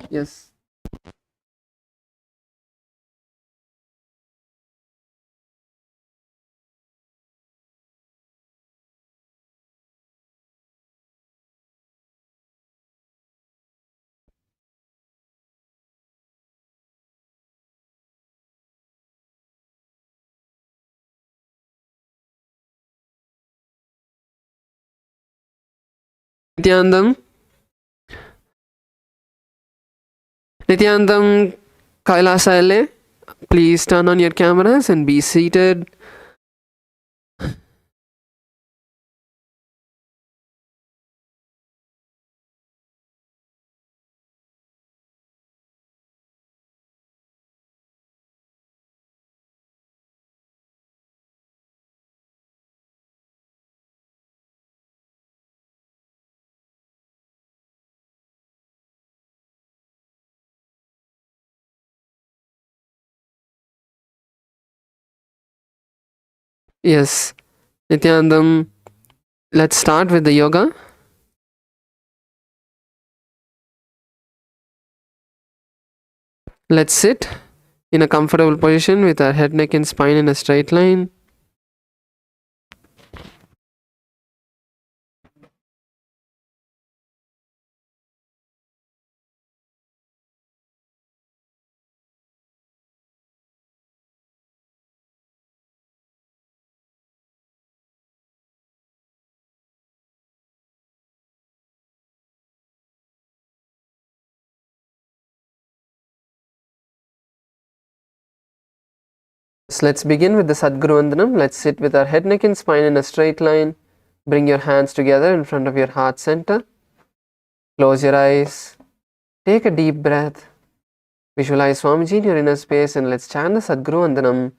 Yes. Nityanandam. Nityanandam Kailasa LA. Please turn on your cameras and be seated. Yes, Nityanandam, let's start with the yoga. Let's sit in a comfortable position with our head, neck and spine in a straight line. So let's begin with the Sadguru Vandanam. Let's sit with our head, neck and spine in a straight line. Bring your hands together in front of your heart center. Close your eyes. Take a deep breath. Visualize Swamiji in your inner space and let's chant the Sadguru Vandanam.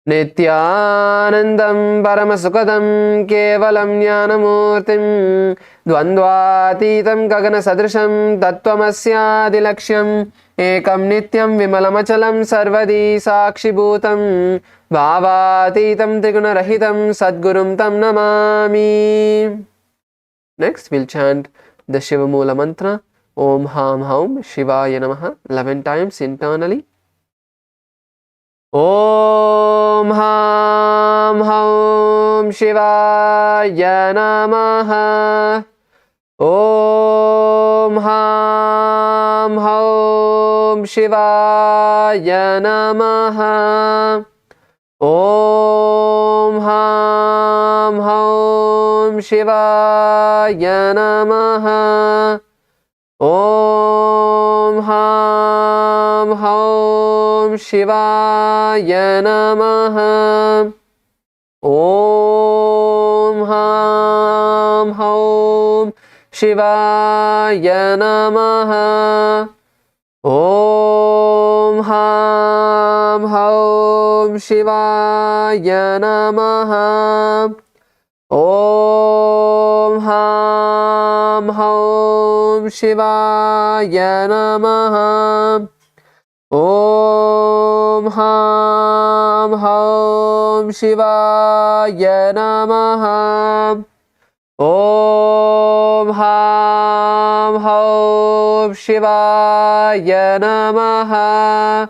Nityanandam Paramasukadam Kevalam Jnanamurtim Dvandvatitam Gagana Sadrisham Tattvamasya Ekam Nityam Vimalamachalam Sarvadi Sakshibhutam Bhavatitam Triguna Sadgurum Tam Namami. Next we'll chant the Shiva Mula mantra Om Ham Haum Shivaya Namaha 11 times internally. Om Ham Haum Shivaya Namaha. Om Ham Haum Shivaya Namaha. Om Ham Haum Shivaya Namaha. Om Ham Haum Shivaya Namaha. Om Ham Haum Shivaya Namaha. Om Ham Haum Shivaya Namaha. Om Ham Haum Shivaya Namaha. Om Ham Haum Shivaya Namaha. Om Ham Haum Shivaya Namaha.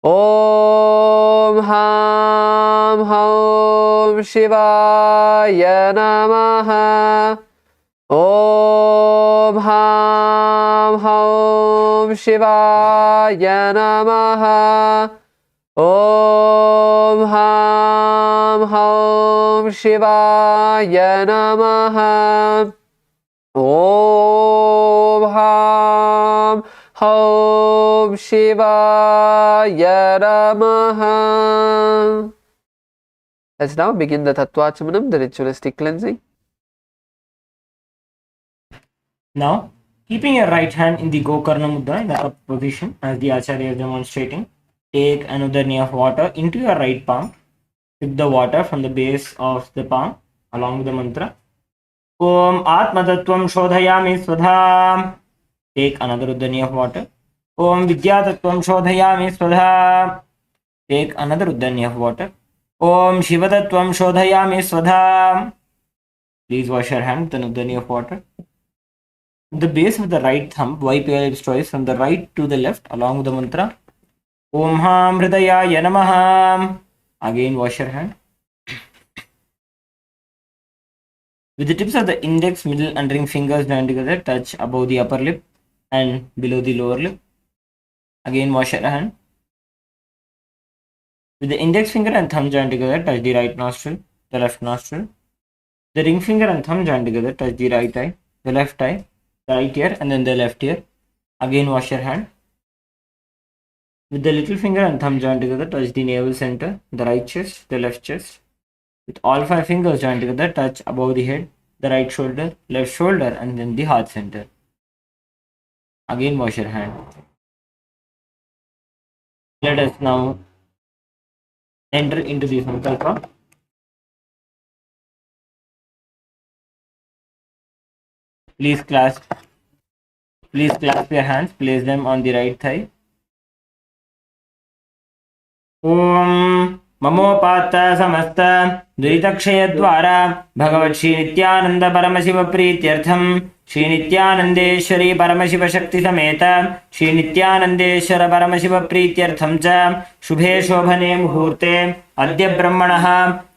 Om Ham Haum Shivaya Namaha. Om Ham Haum Shivaya Namaha. Om Ham Haum Shivaya Namaha. Om Ham Haum Shivaya Namaha. Let's now begin the Tattvachamanam, the ritualistic cleansing. Now, keeping your right hand in the Gokarna Mudra in the up position as the Acharya is demonstrating, take another knee of water into your right palm. Sip the water from the base of the palm along with the mantra. Om Atma Tattvam Shodhayami Svadha. Take another Uddani of water. Om Vidya Tattvam Shodhayami Svadha. Take another Uddani of water. Om Shiva Tattvam Shodhayami Svadha. Please wash your hand with an Uddani of water. The base of the right thumb, wipe your lips twice from the right to the left along with the mantra. Om Ham Hridayaya Namaha. Again wash your hand. With the tips of the index, middle and ring fingers joined together, touch above the upper lip and below the lower lip. Again wash your hand. With the index finger and thumb joined together, touch the right nostril, the left nostril. The ring finger and thumb joined together, touch the right eye. the left eye, the right ear, and then the left ear. Again, wash your hand. With the little finger and thumb joined together, touch the navel center, the right chest, the left chest. With all 5 fingers joined together, touch above the head, the right shoulder, left shoulder, and then the heart center. Again, wash your hand. Let us now enter into the sankalpa. Please clasp your hands, place them on the right thigh. Om ममोपात्त समस्त दुरितक्षय द्वारा भगवत् श्री नित्यानंद परमशिव प्रीत्यर्थम श्री नित्यानंदेश्वरी परमशिव शक्ति समेत श्री नित्यानंदेश्वर परमशिव प्रीत्यर्थम च शुभे शोभने मुहूर्ते अद्य ब्रह्मणः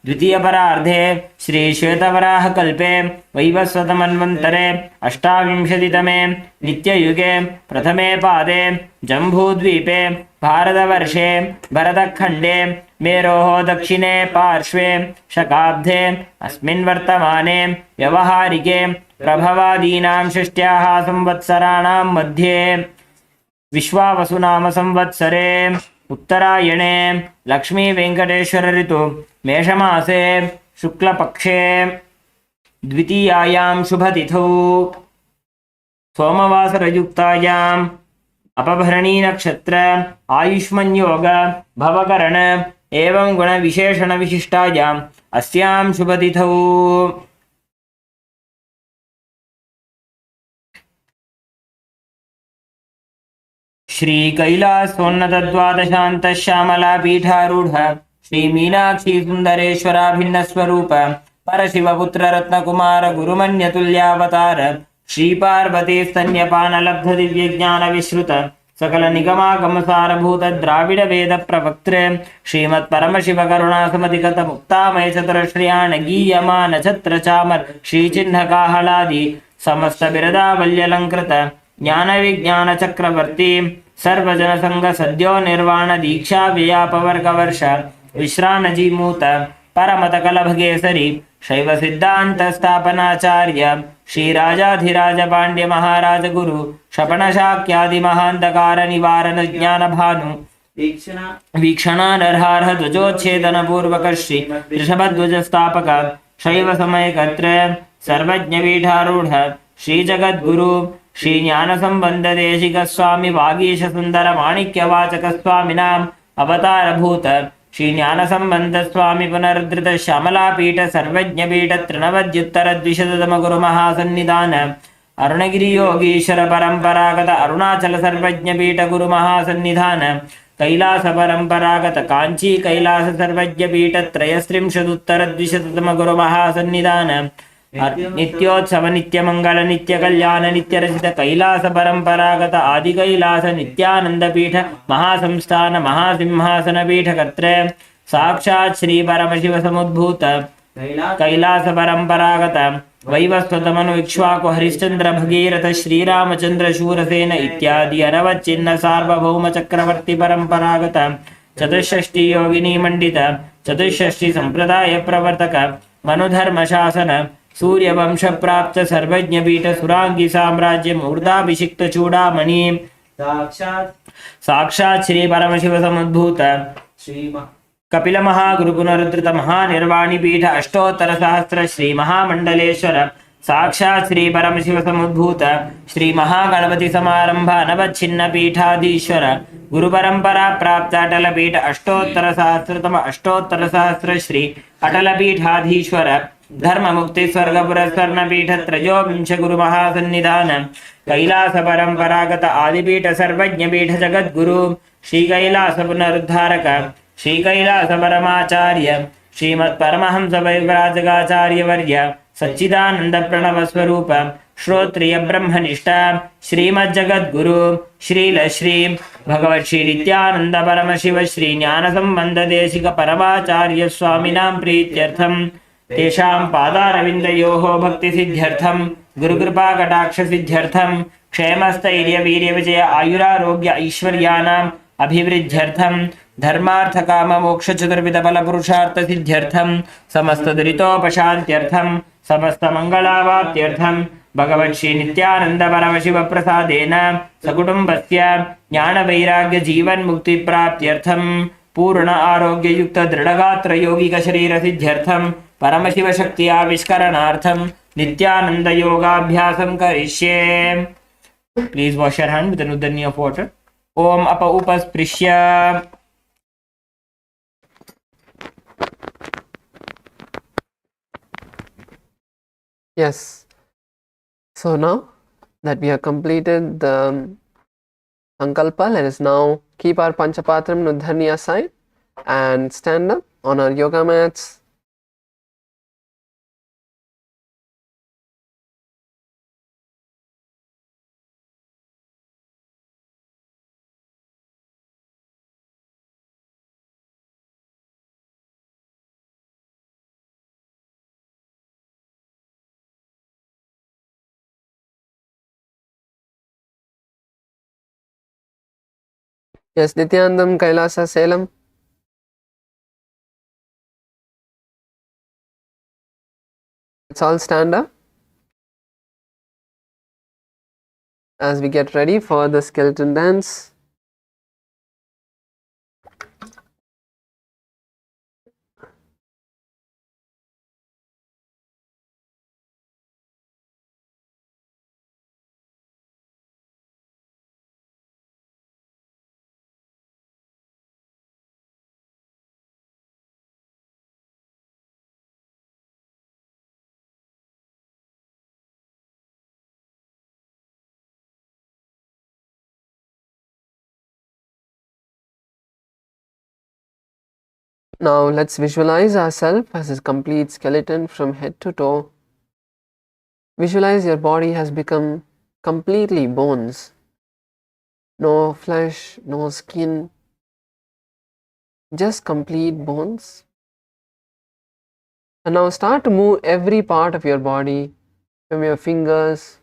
द्वितीय परार्धे श्री श्वेतवराह कल्पे वैवस्वतमन्वन्तरे अष्टाविंशतितमे नित्ययुगे प्रथमे पादे जम्बूद्वीपे भारतवर्षे भरतखण्डे मेरोः दक्षिणे पार्श्वे शकाब्दे अस्मिन् वर्तमाने व्यवहारिके प्रभवादीनां षष्ट्याः संवत्सराणां मध्ये विश्वावसुनाम संवत्सरे उत्तरायणे लक्ष्मी वेंकटेश्वर ऋतु मेषमासे शुक्लपक्षे द्वितीयायां शुभतिथौ सोमवासरयुक्तायाम् अपभरणी नक्षत्र आयुष्मन् योग भवकरण एवं गुण विशेषण विशिष्टायाम् अस्यां शुभतिथौ श्री कैलासोन्नत द्वादशांत श्यामला पीठारूढ़ श्री मीनाक्षी सुंदरेश्वराभिन्न स्वरूप परशिव पुत्र रत्न कुमार गुरुमन्यतुल्यावतार श्री पार्वती स्तन्यपान लब्ध दिव्य ज्ञान विश्रुत सकल निगमागम सारभूत द्राविड वेद प्रवक्त्रे श्रीमत् परमशिव करुणा समधिगत मुक्तामय चतुर श्रियाण गीयमान छत्र चामर श्री चिन्ह काहलादि समस्त बिरदावल्यलंकृत ज्ञान विज्ञान चक्रवर्ती सर्वजन संग सद्यो निर्वाण दीक्षा व्यापवर्ग वर्ष विश्राणजीमूत परमत कलभगेसरी शैव सिद्धांत स्थापनाचार्य श्री राजाधिराज पांड्य महाराज गुरु शपण शाक्यादि महांधकार निवारण ज्ञान भानु वीक्षणानर्हार्ह ध्वजोच्छेदन पूर्वक श्री ऋषभध्वज स्थापक शैव समय कत्र सर्वज्ञ पीठारूढ़ श्री जगद्गुरु श्री ज्ञान संबंध देशिक स्वामी वागीश सुंदर माणिक्य वाचक स्वामिनाम अवतार भूत श्री ज्ञान संबंध स्वामी पुनरुद्धृत श्यामला पीठ सर्वज्ञ पीठ तृणवद्युत्तर द्विशततम गुरु महासन्निधान अरुणगिरि योगीश्वर परंपरागत अरुणाचल सर्वज्ञ पीठ गुरु महासन्निधान कैलास परंपरागत कांची कैलास सर्वज्ञ पीठ त्रयस्त्रिंशदुत्तर द्विशततम गुरु महासन्निधान नित्योत्सव नित्य मंगल नित्य कल्याण नित्य रचित कैलास परंपरागत आदि कैलास नित्यानंद पीठ महासंस्थान महासिंहासन पीठ कर्त्र साक्षात् श्री परमशिव समुद्भूत कैलास परंपरागत वैवस्वतमनु इक्ष्वाकु हरिश्चंद्र भगीरथ श्रीरामचंद्र शूरसेन इत्यादि अनवच्चिन्न सार्वभौम चक्रवर्ती परंपरागत चतुष्षष्टि योगिनी मंडित चतुष्षष्टि संप्रदाय प्रवर्तक मनुधर्म शासन सूर्यवंश प्राप्त सर्वज्ञ पीठ सुरांगी साम्राज्य मूर्धाभिषिक्त चूड़ामणि साक्षात् श्री परमशिव समुद्भूत कपिल महागुरु पुनरुद्धृत महानिर्वाणी पीठ अष्टोत्तर सहस्र श्री महामंडलेश्वर साक्षात् श्री परमशिव समुद्भूत श्री महागणपति समारंभ अनवच्छिन्न पीठाधीश्वर गुरु परंपरा प्राप्त अटल पीठ अष्टोत्तर सहस्र श्री अटल पीठाधीश्वर धर्म मुक्ति स्वर्ग पुरस्वर्ण पीठ त्रयोविंश गुरु महासन्निधान कैलास परंपरागत आदिपीठ सर्वज्ञ पीठ जगद्गुरु श्री कैलास पुनरुद्धारक श्री कैलास परमाचार्य श्रीमत् परमहंस वैव्राजकाचार्य वर्य सच्चिदानंद प्रणव स्वरूप श्रोत्रिय ब्रह्मनिष्ठा श्रीमज्जगद्गुरु श्रील श्री भगवत् श्री नित्यानंद परमशिव श्री ज्ञान संबंध देशिक परमाचार्य स्वामिनां प्रीत्यर्थम तेषां पादारविन्दयोः भक्ति सिद्ध्यर्थम गुरुकृपा कटाक्ष सिद्ध्यर्थम क्षेमस्थैर्य वीर्य विजय आयुरारोग्य ऐश्वर्यानाम् अभिवृद्ध्यर्थम धर्मार्थ काम मोक्ष चतुर्विध बल पुरुषार्थ सिद्ध्यर्थम समस्त दुरितोपशान्त्यर्थम समस्त मंगलावाप्त्यर्थम Bhagavan Sri Nityananda Paramamashiva Prasadena Sakutumbasya Jnana Vairagya Jivan Mukti Praptyartham Purna Arogya Yukta Dridagatra Yogika Sharira Siddhyartham Paramashiva Shakti Avishkaranartham Nityananda Yoga Abhyasam Karishye. Please wash your hand with an udani of water. Om Apa Upasprishya. Yes. So now that we have completed the Sankalpa, let us now keep our Panchapatram Nudhani aside and stand up on our yoga mats. Yes, Nityanandam, Kailasa, Salem. Let's all stand up as we get ready for the skeleton dance. Now let's visualize ourselves as a complete skeleton from head to toe. Visualize your body has become completely bones. No flesh, no skin, just complete bones. And now start to move every part of your body, from your fingers,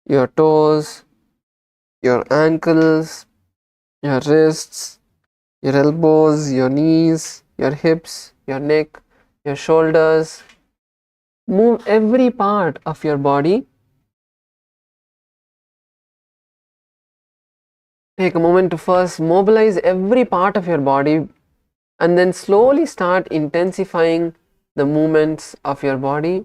your toes, your ankles, your wrists, your elbows, your knees, your hips, your neck, your shoulders. Move every part of your body. Take a moment to first mobilize every part of your body and then slowly start intensifying the movements of your body.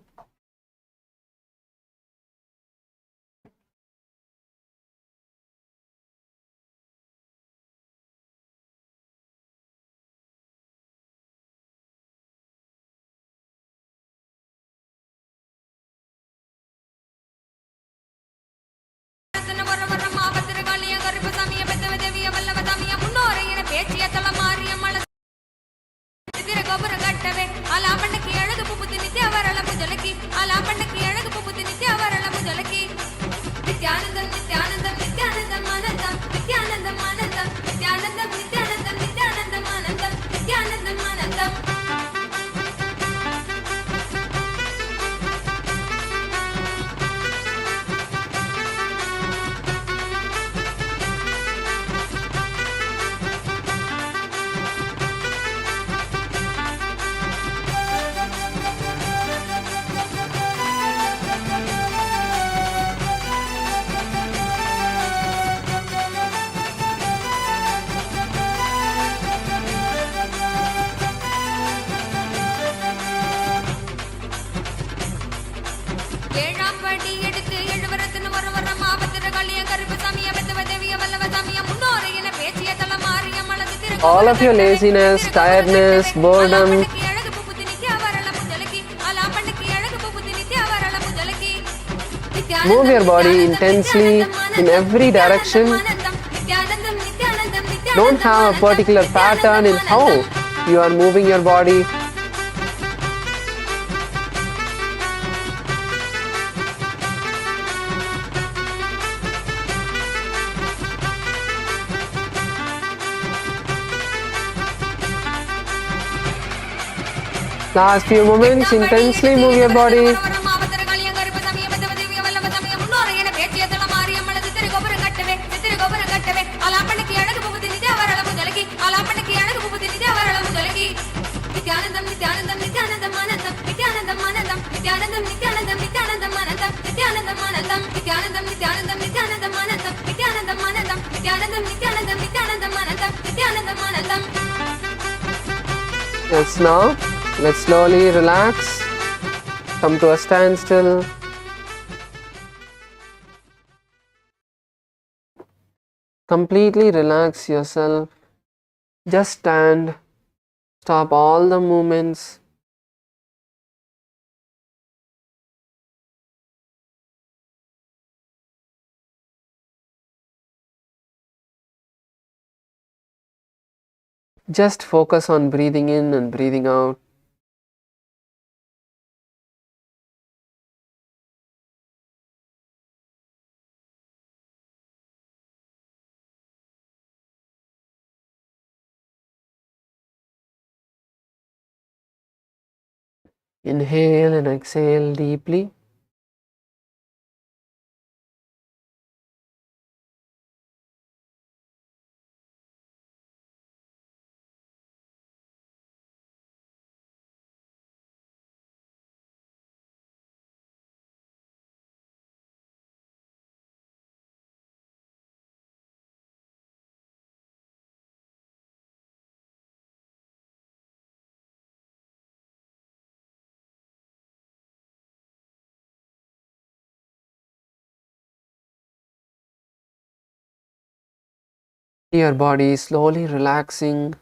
All of your laziness, tiredness, boredom, move your body intensely in every direction. Don't have a particular pattern in how you are moving your body. Last few moments, intensely move your body. Nityanandam, Nityanandam, Nityanandam, Nityanandam, Nityanandam, Nityanandam, Nityanandam, Nityanandam, Nityanandam, Yes, now let's slowly relax, come to a standstill. Completely relax yourself. Just stand, stop all the movements. Just focus on breathing in and breathing out. Inhale and exhale deeply. Your body is slowly relaxing.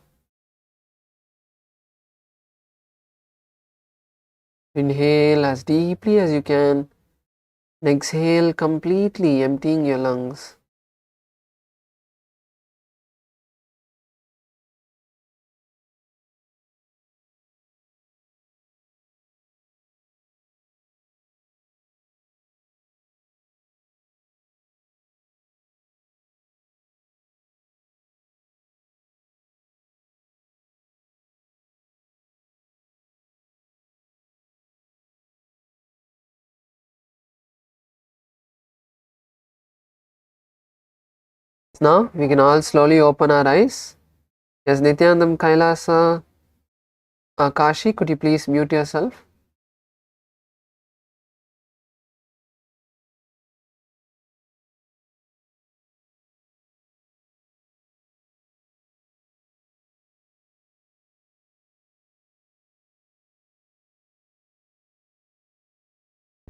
Inhale as deeply as you can and exhale completely, emptying your lungs. Now we can all slowly open our eyes. Yes, Nityanandam Kailasa Kashi, could you please mute yourself?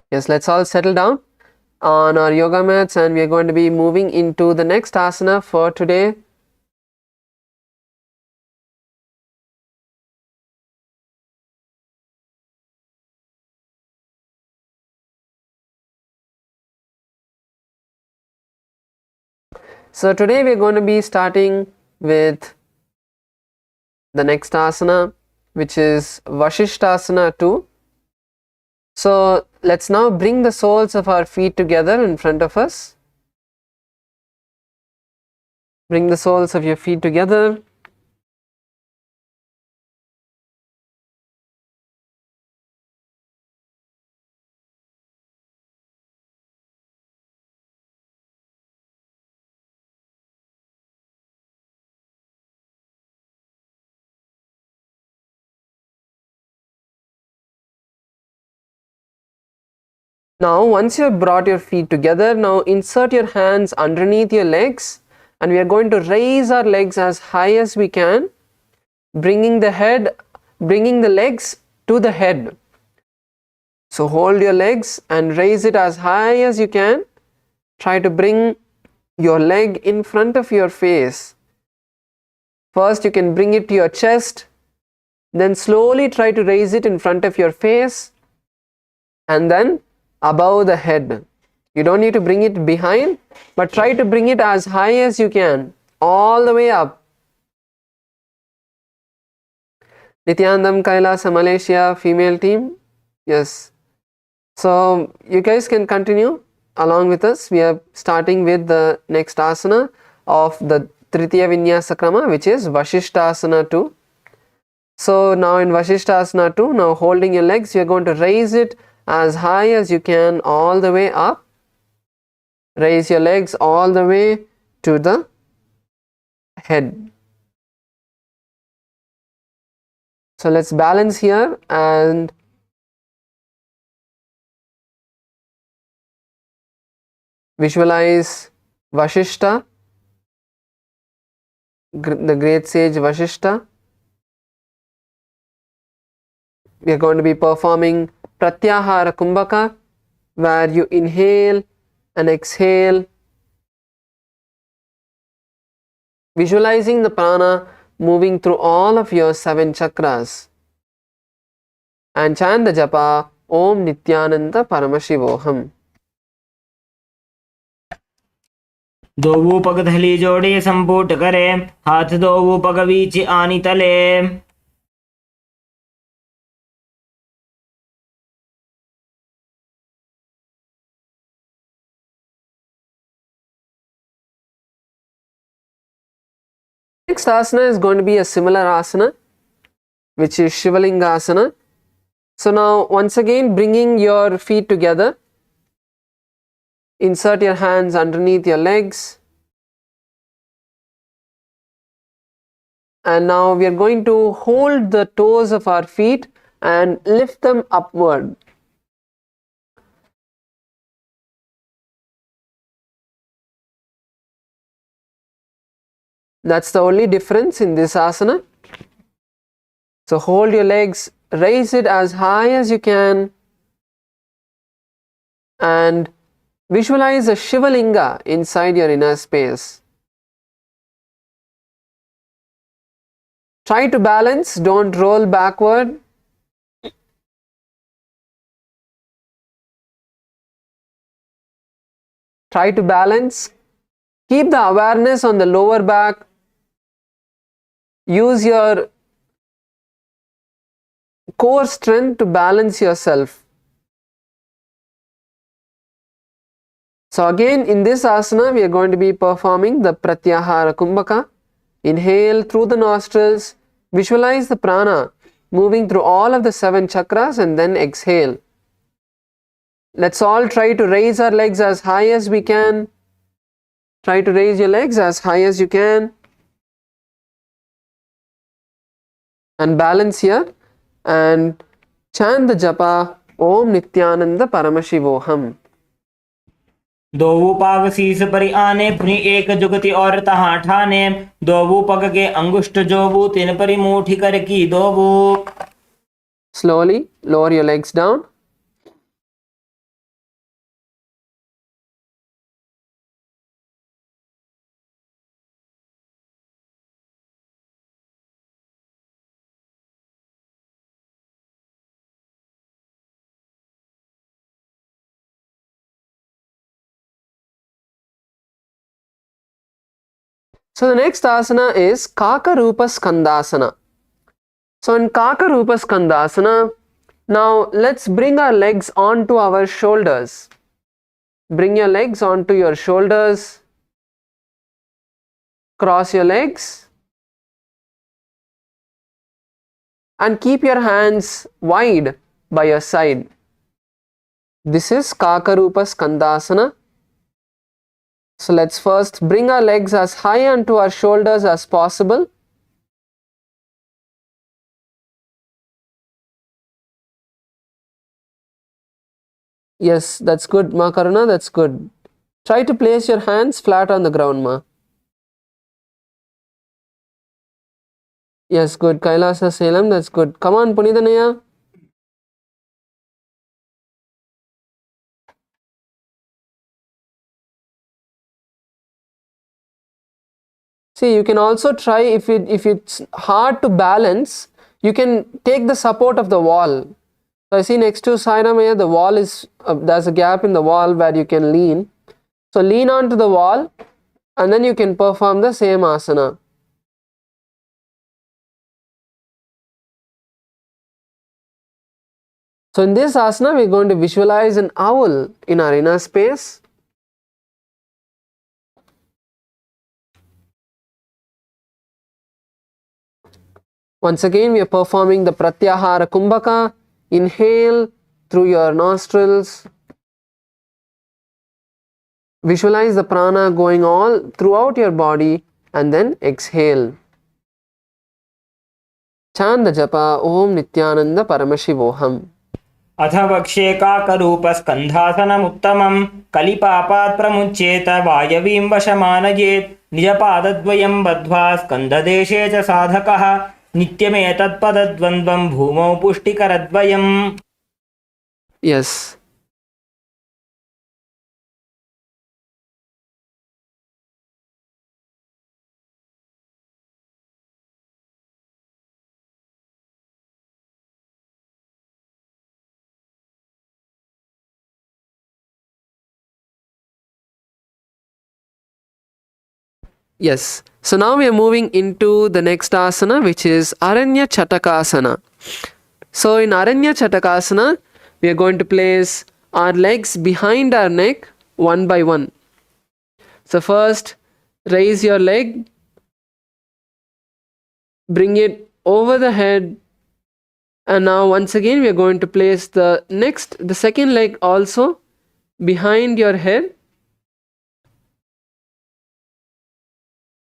Yes, let's all settle down on our yoga mats and we are going to be moving into the next asana for today. So today we are going to be starting with the next asana, which is Vashishtasana 2. So let's now bring the soles of our feet together in front of us. Bring the soles of your feet together. Now once you have brought your feet together, now insert your hands underneath your legs and we are going to raise our legs as high as we can, bringing the legs to the head. So hold your legs and raise it as high as you can. Try to bring your leg in front of your face. First you can bring it to your chest, then slowly try to raise it in front of your face and then above the head. You don't need to bring it behind, but try to bring it as high as you can, all the way up. Nityanandam Kailasa Malaysia female team. Yes. So you guys can continue along with us. We are starting with the next asana of the Tritiya Vinyasa Krama, which is Vashishtasana 2. So now in Vashishtasana 2, now holding your legs, you are going to raise it as high as you can all the way up. Raise your legs all the way to the head. So let's balance here and Visualize Vashishta, the great sage Vashishta. We are going to be performing Pratyahara Kumbhaka, where you inhale and exhale, visualizing the prana moving through all of your 7 chakras. And chant the japa Om Nityananda Paramashivoham. दोवू पग धली जोड़े संपुट करे, हाथ दोवू पग बीच आनी तले. Next asana is going to be a similar asana, which is Shivalingasana. So now once again bringing your feet together, insert your hands underneath your legs, and now we are going to hold the toes of our feet and lift them upward. That's the only difference in this asana. So hold your legs, raise it as high as you can, and visualize a Shivalinga inside your inner space. Try to balance, don't roll backward. Try to balance. Keep the awareness on the lower back. Use your core strength to balance yourself. So again, in this asana, we are going to be performing the Pratyahara Kumbhaka. Inhale through the nostrils, visualize the prana moving through all of the 7 chakras, and then exhale. Let's all try to raise our legs as high as we can. Try to raise your legs as high as you can. And balance here. And chant the japa Om Nityananda Paramashivoham. दोवू पाग शीस परि आने, पुनि एक जुगति और तहाँ ठाने. दोवू पग के अंगुष्ठ जोवू, तिन परि मुठी कर की दोवू. Slowly lower your legs down. So the next asana is Kakarupascandasana. So in Kakarupascandasana, now let's bring our legs onto our shoulders. Bring your legs onto your shoulders. Cross your legs. And keep your hands wide by your side. This is Kakarupascandasana. So let's first bring our legs as high onto our shoulders as possible. Yes, that's good, Ma Karuna, that's good. Try to place your hands flat on the ground, Ma. Yes, good. Kailasa Salem, that's good. Come on, Punithanaya. See, you can also try, if it's hard to balance, you can take the support of the wall. So I see next to Sairamaya, the wall is, there's a gap in the wall where you can lean. So lean onto the wall and then you can perform the same asana. So in this asana, we're going to visualize an owl in our inner space. Once again, we are performing the Pratyahara Kumbhaka. Inhale through your nostrils. Visualize the prana going all throughout your body and then exhale. Chant the japa Om Nityananda Paramashivoham. अथ वक्ष्ये काकरूपस्कन्धासनमुत्तमं कलिपापात् प्रमुच्येत वायवीं वशमानयेत् निजपादद्वयं बद्ध्वा स्कन्धदेशे च साधकः नित्यमेतत्पदद्वन्द्वं भूमौ पुष्टिकरद्वयम्. Yes. Yes. So now we are moving into the next asana, which is chhattakasana. So in chhattakasana, we are going to place our legs behind our neck one by one. So first, raise your leg, bring it over the head, and now once again we are going to place the second leg also behind your head,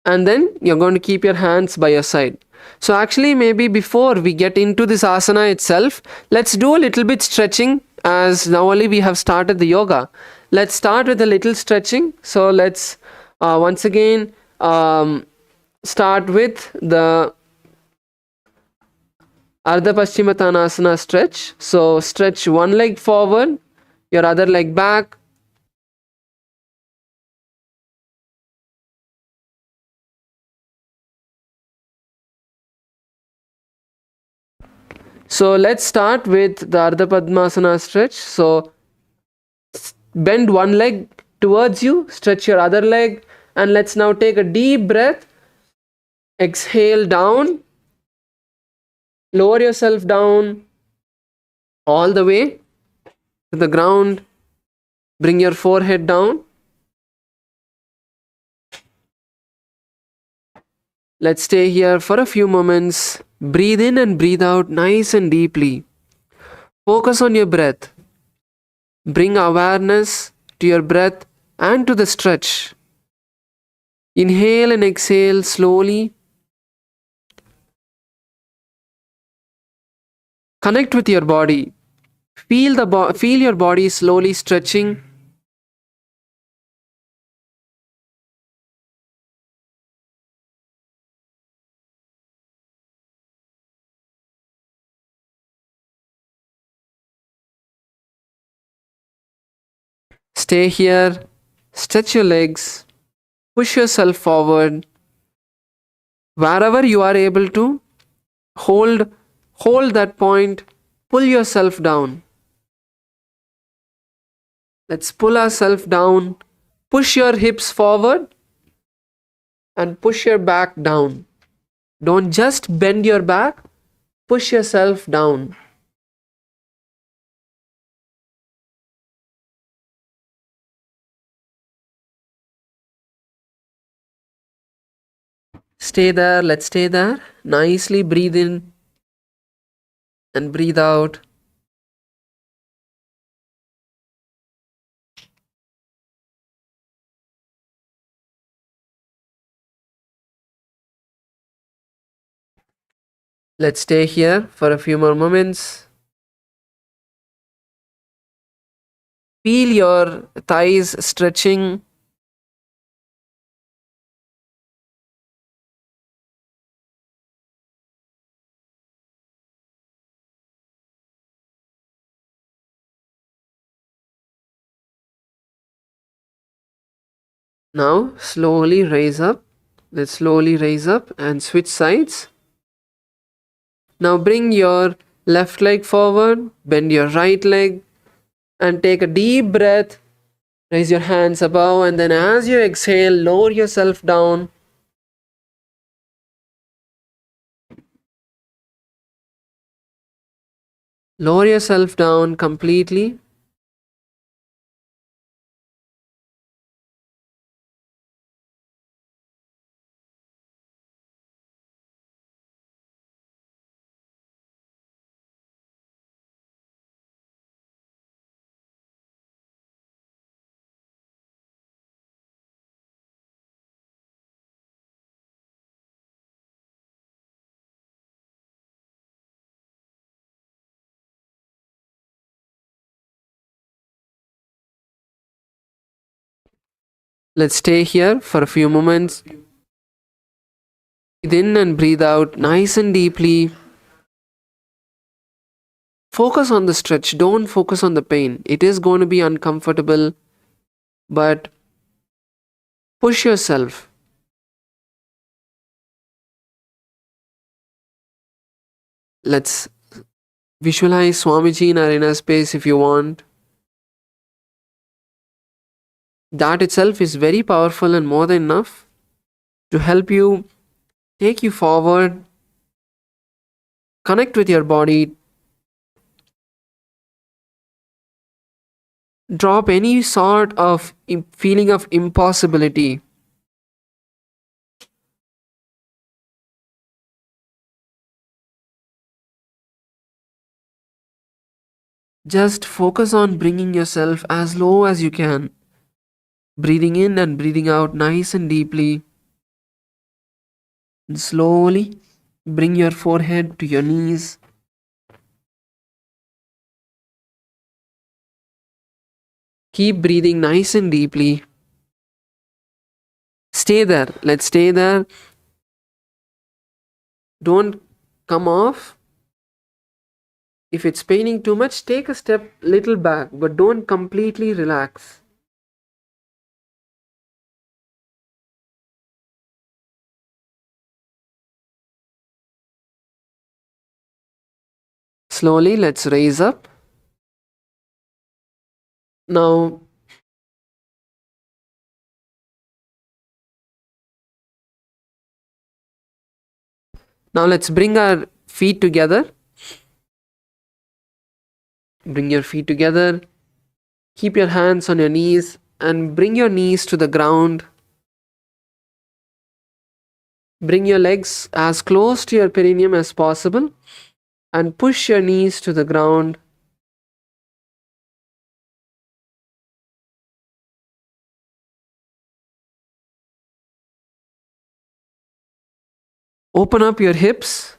and then you're going to keep your hands by your side. So actually, maybe before we get into this asana itself, let's do a little bit stretching, as now only we have started the yoga. Let's start with a little stretching. So let's once again start with the Ardha Paschimottanasana stretch. So stretch one leg forward, your other leg back. So let's start with the Ardha Padmasana stretch. So bend one leg towards you, stretch your other leg, and let's now take a deep breath. Exhale down, lower yourself down all the way to the ground. Bring your forehead down. Let's stay here for a few moments. Breathe in and breathe out nice and deeply. Focus on your breath. Bring awareness to your breath and to the stretch. Inhale and exhale slowly. Connect with your body. Feel your body slowly stretching. Stay here. Stretch your legs. Push yourself forward. Wherever you are able to, hold that point. Pull yourself down. Let's pull ourselves down. Push your hips forward and push your back down. Don't just bend your back, push yourself down. Stay there, let's stay there. Nicely breathe in and breathe out. Let's stay here for a few more moments. Feel your thighs stretching. Now slowly raise up. Let's slowly raise up and switch sides. Now bring your left leg forward, bend your right leg, and take a deep breath. Raise your hands above, and then as you exhale, lower yourself down. Lower yourself down completely. Let's stay here for a few moments. Breathe in and breathe out nice and deeply. Focus on the stretch. Don't focus on the pain. It is going to be uncomfortable, but push yourself. Let's visualize Swamiji in Arina space if you want. That itself is very powerful and more than enough to help you, take you forward, connect with your body, drop any sort of feeling of impossibility. Just focus on bringing yourself as low as you can. Breathing in and breathing out nice and deeply. And slowly bring your forehead to your knees. Keep breathing nice and deeply. Stay there. Let's stay there. Don't come off. If it's paining too much, take a step little back, but don't completely relax. Slowly, let's raise up. Now, let's bring our feet together. Bring your feet together. Keep your hands on your knees and bring your knees to the ground. Bring your legs as close to your perineum as possible and push your knees to the ground. Open up your hips.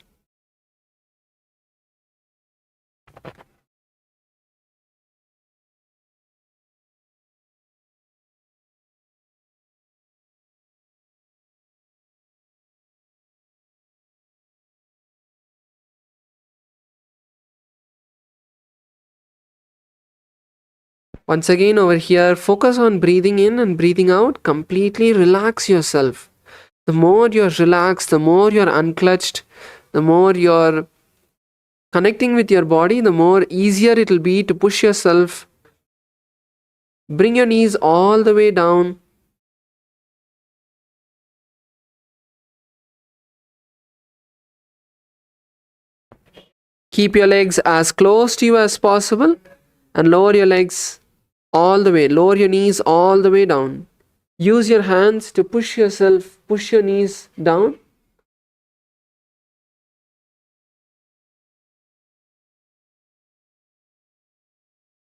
Once again over here, focus on breathing in and breathing out. Completely relax yourself. The more you're relaxed, the more you're unclutched, the more you're connecting with your body, the more easier it'll be to push yourself. Bring your knees all the way down. Keep your legs as close to you as possible and lower your legs all the way. Lower your knees all the way down. Use your hands to push yourself, push your knees down.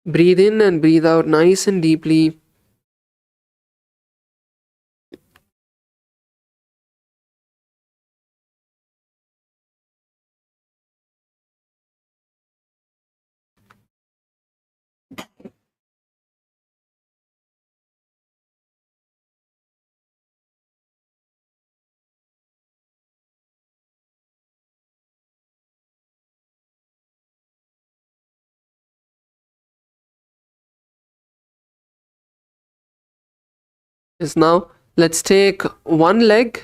Breathe in and breathe out nice and deeply. Yes, now let's take one leg,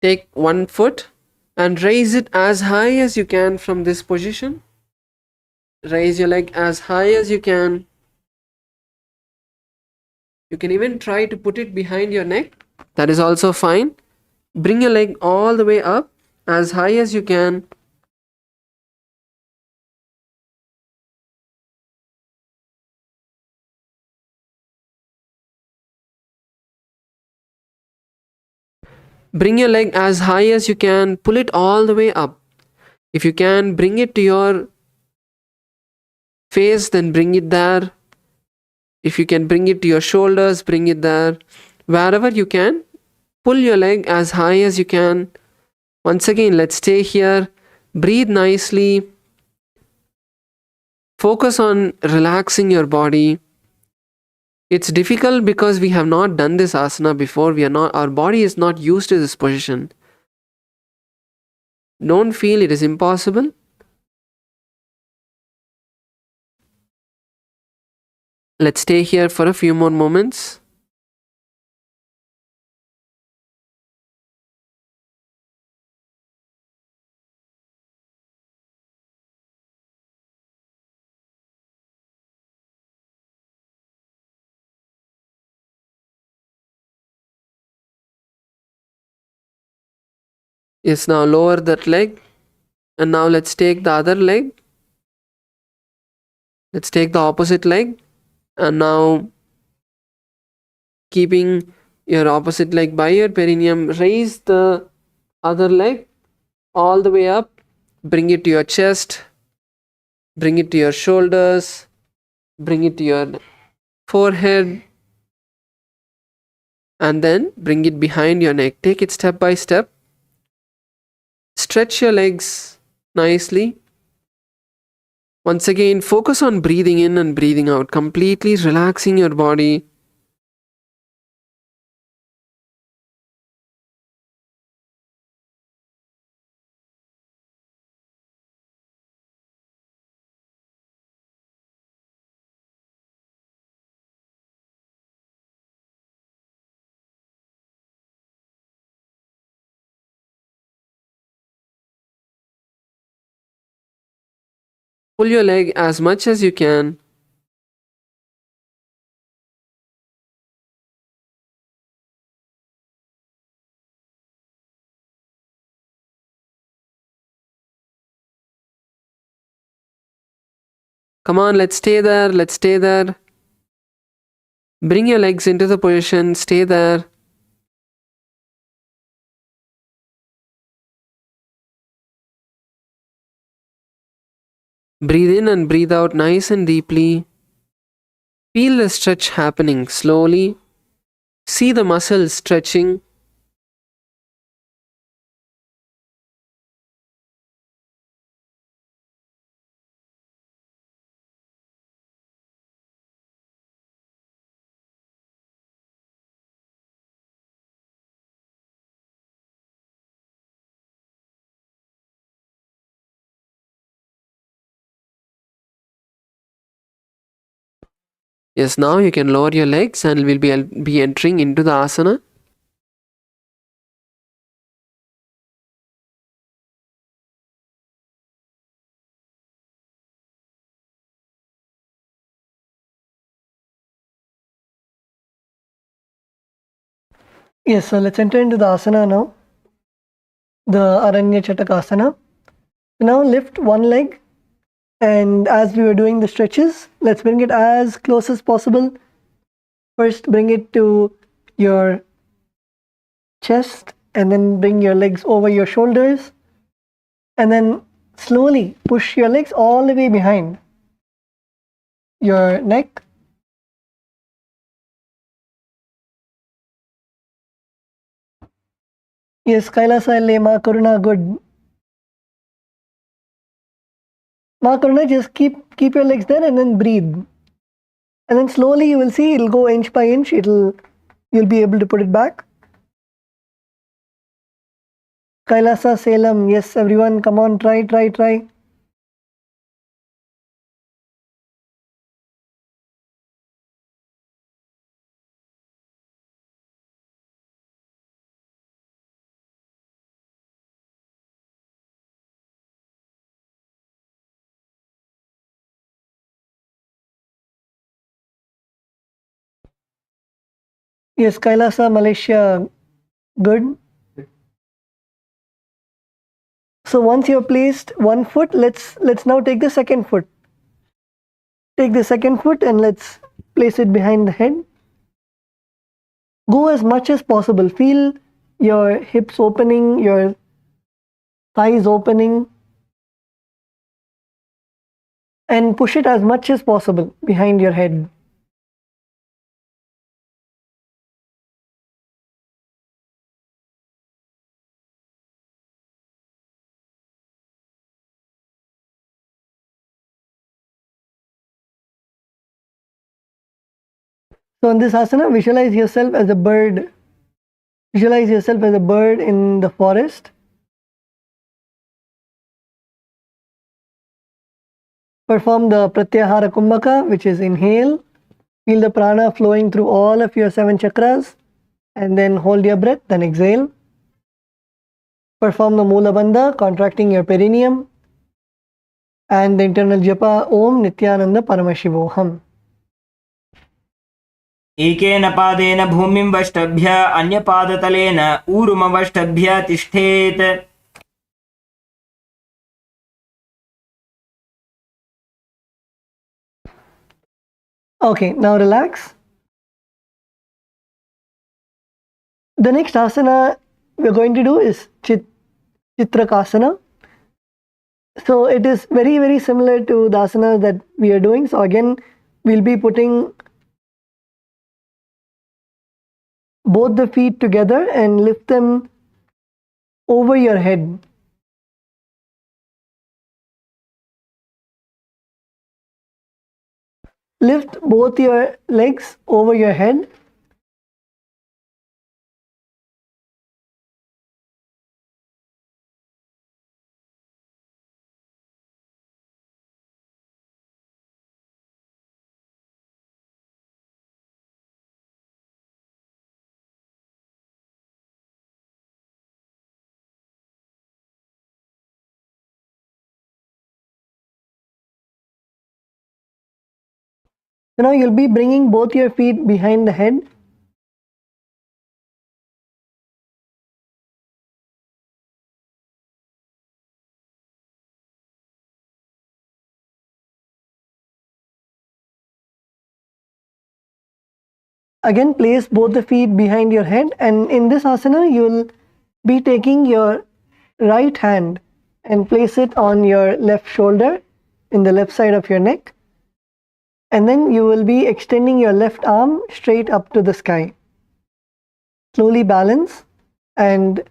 take one foot and raise it as high as you can from this position. Raise your leg as high as you can. You can even try to put it behind your neck. That is also fine. Bring your leg all the way up as high as you can. Bring your leg as high as you can. Pull it all the way up. If you can, bring it to your face, then bring it there. If you can bring it to your shoulders, bring it there. Wherever you can, pull your leg as high as you can. Once again, let's stay here. Breathe nicely. Focus on relaxing your body. It's difficult because we have not done this asana before. Our body is not used to this position. Don't feel it is impossible. Let's stay here for a few more moments. Yes, now lower that leg. And now let's take the other leg. Let's take the opposite leg. And now, keeping your opposite leg by your perineum, raise the other leg all the way up. Bring it to your chest. Bring it to your shoulders. Bring it to your forehead. And then bring it behind your neck. Take it step by step. Stretch your legs nicely. Once again, focus on breathing in and breathing out, completely relaxing your body. Pull your leg as much as you can. Come on, let's stay there. Let's stay there. Bring your legs into the position. Stay there. Breathe in and breathe out nice and deeply. Feel the stretch happening slowly. See the muscles stretching. Yes, now you can lower your legs and we'll be entering into the asana. Yes, so let's enter into the asana now. The Aranya chhattakasana. Now lift one leg, and as we were doing the stretches, let's bring it as close as possible. First, bring it to your chest, and then bring your legs over your shoulders, and then slowly push your legs all the way behind your neck. Yes, Kailasa Ma Karuna, good. Ma Karuna, just keep your legs there and then breathe. And then slowly you will see it'll go inch by inch, you'll be able to put it back. Kailasa Salem, yes everyone, come on, try. Yes, Kailasa, Malaysia, good. So once you've placed one foot, let's now take the second foot. Take the second foot and let's place it behind the head. Go as much as possible. Feel your hips opening, your thighs opening, and push it as much as possible behind your head. So in this asana, visualize yourself as a bird. Visualize yourself as a bird in the forest. Perform the pratyahara kumbhaka, which is inhale. Feel the prana flowing through all of your 7 chakras, and then hold your breath, then exhale. Perform the mula bandha, contracting your perineum, and the internal japa Om Nityananda Paramashivoham. एकेन पादेन भूमिं वष्टभ्य अन्यपादतलेन ऊरुमवष्टभ्य तिष्ठेत्. Okay, now relax. The next asana we're going to do is Chitraasana. So it is very, very similar to the asanas that we are doing. So again, we'll be putting both the feet together and lift them over your head. Lift both your legs over your head. So now you'll be bringing both your feet behind the head. Again, place both the feet behind your head, and in this asana you'll be taking your right hand and place it on your left shoulder in the left side of your neck, and then you will be extending your left arm straight up to the sky. Slowly balance and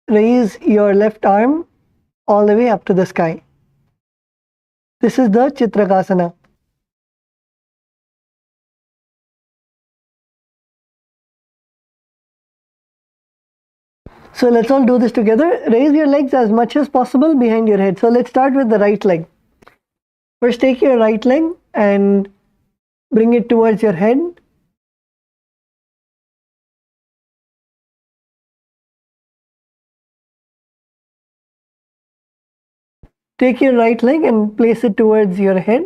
raise your left arm all the way up to the sky. This is the Chitraasana. So let's all do this together. Raise your legs as much as possible behind your head. So let's start with the right leg. First, take your right leg and bring it towards your head. Take your right leg and place it towards your head.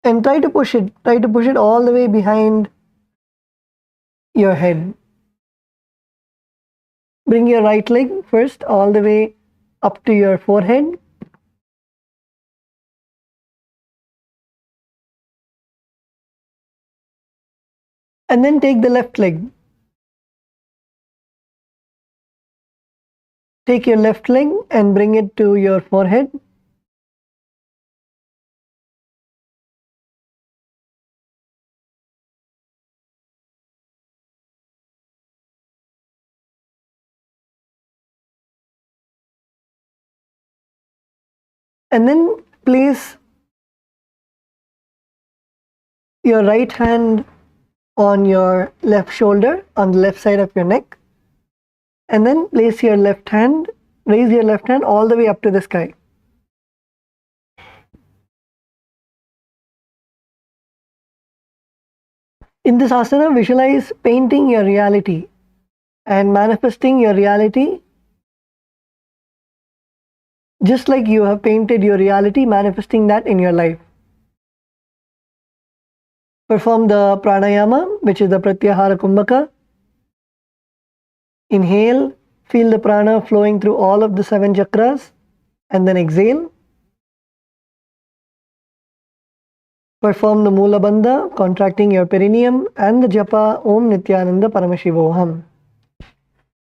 And try to push it. Try to push it all the way behind your head. Bring your right leg first all the way up to your forehead. And then take the left leg. Take your left leg and bring it to your forehead. And then place your right hand on your left shoulder, on the left side of your neck. And then place your left hand, raise your left hand all the way up to the sky. In this asana, visualize painting your reality and manifesting your reality just like you have painted your reality, manifesting that in your life. Perform the pranayama, which is the pratyahara kumbhaka. Inhale, feel the prana flowing through all of the 7 chakras, and then exhale. Perform the mula bandha, contracting your perineum, and the japa Om Nityananda Paramashivoham.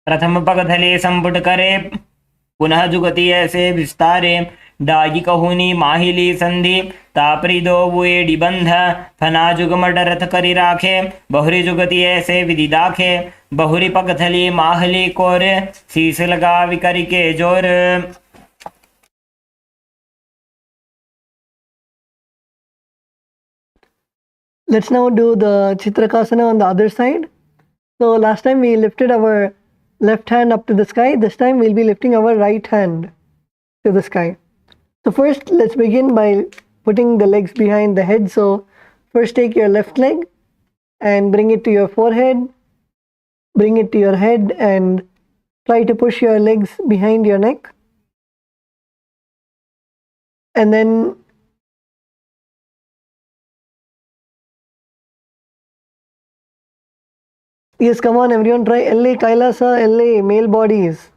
प्रथम पगधले संपुट करे पुनः जुगति ऐसे विस्तारे डागी कहुनी माहिली संधि तापरी दो बुएडी बंध फना जुगमड रथ करी राखे बहुरी जुगति ऐसे विधि दाखे बहुरी पगथली माहली कोर शीस लगा विकरी के जोर. Let's now do the Chitraasana on the other side. So last time we lifted our left hand up to the sky. This time we'll be lifting our right hand to the sky. So first let's begin by putting the legs behind the head. So first take your left leg and bring it to your forehead, bring it to your head, and try to push your legs behind your neck. And then yes, come on everyone, try LA Kailasa, LA male bodies.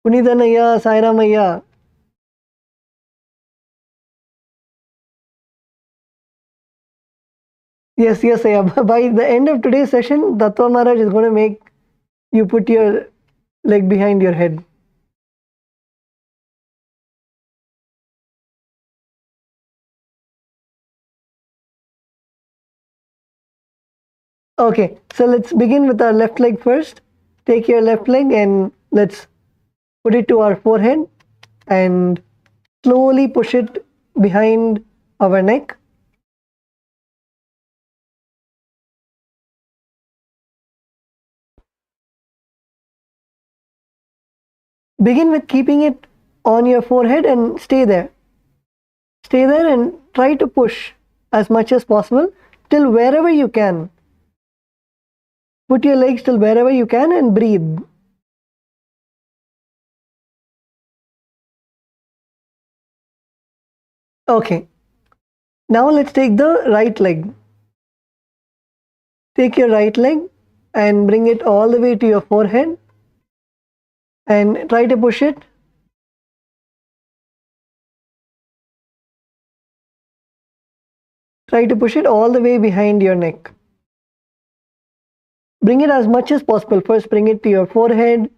Punithanaya, Sairamaya. Yes, yeah. By the end of today's session, Tattva Maharaj is going to make you put your leg behind your head. Okay, so let's begin with our left leg first. Take your left leg and let's put it to our forehead and slowly push it behind our neck. Begin with keeping it on your forehead and stay there. Stay there and try to push as much as possible till wherever you can. Put your legs till wherever you can and breathe. Okay. Now let's take the right leg. Take your right leg and bring it all the way to your forehead and try to push it. Try to push it all the way behind your neck. Bring it as much as possible. First bring it to your forehead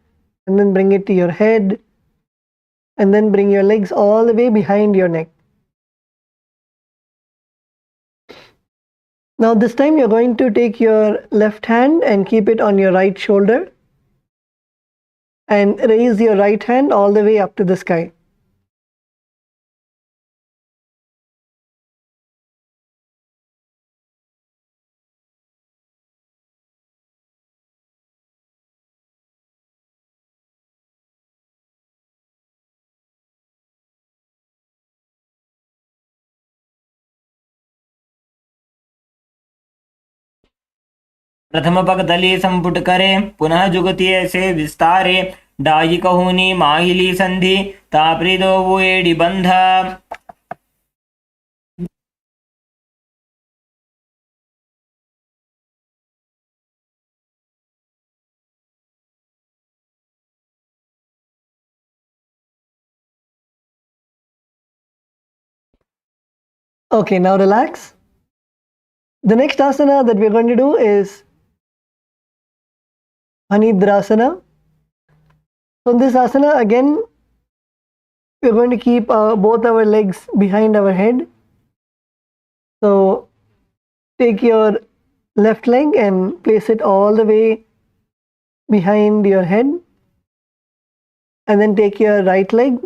and then bring it to your head and then bring your legs all the way behind your neck. Now this time you're going to take your left hand and keep it on your right shoulder and raise your right hand all the way up to the sky. प्रथम पग तली संपुट करे पुनः जुगति ऐसे विस्तारे die कहूनी माहिली संधि तापरी दो वो AD बंध. Okay, now relax. The next asana that we're going to do is Panidasana. So in this asana again we're going to keep both our legs behind our head. So take your left leg and place it all the way behind your head and then take your right leg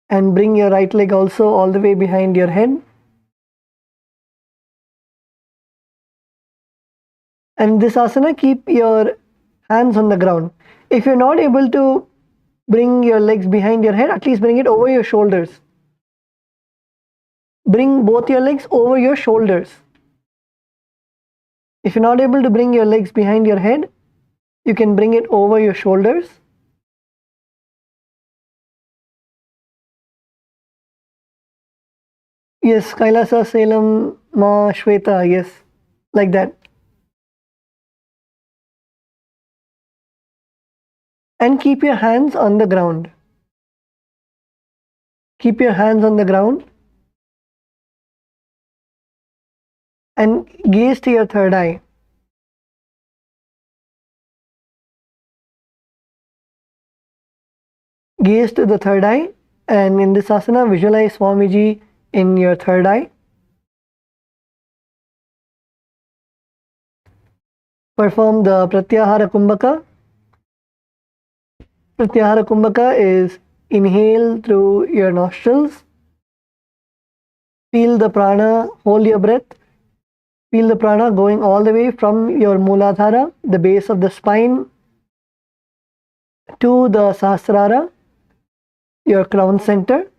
and bring your right leg also all the way behind your head. And this asana, keep your hands on the ground. If you're not able to bring your legs behind your head, at least bring it over your shoulders. Bring both your legs over your shoulders. If you're not able to bring your legs behind your head, you can bring it over your shoulders. Yes, Kailasa, Salem, Ma, Shweta, yes, like that. And keep your hands on the ground. Keep your hands on the ground and gaze to your third eye. Gaze to the third eye, and in this asana visualize Swamiji in your third eye. Perform the Pratyahara Kumbhaka. Pratyahara Kumbhaka is inhale through your nostrils, Feel the prana, hold your breath. Feel the prana going all the way from your Mooladhara, the base of the spine, to the Sahasrara, your crown center.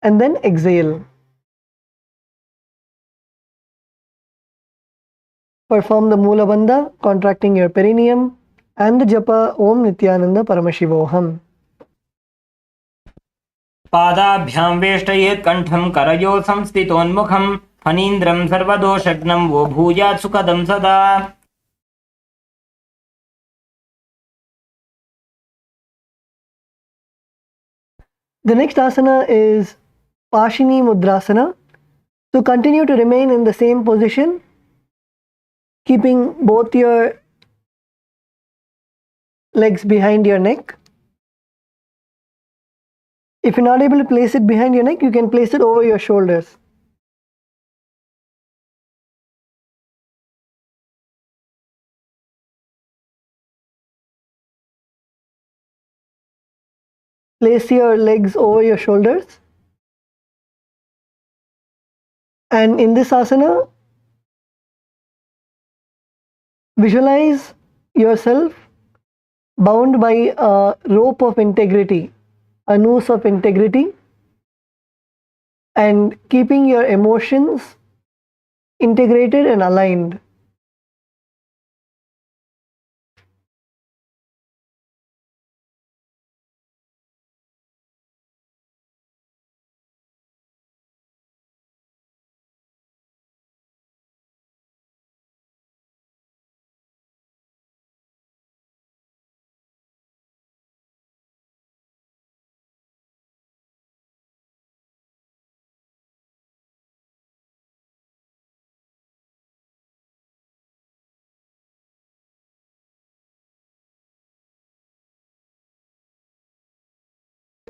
And then exhale. Perform the Moola Bandha, contracting your perineum, and the japa Om Nityananda Paramashivoham. पादाभ्यां वेष्टयेत् कण्ठं करयो संस्थितोन्मुखं फणीन्द्रं सर्वदोषघ्नं वो भूयात् सुखदं सदा. The next asana is Pashini Mudrasana. So continue to remain in the same position, keeping both your legs behind your neck. If you're not able to place it behind your neck, you can place it over your shoulders. Place your legs over your shoulders. And in this asana, visualize yourself bound by a rope of integrity, a noose of integrity, and keeping your emotions integrated and aligned.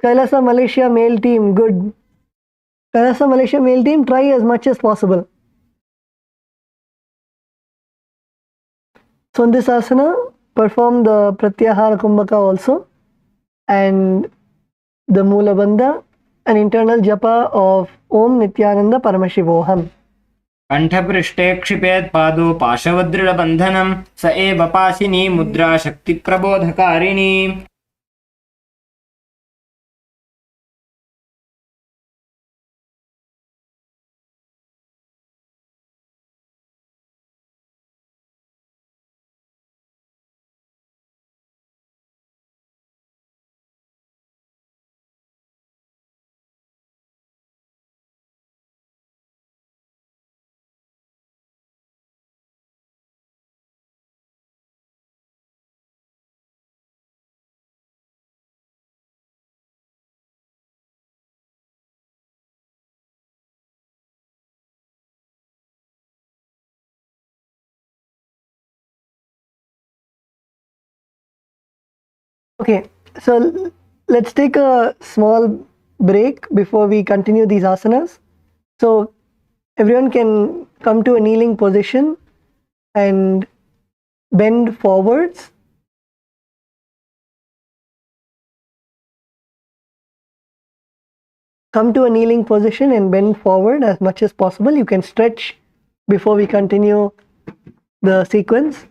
Kailasa Malaysia male team, good. Kailasa Malaysia male team, try as much as possible. So in this asana, perform the Pratyahara Kumbhaka also, and the Moola Bandha, an internal japa of Om Nityananda Paramashivoham. कण्ठपृष्ठे क्षिपेत् पादो पाशवदृढबन्धनं स एव पाशिनी मुद्रा शक्तिप्रबोधकारिणी. Okay, so let's take a small break before we continue these asanas. So everyone can come to a kneeling position and bend forwards. Come to a kneeling position and bend forward as much as possible. You can stretch before we continue the sequence.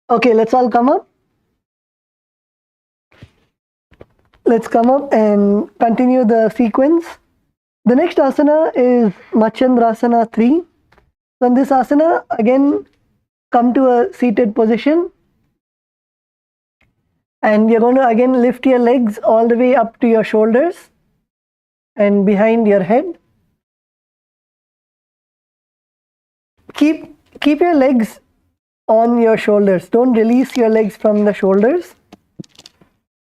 Okay, let's all come up. Let's come up and continue the sequence. The next asana is Machendrasana 3. So in this asana, again, come to a seated position. And you're going to again lift your legs all the way up to your shoulders and behind your head. Keep your legs on your shoulders. Don't release your legs from the shoulders.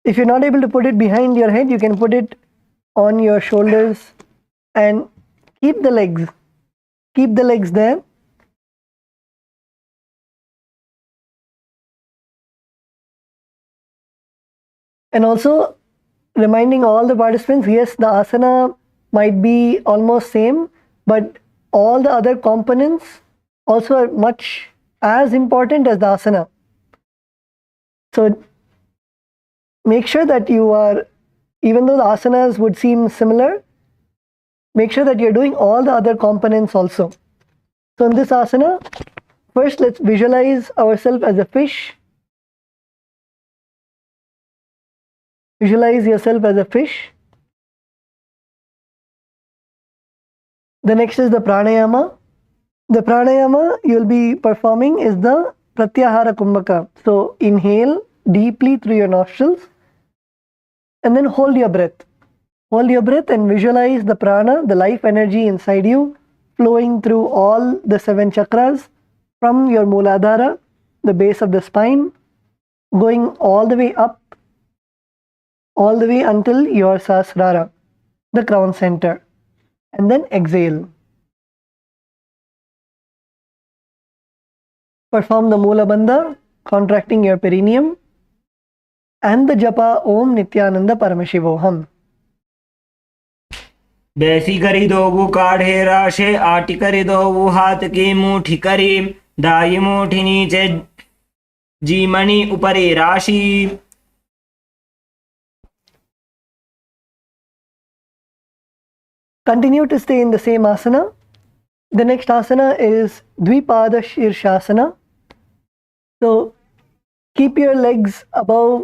If you're not able to put it behind your head, you can put it on your shoulders and keep the legs there. And also reminding all the participants, yes, the asana might be almost same, but all the other components also are much as important as the asana. So make sure that you are, even though the asanas would seem similar, make sure that you're doing all the other components also. So in this asana, first let's visualize ourselves as a fish. Visualize yourself as a fish. The next is the pranayama. The pranayama you'll be performing is the pratyahara kumbhaka. So inhale deeply through your nostrils and then hold your breath. Hold your breath and visualize the prana, the life energy inside you, flowing through all the 7 chakras from your Mooladhara, the base of the spine, going all the way up, all the way until your Sahasrara, the crown center. And then exhale. Perform the Moola Bandha, contracting your perineum, and the japa Om Nityananda Paramashivoham. बैसी करी Dogu काढ़े राशे आटी करी Dogu हाथ की मुठी करी दाई मुठी नीचे जीमणि ऊपरी राशि. Continue to stay in the same asana. The next asana is Dvipada Shirshassana. So keep your legs above.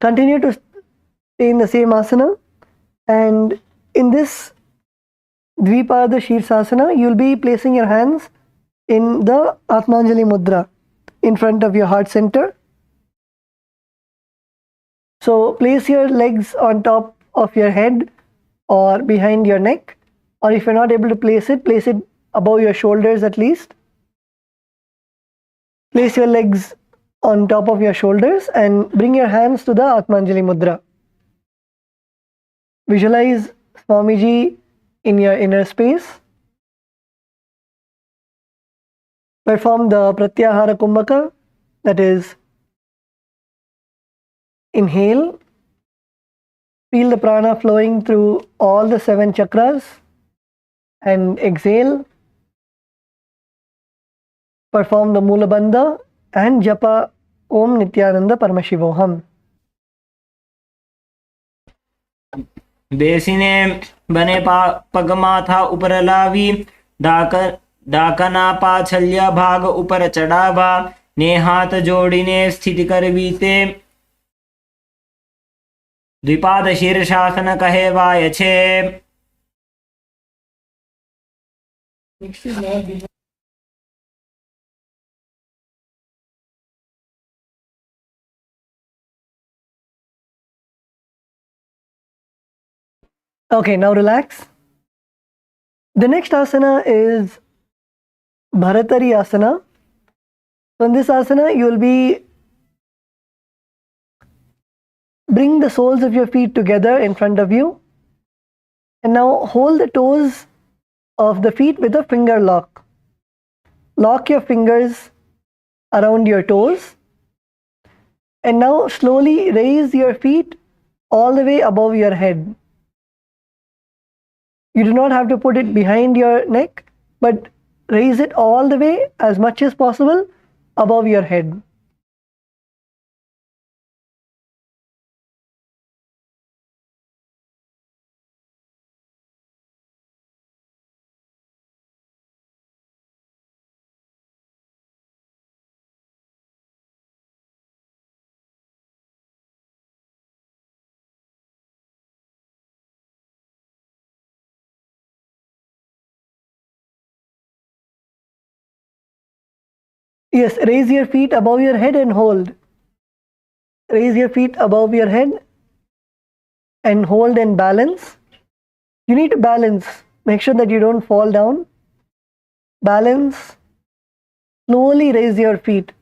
Continue to stay in the same asana, and in this Dvipada Shirsasana, you'll be placing your hands in the Atmanjali Mudra in front of your heart center. So place your legs on top of your head or behind your neck, or if you're not able to place it above your shoulders at least. Place your legs on top of your shoulders and bring your hands to the Atmanjali Mudra. Visualize Swamiji in your inner space. Perform the Pratyahara Kumbhaka, that is, inhale, feel the prana flowing through all the 7 chakras, and exhale. Perform the Moola Bandha and japa Om Nityananda Paramashivoham. बेसिने बने पग माथा ऊपर लावी दाकना पाछल्या भाग ऊपर चढ़ावा ने हाथ जोड़ीने स्थिति करवीते द्विपाद शीर्षासन कहेवाय छे. Okay, now relax. The next asana is Batari asana. So in this asana, you will bring the soles of your feet together in front of you, and now hold the toes of the feet with a finger lock. Lock your fingers around your toes, and now slowly raise your feet all the way above your head. You do not have to put it behind your neck, but raise it all the way as much as possible above your head. Yes, raise your feet above your head and hold. Raise your feet above your head and hold and balance. You need to balance. Make sure that you don't fall down. Balance. Slowly raise your feet.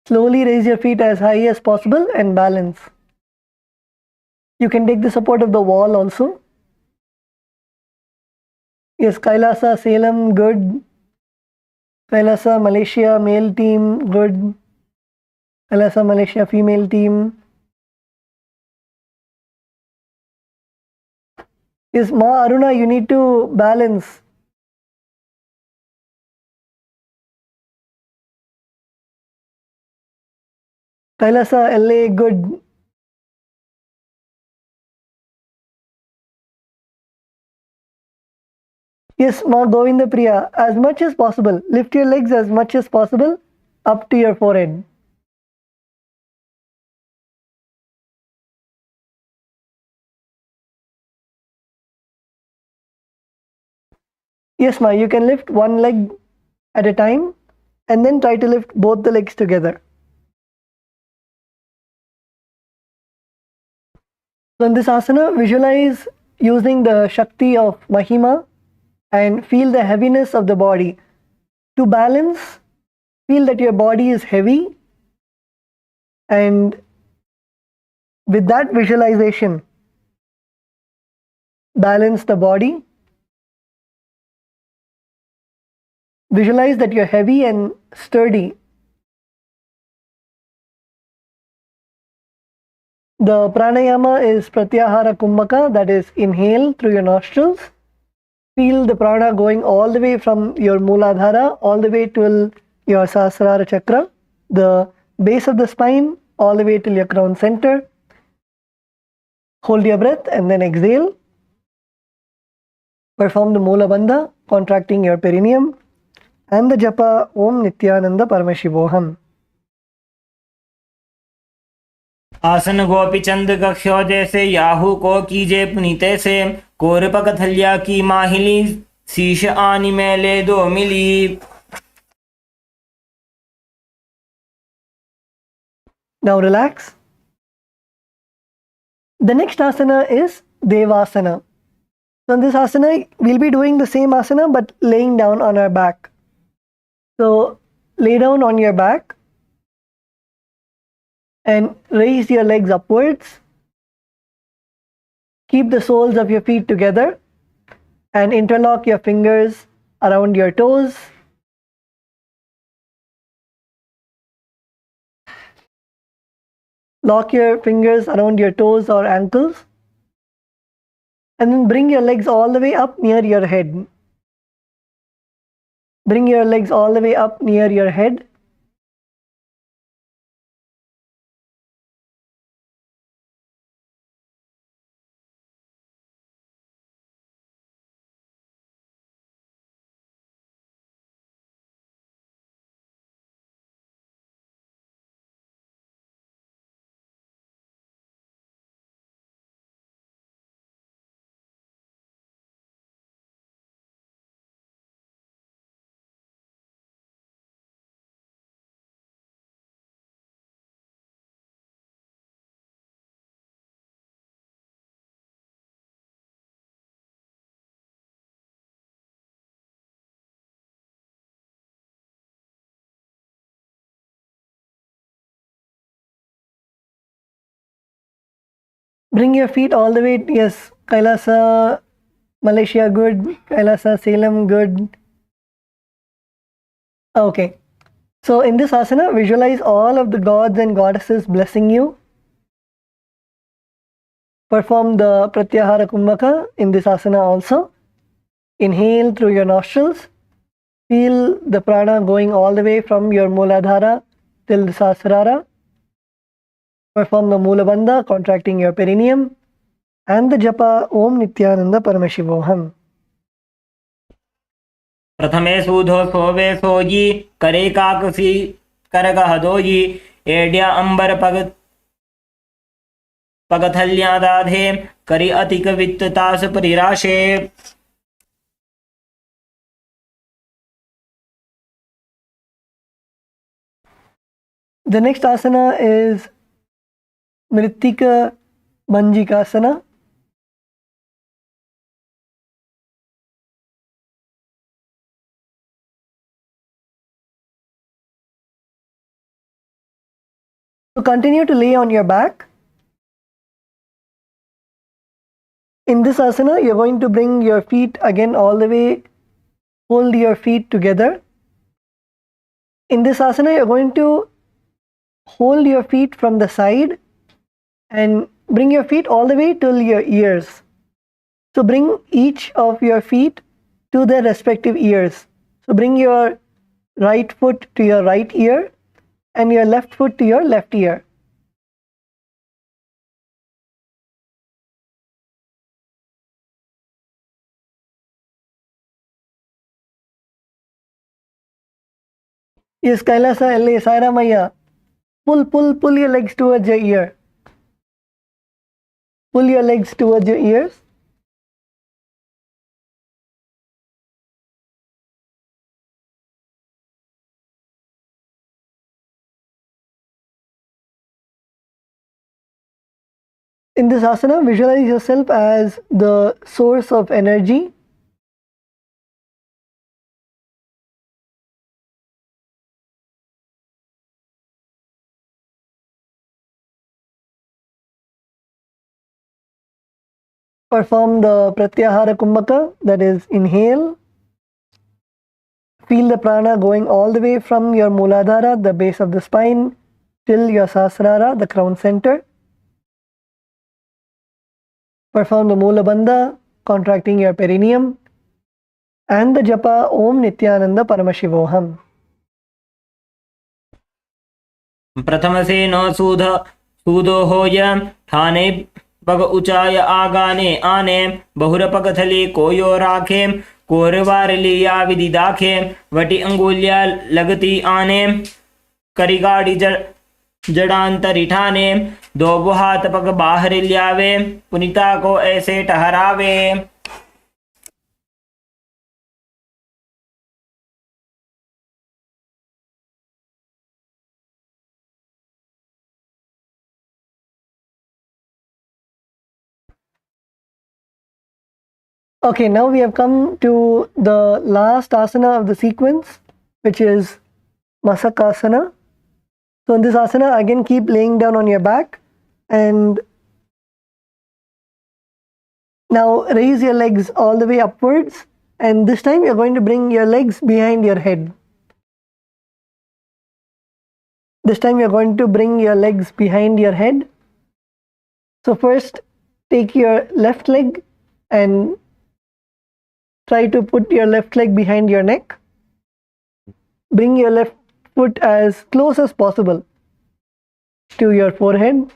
Slowly raise your feet as high as possible and balance. You can take the support of the wall also. Yes, Kailasa, Salem, good. Kailasa, Malaysia, male team, good. Kailasa, Malaysia, female team. Yes, Ma Aruna, you need to balance. Kailasa, LA, good. Yes, Ma Govinda Priya, as much as possible. Lift your legs as much as possible up to your forehead. Yes, Ma, you can lift one leg at a time and then try to lift both the legs together. So in this asana, visualize using the Shakti of Mahima and feel the heaviness of the body. To balance, feel that your body is heavy, and with that visualization, balance the body. Visualize that you're heavy and sturdy. The pranayama is pratyahara kumbhaka, that is inhale through your nostrils. Feel the prana going all the way from your Mooladhara all the way till your Sahasrara chakra, the base of the spine, all the way till your crown center. Hold your breath and then exhale. Perform the Moola Bandha, contracting your perineum, and the japa Om Nityananda Paramashivoham. आसन गोपी चंद कक्षो जैसे Yahoo को कीजे पुनीते से कोरपक थलिया की माहिली शीश आनी मेले दो मिली. Now relax. The next asana is Devasana. So in this asana, we'll be doing the same asana but laying down on our back. So lay down on your back and raise your legs upwards. Keep the soles of your feet together and interlock your fingers around your toes. Lock your fingers around your toes or ankles. And then bring your legs all the way up near your head. Bring your legs all the way up near your head. Bring your feet all the way, yes, Kailasa, Malaysia, good. Kailasa, Salem, good. Okay. So in this asana, visualize all of the gods and goddesses blessing you. Perform the Pratyahara Kumbhaka in this asana also. Inhale through your nostrils. Feel the prana going all the way from your Mooladhara till the Sahasrara. Perform the Moola Bandha, contracting your perineum. And the japa Om Nityananda Paramashivoham. प्रथमे सूधो सोवे सोजी करे काकसी करगहदोजी एड्या अंबर पगथल्यादाधे करि Atiq वित्ततास परिराशे. The next asana is Mitika mjikasana. So continue to lay on your back. In this asana, you're going to bring your feet again all the way, hold your feet together. In this asana, you're going to hold your feet from the side and bring your feet all the way till your ears. So bring each of your feet to their respective ears. So bring your right foot to your right ear and your left foot to your left ear. Yes, Kailasa, L.A., Saira Maya. Pull your legs towards your ear. Pull your legs towards your ears. In this asana, visualize yourself as the source of energy. Perform the Pratyahara Kumbhaka, that is, inhale. Feel the prana going all the way from your Mooladhara, the base of the spine, till your Sahasrara, the crown center. Perform the Moola Bandha, contracting your perineum. And the japa Om Nityananda Paramashivoham. प्रथम से न सूदो होय ठाने पग ऊंचाय आगाने आने बहुर पगथली कोयो राखे कोरवार लिया विधि दाखे वटी अंगुलिया लगती आने करिगाड़ी जड़ांतरी ठाने दो हाथ पग बाहर लियावे पुनिता को ऐसे ठहरावे. Okay, now we have come to the last asana of the sequence, which is Masakasana. So in this asana, again keep laying down on your back and now raise your legs all the way upwards, and this time you're going to bring your legs behind your head. This time you're going to bring your legs behind your head. So first take your left leg and try to put your left leg behind your neck. Bring your left foot as close as possible to your forehead.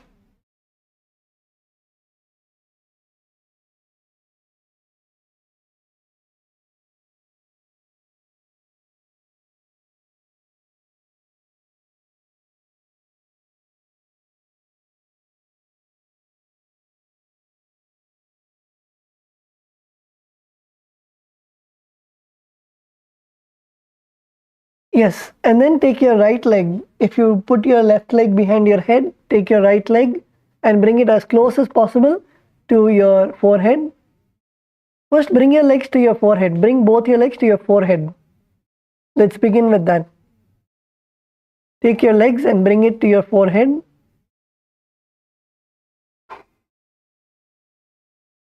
Yes, and then take your right leg. If you put your left leg behind your head, take your right leg and bring it as close as possible to your forehead. First, bring your legs to your forehead. Bring both your legs to your forehead. Let's begin with that. Take your legs and bring it to your forehead.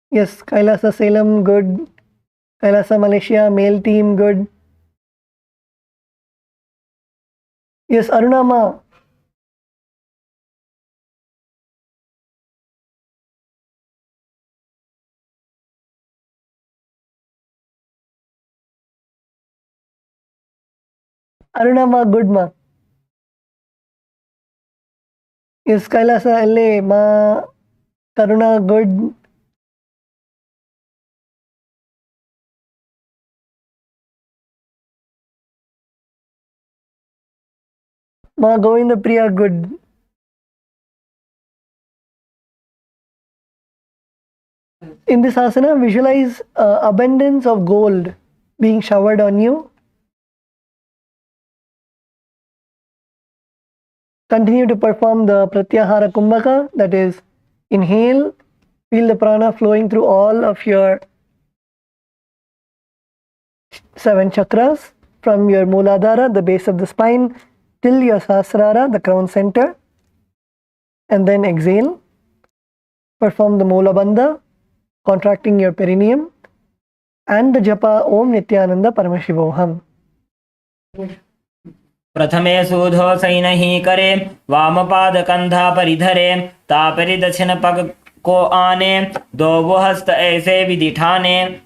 Yes, Kailasa Salem, good. Kailasa Malaysia, male team, good. Yes, Aruna ma. Aruna ma, good ma. Yes, Kailasa alle ma. Karuna good. Ma Govinda Priya good. In this asana, visualize abundance of gold being showered on you. Continue to perform the Pratyahara Kumbhaka, that is, inhale, feel the prana flowing through all of your 7 chakras, from your Mooladhara, the base of the spine, till your Sahasrara, the crown center, and then exhale. Perform the Moola Bandha, contracting your perineum, and the japa Om Nityananda Paramashivoham. प्रथमे सूधो सैनहि करे वामपाद कंधा परिधरे तापरि दक्षिण पग को आने दो वो हस्त ऐसे विधि ठाने.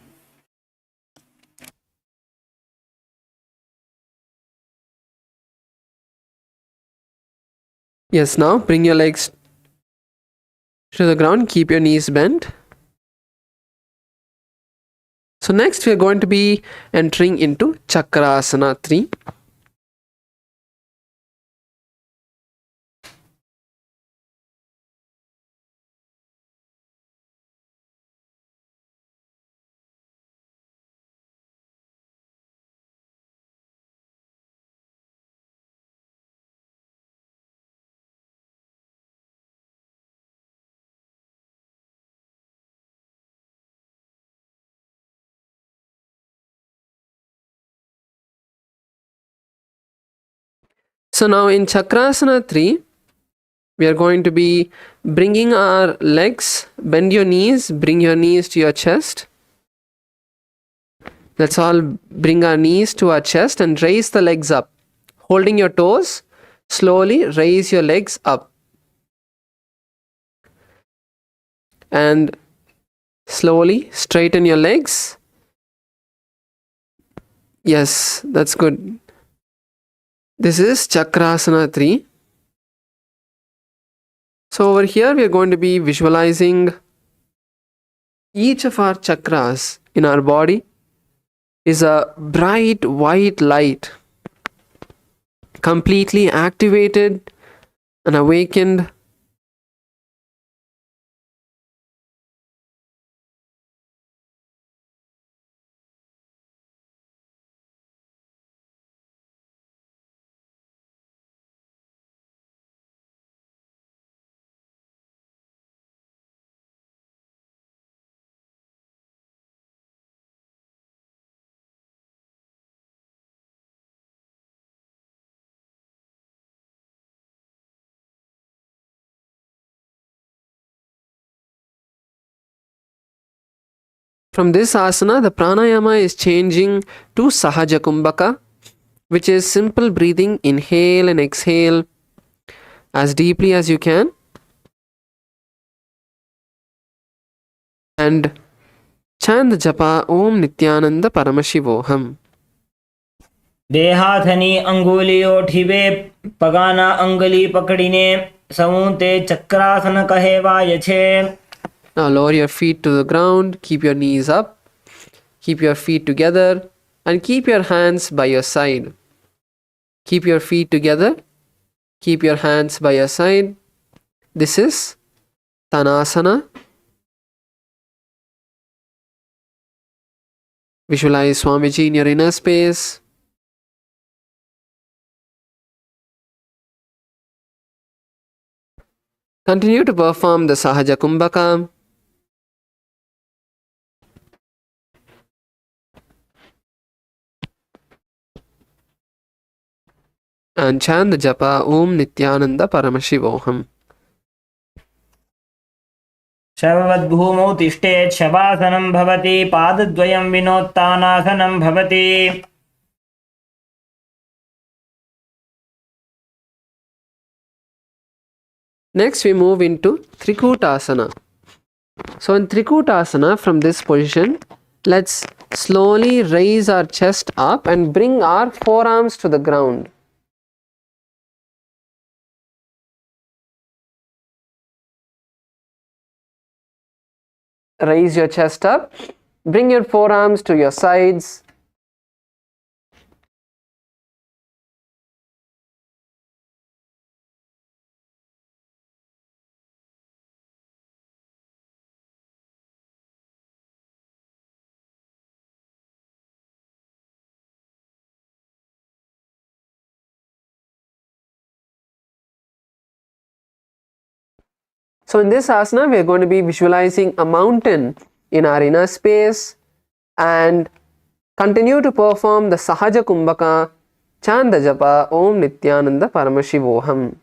Yes, now bring your legs to the ground, keep your knees bent. So next we are going to be entering into Chakrasana 3. So now in Chakrasana 3, we are going to be bringing our legs, bend your knees, bring your knees to your chest. Let's all bring our knees to our chest and raise the legs up. Holding your toes, slowly raise your legs up. And slowly straighten your legs. Yes, that's good. This is Chakrasana 3. So over here we are going to be visualizing each of our chakras in our body is a bright white light, completely activated and awakened. From this asana, the pranayama is changing to Sahaja Kumbhaka, which is simple breathing. Inhale and exhale as deeply as you can. And chant the japa Om Nityananda Paramashivoham. देहाथनी अंगुलियों ठिबे पगाना अंगली पकड़ीने समूते चक्रासन कहे वायछे. Now lower your feet to the ground, keep your knees up, keep your feet together, and keep your hands by your side. Keep your feet together, keep your hands by your side. This is Tanasana. Visualize Swamiji in your inner space. Continue to perform the Sahaja Kumbhaka. And chant the japa Om Nityananda Paramashivoham. शववद्भूमौ तिष्ठेत् शवासनं भवति पादद्वयं विनोत्तानासनं भवति. Next we move into Trikutasana. So in Trikutasana, from this position, let's slowly raise our chest up and bring our forearms to the ground. Raise your chest up, bring your forearms to your sides. So in this asana, we are going to be visualizing a mountain in our inner space and continue to perform the Sahaja Kumbhaka, Chanda Japa, Om Nityananda Paramashivoham.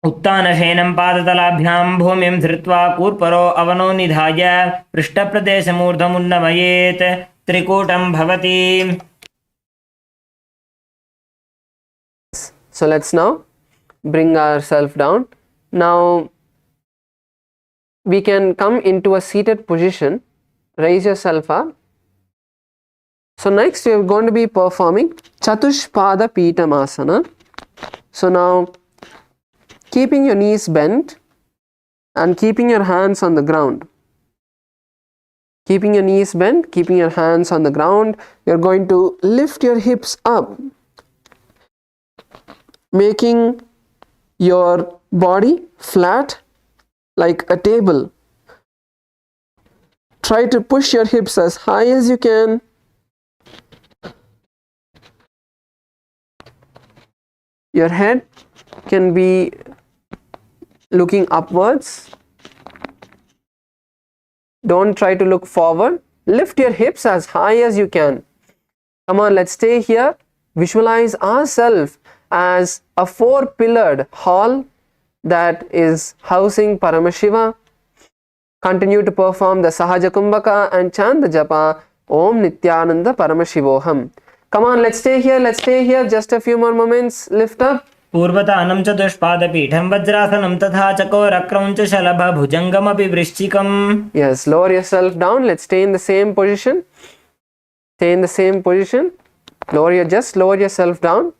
उत्तानशयनं पादतलाभ्यां भूमिं धृत्वा कूर्परो अवनो निधाय पृष्ठप्रदेशमूर्धमुन्नमयेत् त्रिकूटं भवति. So let's now bring ourselves down. Now we can come into a seated position. Raise yourself up. So next we are going to be performing Chatushpada Pitamasana. So now keeping your knees bent and keeping your hands on the ground. Keeping your knees bent, keeping your hands on the ground, you are going to lift your hips up, making your body flat like a table. Try to push your hips as high as you can. Your head can be looking upwards. Don't try to look forward. Lift your hips as high as you can. Come on, let's stay here. Visualize ourselves as a four-pillared hall that is housing Paramashiva. Continue to perform the Sahaja Kumbhaka and chant the Japa Om Nityananda Paramashivoham. Come on, let's stay here. Let's stay here. Just a few more moments. Lift up. पूर्वतानं चतुष्पादपीठं वज्रासनं तथा चकोरक्रौञ्च शलभभुजङ्गमपि वृश्चिकम्. Yes, lower yourself down. Let's stay in the same position. Stay in the same position. Just lower yourself down.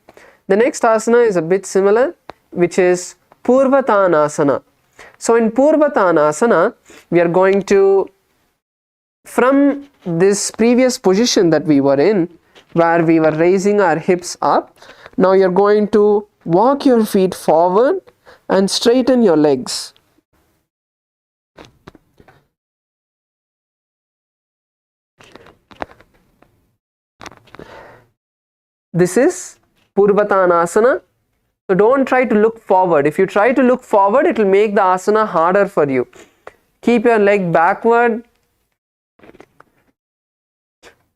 The next asana is a bit similar, which is Purvatanasana. So in Purvatanasana, we are going to, from this previous position that we were in, where we were raising our hips up, now you're going to walk your feet forward and straighten your legs. This is Purvatanasana. So don't try to look forward. If you try to look forward, it will make the asana harder for you. Keep your leg backward.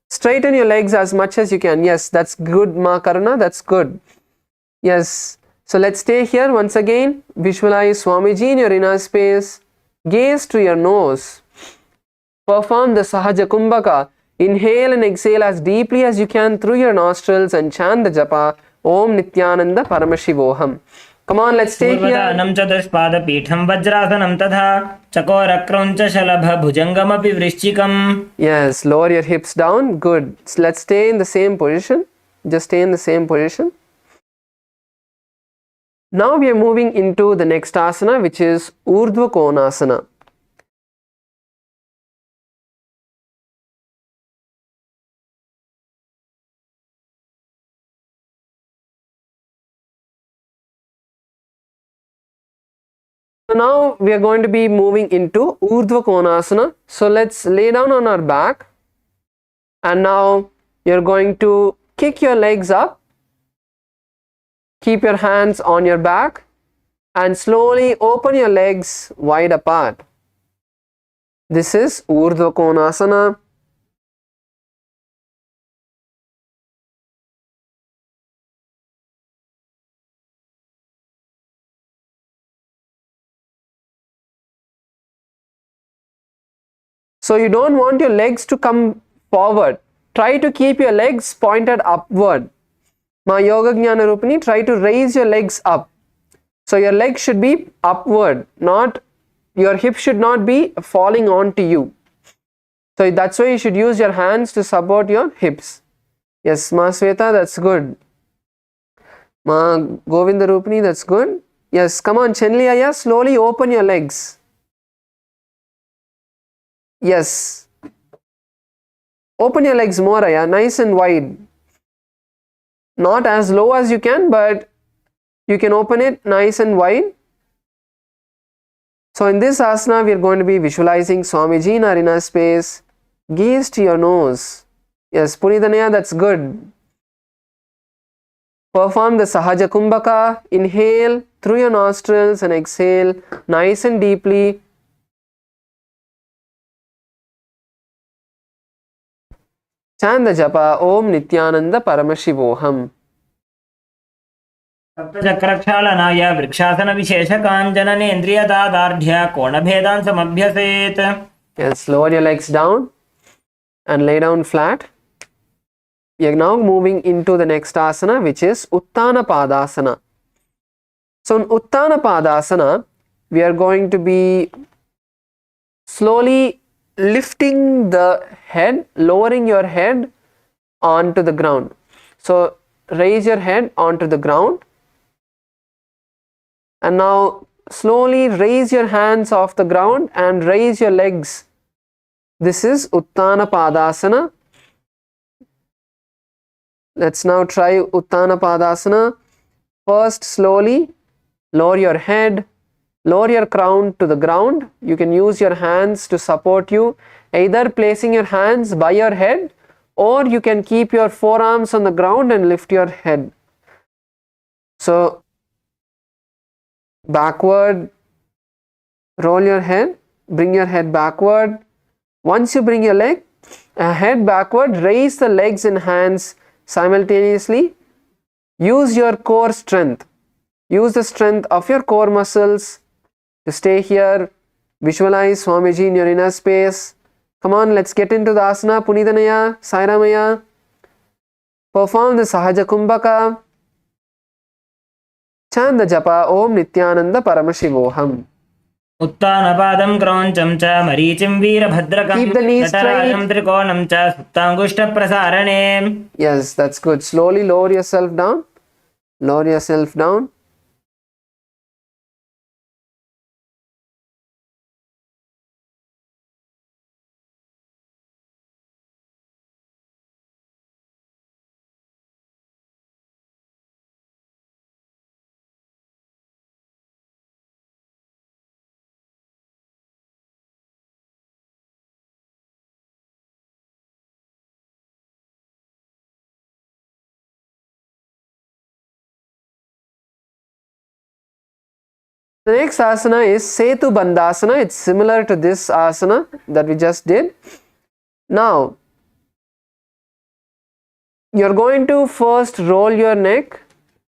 Straighten your legs as much as you can. Yes, that's good, Ma Karuna. That's good. Yes. So let's stay here once again. Visualize Swamiji in your inner space. Gaze to your nose. Perform the Sahaja Kumbhaka. Inhale and exhale as deeply as you can through your nostrils and chant the Japa Om Nityananda Paramashivoham. Come on, let's stay here. पूर्वतानं चतुष्पादपीठं वज्रासनं तथा चकोरक्रौञ्च शलभभुजङ्गमपि वृश्चिकम्. Yes, lower your hips down. Good. So let's stay in the same position. Just stay in the same position. Now we are moving into the next asana, which is Urdhva Konasana. So now we are going to be moving into Urdhva Konasana. So let's lay down on our back, and now you're going to kick your legs up. Keep your hands on your back and slowly open your legs wide apart. This is Urdhva Konasana. So you don't want your legs to come forward. Try to keep your legs pointed upward. Ma Yoga Jnana Rupini, try to raise your legs up. So your legs should be upward, not your hips should not be falling onto you. So that's why you should use your hands to support your hips. Yes, Ma Sweta, that's good. Ma Govinda Rupini, that's good. Yes, come on, Chenli Aya, slowly open your legs. Yes. Open your legs more, Aya, nice and wide. Not as low as you can, but you can open it nice and wide. So in this asana, we are going to be visualizing Swamiji in Arina space. Gaze to your nose. Yes, Punithanaya, that's good. Perform the Sahaja Kumbhaka. Inhale through your nostrils and exhale nice and deeply. Chant the japa Om Nithyananda Paramashivoham. सप्तचक्रक्षालनाय vrikshasana wishes काञ्चननेन्द्रियदादार्ढ्य कोणभेदान् समभ्यसेत्. Yes, lower your legs down and lay down flat. We are now moving into the next asana, which is Uttana Padasana. So in Uttana Padasana, we are going to be slowly lifting the head, lowering your head onto the ground. So raise your head onto the ground. And now slowly raise your hands off the ground and raise your legs. This is Uttana Padasana. Let's now try Uttana Padasana. First, slowly lower your head, lower your crown to the ground. You can use your hands to support you, either placing your hands by your head, or you can keep your forearms on the ground and lift your head. So backward, roll your head, bring your head backward. Once you bring your head backward, raise the legs and hands simultaneously. Use your core strength. Use the strength of your core muscles to stay here. Visualize Swamiji in your inner space. Come on, let's get into the asana. Punithanaya, Sairamaya. Perform the Sahaja Kumbhaka. Chant the japa Om Nithyananda Paramashivoham. उत्तानपादं क्रौञ्चं च मरीचिं वीरभद्रकं Keep the knees जठराजं straight. त्रिकोणं च सुप्ताङ्गुष्ठप्रसारणे. Yes, that's good. Slowly lower yourself down. Lower yourself down. The next asana is Setu Bandhasana. It's similar to this asana that we just did. Now, you're going to first roll your neck,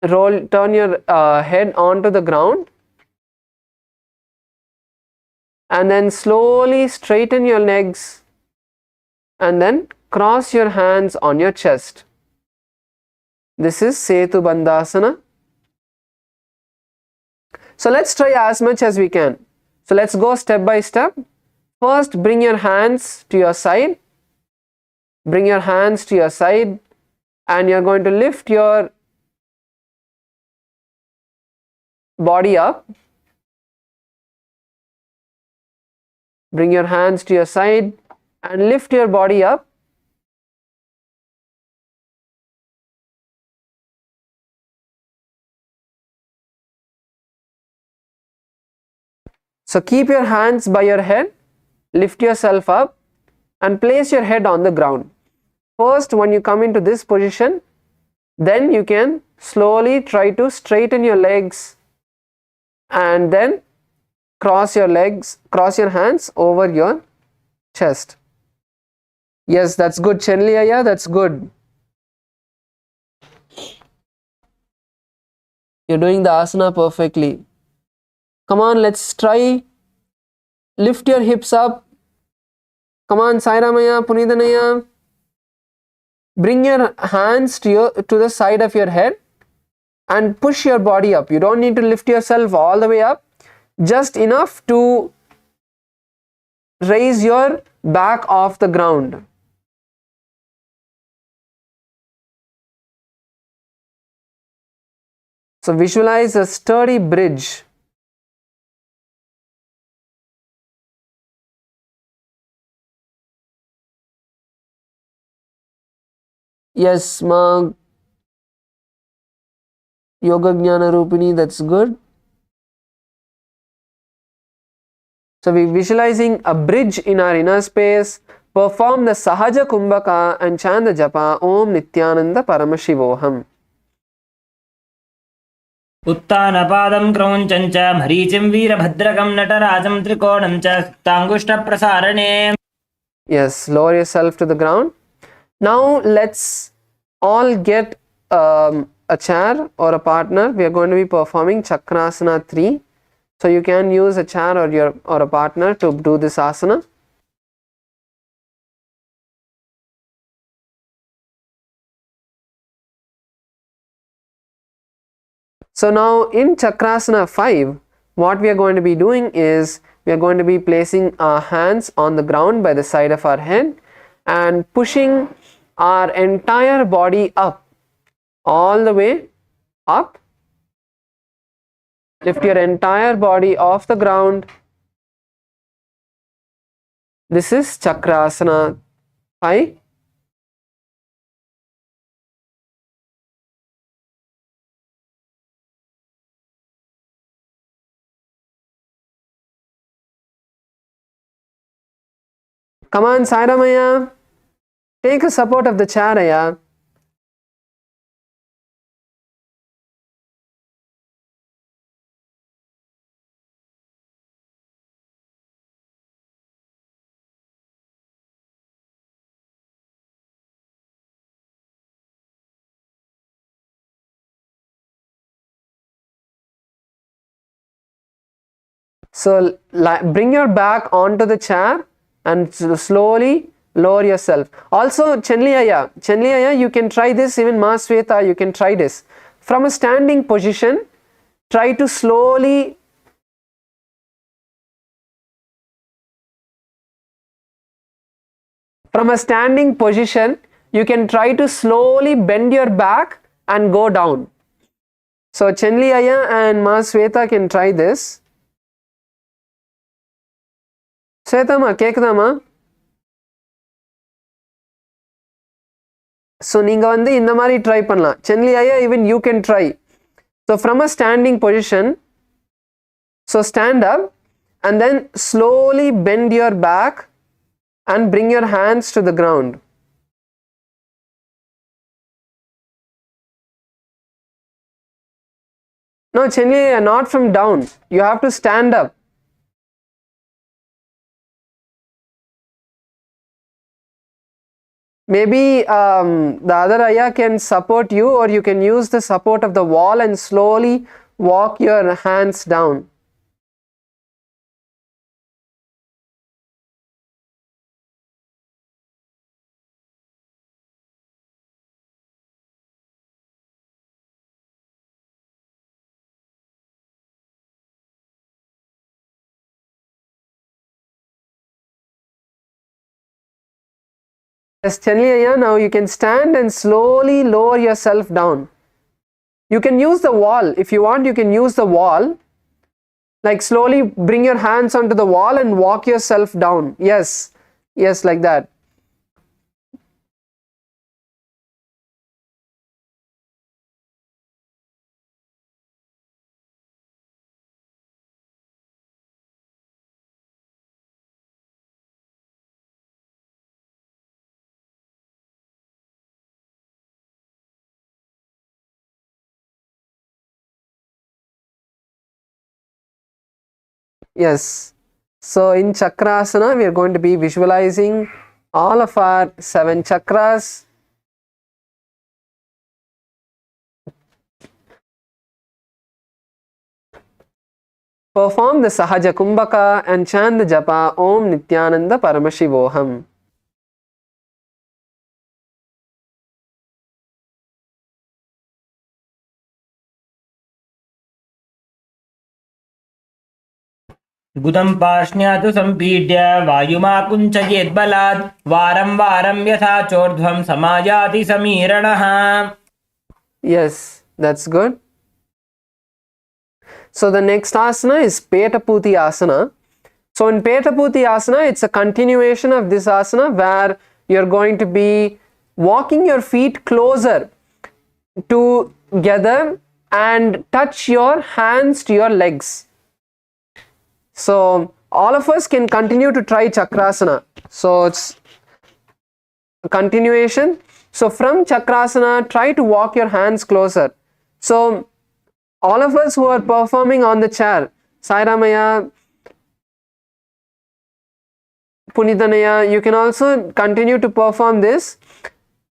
turn your head onto the ground, and then slowly straighten your legs and then cross your hands on your chest. This is Setu Bandhasana. So let's try as much as we can. So let's go step by step. First, bring your hands to your side. Bring your hands to your side, and you're going to lift your body up. Bring your hands to your side and lift your body up. So keep your hands by your head, lift yourself up and place your head on the ground. First, when you come into this position, then you can slowly try to straighten your legs and then cross your hands over your chest. Yes, that's good, Chenliaya, that's good. You're doing the asana perfectly. Come on, let's try. Lift your hips up. Come on, Sairamaya, Punithanaya. Bring your hands to the side of your head and push your body up. You don't need to lift yourself all the way up, just enough to raise your back off the ground. So visualize a sturdy bridge. Yes, ma Yoga Jnana Rupini, that's good. So we're visualizing a bridge in our inner space. Perform the Sahaja Kumbhaka and chant the japa Om Nityananda Paramashivoham. उत्तानपादं क्रौञ्चं च मरीचिं वीरभद्रकं नटराजं त्रिकोणं च सुप्ताङ्गुष्ठप्रसारणे. Yes, lower yourself to the ground. Now let's all get a chair or a partner. We are going to be performing Chakrasana 3. So you can use a chair or a partner to do this asana. So now in Chakrasana 5, what we are going to be doing is we are going to be placing our hands on the ground by the side of our head and pushing our entire body up, all the way up. Lift your entire body off the ground. This is Chakrasana 5. Come on, Sairamaya. Take a support of the chair, Aya. So bring your back onto the chair and slowly lower yourself. Also, Chenliyaya, you can try this. Even Ma Sweta, you can try this. From a standing position, try to slowly you can try to slowly bend your back and go down. So Chenliyaya and Ma Sweta can try this. Svetama, கேக்குதாமா? So நீங்க வந்து இந்த மாதிரி try பண்ணலாம். Chenliyaya, even you can try. So from a standing position, so stand up and then slowly bend your back and bring your hands to the ground. No, Chenliyaya, not from down. You have to stand up. Maybe the other ayah can support you, or you can use the support of the wall and slowly walk your hands down. Yes, Chenliyaya, now you can stand and slowly lower yourself down. You can use the wall. If you want, you can use the wall. Like slowly bring your hands onto the wall and walk yourself down. Yes, yes, like that. Yes. So in Chakrasana, we are going to be visualizing all of our 7 chakras. Perform the Sahaja Kumbhaka and chant the japa Om Nityananda Paramashivoham. गुदं पार्ष्ण्यातु सम्पीड्य वायुमाकुञ्चयेद्बलात् वारं वारं यथा चोर्ध्वं समायाति समीरणः. Yes, that's good. So the next asana is Petaputi asana. So in Petaputi asana, it's a continuation of this asana where you're going to be walking your feet closer together and touch your hands to your legs. So all of us can continue to try Chakrasana. So it's a continuation. So from Chakrasana, try to walk your hands closer. So all of us who are performing on the chair, Sairamaya, Punitanaya, you can also continue to perform this.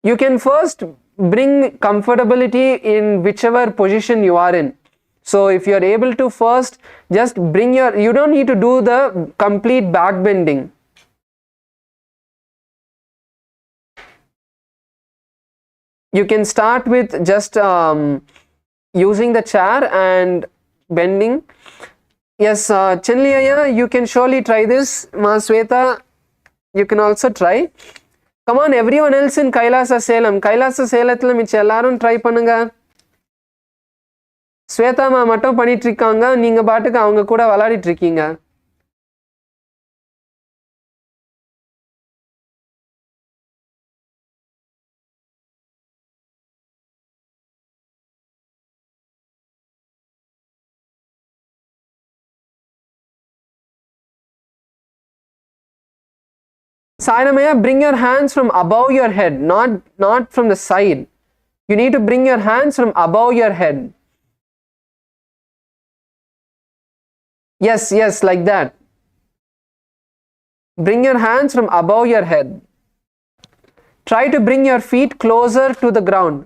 You can first bring comfortability in whichever position you are in. So if you are able to first just bring you don't need to do the complete back bending. You can start with just using the chair and bending. Yes, Chenliya, you can surely try this. Ma Sweta, you can also try. Come on, everyone else in Kailasa Selam. Kailasa Selathila micha ellarum try பண்ணுங்க. ஸ்வேதா மா மட்டும் பண்ணிட்டு இருக்காங்க, நீங்க பாட்டுக்கு அவங்க கூட விளையாடிட்டு இருக்கீங்க. Sainamaya, bring your hands from above your head, not from the side. You need to bring your hands from above your head. Yes, like that. Bring your hands from above your head. Try to bring your feet closer to the ground,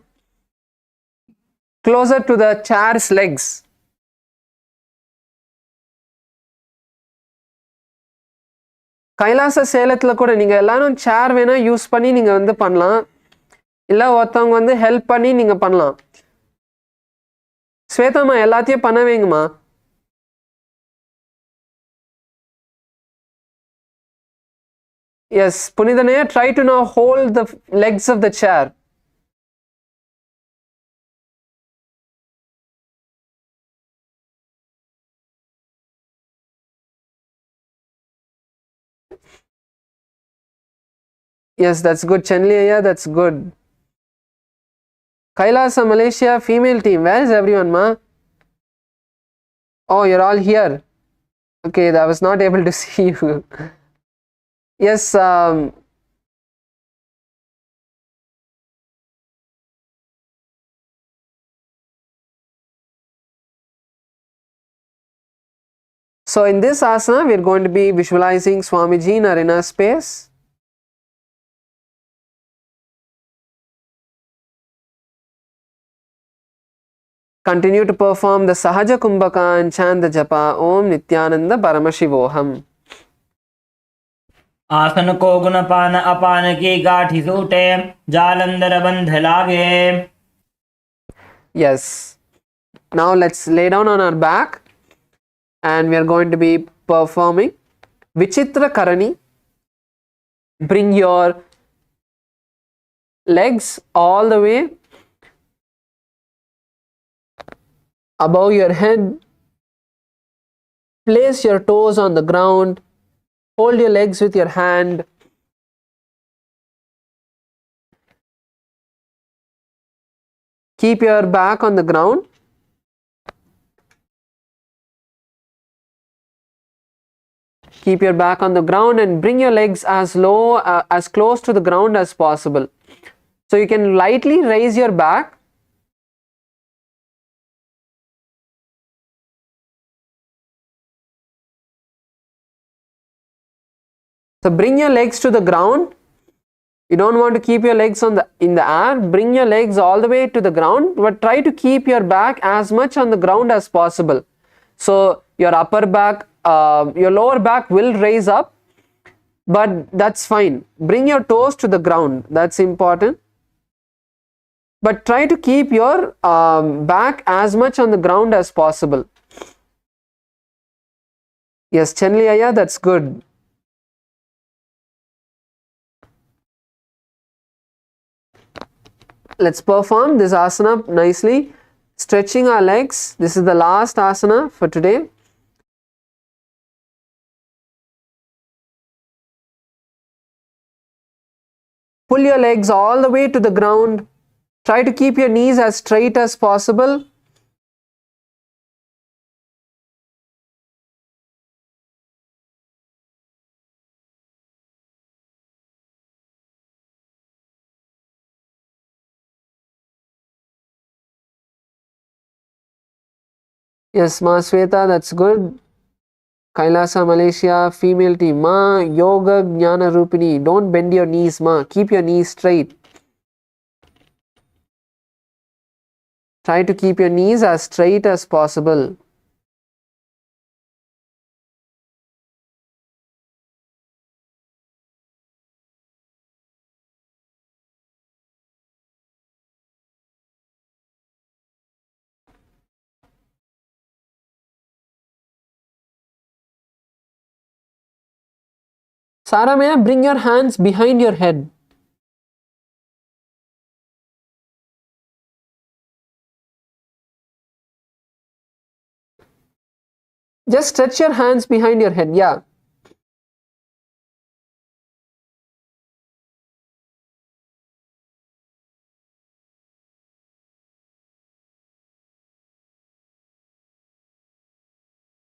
closer to the chair's legs. கைலாச சேலத்தில் கூட நீங்கள் எல்லாரும் சேர் வேணால் use பண்ணி நீங்கள் வந்து பண்ணலாம், இல்லை ஒருத்தவங்க வந்து ஹெல்ப் பண்ணி நீங்கள் பண்ணலாம். ஸ்வேதாம்மா எல்லாத்தையும் பண்ண வைங்கம்மா. Yes, Punithanaya, try to now hold the legs of the chair. Yes, that's good. Chenliya, that's good. Kailasa Malaysia female team, where is everyone, ma? Oh, you're all here. Okay, I was not able to see you. Yes, so in this asana, we are going to be visualizing Swamiji in Arina space. Continue to perform the Sahaja Kumbhaka and chant the japa Om Nityananda Paramashivoham. आसन को गुणपान अपान की गाठी सूटे जालंधर बंध लागे. Yes. Now let's lay down on our back and we are going to be performing Vichitra Karani. Bring your legs all the way above your head. Place your toes on the ground. Hold your legs with your hand. Keep your back on the ground. Keep your back on the ground and bring your legs as low, as close to the ground as possible. So you can lightly raise your back. So bring your legs to the ground. You don't want to keep your legs in the air. Bring your legs all the way to the ground, but try to keep your back as much on the ground as possible. So your upper back, your lower back will raise up, but that's fine. Bring your toes to the ground. That's important. But try to keep your back as much on the ground as possible. Yes, Chenliyaya, that's good. Let's perform this asana nicely, stretching our legs. This is the last asana for today. Pull your legs all the way to the ground. Try to keep your knees as straight as possible. Yes, Ma Sweta, that's good. Kailasa Malaysia, female team. Ma, Yoga Jnana Rupini. Don't bend your knees, Ma. Keep your knees straight. Try to keep your knees as straight as possible. Saramaya, bring your hands behind your head. Just stretch your hands behind your head. Yeah.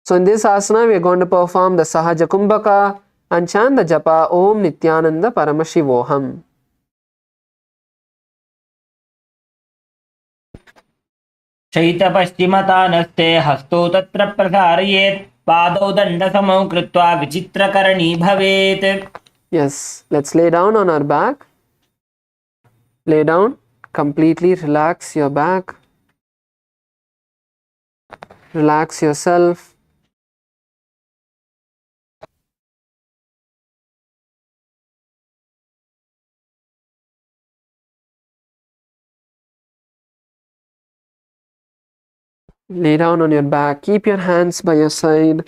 So in this asana, we are going to perform the Sahaja Kumbhaka and chant the japa Om Nityananda Paramashivoham. शैतपश्चिमतानस्ते हस्तौ तत्र प्रसारयेत् पादौ दण्डसमौ कृत्वा विचित्रकरणी भवेत्. Yes, let's lay down on our back. Lay down, completely relax your back. Relax yourself. Lay down on your back. Keep your hands by your side.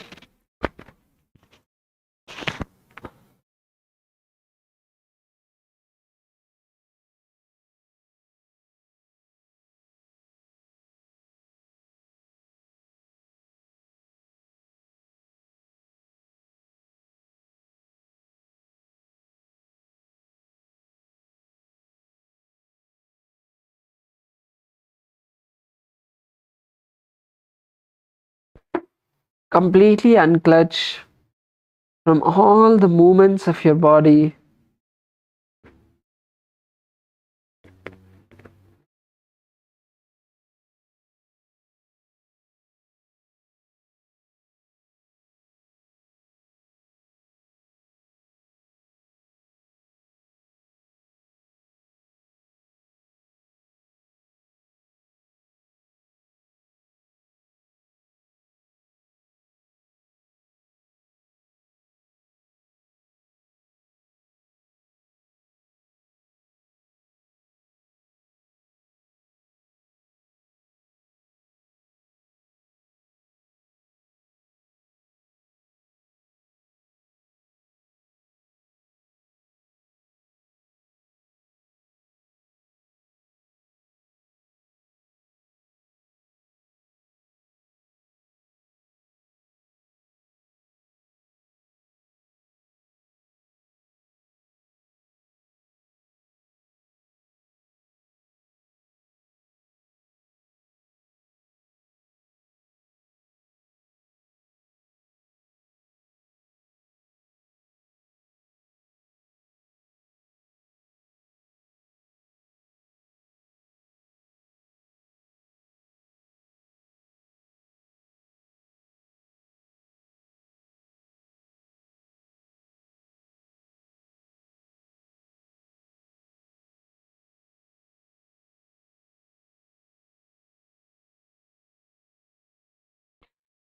Completely unclutch from all the movements of your body.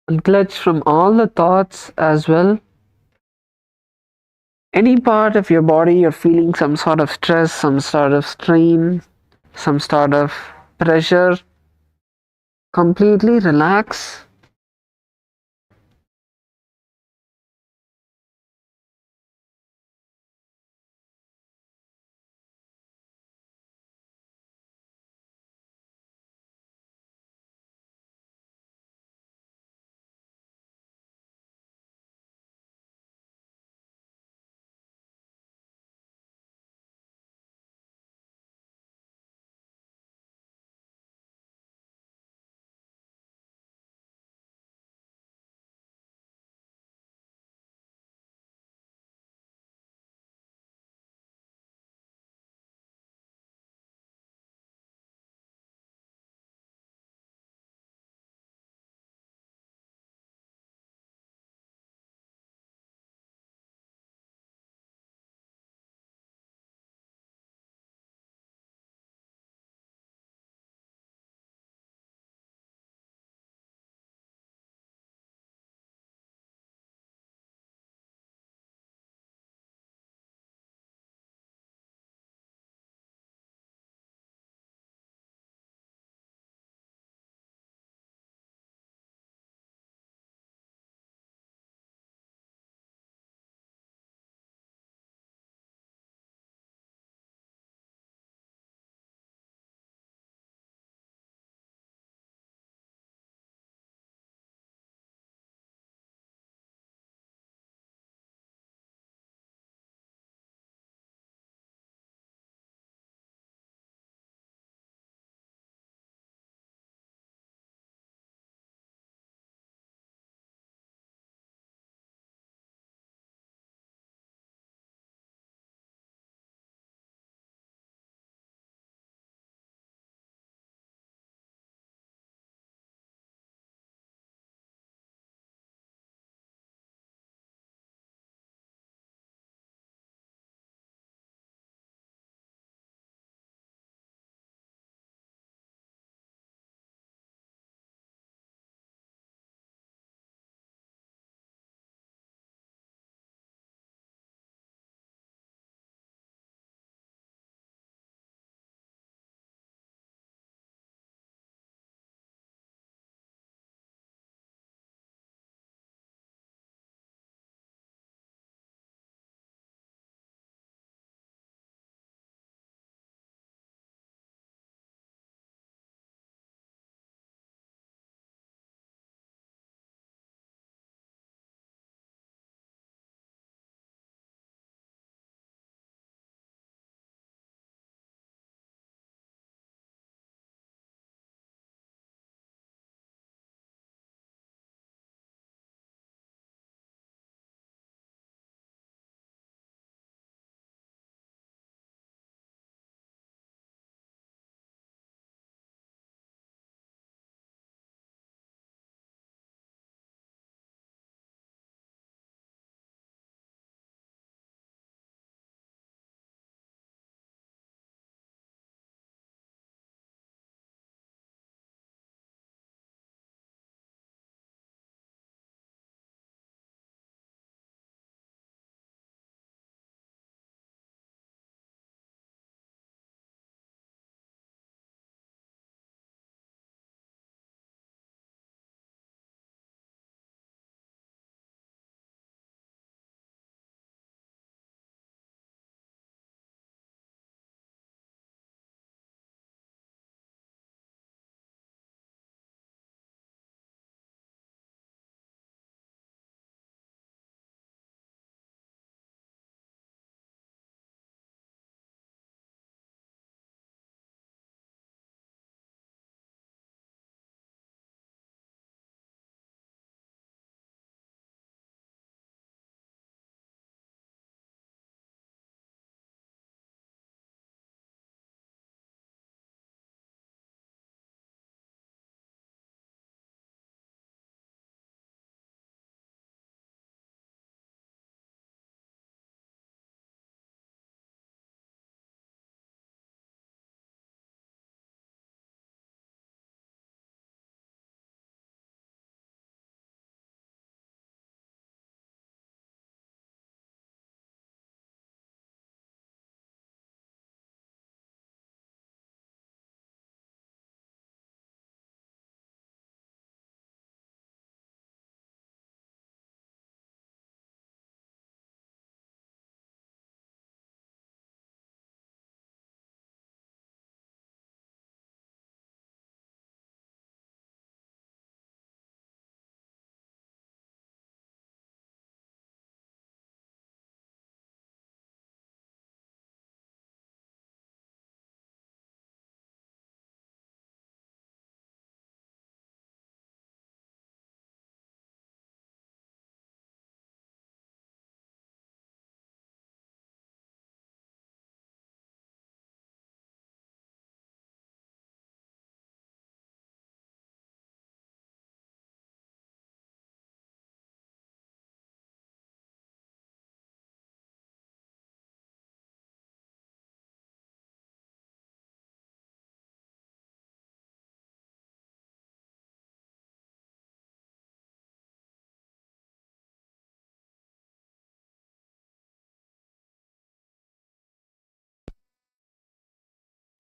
Unclutch from all the thoughts as well. Any part of your body you're feeling some sort of stress, some sort of strain, some sort of pressure, completely relax.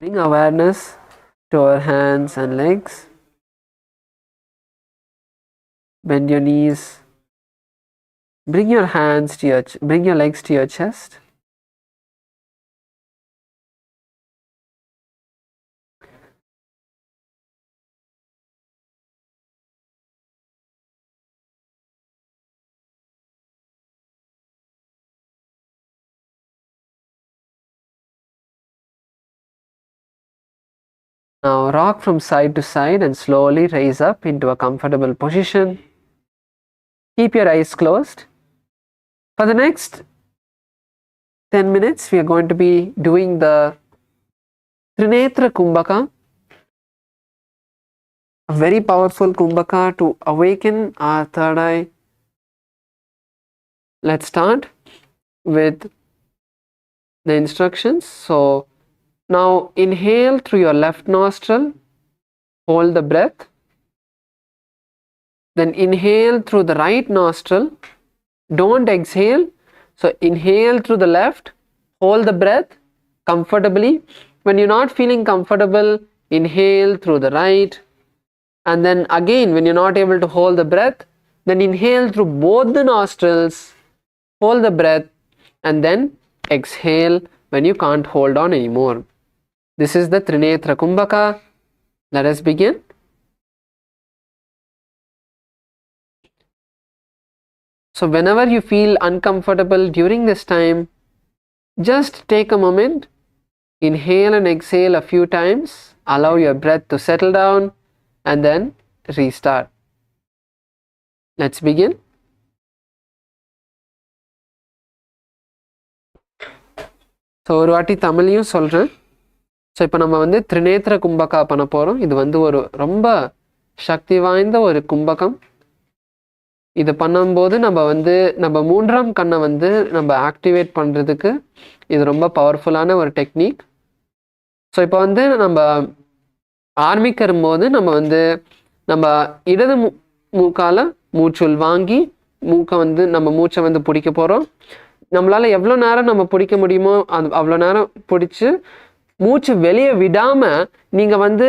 Bring awareness to our hands and legs. Bend your knees. Bring your legs to your chest. Now rock from side to side and slowly raise up into a comfortable position. Keep your eyes closed. For the next 10 minutes, we are going to be doing the Trinetra Kumbhaka, a very powerful Kumbhaka to awaken our third eye. Let's start with the instructions. So now inhale through your left nostril, hold the breath. Then inhale through the right nostril, don't exhale. So inhale through the left, hold the breath comfortably. When you're not feeling comfortable, inhale through the right. And then again, when you're not able to hold the breath, then inhale through both the nostrils, hold the breath, and then exhale when you can't hold on anymore. This is the Trinetra Kumbhaka. Let us begin. So whenever you feel uncomfortable during this time, just take a moment, inhale and exhale a few times, allow your breath to settle down, and then restart. Let's begin. So ஒரு வாட்டி தமிழையும் சொல்கிறேன். So இப்போ நம்ம வந்து திரிநேத்திர கும்பகா பண்ண போகிறோம். இது வந்து ஒரு ரொம்ப சக்தி வாய்ந்த ஒரு கும்பகம். இது பண்ணும்போது நம்ம மூன்றாம் கண்ணை வந்து நம்ம ஆக்டிவேட் பண்ணுறதுக்கு இது ரொம்ப பவர்ஃபுல்லான ஒரு டெக்னிக். ஸோ இப்போ வந்து நம்ம ஆரம்பிக்கும் போது நம்ம இடது மூக்கால் மூச்சுள் வாங்கி மூச்சை வந்து பிடிக்க போகிறோம். நம்மளால் எவ்வளோ நேரம் நம்ம பிடிக்க முடியுமோ அவ்வளோ நேரம் பிடிச்சி மூச்சு வெளியே விடாமல் நீங்கள் வந்து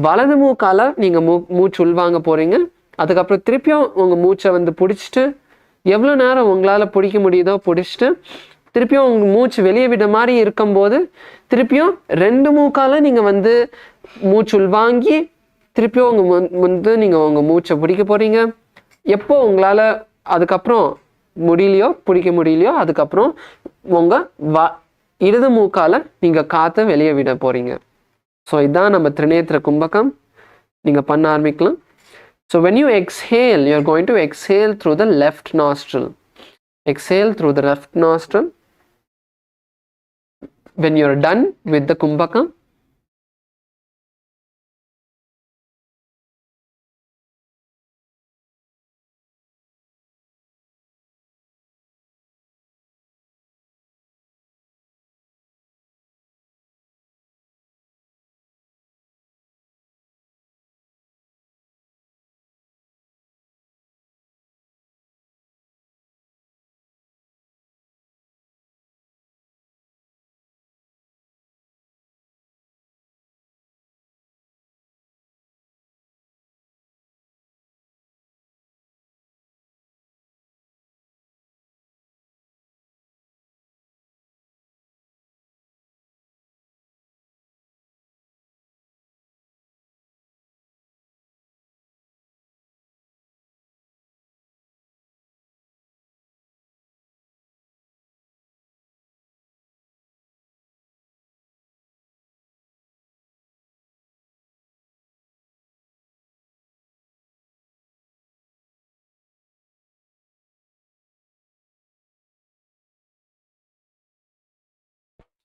வலது மூக்கால் நீங்கள் மூச்சு உள்வாங்க போகிறீங்க. அதுக்கப்புறம் திருப்பியும் உங்கள் மூச்சை வந்து பிடிச்சிட்டு எவ்வளோ நேரம் உங்களால் பிடிக்க முடியுதோ பிடிச்சிட்டு திருப்பியும் உங்கள் மூச்சு வெளியே விட மாதிரி இருக்கும்போது திருப்பியும் ரெண்டு மூக்கால் நீங்கள் வந்து மூச்சு உள்வாங்கி திருப்பியும் நீங்கள் உங்கள் மூச்சை பிடிக்க போகிறீங்க. எப்போ உங்களால் அதுக்கப்புறம் பிடிக்க முடியலையோ அதுக்கப்புறம் உங்கள் இடது மூக்கால் நீங்கள் காற்றை வெளியே விட போகிறீங்க. ஸோ இதுதான் நம்ம திரிநேத்திர கும்பகம். நீங்கள் பண்ண ஆரம்பிக்கலாம். So when you exhale, you're going to exhale through the left nostril. Exhale through the left nostril. When you're done with the kumbhaka,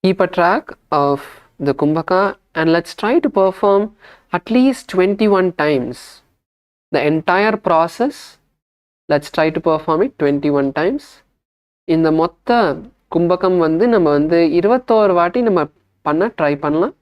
keep a track of the kumbhaka and let's try to perform at least 21 times. The entire process, let's try to perform it 21 times. இந்த மொத்த கும்பகம் வந்து நம்ம வந்து 21 வாட்டி நம்ம பண்ண try பண்ணலாம்.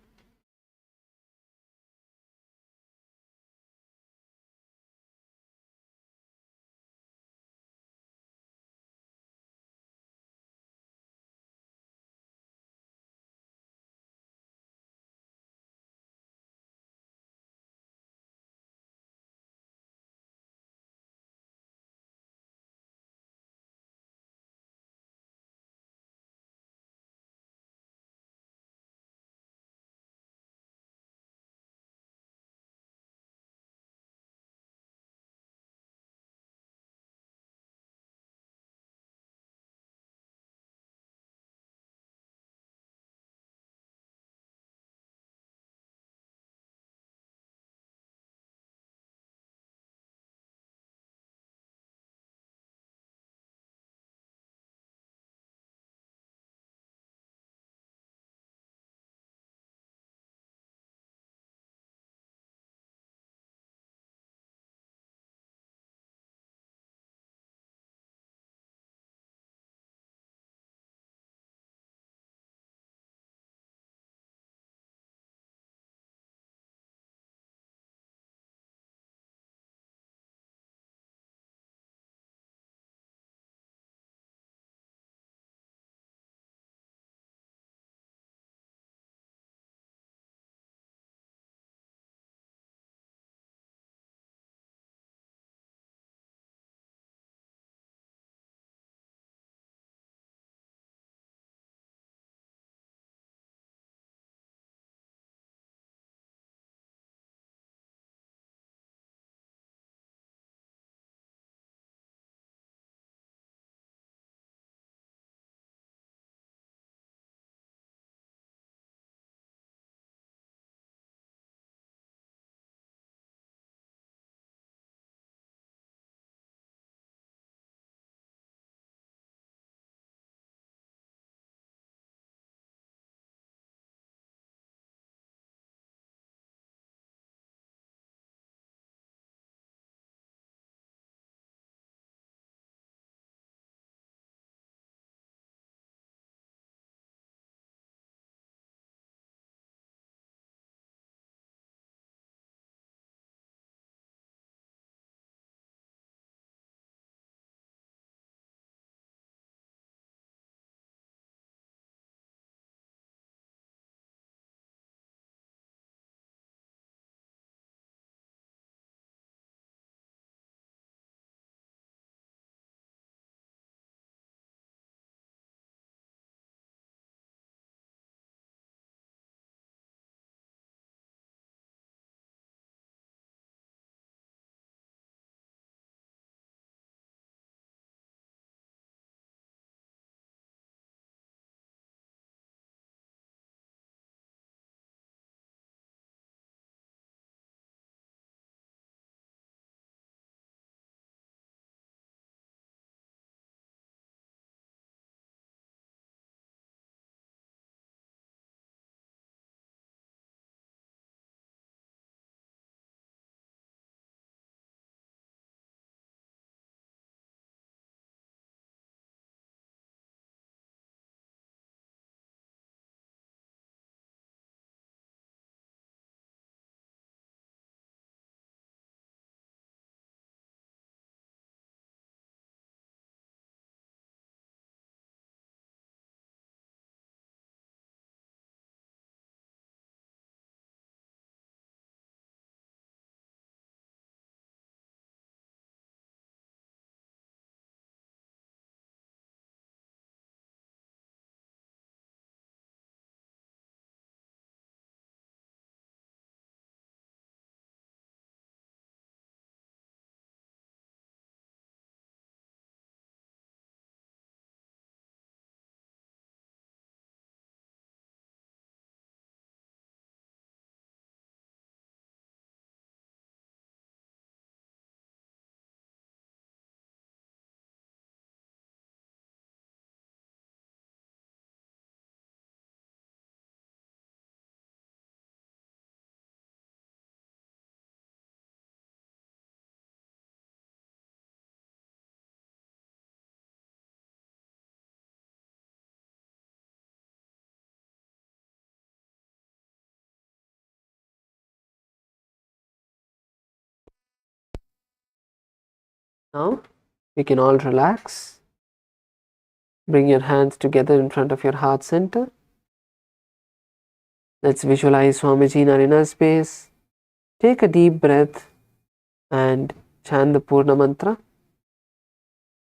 Now you can all relax. Bring your hands together in front of your heart center. Let's visualize Swamiji in our inner space. Take a deep breath and chant the Purna mantra.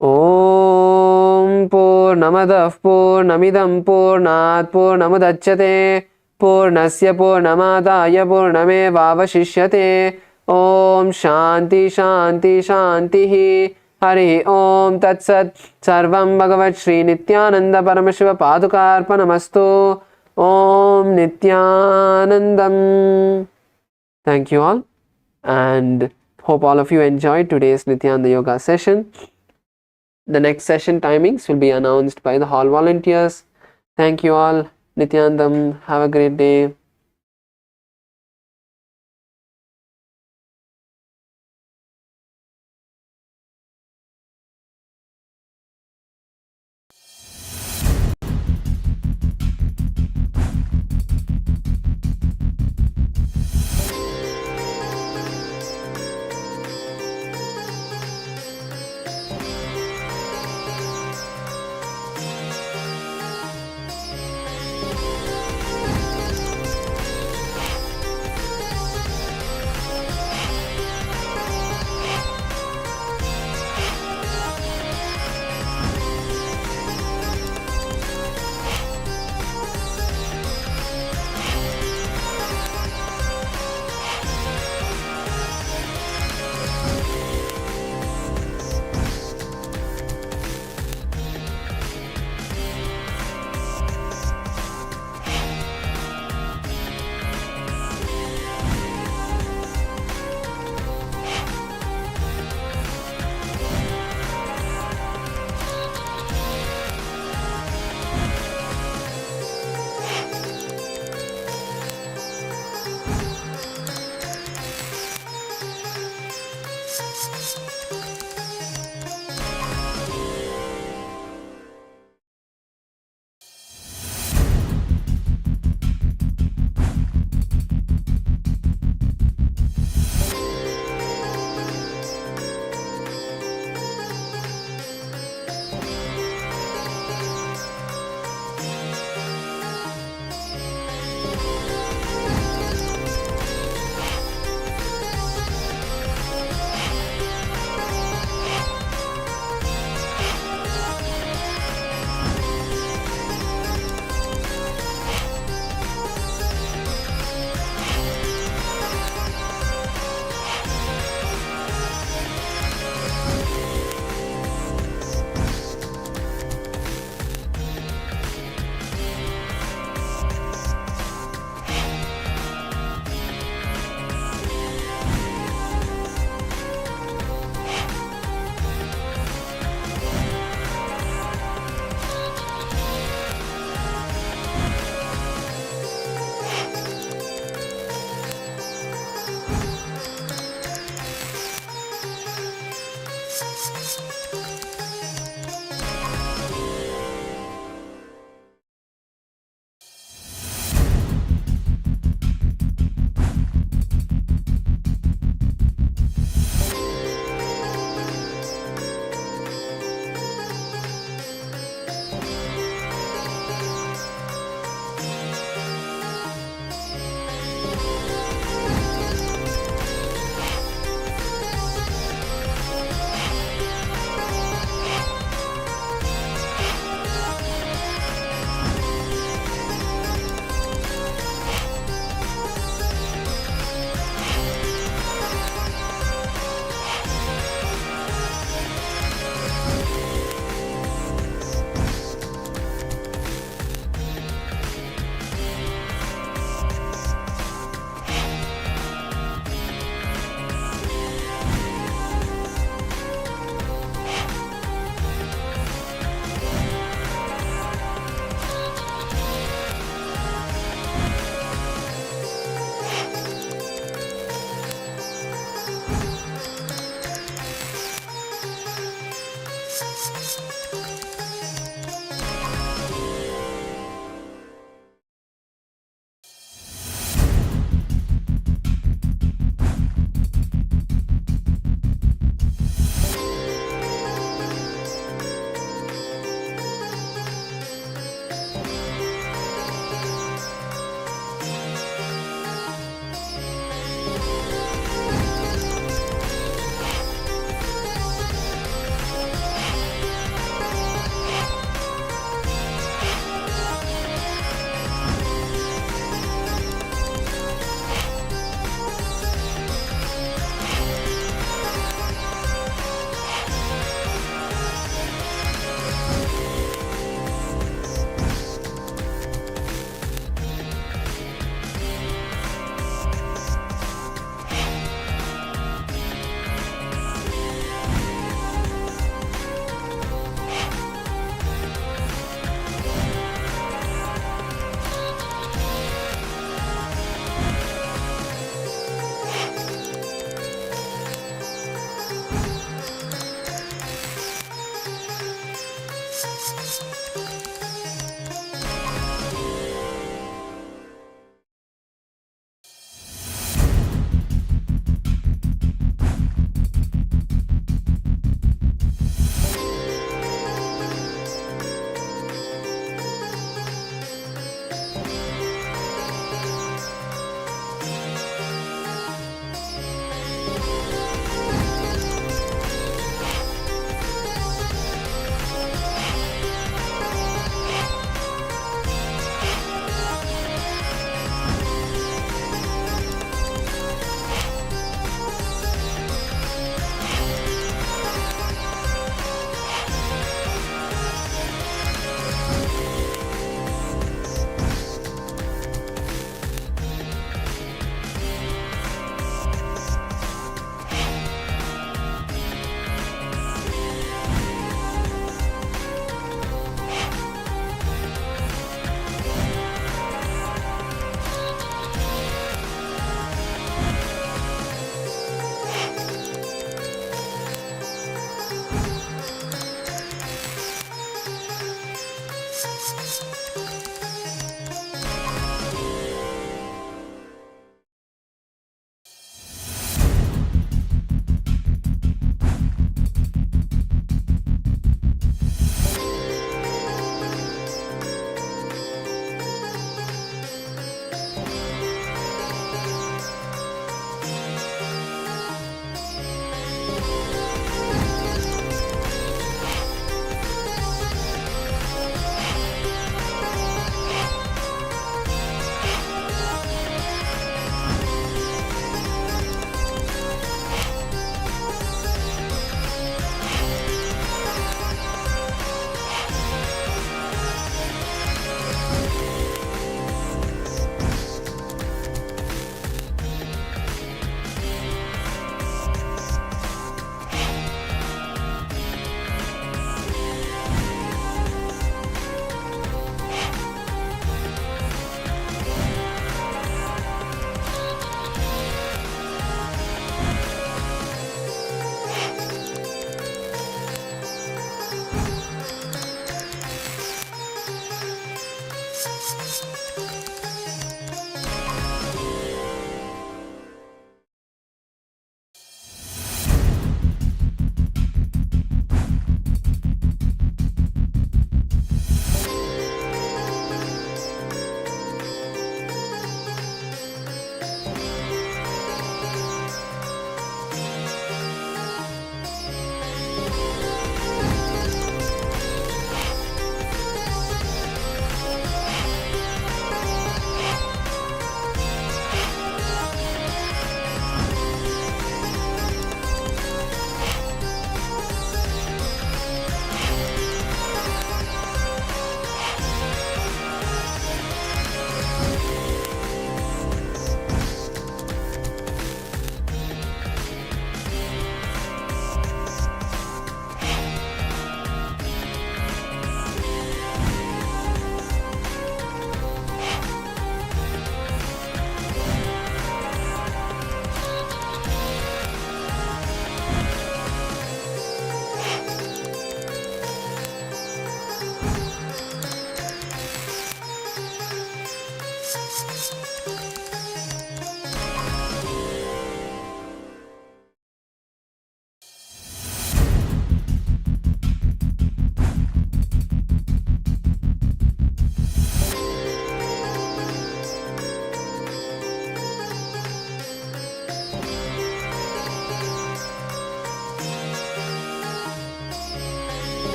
Om Purnamadav Purnamidam Purnat Purnamudachyate Purnasya Purnamadaya Purnameva Vashishyate. Om Shanti Shanti Shanti Hari Om Tat Sat Sarvam Bhagavat Sri Nithyananda Paramashiva Padukarpanamastu. Om Nithyanandam. Thank you all, and hope all of you enjoyed today's Nithyananda Yoga session. The next session timings will be announced by the hall volunteers. Thank you all. Nithyanandam. Have a great day.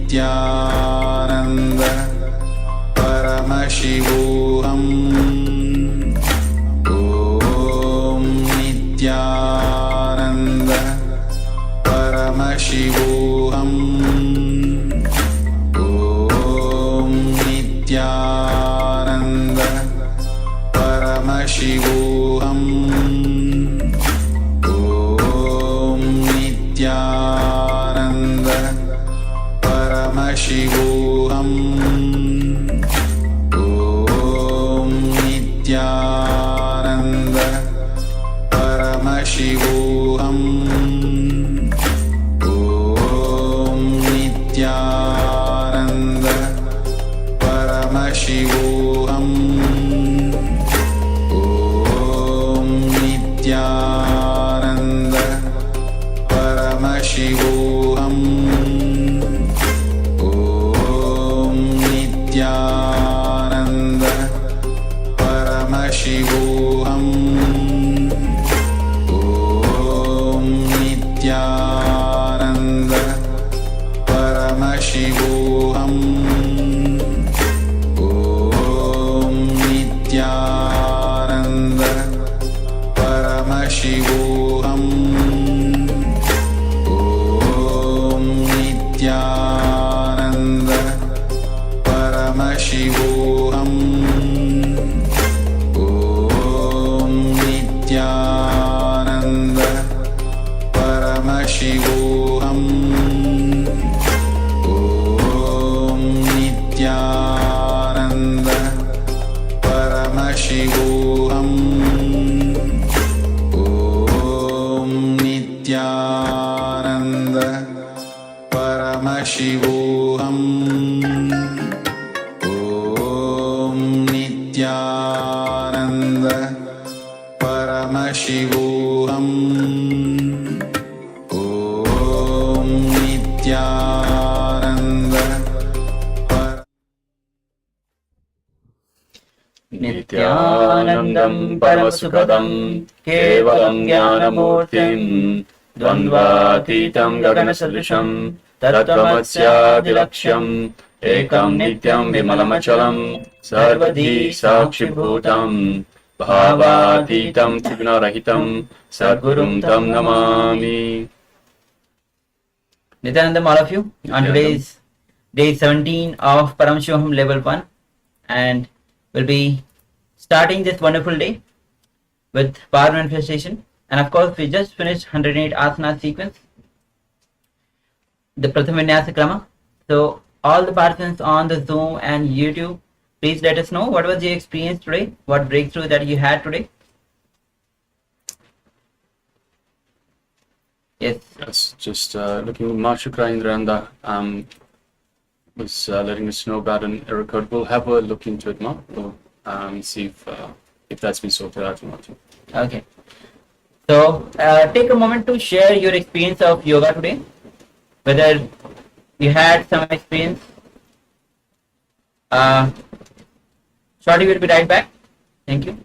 Nityananda Paramashivoham Om Nityananda Paramashivoham Om Nityananda Paramashivoham Om Nityananda Paramashivoham Om Nityananda Paramashivoham Om Nityananda Paramashivoham Om Nityananda Paramashivoham Om Nityananda Paramashivoham Om Nityananda Paramashivoham Om Nityananda Paramashivoham Om Nityananda Paramashivoham Om Nityananda Paramashivoham Om Nityananda Paramashivoham Om Nityananda Paramashivoham Om Nityananda Paramashivoham Om Nityananda Nityanandam Paramasukadam Kevalam Jnanamurtim Dvandvatitam Gaganasadrisham Tattvamasyatilaksham Ekam Nityam Vimalamachalam Sarvadhi Sakshibhutam Bhavatitam Trigunarahitam Sadgurum Tam Namami. Nityanandam, all of you, on today's day 17 of Paramashivoham Level 1, and we'll be starting this wonderful day with power manifestation. And of course, we just finished 108 asana sequence, the Pratham Vinyasa Krama. So all the participants on the Zoom and YouTube, please let us know what was your experience today, what breakthrough that you had today. Yes. Yes, just looking at Machukra Indra was letting us know about an error code. We'll have a look into it more. We'll see if that's been sorted out or not. Okay. So take a moment to share your experience of yoga today, whether you had some experience. Shorty will be right back. Thank you.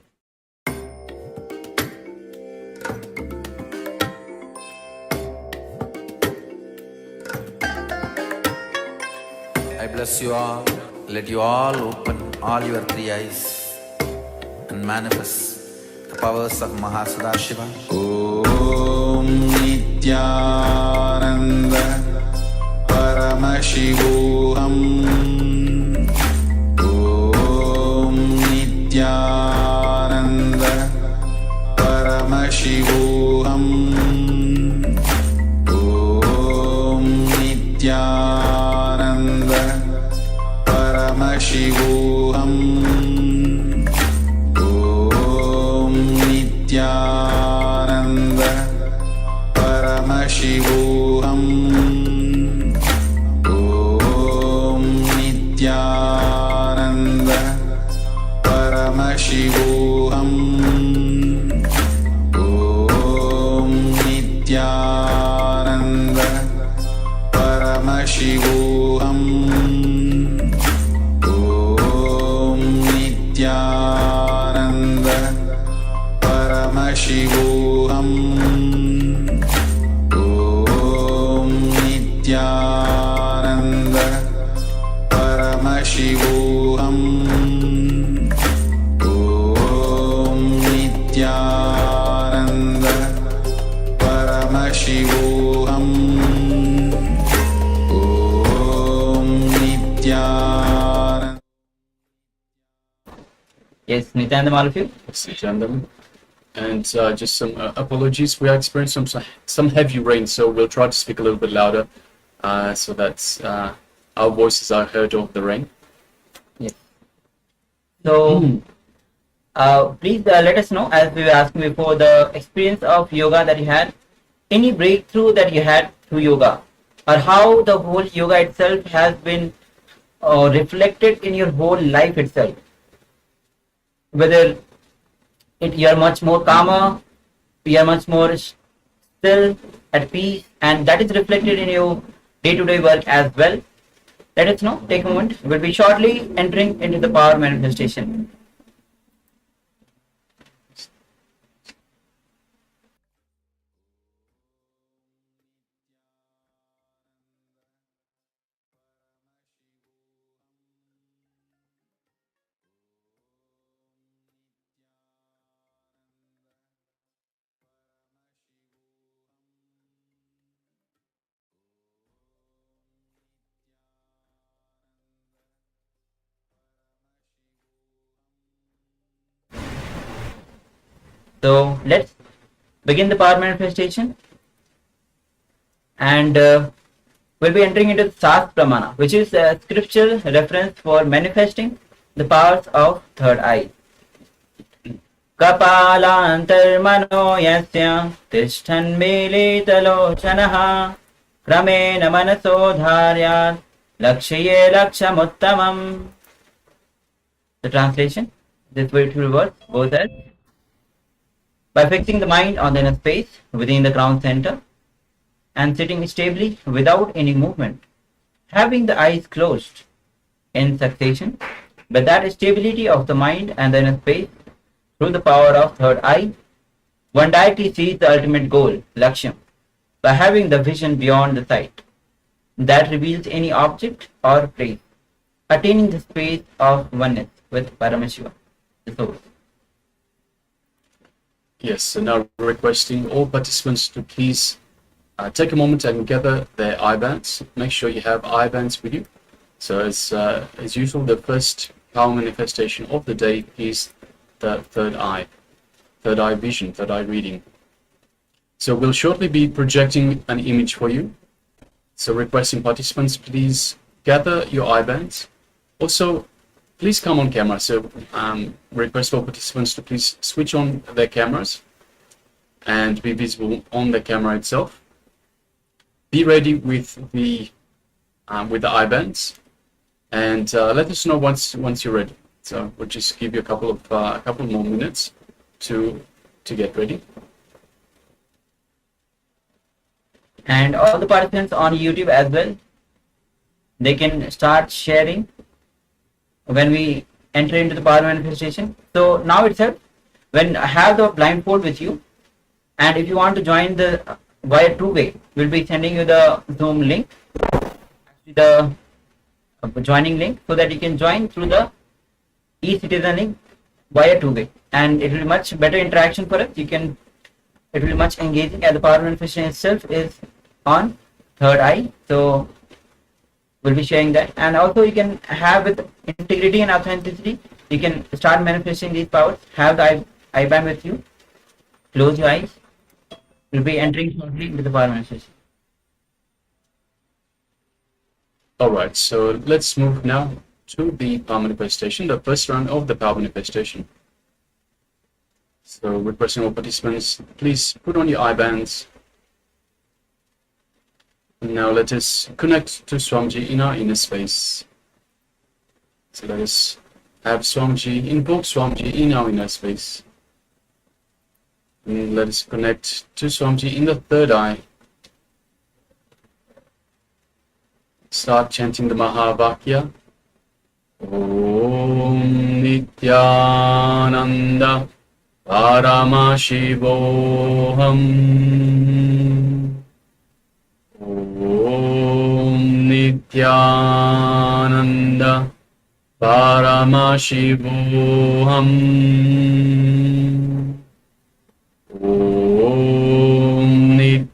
I bless you all. Let you all open all your three eyes and manifest the powers of Mahasadashiva. Om Nityananda Paramashivoham Om Nityananda Paramashivoham Om Nityananda Paramashivoham Om Nityananda Paramashivoham Om Nityananda Paramashivoham Om Nityananda Paramashivoham Om Nityananda Paramashivoham Om Paramashivoham Om Nityananda. Yes, Nityananda, all of you. Gentlemen. And just some apologies. We are experiencing some heavy rain, so we'll try to speak a little bit louder so that our voices are heard over the rain. Yes. So, please let us know, as we were asking before, the experience of yoga that you had, any breakthrough that you had through yoga, or how the whole yoga itself has been reflected in your whole life itself. Whether you are much more calmer, you are much more still, at peace, and that is reflected in your day-to-day work as well. Let us know. Take a moment. We'll be shortly entering into the power manifestation. So let's begin the power manifestation, and we'll be entering into the SUPREME, which is a scriptural reference for manifesting the powers of third eye. Kapalantarmano yasya tishtan militalochanaha kramena manaso dharyat lakshaye lakshamuttamam. The translation, this beautiful word goes as: by fixing the mind on the inner space within the crown center and sitting stably without any movement, having the eyes closed in succession, by that stability of the mind and the inner space, through the power of third eye, one directly sees the ultimate goal, Lakshyam, by having the vision beyond the sight that reveals any object or place, attaining the space of oneness with Paramashiva, the source. Yes, so now requesting all participants to please take a moment and gather their eye bands. Make sure you have eye bands with you. So as usual, the first power manifestation of the day is the third eye vision, third eye reading. So we'll shortly be projecting an image for you. So requesting participants, please gather your eye bands. Also, please come on camera. So request for participants to please switch on their cameras and be visible on the camera itself. Be ready with the eye bands, and let us know once you're ready. So we'll just give you a couple more minutes to get ready. And all the participants on YouTube as well, they can start sharing when we enter into the power manifestation. So now itself, when I have the blindfold with you, and if you want to join the via two-way, we'll be sending you the Zoom link, the joining link, so that you can join through the e-citizen link via two-way, and it will be much better interaction for us. It will be much engaging, as the power manifestation itself is on third eye. So we'll be sharing that, and also you can have with integrity and authenticity, you can start manifesting these powers. Have the eye band with you, close your eyes. We'll be entering shortly into the power manifestation. Alright, so let's move now to the power manifestation, the first round of the power manifestation. So requesting all participants, please put on your eye bands. Now let us connect to Swamiji in our inner space. So let us have Swamiji, invoke Swamiji in our inner space. And let us connect to Swamiji in the third eye. Start chanting the Mahavakya. Om Nityananda Paramashivoham. Om Nityananda Paramashivoham. Om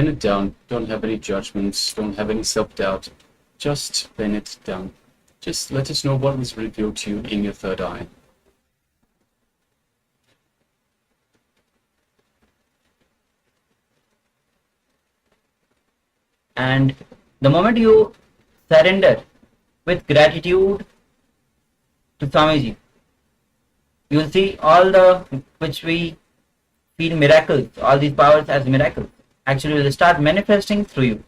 pen it down. Don't have any judgments. Don't have any self-doubt. Just pen it down. Just let us know what was revealed to you in your third eye. And the moment you surrender with gratitude to Swamiji, you will see all the which we feel miracles, all these powers as miracles, actually will start manifesting through you.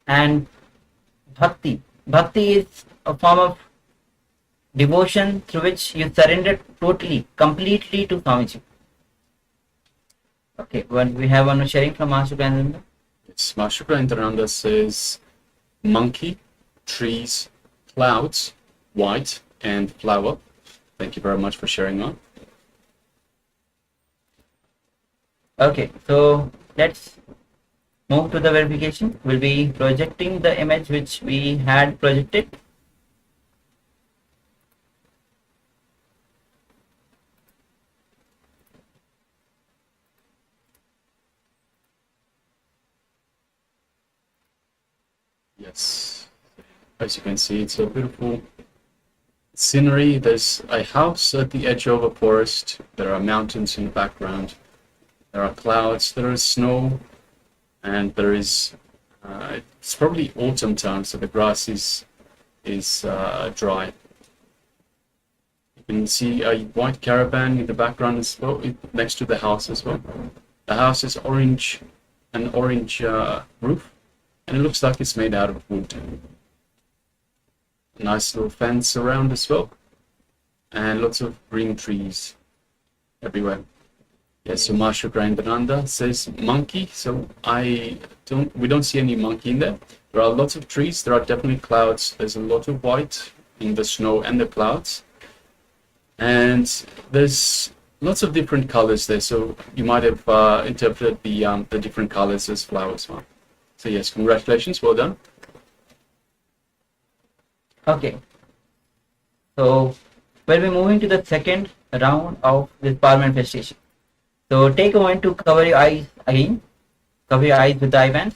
And bhakti is a form of devotion through which you surrender totally, completely to Swamiji. Okay, we have one sharing from Master Nityananda. Yes, Master Nityananda says monkey, trees, clouds, white, and flower. Thank you very much for sharing that. Okay, so let's move to the verification. We'll be projecting the image which we had projected. Yes, as you can see, it's a beautiful scenery. There's a house at the edge of a forest. There are mountains in the background. There are clouds. There is snow, and there is. It's probably autumn time, so the grass is dry. You can see a white caravan in the background as well, next to the house as well. The house is orange, an orange roof. And it looks like it's made out of wood. A nice little fence around as well. And lots of green trees everywhere. Yes, so Master Nityananda says monkey. So we don't see any monkey in there. There are lots of trees. There are definitely clouds. There's a lot of white in the snow and the clouds. And there's lots of different colors there. So you might have interpreted the different colors as flowers. So yes, congratulations, well done. Okay, so we'll be moving to the second round of this power manifestation. So take a moment to cover your eyes again. Cover your eyes with the eye bands.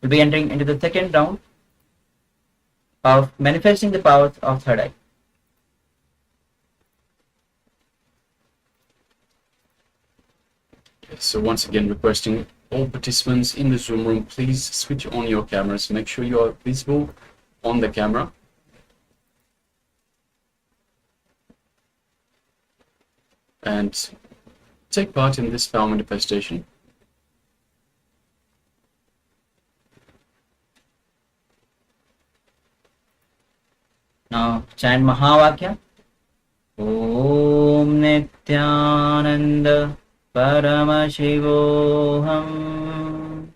We'll be entering into the second round of manifesting the powers of third eye. So once again, requesting all participants in the Zoom room, please switch on your cameras. Make sure you are visible on the camera. And take part in this power manifestation. Now chant Mahavakya. Om Nityananda Paramashivoham.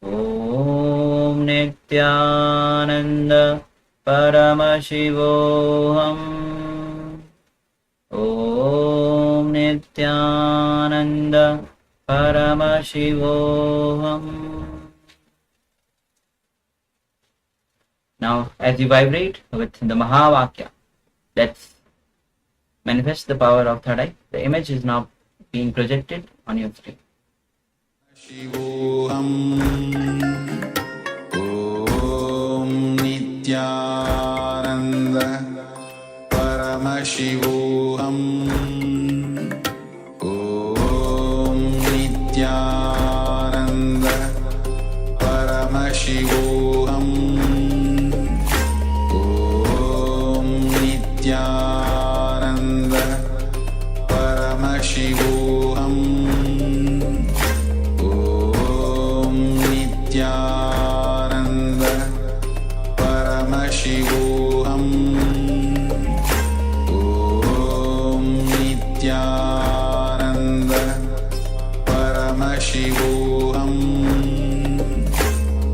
Om Nityananda Paramashivoham. Om Nityananda Paramashivoham. Now as you vibrate with the Mahavakya, let's manifest the power of third eye. The image is now being projected on your screen. Shivoham Om Nityananda Paramashivoham Om Nityananda Paramashivoham Om Nityananda Paramashivoham Om Nityananda Paramashivoham Om Nityananda Paramashivoham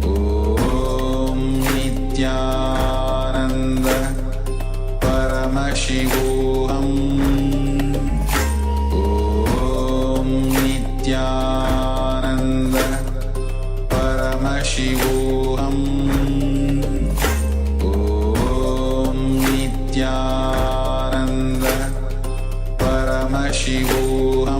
Om Nityananda Paramashivoham Om Nityananda Paramashivoham Om Nityananda Paramashivoham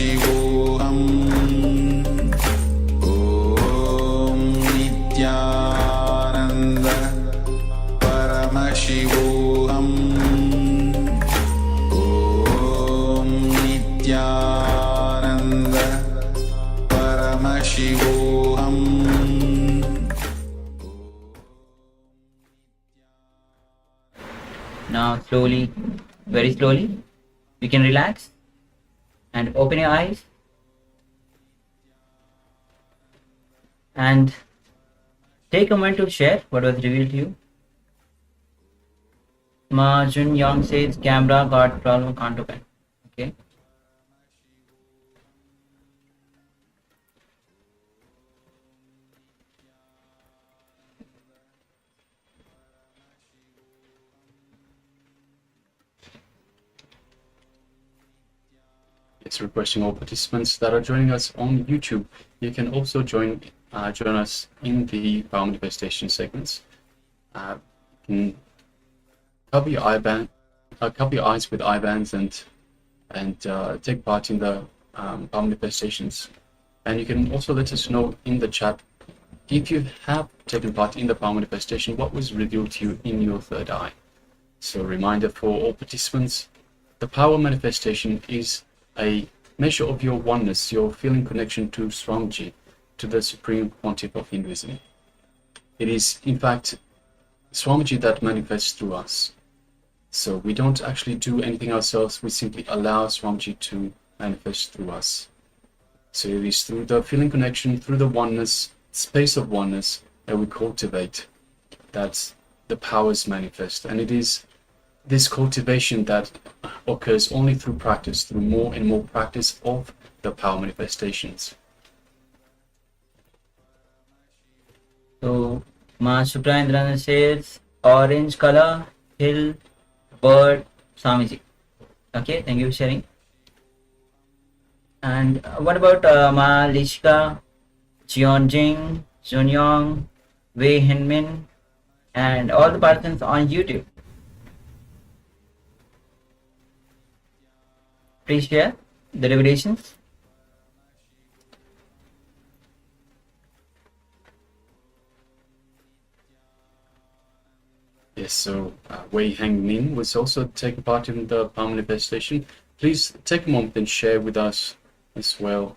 Paramashivoham Om Nityananda Paramashivoham Om Nityananda Paramashivoham. Now slowly, very slowly, you can relax and open your eyes and take a moment to share what was revealed to you. Ma Jun Young says camera got problem, can't open. Okay. It's requesting all participants that are joining us on YouTube. You can also join us in the Power Manifestation segments. You can cover your eyes with eye bands and take part in the Power Manifestations. And you can also let us know in the chat if you have taken part in the Power Manifestation, what was revealed to you in your third eye. So, reminder for all participants: the Power Manifestation is a measure of your oneness, your feeling connection to Swamiji, to the Supreme Pontiff of Hinduism. It is, in fact, Swamiji that manifests through us. So we don't actually do anything ourselves, we simply allow Swamiji to manifest through us. So it is through the feeling connection, through the oneness, space of oneness that we cultivate, that the powers manifest. And it is this cultivation that occurs only through practice, through more and more practice of the power manifestations. So Ma Suprendra says orange color, hill, bird, Swamiji. Okay, thank you for sharing. And what about Ma Lishka, Cheonjing, Junyong, Wei Hinmin, and all the participants on YouTube? Please share the revelations. Yes, so Wei Hangmin was also taking part in the power manifestation. Please take a moment and share with us as well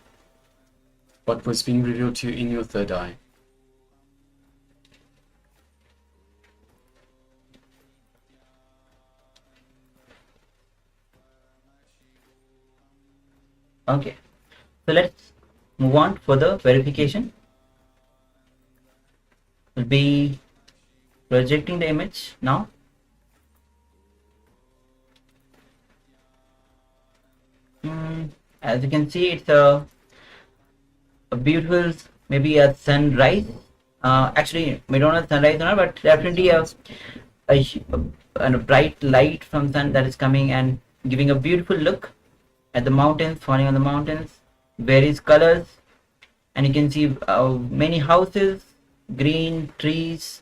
what was being revealed to you in your third eye. Okay, so let's move on for the verification. We'll be projecting the image now. As you can see, it's a beautiful, maybe a sunrise. Actually, we don't know sunrise or not, but definitely a bright light from sun that is coming and giving a beautiful look at the mountains, falling on the mountains, various colors, and you can see many houses, green trees.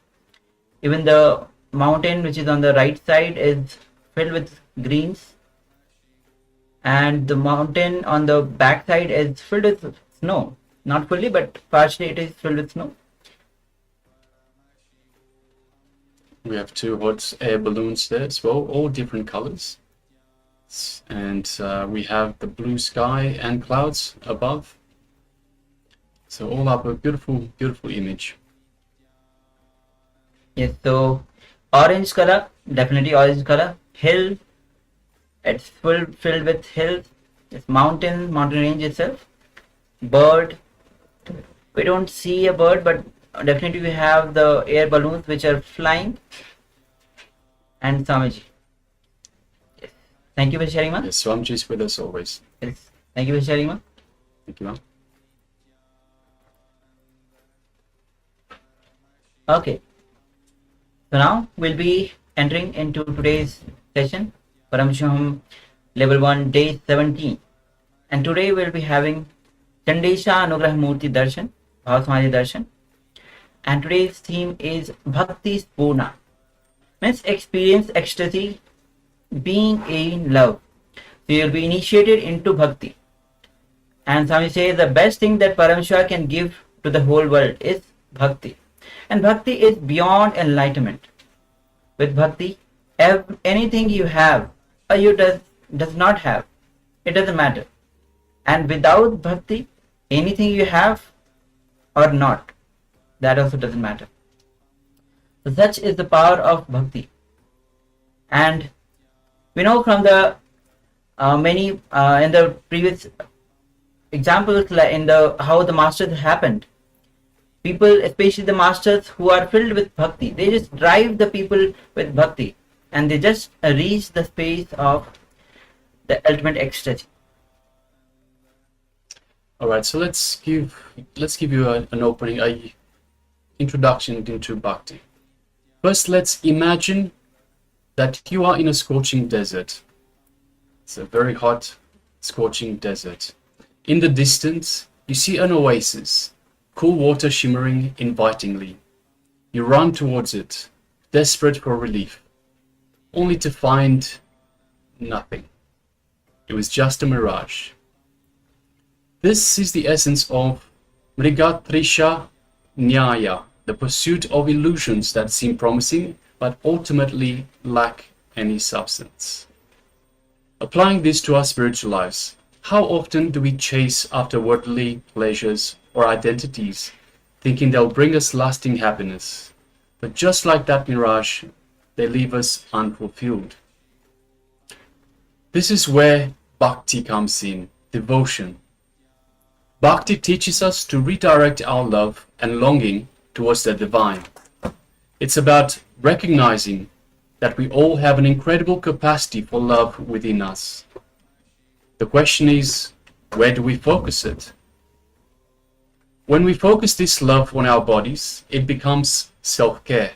Even the mountain which is on the right side is filled with greens, and the mountain on the back side is filled with snow. Not fully, but partially it is filled with snow. We have two hot air balloons there as well, all different colors. And we have the blue sky and clouds above. So all up a beautiful, beautiful image. Yes, so orange color, definitely orange color. Hill, it's filled with hills. It's mountain range itself. Bird, we don't see a bird, but definitely we have the air balloons which are flying. And Swamiji. Yes. Thank you for sharing, ma. Yes, Swamiji is with us always. Yes. Thank you for sharing, ma. Thank you, ma'am. Okay. So now we'll be entering into today's session, Paramashivoham Level 1, Day 17. And today we'll be having Chandesha Anugrah Murti Darshan, Bhav Samadhi Darshan. And today's theme is Bhakti Spurana. Means experience ecstasy, being in love. So you'll be initiated into bhakti. And Swami says the best thing that Paramashiva can give to the whole world is bhakti. And bhakti is beyond enlightenment. With bhakti, anything you have or you does not have, it doesn't matter. And without bhakti, anything you have or not, that also doesn't matter. So such is the power of bhakti. And we know from the many in the previous examples, in the how the masters happened, people, especially the masters who are filled with bhakti, they just drive the people with bhakti, and they just reach the space of the ultimate ecstasy. All right, so let's give you an opening, a introduction into bhakti. First, let's imagine that you are in a scorching desert. It's a very hot, scorching desert. In the distance, you see an oasis, cool water shimmering invitingly. You run towards it, desperate for relief, only to find nothing. It was just a mirage. This is the essence of mrigatrisha nyaya, the pursuit of illusions that seem promising but ultimately lack any substance. Applying this to our spiritual lives, how often do we chase after worldly pleasures or identities, thinking they'll bring us lasting happiness? But just like that mirage, they leave us unfulfilled. This is where bhakti comes in, devotion. Bhakti teaches us to redirect our love and longing towards the divine. It's about recognizing that we all have an incredible capacity for love within us. The question is, where do we focus it? When we focus this love on our bodies, it becomes self-care.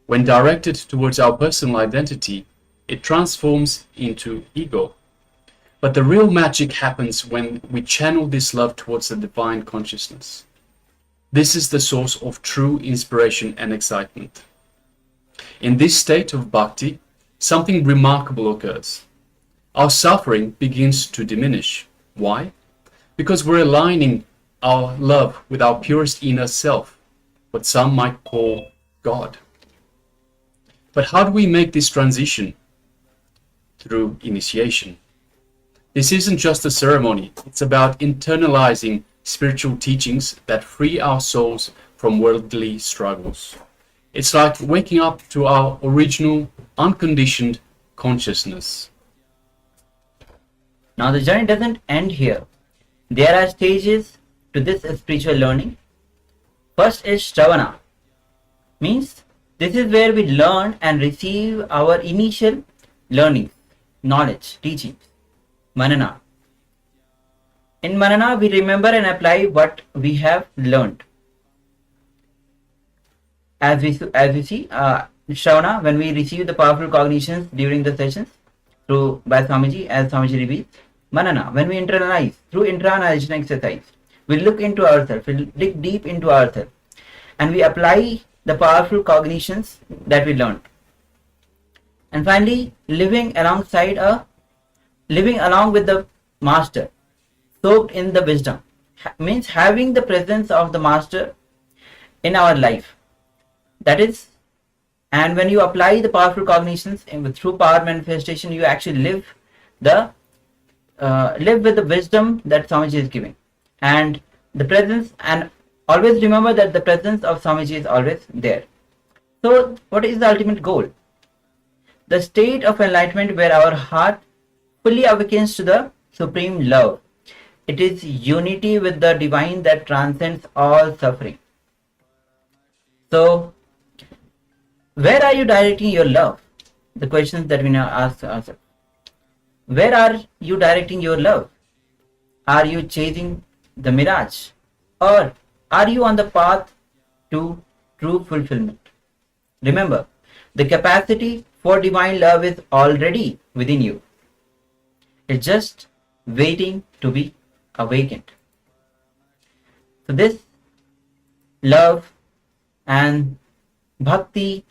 When directed towards our personal identity, it transforms into ego. But the real magic happens when we channel this love towards the divine consciousness. This is the source of true inspiration and excitement. In this state of bhakti, something remarkable occurs. Our suffering begins to diminish. Why? Because we're aligning our love with our purest inner self, what some might call God. But how do we make this transition? Through initiation. This isn't just a ceremony, it's about internalizing spiritual teachings that free our souls from worldly struggles. It's like waking up to our original, unconditioned consciousness. Now the journey doesn't end here. There are stages to this spiritual learning. First is Shravana. Means this is where we learn and receive our initial learning, knowledge, teachings. Manana. In Manana, we remember and apply what we have learned. As we see, Shravana, when we receive the powerful cognitions during the sessions by Swamiji, as Swamiji reveals. Manana, when we internalize through internalization exercise, we look into ourselves, we dig deep into ourselves, and we apply the powerful cognitions that we learned. And finally, living along with the master, soaked in the wisdom, means having the presence of the master in our life. That is, and when you apply the powerful cognitions through power manifestation, you actually live with the wisdom that Swamiji is giving, and the presence, and always remember that the presence of Swamiji is always there. So what is the ultimate goal? The state of enlightenment where our heart fully awakens to the supreme love. It is unity with the divine that transcends all suffering. So where are you directing your love? The questions that we now ask ourselves. Where are you directing your love? Are you chasing the mirage? Or are you on the path to true fulfillment? Remember, the capacity for divine love is already within you. It's just waiting to be awakened. So this love and bhakti,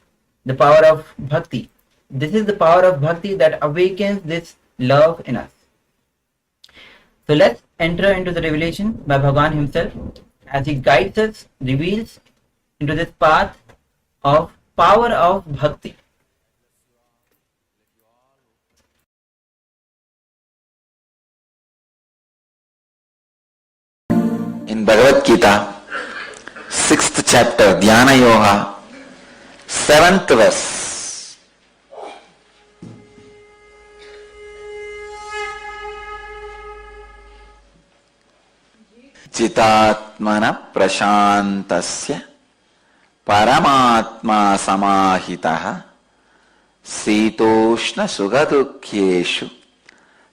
the power of bhakti, this is the power of bhakti that awakens this love in us. So let's enter into the revelation by Bhagavan himself as he guides us, reveals into this path of power of bhakti. In Bhagavad Gita, 6th chapter, Dhyana Yoga, 7th verse. Chitatmana prashantasya paramatma samahitaha sitoshna sugadukhyeshu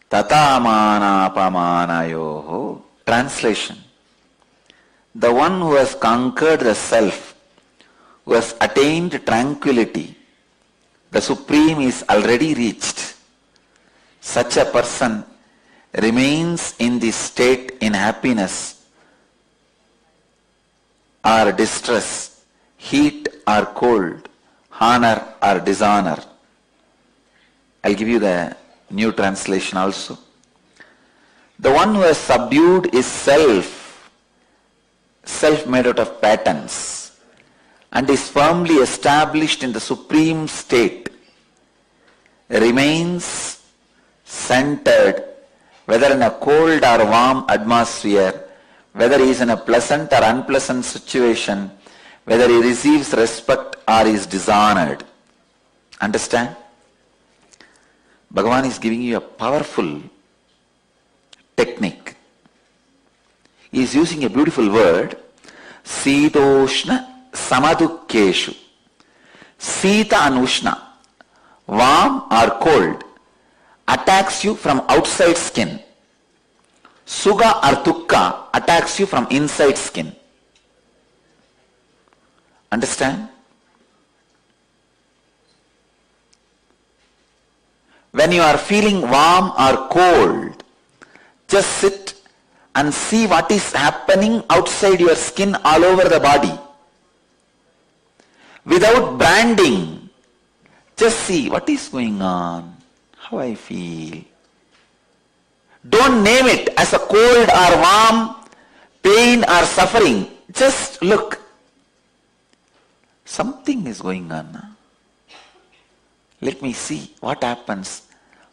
tatamanaapamanayoho. Translation: the one who has conquered the self, who has attained tranquility, the Supreme is already reached. Such a person remains in this state in happiness or distress, heat or cold, honor or dishonor. I'll give you the new translation also. The one who has subdued his self made out of patterns, and is firmly established in the supreme state, remains centered whether in a cold or warm atmosphere, whether he is in a pleasant or unpleasant situation, whether he receives respect or is dishonored. Understand? Bhagavan is giving you a powerful technique. He is using a beautiful word, Sitoshna Samadukkeshu. Sita and Ushna, warm or cold, attacks you from outside skin. Sugha or Dukkha attacks you from inside skin. Understand? When you are feeling warm or cold, just sit and see what is happening outside your skin all over the body. Without branding, just see what is going on, how I feel. Don't name it as a cold or warm, pain or suffering. Just look. Something is going on. Let me see what happens,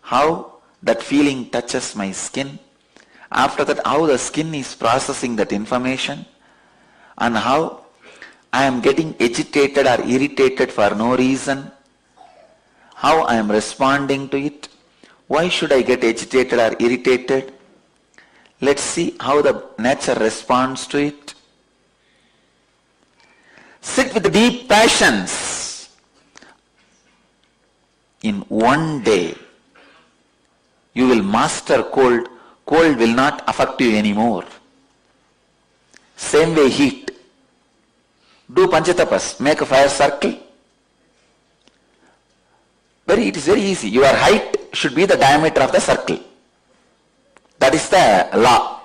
how that feeling touches my skin. After that, how the skin is processing that information, and how I am getting agitated or irritated for no reason, how I am responding to it. Why should I get agitated or irritated? Let's see how the nature responds to it. Sit with deep passions. In one day, you will master cold. Cold will not affect you anymore. Same way heat. Do Panchatapas. Make a fire circle. It is very easy. Your height should be the diameter of the circle. That is the law.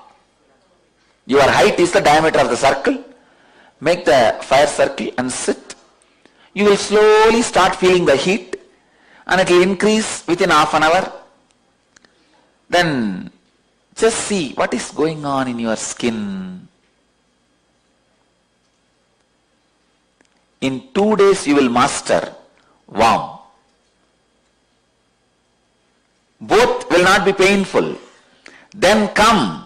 Your height is the diameter of the circle. Make the fire circle and sit. You will slowly start feeling the heat, and it will increase within half an hour. Then just see what is going on in your skin. In 2 days you will master warm. Both will not be painful. Then come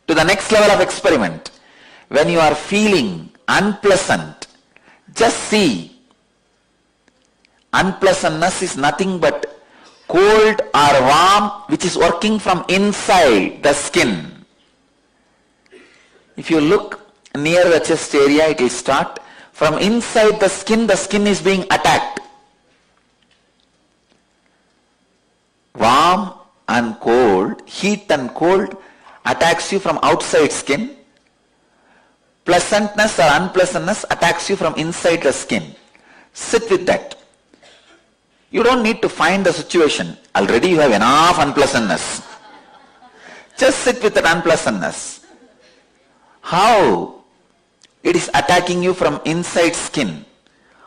to the next level of experiment. When you are feeling unpleasant, just see. Unpleasantness is nothing but cold or warm which is working from inside the skin. If you look near the chest area, it will start. From inside the skin is being attacked. Warm and cold, heat and cold attacks you from outside skin. Pleasantness or unpleasantness attacks you from inside the skin. Sit with that. You don't need to find the situation. Already you have enough unpleasantness. Just sit with that unpleasantness. How it is attacking you from inside skin.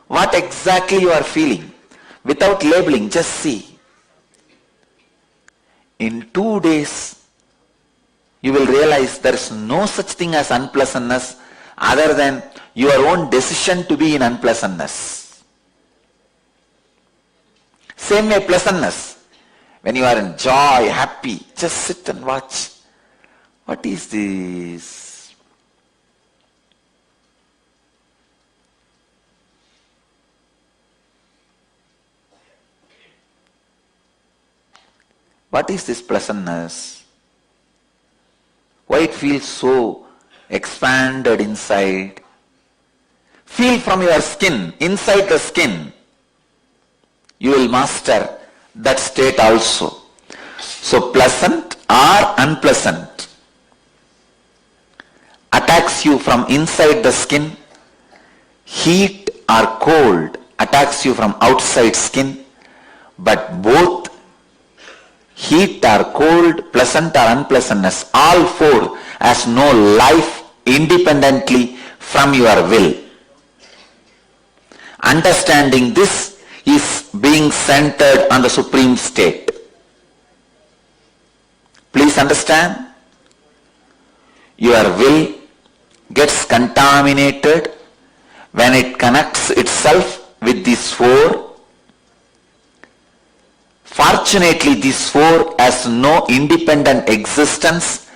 What exactly you are feeling. Without labeling, just see. In 2 days, you will realize there is no such thing as unpleasantness other than your own decision to be in unpleasantness. Same way pleasantness. When you are in joy, happy, just sit and watch. What is this? What is this pleasantness? Why it feels so expanded inside? Feel from your skin, inside the skin. You will master that state also. So pleasant or unpleasant attacks you from inside the skin. Heat or cold attacks you from outside skin. But both heat or cold, pleasant or unpleasantness, all four has no life independently from your will. Understanding this is being centered on the supreme state. Please understand, your will gets contaminated when it connects itself with these four. Fortunately, these four has no independent existence.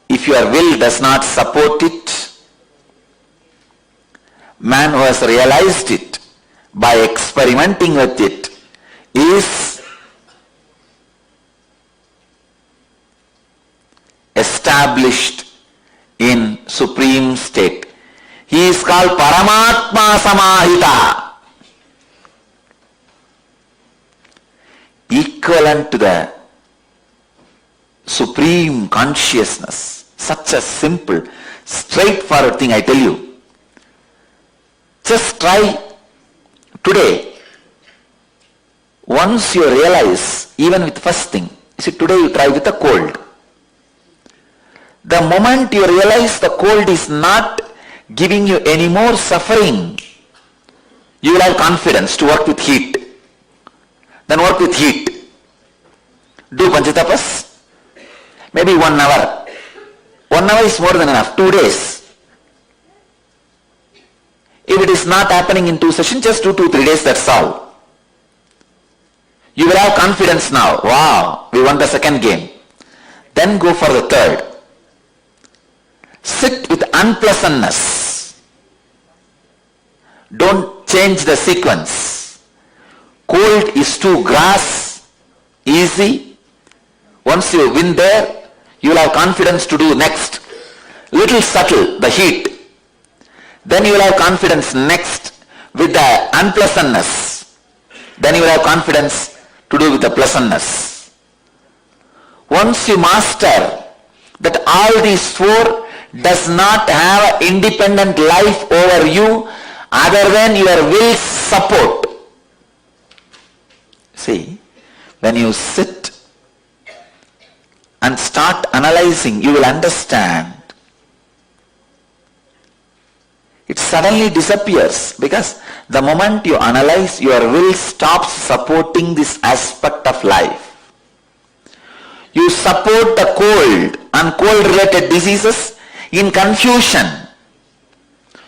If your will does not support it, man who has realized it by experimenting with it is established in supreme state. He is called Paramatma Samahita, equivalent to the supreme consciousness. Such a simple, straightforward thing, I tell you. Just try today. Once you realize, even with first thing, see, today you try with a cold. The moment you realize the cold is not giving you any more suffering, you will have confidence to work with heat. Then work with heat. Do Panchatapas, maybe 1 hour. 1 hour is more than enough, 2 days. If it is not happening in 2 sessions, just do 2-3 days, that's all. You will have confidence now. Wow, we won the second game. Then go for the third. Sit with unpleasantness. Don't change the sequence. Cold is to grass, easy. Once you win there, you will have confidence to do next. Little subtle, the heat. Then you will have confidence next with the unpleasantness. Then you will have confidence to do with the pleasantness. Once you master that all these four does not have an independent life over you other than your will support. See, when you sit and start analyzing, you will understand. It suddenly disappears because the moment you analyze, your will stops supporting this aspect of life. You support the cold and cold related diseases in confusion.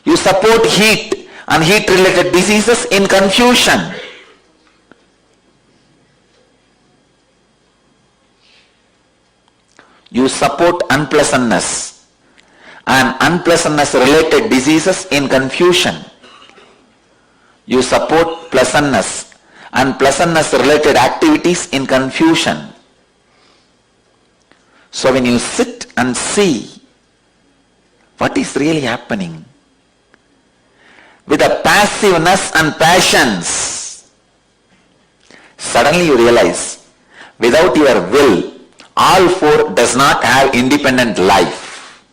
You support heat and heat related diseases in confusion. You support unpleasantness and unpleasantness related diseases in confusion. You support pleasantness and pleasantness related activities in confusion. So when you sit and see what is really happening with the passiveness and passions, suddenly you realize without your will, all four does not have independent life.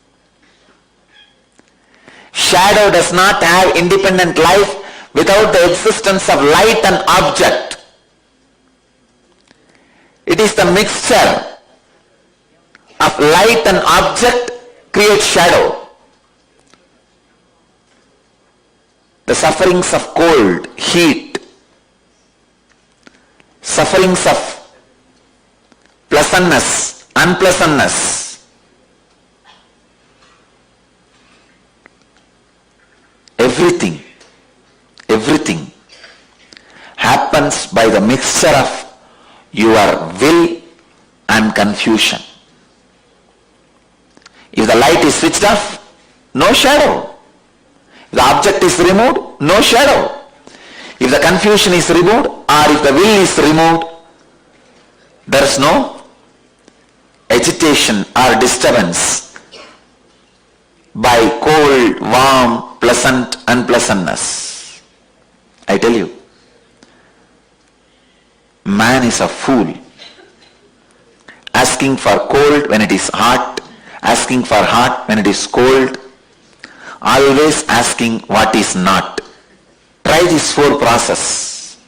Shadow does not have independent life without the existence of light and object. It is the mixture of light and object creates shadow. The sufferings of cold, heat, sufferings of pleasantness, unpleasantness, by the mixture of your will and confusion. If the light is switched off, no shadow. If the object is removed, no shadow. If the confusion is removed or if the will is removed, there is no agitation or disturbance by cold, warm, pleasant, unpleasantness. I tell you, man is a fool, asking for cold when it is hot, asking for hot when it is cold, always asking what is not. Try this 4 process.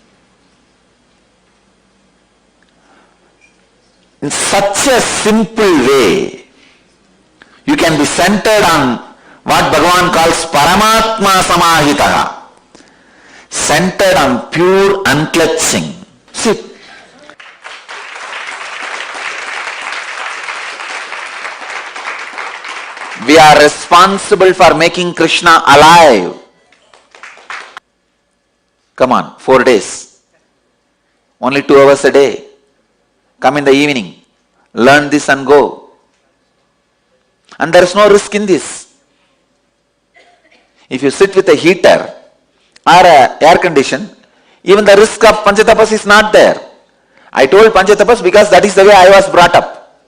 In such a simple way, you can be centered on what Bhagavan calls Paramatma Samahitaha, centered on pure unclutching. See, we are responsible for making Krishna alive. Come on, 4 days. Only 2 hours a day. Come in the evening. Learn this and go. And there is no risk in this. If you sit with a heater or a air condition, even the risk of Panchatapas is not there. I told Panchatapas because that is the way I was brought up.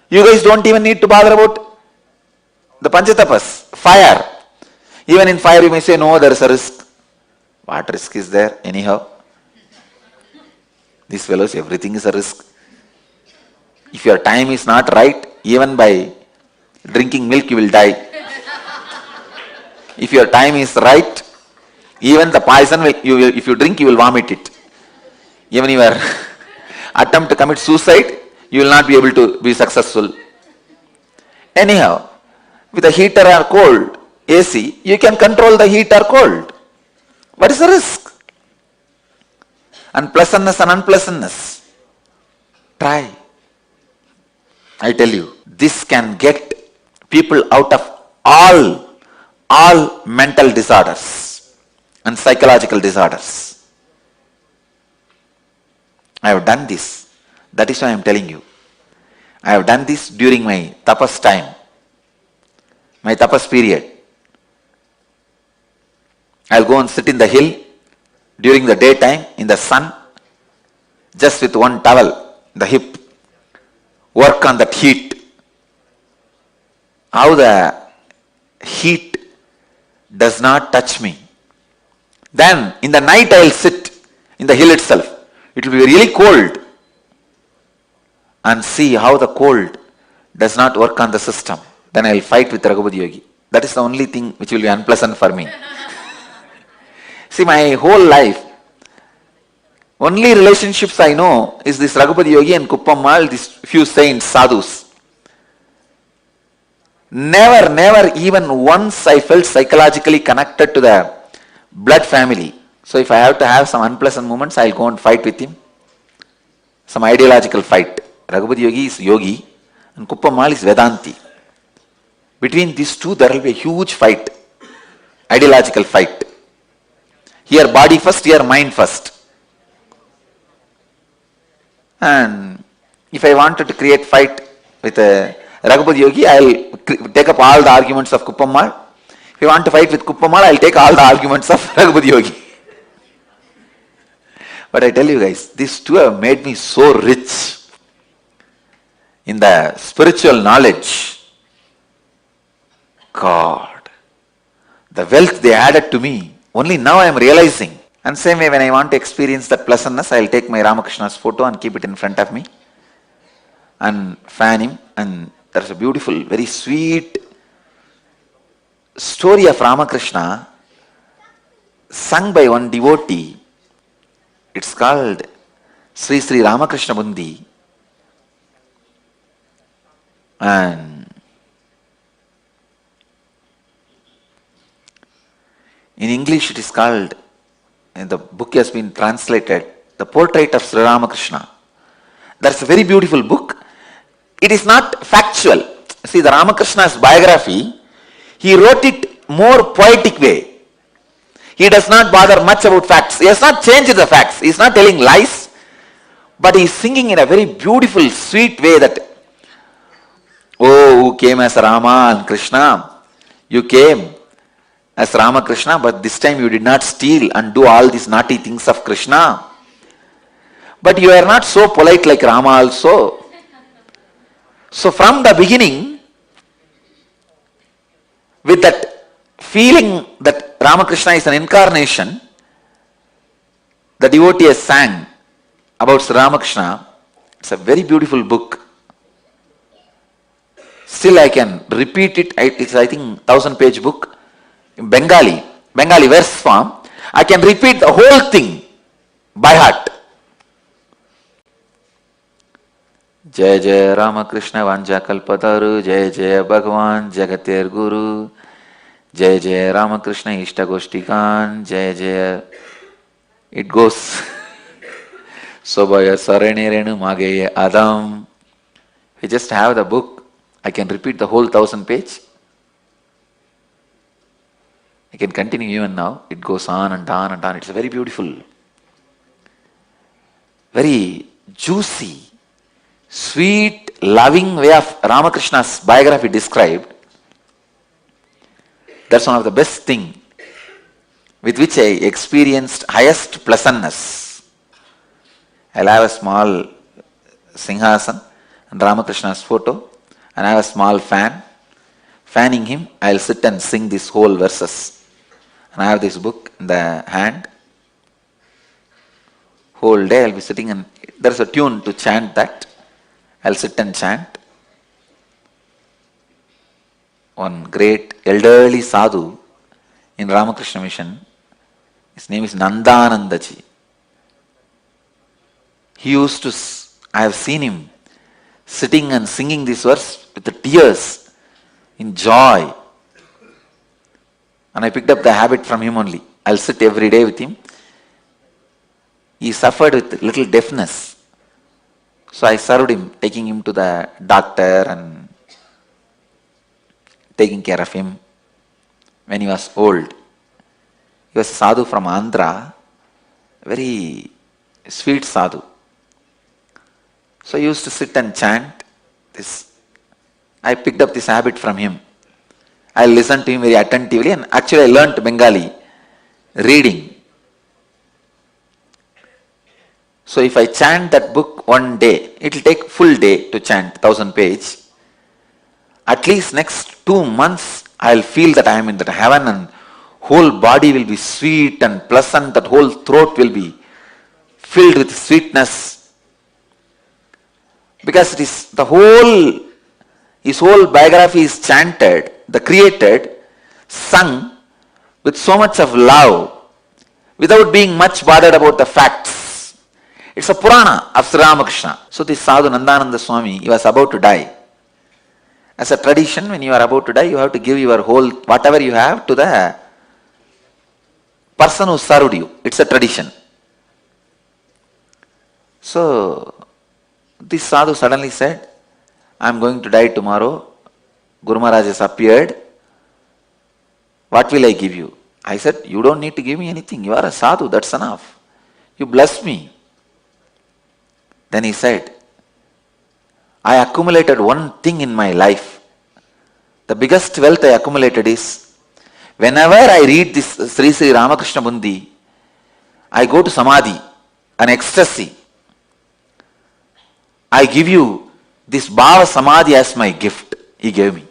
You guys don't even need to bother about the Panchatapas. Fire. Even in fire you may say, no, there is a risk. What risk is there anyhow? These fellows, everything is a risk. If your time is not right, even by drinking milk you will die. If your time is right, even the poison, if you drink, you will vomit it. Even your attempt to commit suicide, you will not be able to be successful. Anyhow, with a heater or cold, AC, you can control the heat or cold. What is the risk? Unpleasantness and unpleasantness. Try. I tell you, this can get people out of all mental disorders and psychological disorders. I have done this. That is why I am telling you. I have done this during my tapas time, my tapas period. I'll go and sit in the hill during the daytime in the sun, just with one towel, the hip, work on that heat. How the heat does not touch me. Then in the night I'll sit in the hill itself. It will be really cold. And see how the cold does not work on the system. Then I'll fight with Raghupati Yogi. That is the only thing which will be unpleasant for me. See, my whole life, only relationships I know is this Raghupati Yogi and Kuppammal, these few saints, sadhus. Never even once I felt psychologically connected to the blood family. So if I have to have some unpleasant moments, I'll go and fight with him. Some ideological fight. Raghupati Yogi is Yogi and Kuppammal is Vedanti. Between these two, there will be a huge fight. Ideological fight. Here body first, here mind first. And if I wanted to create fight with Raghupati Yogi, I'll take up all the arguments of Kuppammal. If you want to fight with Kuppammal, I'll take all the arguments of Raghupati Yogi. But I tell you guys, these two have made me so rich in the spiritual knowledge. God, the wealth they added to me, only now I am realizing. And same way when I want to experience that pleasantness, I'll take my Ramakrishna's photo and keep it in front of me and fan him. And there's a beautiful, very sweet story of Ramakrishna sung by one devotee. It's called Sri Sri Ramakrishna Bundi. And in English it is called, and the book has been translated, The Portrait of Sri Ramakrishna. That's a very beautiful book. It is not factual. See, the Ramakrishna's biography, he wrote it more poetic way. He does not bother much about facts. He has not changed the facts. He is not telling lies. But he is singing in a very beautiful, sweet way that, oh, who came as Rama and Krishna? You came as Rama Krishna, but this time you did not steal and do all these naughty things of Krishna. But you are not so polite like Rama also. So from the beginning, with that feeling that Ramakrishna is an incarnation, the devotee has sang about Sri Ramakrishna. It's a very beautiful book. Still I can repeat it. It's I think 1000-page book in Bengali verse form. I can repeat the whole thing by heart. Jai Jai Ramakrishna Vanja Kalpataru, Jai Jai Bhagavan Jagatir Guru, Jai Jai Ramakrishna Ishta Goshtikan, Jai Jai. It goes. Sobaya Sarani Renu Mageye Adam. We just have the book. I can repeat the whole 1000-page. I can continue even now. It goes on and on and on. It's a very beautiful, very juicy, sweet, loving way of Ramakrishna's biography described. That's one of the best things with which I experienced highest pleasantness. I'll have a small Singhasana and Ramakrishna's photo, and I have a small fan. Fanning him, I'll sit and sing these whole verses. And I have this book in the hand. Whole day I'll be sitting, and there's a tune to chant that. I'll sit and chant. One great elderly sadhu in Ramakrishna Mission, his name is Nandanandaji. He used to, I have seen him sitting and singing this verse with the tears in joy. And I picked up the habit from him only. I'll sit every day with him. He suffered with little deafness. So I served him, taking him to the doctor and taking care of him when he was old. He was a sadhu from Andhra, very sweet sadhu. So I used to sit and chant this. I picked up this habit from him. I listened to him very attentively, and actually I learnt Bengali reading. So if I chant that book one day, it will take full day to chant 1000-page. At least next 2 months I will feel that I am in that heaven, and whole body will be sweet and pleasant, that whole throat will be filled with sweetness. Because it is his whole biography is chanted, the created, sung with so much of love, without being much bothered about the facts. It's a Purana of Sri Ramakrishna. So this Sadhu Nandananda Swami, he was about to die. As a tradition, when you are about to die, you have to give your whole, whatever you have, to the person who served you. It's a tradition. So this sadhu suddenly said, I am going to die tomorrow. Guru Maharaj has appeared. What will I give you? I said, you don't need to give me anything. You are a sadhu, that's enough. You bless me. Then he said, I accumulated one thing in my life. The biggest wealth I accumulated is, whenever I read this Sri Sri Ramakrishna Bundi, I go to Samadhi, an ecstasy. I give you this Bhava Samadhi as my gift. He gave me.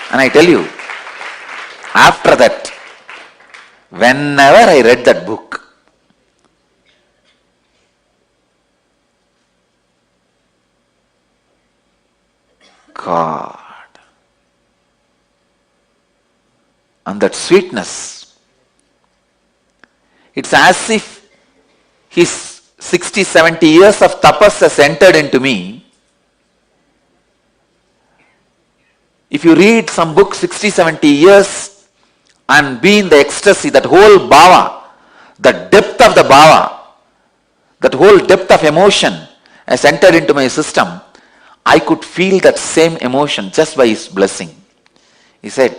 And I tell you, after that, whenever I read that book, God, and that sweetness, it's as if his 60-70 years of tapas has entered into me. If you read some book 60-70 years and be in the ecstasy, that whole bhava, the depth of the bhava, that whole depth of emotion has entered into my system, I could feel that same emotion just by his blessing. He said,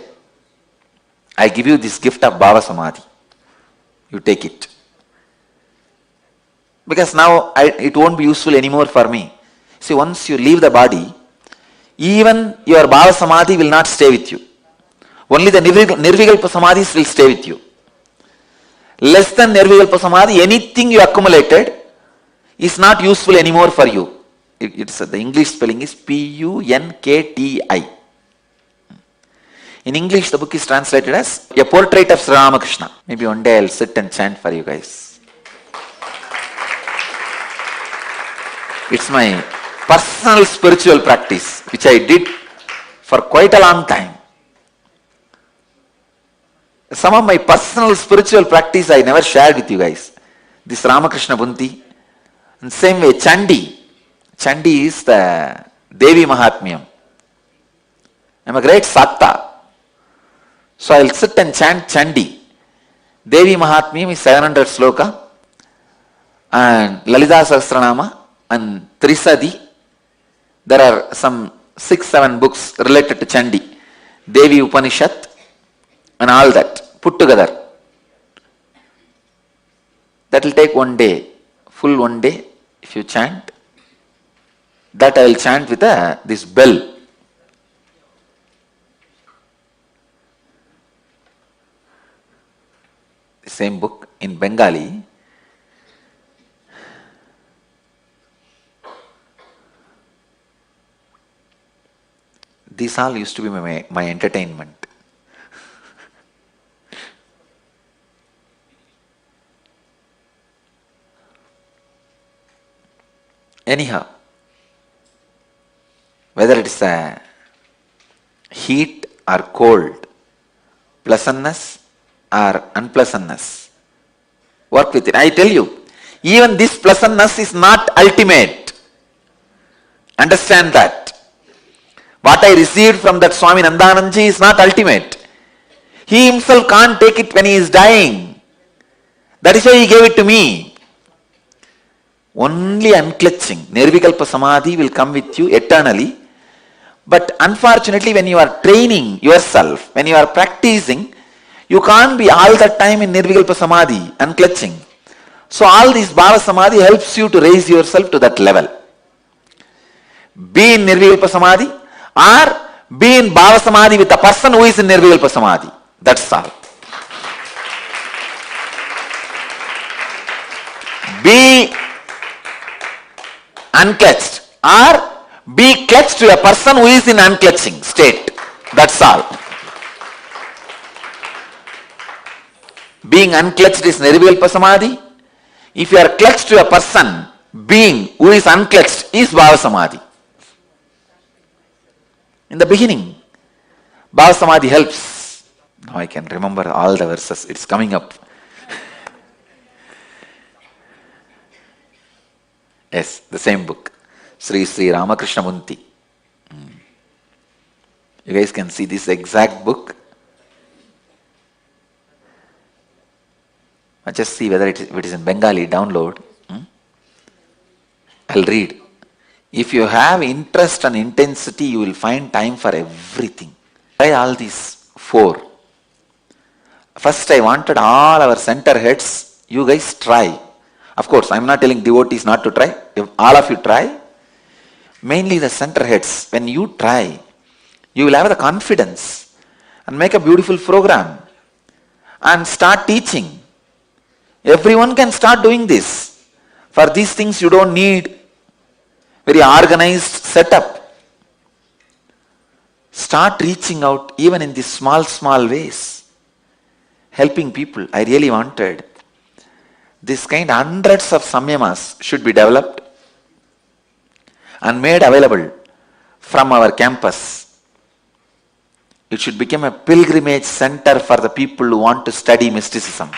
I give you this gift of Bhava Samadhi. You take it. Because now it won't be useful anymore for me. See, once you leave the body, even your Bhava Samadhi will not stay with you. Only the Nirvikalpa Samadhis will stay with you. Less than Nirvikalpa Samadhi, anything you accumulated is not useful anymore for you. The English spelling is P-U-N-K-T-I. In English, the book is translated as A Portrait of Sri Ramakrishna. Maybe one day I'll sit and chant for you guys. It's my personal spiritual practice, which I did for quite a long time. Some of my personal spiritual practice I never shared with you guys. This Ramakrishna Bunti. And same way, Chandi. Chandi is the Devi Mahatmyam. I'm a great Sakta. So I'll sit and chant Chandi. Devi Mahatmyam is 700 sloka. And Lalita Sahasranama and Trisadi. There are some 6-7 books related to Chandi. Devi Upanishad and all that put together. That will take one day, full one day if you chant. That I will chant with this bell. The same book in Bengali. These all used to be my entertainment. Anyhow, whether it is a heat or cold, pleasantness or unpleasantness, work with it. I tell you, even this pleasantness is not ultimate. Understand that. What I received from that Swami Nandananji is not ultimate. He himself can't take it when he is dying. That is why he gave it to me. Only unclutching, Nirvikalpa Samadhi will come with you eternally. But unfortunately, when you are training yourself, when you are practicing, you can't be all the time in Nirvikalpa Samadhi, unclutching. So all this Bhava Samadhi helps you to raise yourself to that level. Be in Nirvikalpa Samadhi or be in Bhava Samadhi with a person who is in Nirvikalpa Samadhi. That's all. Be unclutched or be clutched to a person who is in unclutching state. That's all. Being unclutched is Nirvikalpa Samadhi. If you are clutched to a person, being who is unclutched is Bhava Samadhi. In the beginning, Bhava Samadhi helps. Now I can remember all the verses. It's coming up. Yes, the same book. Sri Ramakrishna Munti. You guys can see this exact book. Just see whether if it is in Bengali, download. I'll read. If you have interest and intensity, you will find time for everything. Try all these 4. First, I wanted all our center heads. You guys try. Of course, I am not telling devotees not to try. If all of you try, mainly the center heads, when you try, you will have the confidence and make a beautiful program and start teaching. Everyone can start doing this. For these things, you don't need very organized setup. Start reaching out even in these small ways. Helping people. I really wanted. This kind, hundreds of samyamas should be developed and made available from our campus. It should become a pilgrimage center for the people who want to study mysticism.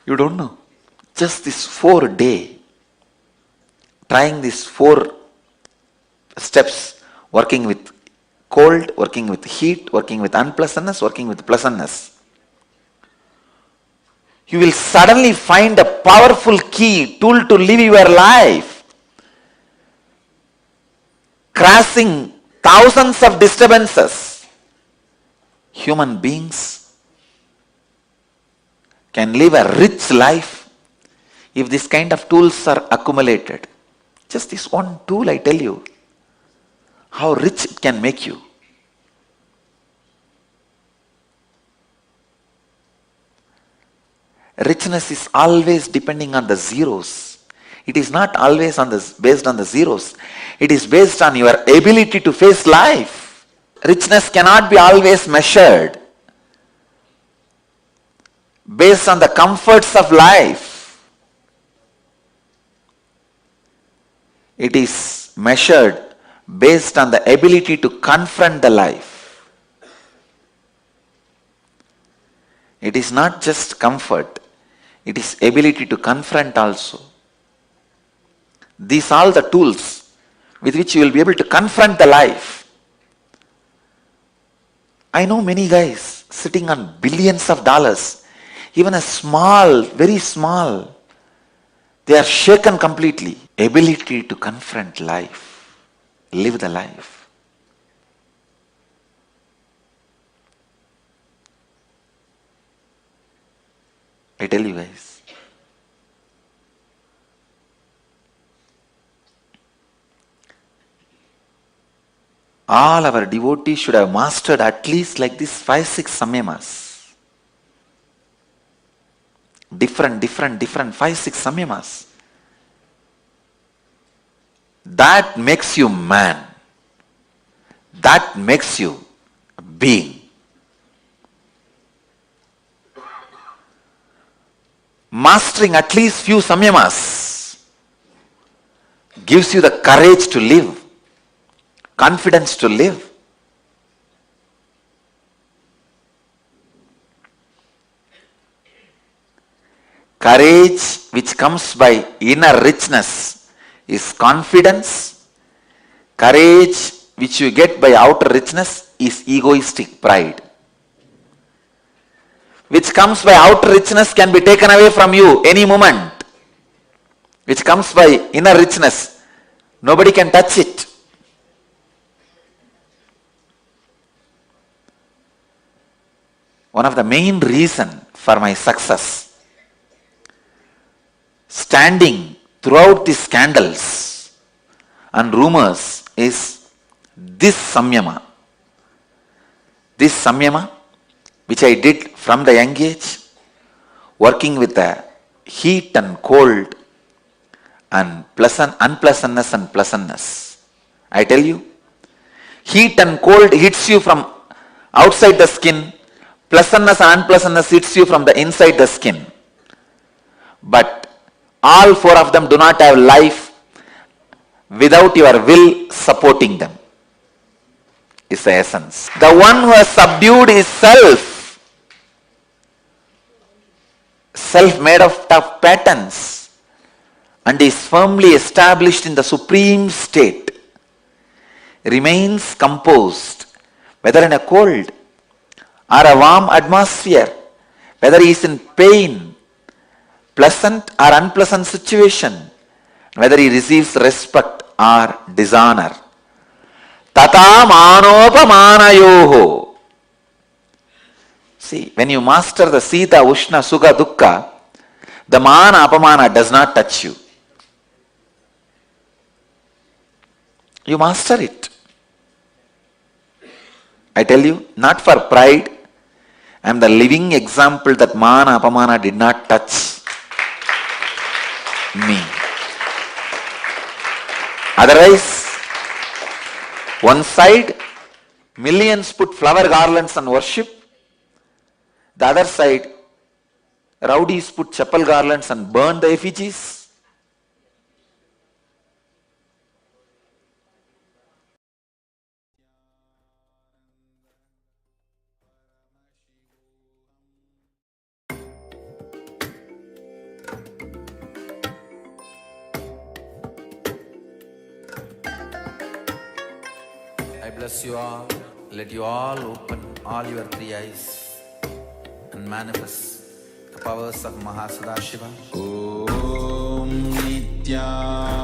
You don't know. Just this 4-day, trying these 4 steps, working with cold, working with heat, working with unpleasantness, working with pleasantness. you will suddenly find a powerful key, tool to live your life, crossing thousands of disturbances. Human beings can live a rich life if this kind of tools are accumulated. Just this one tool, I tell you, how rich it can make you. Richness is always depending on the zeros. It is not always based on the zeros. It is based on your ability to face life. Richness cannot be always measured based on the comforts of life. It is measured based on the ability to confront the life. It is not just comfort, it is ability to confront also. These are all the tools with which you will be able to confront the life. I know many guys sitting on billions of dollars, even a small, very small, they are shaken completely. Ability to confront life, live the life. I tell you guys, all our devotees should have mastered at least like this 5-6 samyamas. Different 5-6 samyamas. That makes you man. That makes you a being. Mastering at least few samyamas gives you the courage to live, confidence to live. Courage which comes by inner richness is confidence. Courage which you get by outer richness is egoistic pride. Which comes by outer richness can be taken away from you any moment. Which comes by inner richness, nobody can touch it. One of the main reasons for my success, standing throughout the scandals and rumors, is this samyama. This samyama, which I did from the young age, working with the heat and cold and unpleasantness and pleasantness. I tell you, heat and cold hits you from outside the skin, pleasantness and unpleasantness hits you from the inside the skin. But all four of them do not have life without your will supporting them. Is the essence. The one who has subdued his self made of tough patterns, and is firmly established in the supreme state, remains composed, whether in a cold or a warm atmosphere, whether he is in pain, pleasant or unpleasant situation, whether he receives respect or dishonor. Tata manopamanayoho. See, when you master the Sita, Ushna, Sukha, Dukkha, the mana, apamana does not touch you. You master it. I tell you, not for pride, I am the living example that mana, apamana did not touch me. Otherwise, one side, millions put flower garlands and worship. The other side, rowdies put chapel garlands and burn the effigies. I bless you all. Let you all open all your three eyes and manifest the powers of Mahasadashiva. Om Nityananda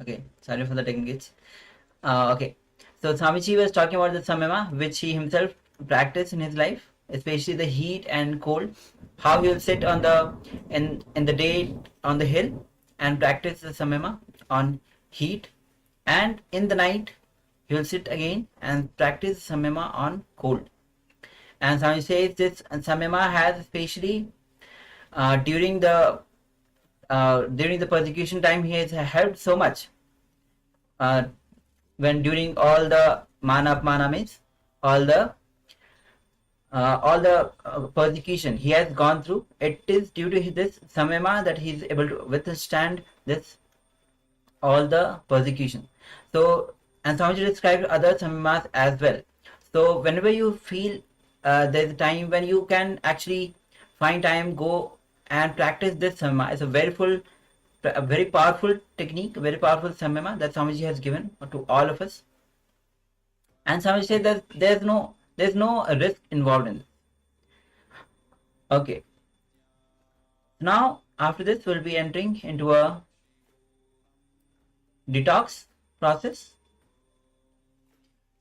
Okay, sorry for the technical glitch. Okay, so Swamiji was talking about the samyama which he himself practiced in his life, especially the heat and cold. How he will sit on the in the day on the hill and practice the samyama on heat, and in the night he will sit again and practice samyama on cold. And Swamiji says this samyama has especially during the persecution time he has helped so much. When during all the mana apmana means all the persecution he has gone through, it is due to this samyama that he is able to withstand this all the persecution. So, and Swamiji described other samyamas as well. So whenever you feel there's a time when you can actually find time, go and practice this samyama. It's a very powerful technique, very powerful samyama that Swamiji has given to all of us. And Swamiji said that there's no risk involved in this. Okay. Now after this we'll be entering into a detox process.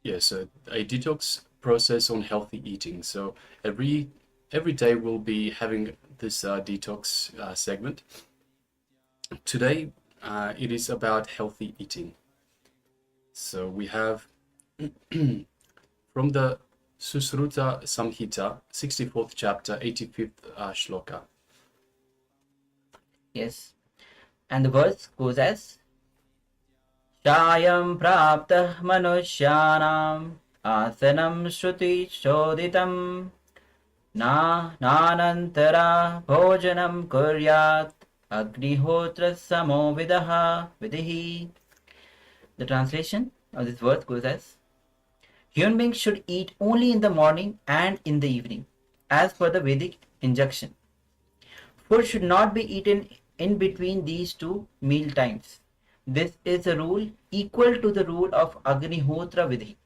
Yes, a detox process on healthy eating. So every day we'll be having this detox segment. Today it is about healthy eating. So we have from the Susruta Samhita, 64th chapter, 85th shloka. Yes, and the verse goes as Shayam praptah manushyanam asanam shruti shodhitam na nanantara bhojanam kuryat agnihotra samovidaha vidihi. The translation of this verse goes as human beings should eat only in the morning and in the evening as per the Vedic injunction. Food should not be eaten in between these two meal times. This is a rule equal to the rule of Agnihotra Vidhi.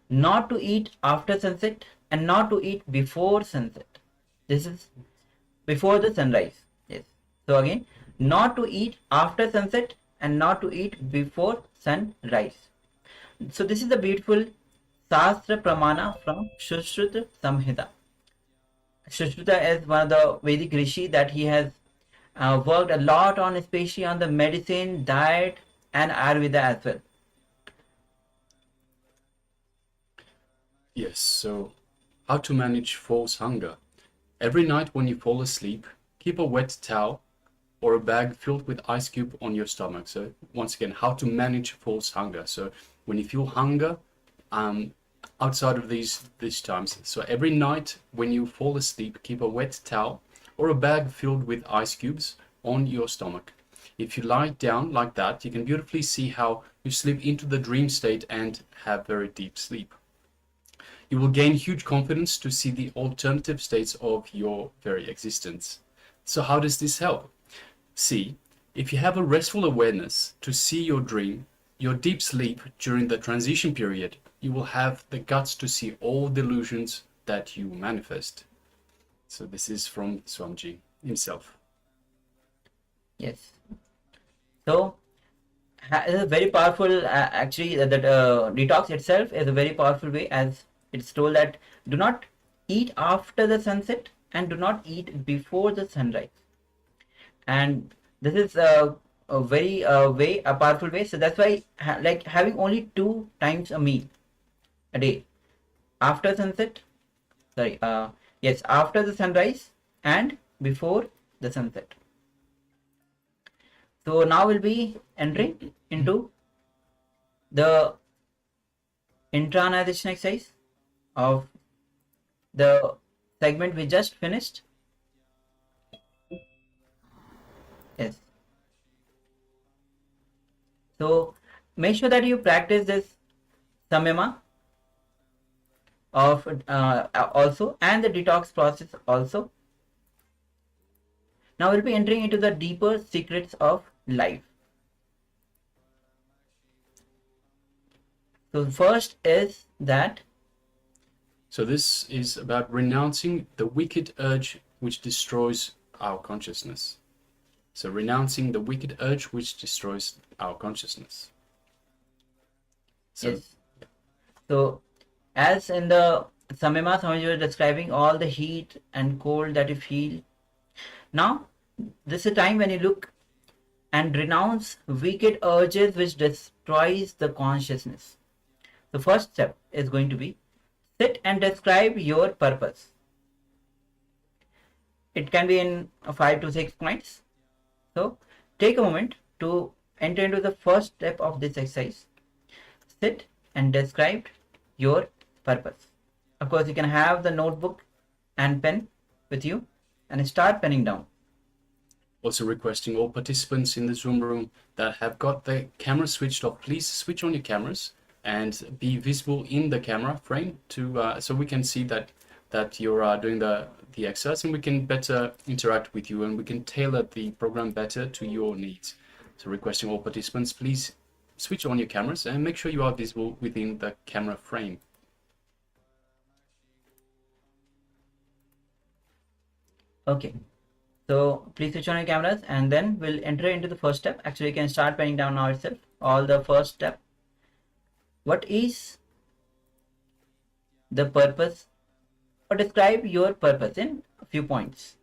Not to eat after sunset and not to eat before sunset. This is before the sunrise. Yes. So again, not to eat after sunset and not to eat before sunrise. So this is the beautiful Sastra Pramana from Sushruta Samhita. Sushruta is one of the Vedic rishi that he has worked a lot on, especially on the medicine, diet and Ayurveda as well. Yes, so how to manage false hunger. Every night when you fall asleep, keep a wet towel or a bag filled with ice cube on your stomach. So once again, how to manage false hunger. So when you feel hunger outside of these times, so every night when you fall asleep, keep a wet towel or a bag filled with ice cubes on your stomach. If you lie down like that, you can beautifully see how you slip into the dream state and have very deep sleep. You will gain huge confidence to see the alternative states of your very existence. So how does this help? See, if you have a restful awareness to see your dream, your deep sleep during the transition period, you will have the guts to see all delusions that you manifest. So this is from Swamiji himself. Yes. So it is a very powerful, actually that detox itself is a very powerful way, as it's told that do not eat after the sunset and do not eat before the sunrise. And this is a very powerful way. So that's why like having only 2 times a meal a day, after sunset, after the sunrise and before the sunset. So now we'll be entering into the intranization exercise of the segment we just finished. Yes. So make sure that you practice this samyama of also, and the detox process also. Now we'll be entering into the deeper secrets of life. So first is that So this is about renouncing the wicked urge which destroys our consciousness. So renouncing the wicked urge which destroys our consciousness. So, yes. So as in the samyama, Swamiji was describing all the heat and cold that you feel. Now this is a time when you look and renounce wicked urges which destroys the consciousness. The first step is going to be sit and describe your purpose. It can be in 5 to 6 points. So take a moment to enter into the first step of this exercise. Sit and describe your purpose. Of course, you can have the notebook and pen with you and start penning down. also requesting all participants in the Zoom room that have got the camera switched off, please switch on your cameras and be visible in the camera frame to so we can see that you're doing the exercise, and we can better interact with you, and we can tailor the program better to your needs. So requesting all participants, please switch on your cameras and make sure you are visible within the camera frame. Okay. So please switch on your cameras, and then we'll enter into the first step. Actually, you can start penning down now itself. All the first step. What is the purpose, or describe your purpose in a few points.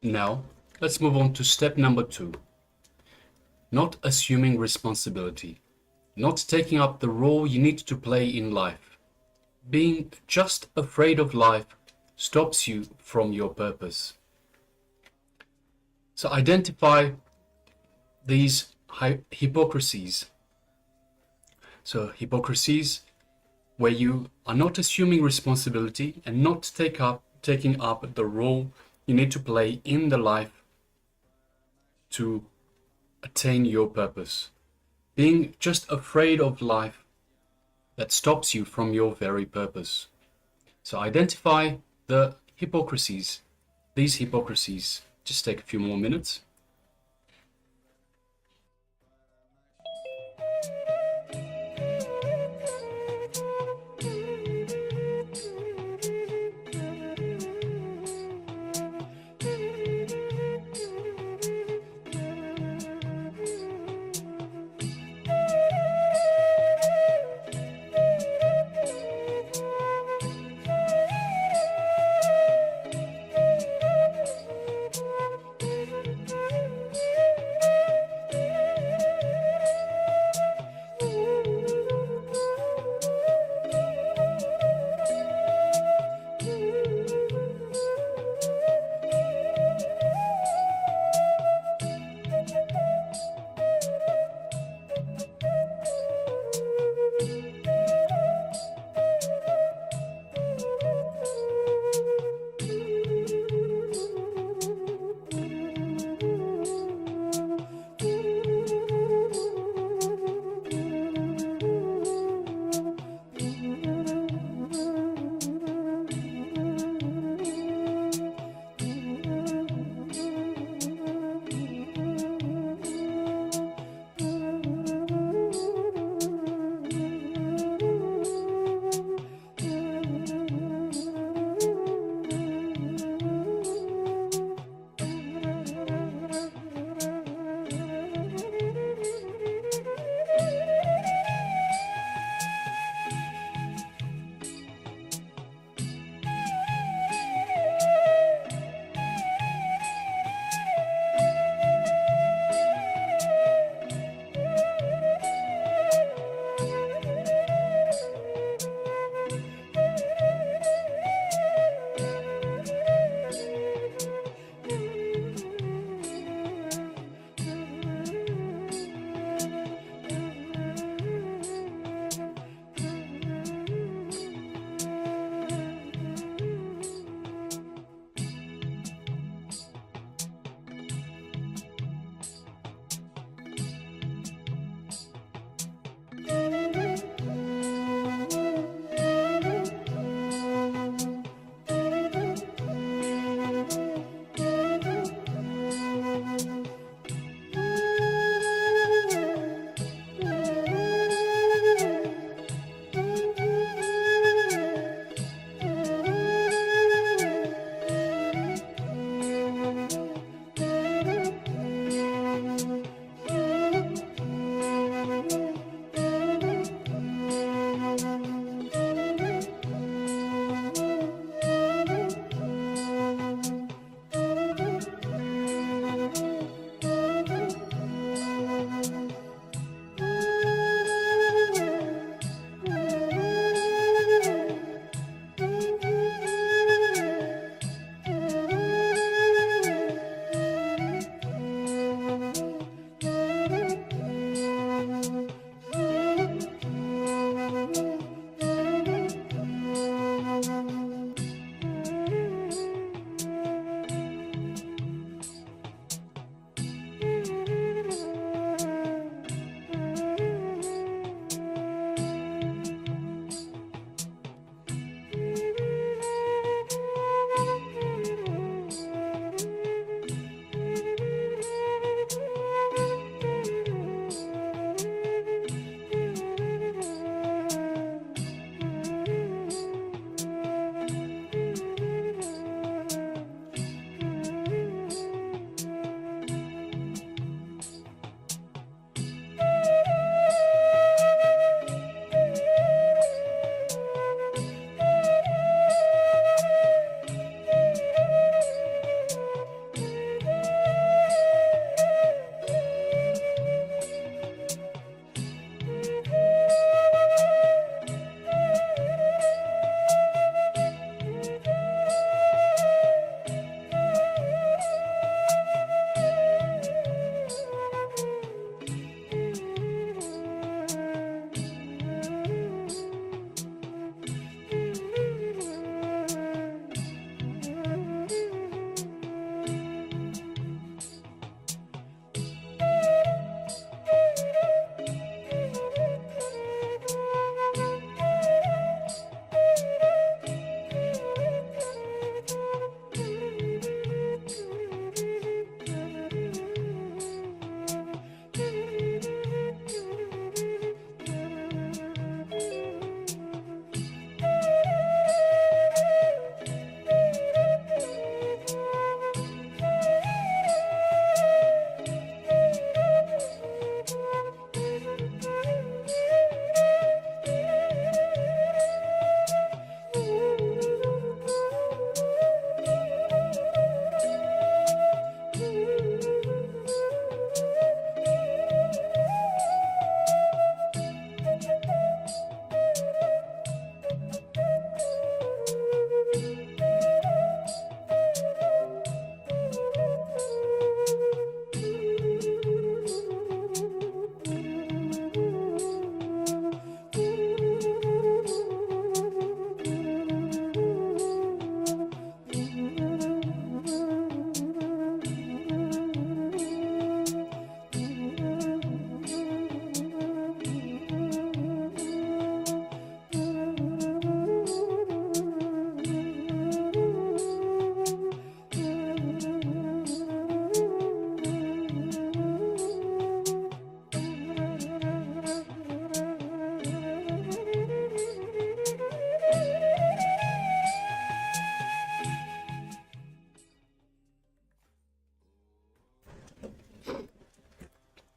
Now, let's move on to step number 2. Not assuming responsibility. Not taking up the role you need to play in life. Being just afraid of life stops you from your purpose. So identify these hypocrisies. So hypocrisies where you are not assuming responsibility and not taking up the role you need to play in the life to attain your purpose. Being just afraid of life that stops you from your very purpose. So identify the hypocrisies, these hypocrisies. Just take a few more minutes.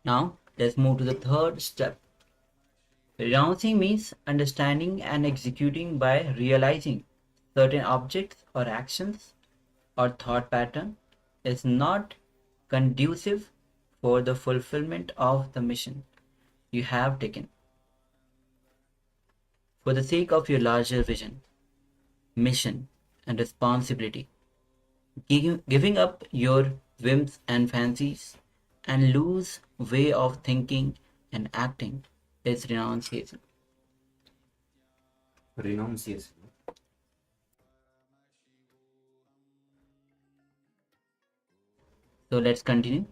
Now let's move to the third step. Renouncing means understanding and executing by realizing certain objects or actions or thought pattern is not conducive for the fulfillment of the mission you have taken. For the sake of your larger vision, mission, and responsibility, giving up your whims and fancies and loose way of thinking and acting is renunciation. Renunciation. So let's continue.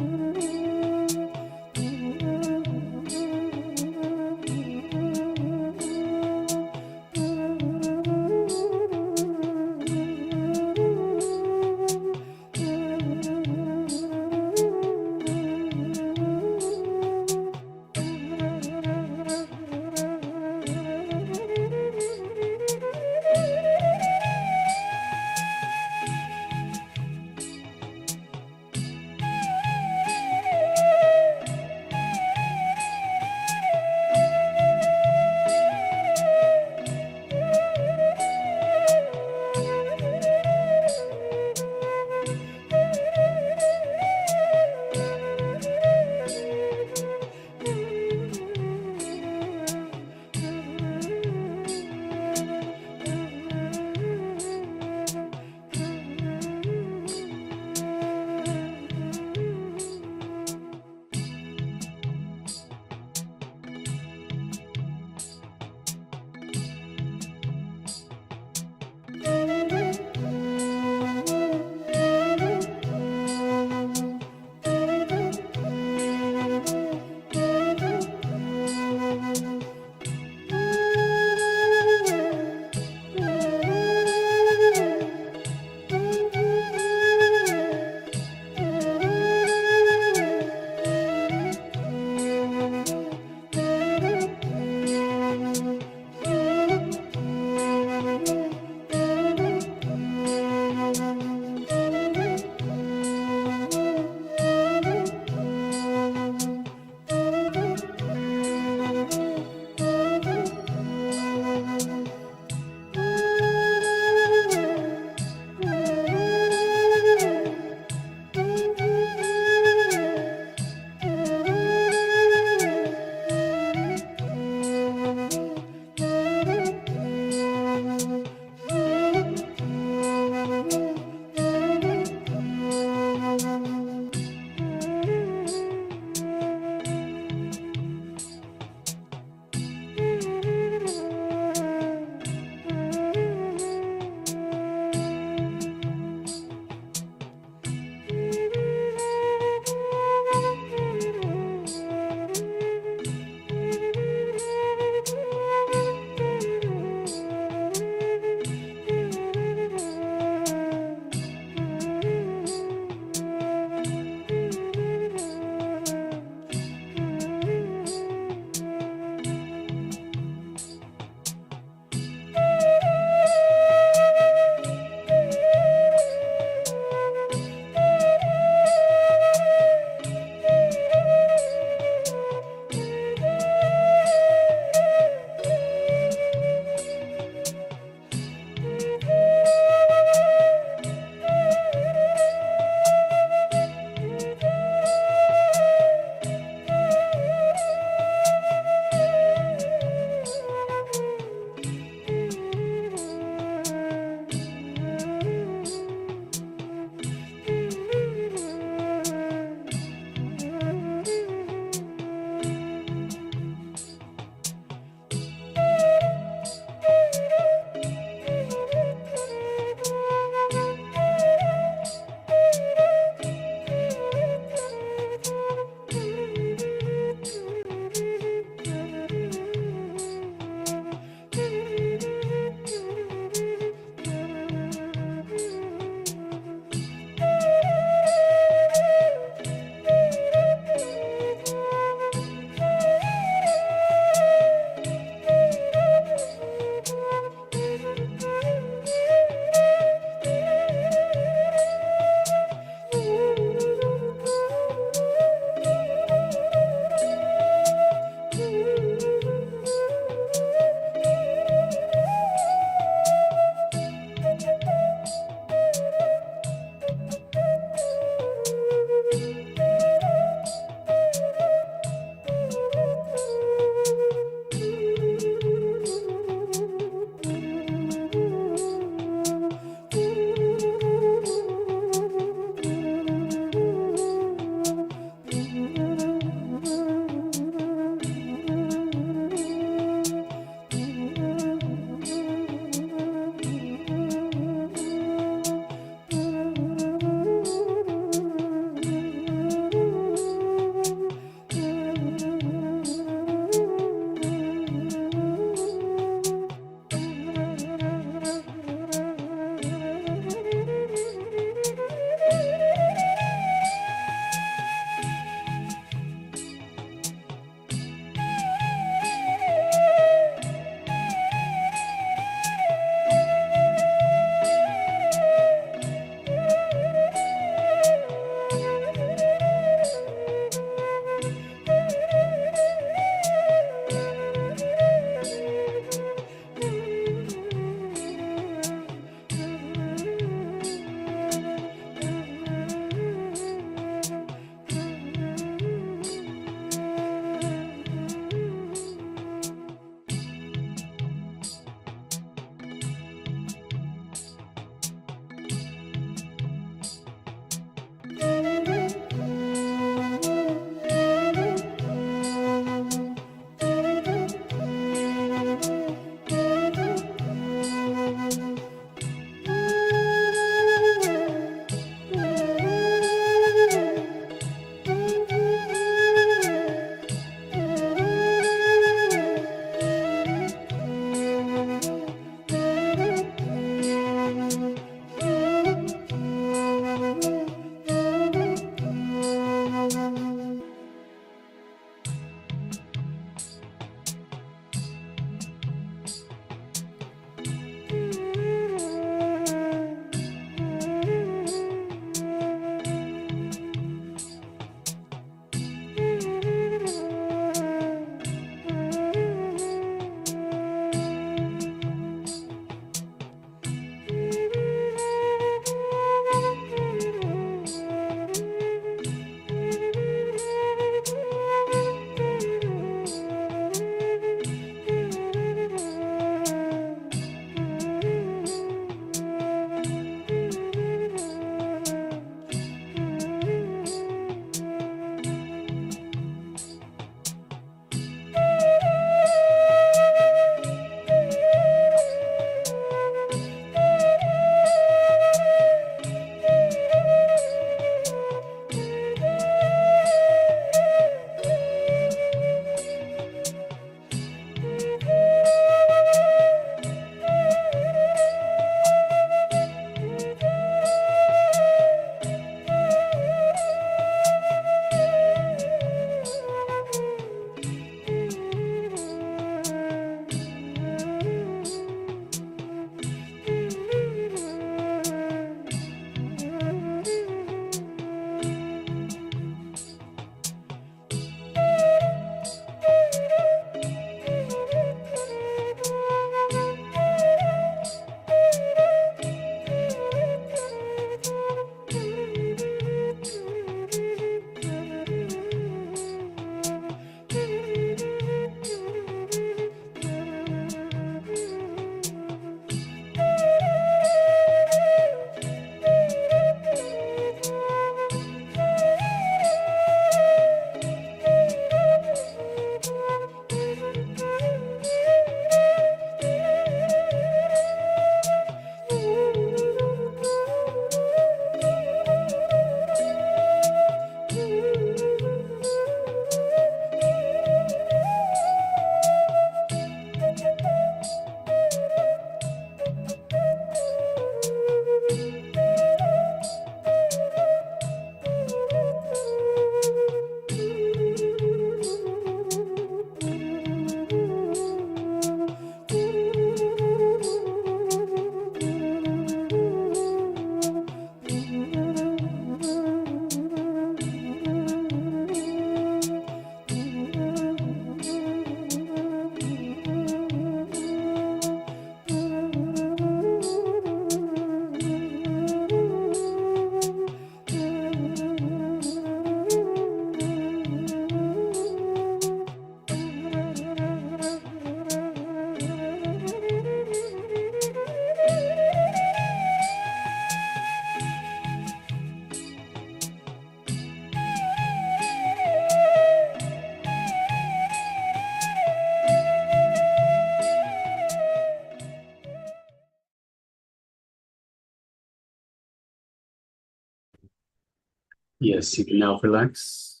Yes, you can now relax.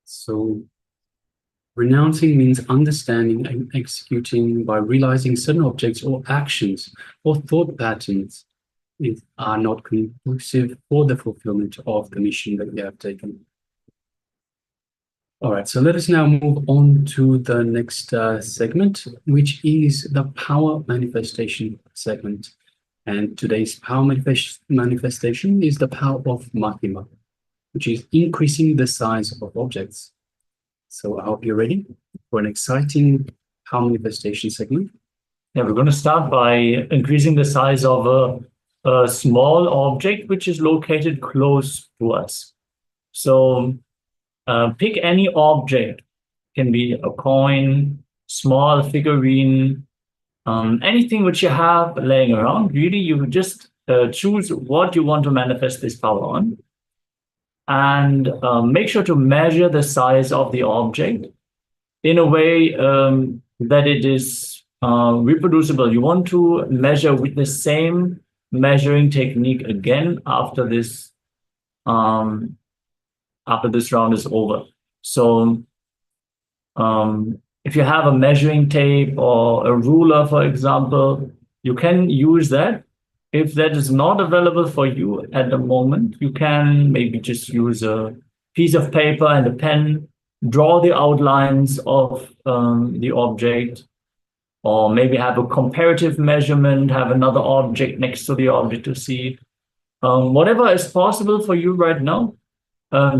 So, renouncing means understanding and executing by realizing certain objects or actions or thought patterns are not conducive for the fulfillment of the mission that you have taken. All right, so let us now move on to the next segment, which is the power manifestation segment. And today's power manifestation is the power of Mahima, which is increasing the size of objects. So I hope you're ready for an exciting power manifestation segment. Yeah, we're going to start by increasing the size of a small object which is located close to us. So pick any object, can be a coin, small figurine, anything which you have laying around. Really, you just choose what you want to manifest this power on, and make sure to measure the size of the object in a way that it is reproducible. You want to measure with the same measuring technique again after this round is over. So if you have a measuring tape or a ruler, for example, you can use that. If that is not available for you at the moment, you can maybe just use a piece of paper and a pen, draw the outlines of the object, or maybe have a comparative measurement, have another object next to the object to see. Whatever is possible for you right now,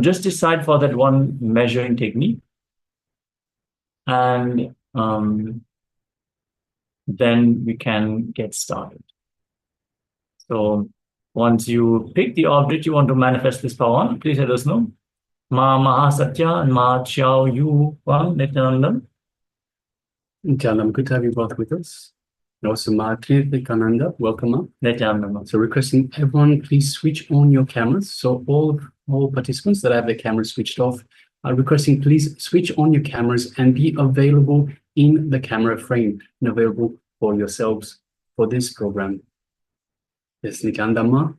just decide for that one measuring technique. And then we can get started. So once you pick the object you want to manifest this power on, please let us know. Ma Mahasatya and Ma Chiao Yu Wang Nityananda. Nityananda, good to have you both with us. And also Ma Trivikananda, welcome up. Nityananda. So requesting everyone, please switch on your cameras. So all participants that have their cameras switched off, are requesting please switch on your cameras and be available in the camera frame and available for yourselves for this program. Yes, Nityananda.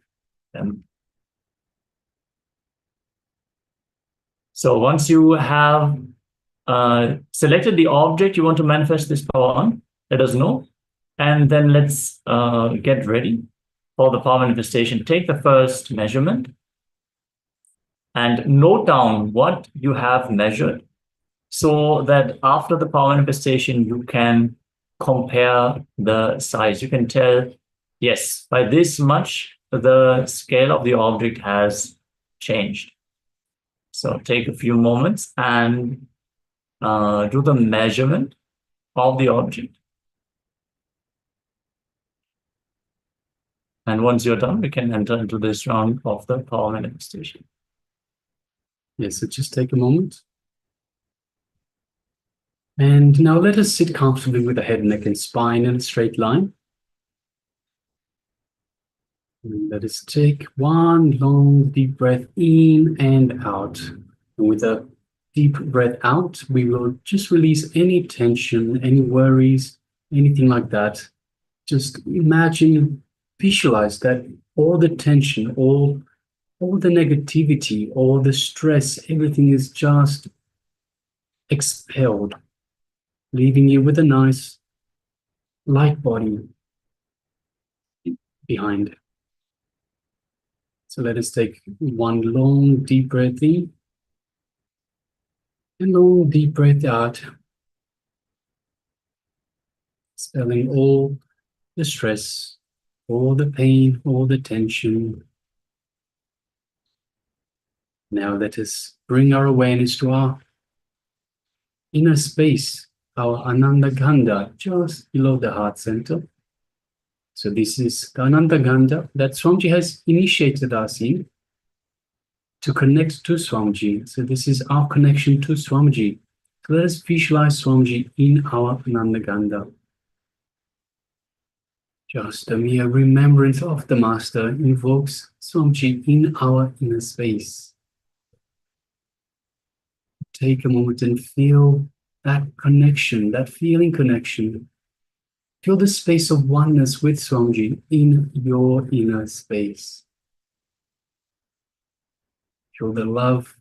So once you have selected the object you want to manifest this power on, let us know. And then let's get ready for the power manifestation. Take the first measurement and note down what you have measured so that after the power manifestation, you can compare the size. You can tell, yes, by this much, the scale of the object has changed. So take a few moments and do the measurement of the object. And once you're done, we can enter into this round of the power manifestation. Yes, so just take a moment. And now let us sit comfortably with the head, neck, and spine in a straight line. And let us take one long deep breath in and out. And with a deep breath out, we will just release any tension, any worries, anything like that. Just imagine, visualize that all the tension, all the negativity, all the stress, everything is just expelled, leaving you with a nice light body behind. So let us take one long deep breath in and long deep breath out, expelling all the stress, all the pain, all the tension. Now let us bring our awareness to our inner space, our Ananda Gandha, just below the heart center. So this is the Ananda Gandha that Swamiji has initiated us in to connect to Swamiji. So this is our connection to Swamiji. So let us visualize Swamiji in our Ananda Gandha. Just a mere remembrance of the Master invokes Swamiji in our inner space. Take a moment and feel that connection, that feeling connection Feel the space of oneness with Swamiji in your inner space. Feel the love,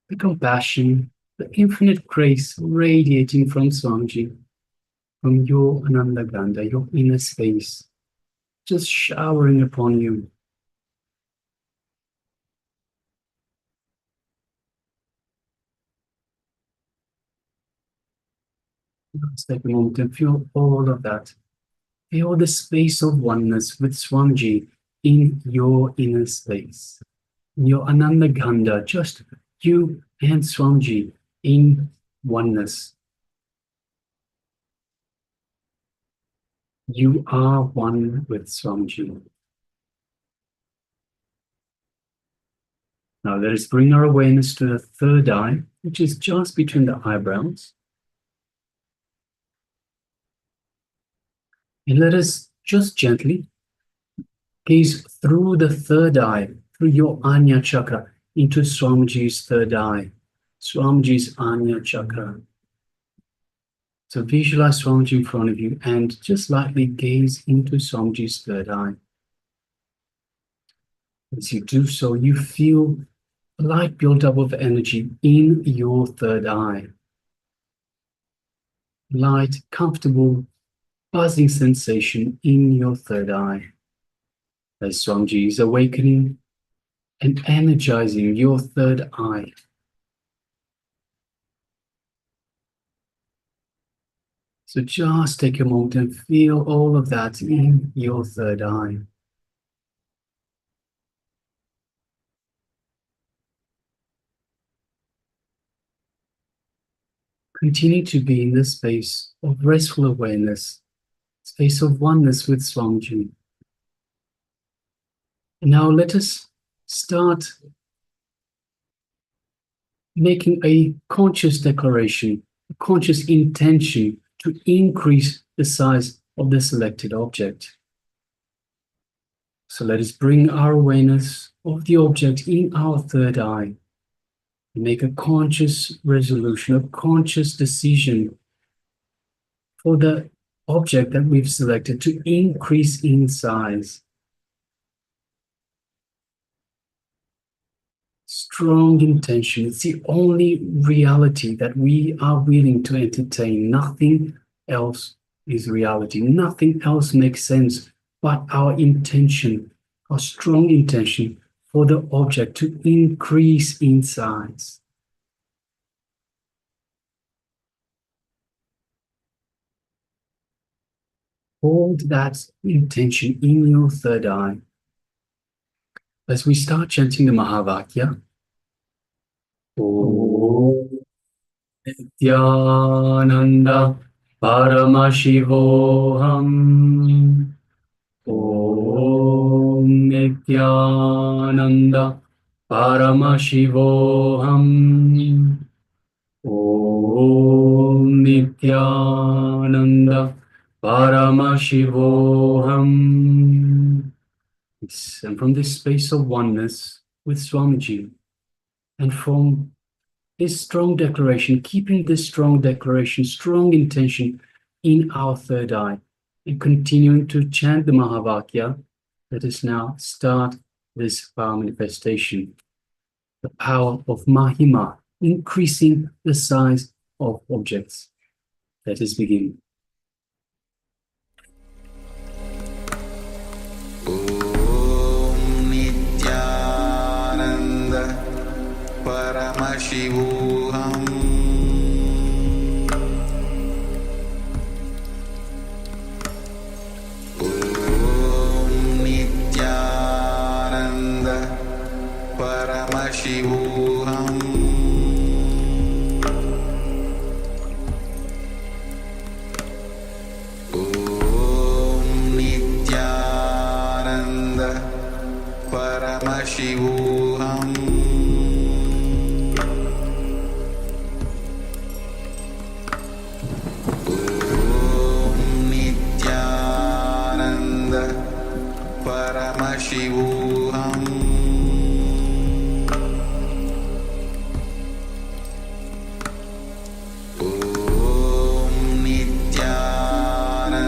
the compassion, the infinite grace radiating from Swamiji, from your Ananda Ganda, your inner space, just showering upon you. Let's take a moment and feel all of that. Feel the space of oneness with Swamiji in your inner space. In your Ananda Ganda, just you and Swamiji in oneness. You are one with Swamiji. Now let us bring our awareness to the third eye, which is just between the eyebrows. And let us just gently gaze through the third eye, through your Anya chakra, into Swamiji's third eye, Swamiji's Anya chakra. So visualize Swamiji in front of you and just lightly gaze into Swamiji's third eye. As you do so, you feel a light buildup of energy in your third eye. Light, comfortable, buzzing sensation in your third eye. As Swamiji is awakening and energizing your third eye. So just take a moment and feel all of that in your third eye. Continue to be in this space of restful awareness, space of oneness with Swamiji. And now let us start making a conscious declaration, a conscious intention to increase the size of the selected object. So let us bring our awareness of the object in our third eye. Make a conscious resolution, a conscious decision for the object that we've selected to increase in size. Strong intention. It's the only reality that we are willing to entertain. Nothing else is reality. Nothing else makes sense but our intention, our strong intention for the object to increase in size. Hold that intention in your third eye. As we start chanting the Mahavakya, Om Nityananda Paramashivoham. Om Nityananda Paramashivoham. Om Nityananda Paramashivoham. And from this space of oneness with Swamiji, and from this strong declaration, keeping this strong declaration, strong intention in our third eye, and continuing to chant the Mahavakya, let us now start this power manifestation. The power of Mahima, increasing the size of objects. Let us begin. Paramashivoham Om Nityananda Paramashivoham Om Nityananda Paramashivoham Paramashivoham Om Nityananda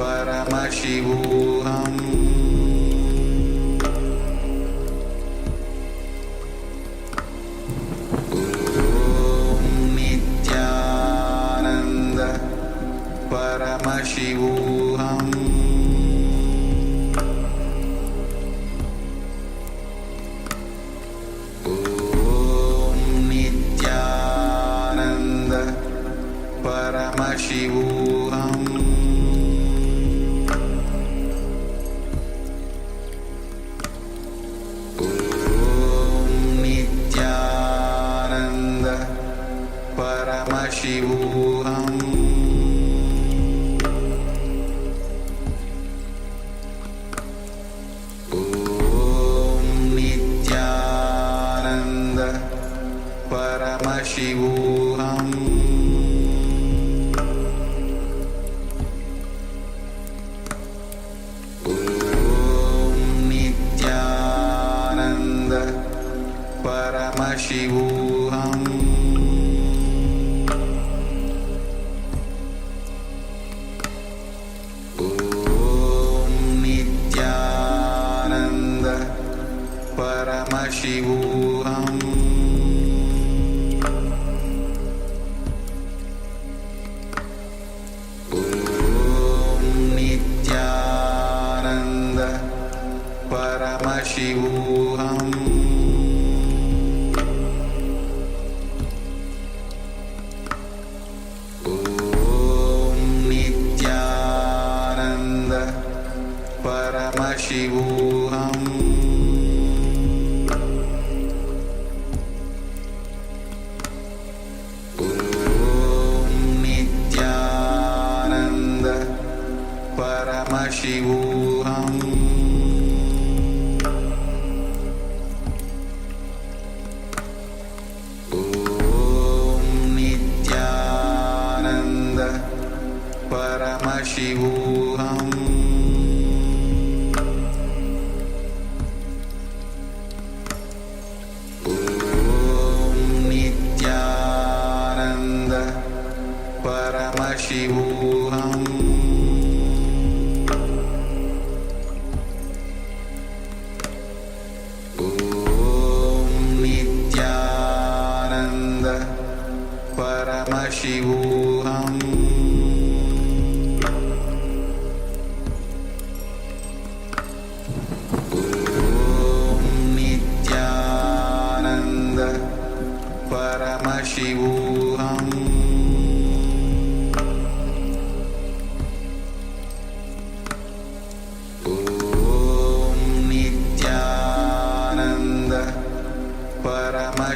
Paramashivoham Om Nityananda Paramashivoham Om Nityananda Paramashivoham Paramashivoham Om Nityananda Paramashivoham Om Nityananda Paramashivoham Paramashivoham Om Nityananda Paramashivoham Om Nityananda Paramashivoham Paramashivoham Om Nityananda Paramashivoham Om Nityananda Paramashivoham Paramashivoham Om Nityananda Paramashivoham Om Nityananda Paramashivoham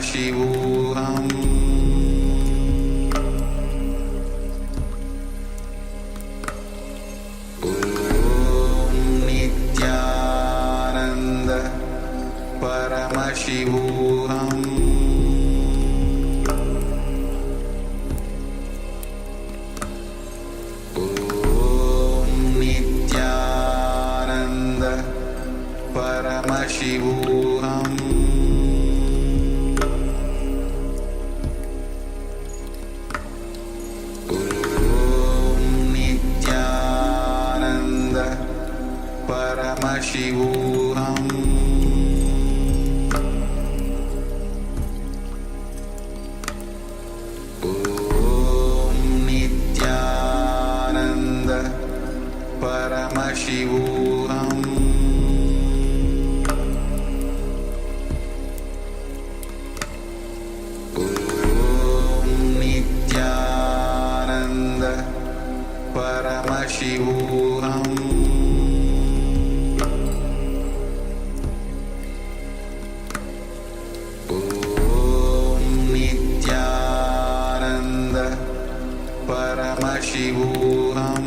Paramashivoham Om Nityananda Paramashivoham Om Nityananda Paramashivoham Paramashivoham Om Nityananda Paramashivoham Om Nityananda Paramashivoham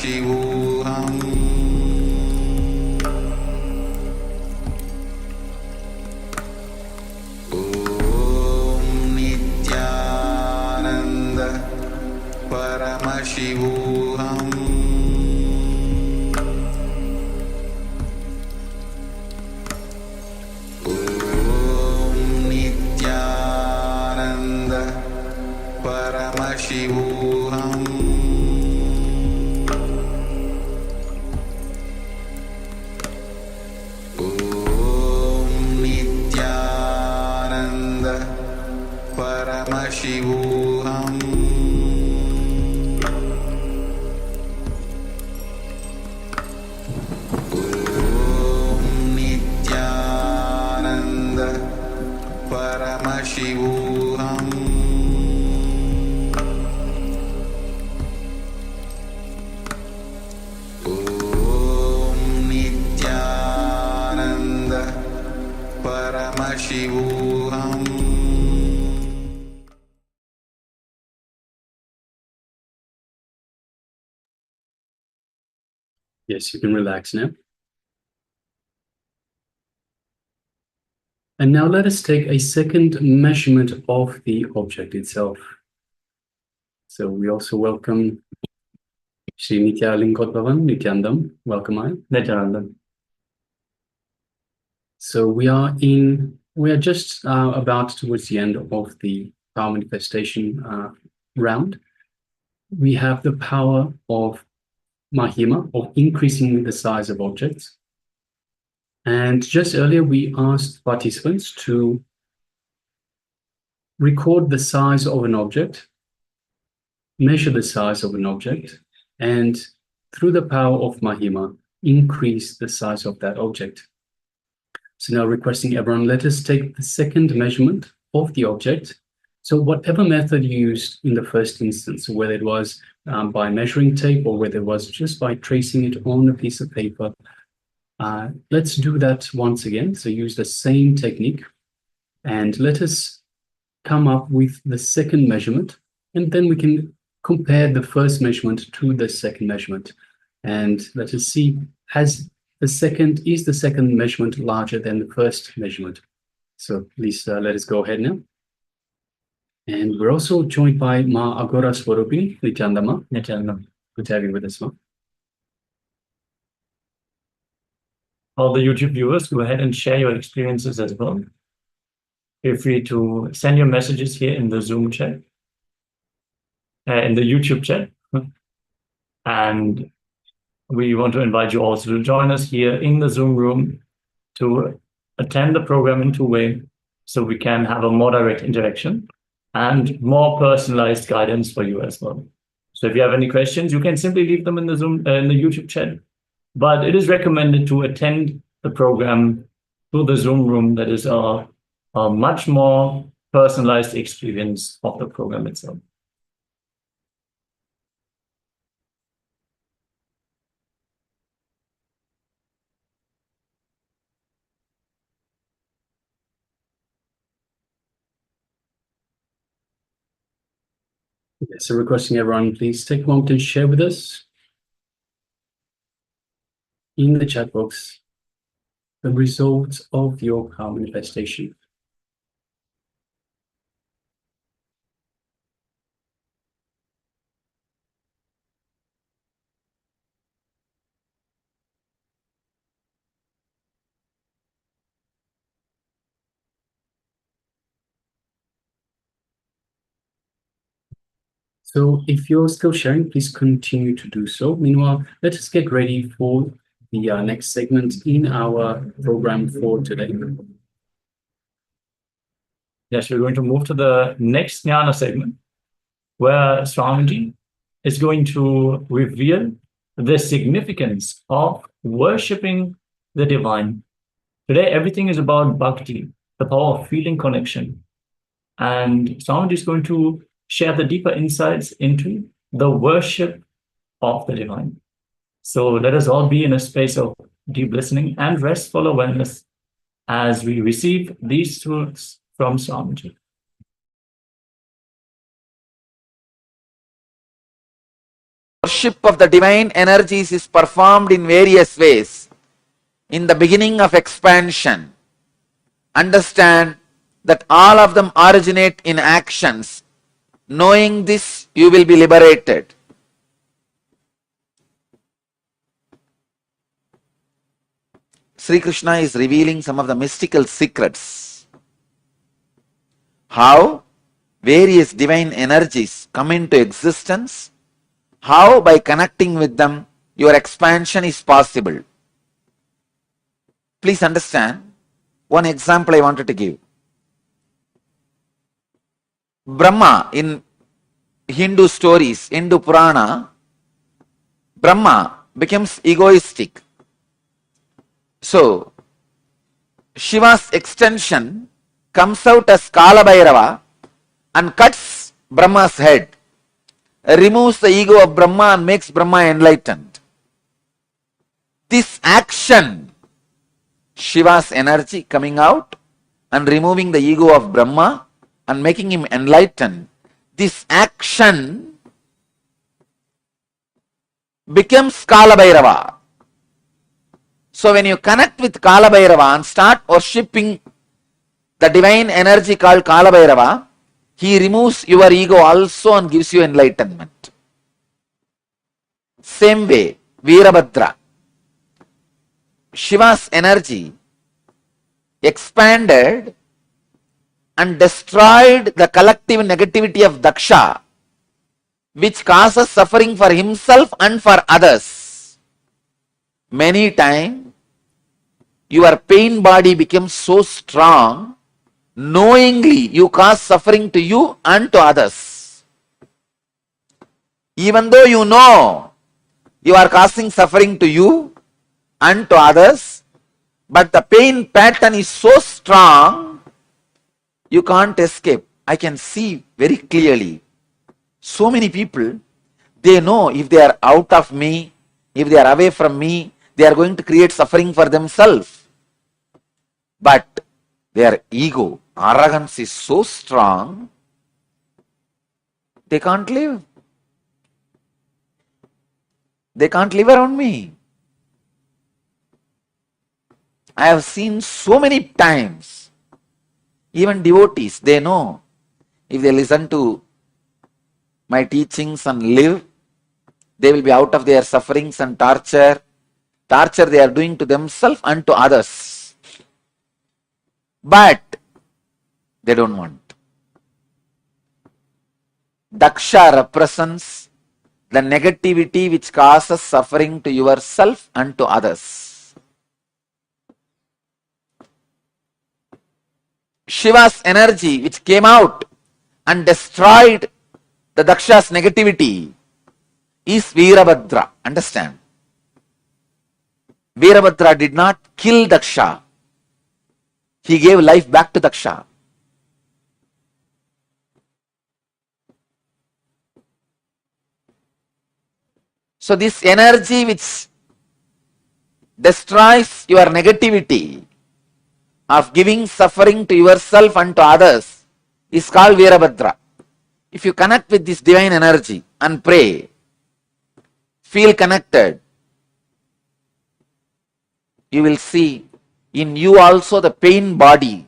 Paramashivoham Om Nityananda Paramashivoham Om Nityananda Paramashivoham Om Nityananda Paramashivoham Om Nityananda Paramashivoham Om Nityananda Paramashivoham. Yes, you can relax now. And now let us take a second measurement of the object itself. So we also welcome Shri Nityanandam. Welcome, I. Nityanandam. So we are just about towards the end of the power manifestation round. We have the power of Mahima, of increasing the size of objects. And just earlier, we asked participants to record the size of an object, measure the size of an object, and through the power of Mahima, increase the size of that object. So now requesting everyone, let us take the second measurement of the object. So whatever method you used in the first instance, whether it was by measuring tape or whether it was just by tracing it on a piece of paper, let's do that once again. So use the same technique and let us come up with the second measurement, and then we can compare the first measurement to the second measurement. And let us see, is the second measurement larger than the first measurement? So please let us go ahead now. And we're also joined by Ma Agora Swarupini, Nityanandama. Nityanandam. Good to have you with us, Ma. All the YouTube viewers, go ahead and share your experiences as well. Feel free to send your messages here in the Zoom chat, in the YouTube chat. And we want to invite you also to join us here in the Zoom room to attend the program in two-way so we can have a more direct interaction and more personalized guidance for you as well. So if you have any questions, you can simply leave them in the Zoom, in the YouTube chat. But it is recommended to attend the program through the Zoom room. That is a much more personalized experience of the program itself. Yes, so requesting everyone, please take a moment and share with us in the chat box the results of your power manifestation. So if you're still sharing, please continue to do so. Meanwhile, let us get ready for the next segment in our program for today. Yes, we're going to move to the next Jnana segment, where Swamiji is going to reveal the significance of worshipping the divine. Today, everything is about bhakti, the power of feeling connection. And Swamiji is going to share the deeper insights into the worship of the divine. So let us all be in a space of deep listening and restful awareness as we receive these truths from Swamiji. worship of the divine energies is performed in various ways. In the beginning of expansion, understand that all of them originate in actions. Knowing this, you will be liberated. Sri Krishna is revealing some of the mystical secrets. How various divine energies come into existence, how by connecting with them, your expansion is possible. Please understand, one example I wanted to give. Brahma, in Hindu stories, Hindu Purana, Brahma becomes egoistic. So, Shiva's extension comes out as Kala Bhairava and cuts Brahma's head, removes the ego of Brahma and makes Brahma enlightened. This action, Shiva's energy coming out and removing the ego of Brahma and making him enlightened, this action becomes Kala Bhairava. So when you connect with Kala Bhairava and start worshipping the divine energy called Kala Bhairava, he removes your ego also and gives you enlightenment. Same way, Veerabhadra. Shiva's energy expanded and destroyed the collective negativity of Daksha, which causes suffering for himself and for others. Many times, your pain body becomes so strong, knowingly you cause suffering to you and to others. Even though you know you are causing suffering to you and to others, but the pain pattern is so strong, you can't escape. I can see very clearly. So many people, they know if they are out of me, if they are away from me, they are going to create suffering for themselves. But their ego, arrogance is so strong, they can't live. They can't live around me. I have seen so many times, even devotees, they know if they listen to my teachings and live, they will be out of their sufferings and torture they are doing to themselves and to others. But they don't want. Daksha represents the negativity which causes suffering to yourself and to others. Shiva's energy which came out and destroyed the Daksha's negativity is Veerabhadra. Understand? Veerabhadra did not kill Daksha. He gave life back to Daksha. So this energy which destroys your negativity of giving suffering to yourself and to others is called Veerabhadra. If you connect with this divine energy and pray, feel connected, you will see in you also the pain body,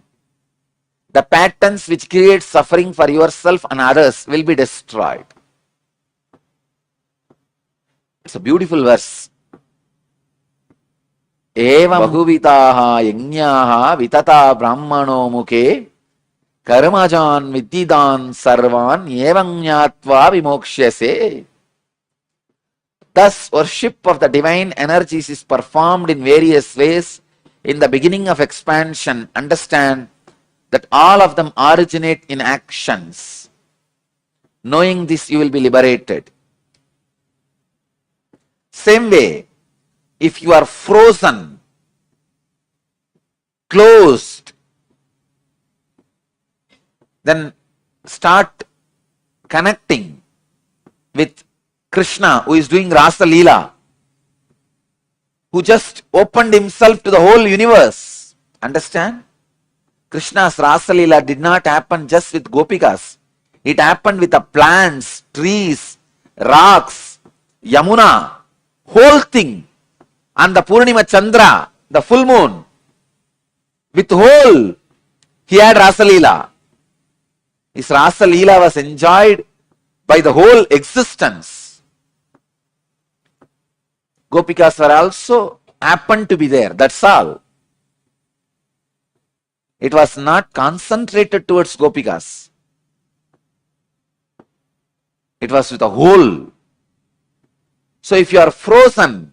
the patterns which create suffering for yourself and others will be destroyed. It's a beautiful verse. Evam bahuvitaha yajnaha vitata brahmano mukhe karmajan viddidan sarvan evam jnatva vimokshase. Thus, worship of the divine energies is performed in various ways. In the beginning of expansion, understand that all of them originate in actions. Knowing this, you will be liberated. Same way, if you are frozen, closed, then start connecting with Krishna, who is doing Rasa Leela, who just opened himself to the whole universe. Understand? Krishna's Rasa Leela did not happen just with Gopikas. It happened with the plants, trees, rocks, Yamuna, whole thing, and the Purnima Chandra, the full moon, with whole, he had Rasa Leela. His Rasa Leela was enjoyed by the whole existence. Gopikas were also happened to be there, that's all. It was not concentrated towards Gopikas. It was with the whole. So if you are frozen,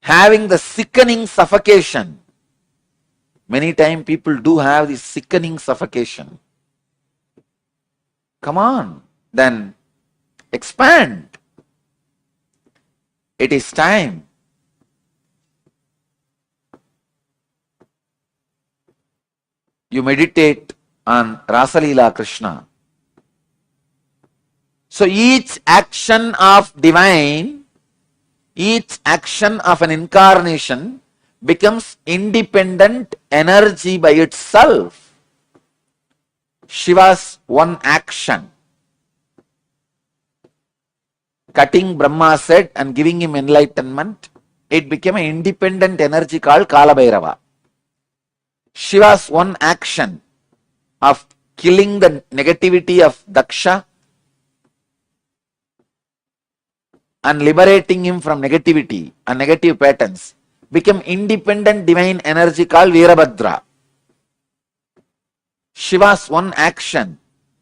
having the sickening suffocation, many times people do have this sickening suffocation. Come on, then expand. It is time. You meditate on Rasa Leela Krishna. So each action of divine, each action of an incarnation becomes independent energy by itself. Shiva's one action, cutting Brahma's head and giving him enlightenment, it became an independent energy called Kala Bhairava. Shiva's one action of killing the negativity of Daksha and liberating him from negativity and negative patterns became independent divine energy called Veerabhadra. Shiva's one action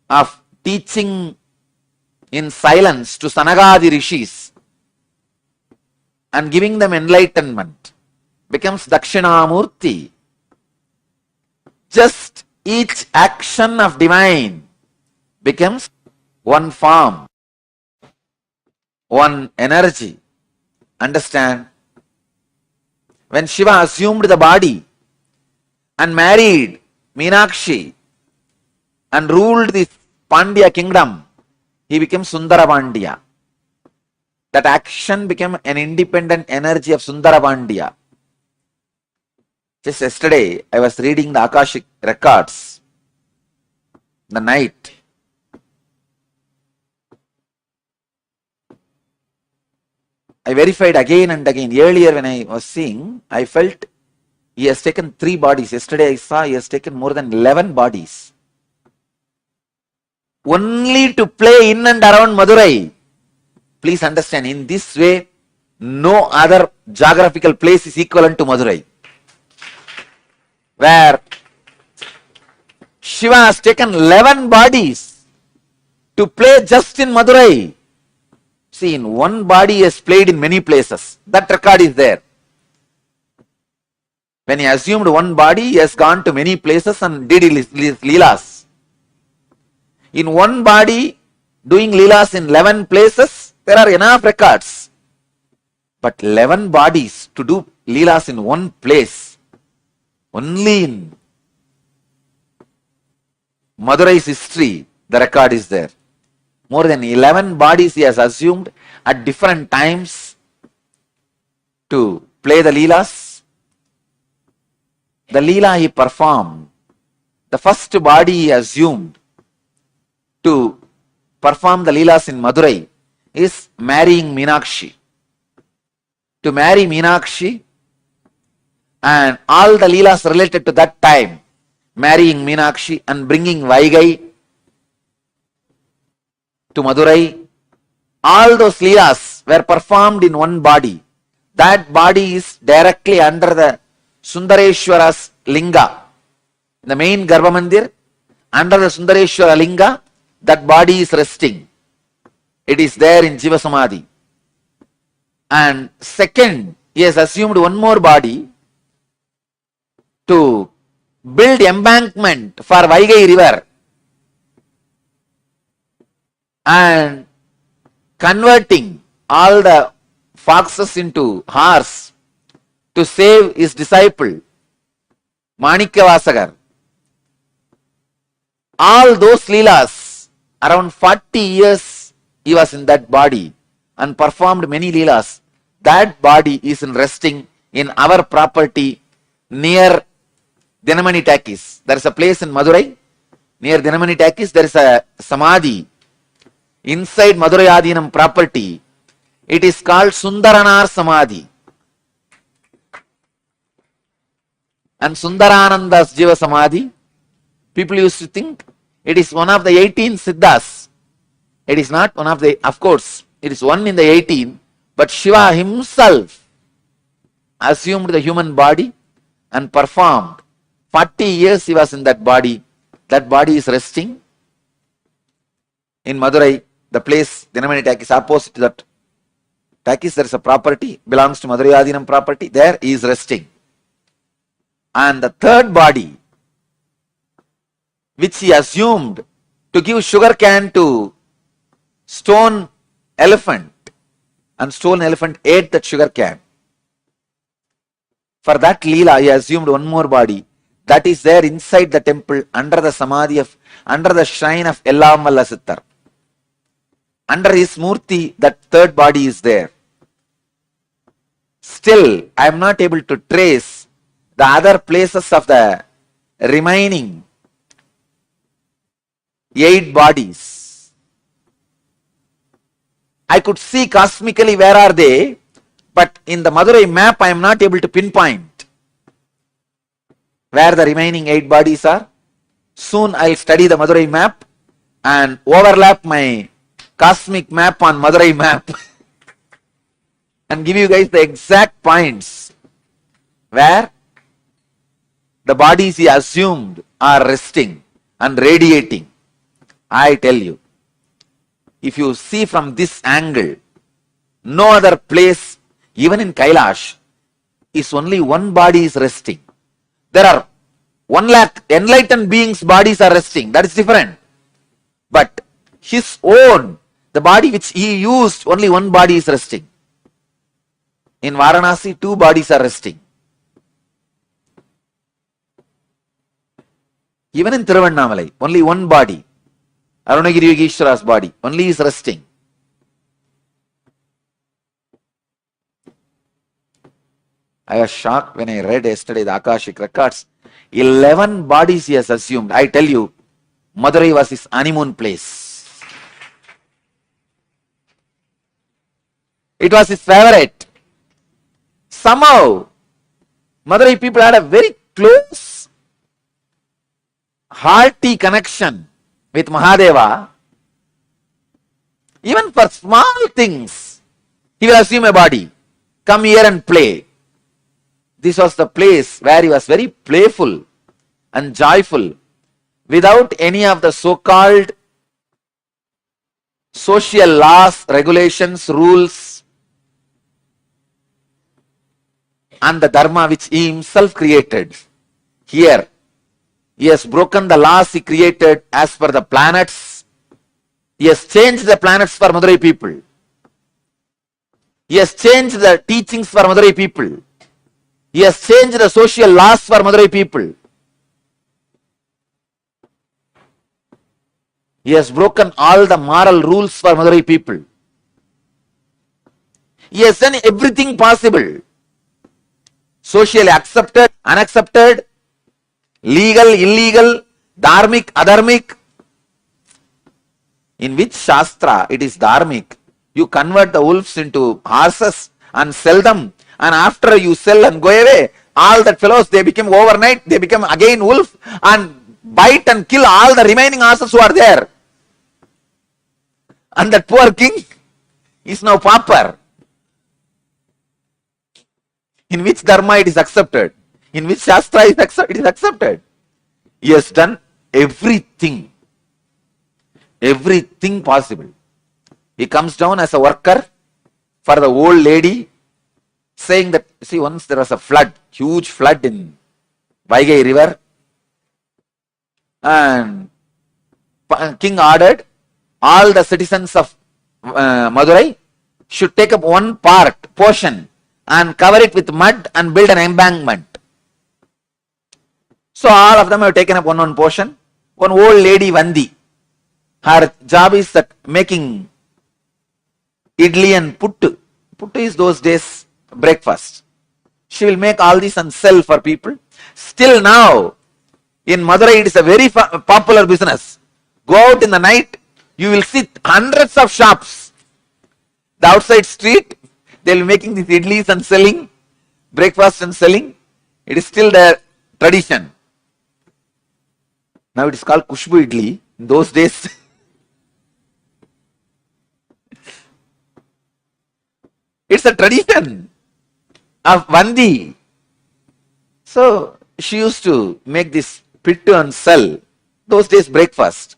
of teaching in silence to Sanagadi Rishis and giving them enlightenment becomes Dakshinamurti. Just each action of divine becomes one form, one energy. Understand? When Shiva assumed the body and married Meenakshi and ruled the Pandya kingdom, he became Sundara Pandya. That action became an independent energy of Sundara Pandya. Just yesterday, I was reading the Akashic records, the night. I verified again and again. Earlier when I was seeing, I felt he has taken 3 bodies. Yesterday I saw he has taken more than 11 bodies. Only to play in and around Madurai. Please understand, in this way, no other geographical place is equivalent to Madurai. Where Shiva has taken 11 bodies to play just in Madurai. See, in one body he has played in many places. That record is there. When he assumed one body, he has gone to many places and did his leelas. In one body, doing leelas in 11 places, there are enough records. But 11 bodies to do leelas in one place, only in Madurai's history, the record is there. More than 11 bodies he has assumed at different times to play the leelas. The leela he performed, the first body he assumed to perform the leelas in Madurai is marrying Meenakshi. To marry Meenakshi and all the leelas related to that time, marrying Meenakshi and bringing Vaigai to Madurai, all those leelas were performed in one body. That body is directly under the Sundareshwara's linga. The main Garbha Mandir, under the Sundareshwara linga, that body is resting. It is there in Jiva Samadhi. And second, he has assumed one more body to build embankment for Vaigai river and converting all the foxes into horse to save his disciple Manikyavasagar. All those leelas, around 40 years he was in that body and performed many leelas. That body is resting in our property near Dinamani Takis. There is a place in Madurai near Dinamani Takis. There is a samadhi. inside Madurayadinam property, it is called Sundaranar Samadhi. And Sundarananda's Jiva Samadhi, people used to think it is one of the 18 Siddhas. It is not one of the, of course, it is one in the 18, but Shiva himself assumed the human body and performed. 40 years he was in that body. That body is resting. In Madurai, the place, Dinamani Takis, opposite to that Takis, there is a property, belongs to Madurayadinam property. There he is resting. And the third body, which he assumed to give sugar cane to stone elephant, and stone elephant ate that sugar cane. For that Leela, he assumed one more body that is there inside the temple under the samadhi of, under the shrine of Ellamalla Sittar. Under his murti, that third body is there. Still, I am not able to trace the other places of the remaining 8 bodies. I could see cosmically where are they, but in the Madurai map I am not able to pinpoint where the remaining 8 bodies are. Soon I will study the Madurai map and overlap my cosmic map on Madurai map and give you guys the exact points where the bodies he assumed are resting and radiating. I tell you, if you see from this angle, no other place, even in Kailash, is only one body is resting. There are 1 lakh enlightened beings' bodies are resting. That is different. But his own, the body which he used, only one body is resting. In Varanasi, 2 bodies are resting. Even in Thiruvannamalai, only one body, Arunagiri Yogeshwara's body, only is resting. I was shocked when I read yesterday the Akashic records. 11 bodies he has assumed. I tell you, Madurai was his honeymoon place. It was his favorite. Somehow, Madurai people had a very close, hearty connection with Mahadeva. Even for small things, he will assume a body. Come here and play. This was the place where he was very playful and joyful without any of the so-called social laws, regulations, rules and the dharma which he himself created. Here, he has broken the laws he created as per the planets. He has changed the planets for Madurai people. He has changed the teachings for Madurai people. He has changed the social laws for Madurai people. He has broken all the moral rules for Madurai people. He has done everything possible. Socially accepted, unaccepted, legal, illegal, dharmic, adharmic. In which Shastra it is dharmic? You convert the wolves into horses and sell them. And after you sell and go away, all that fellows, they become overnight, they become again wolf and bite and kill all the remaining horses who are there. And that poor king is now pauper. In which dharma it is accepted? In which Shastra it is accepted? He has done everything. Everything possible. He comes down as a worker for the old lady, saying that, see, once there was a flood, huge flood in Vaigai river, and king ordered all the citizens of Madurai should take up one portion and cover it with mud and build an embankment. So all of them have taken up one portion. One old lady, Vandi, her job is that making idli and puttu. Puttu is those days breakfast. She will make all this and sell for people. Still now, in Madurai, it is a very popular business. Go out in the night, You will see hundreds of shops. The outside street, they will be making these idlis and selling, breakfast and selling. It is still their tradition. Now it is called Kushbu idli. In those days, it's a tradition of Vandi. So she used to make this pittu and sell. Those days breakfast.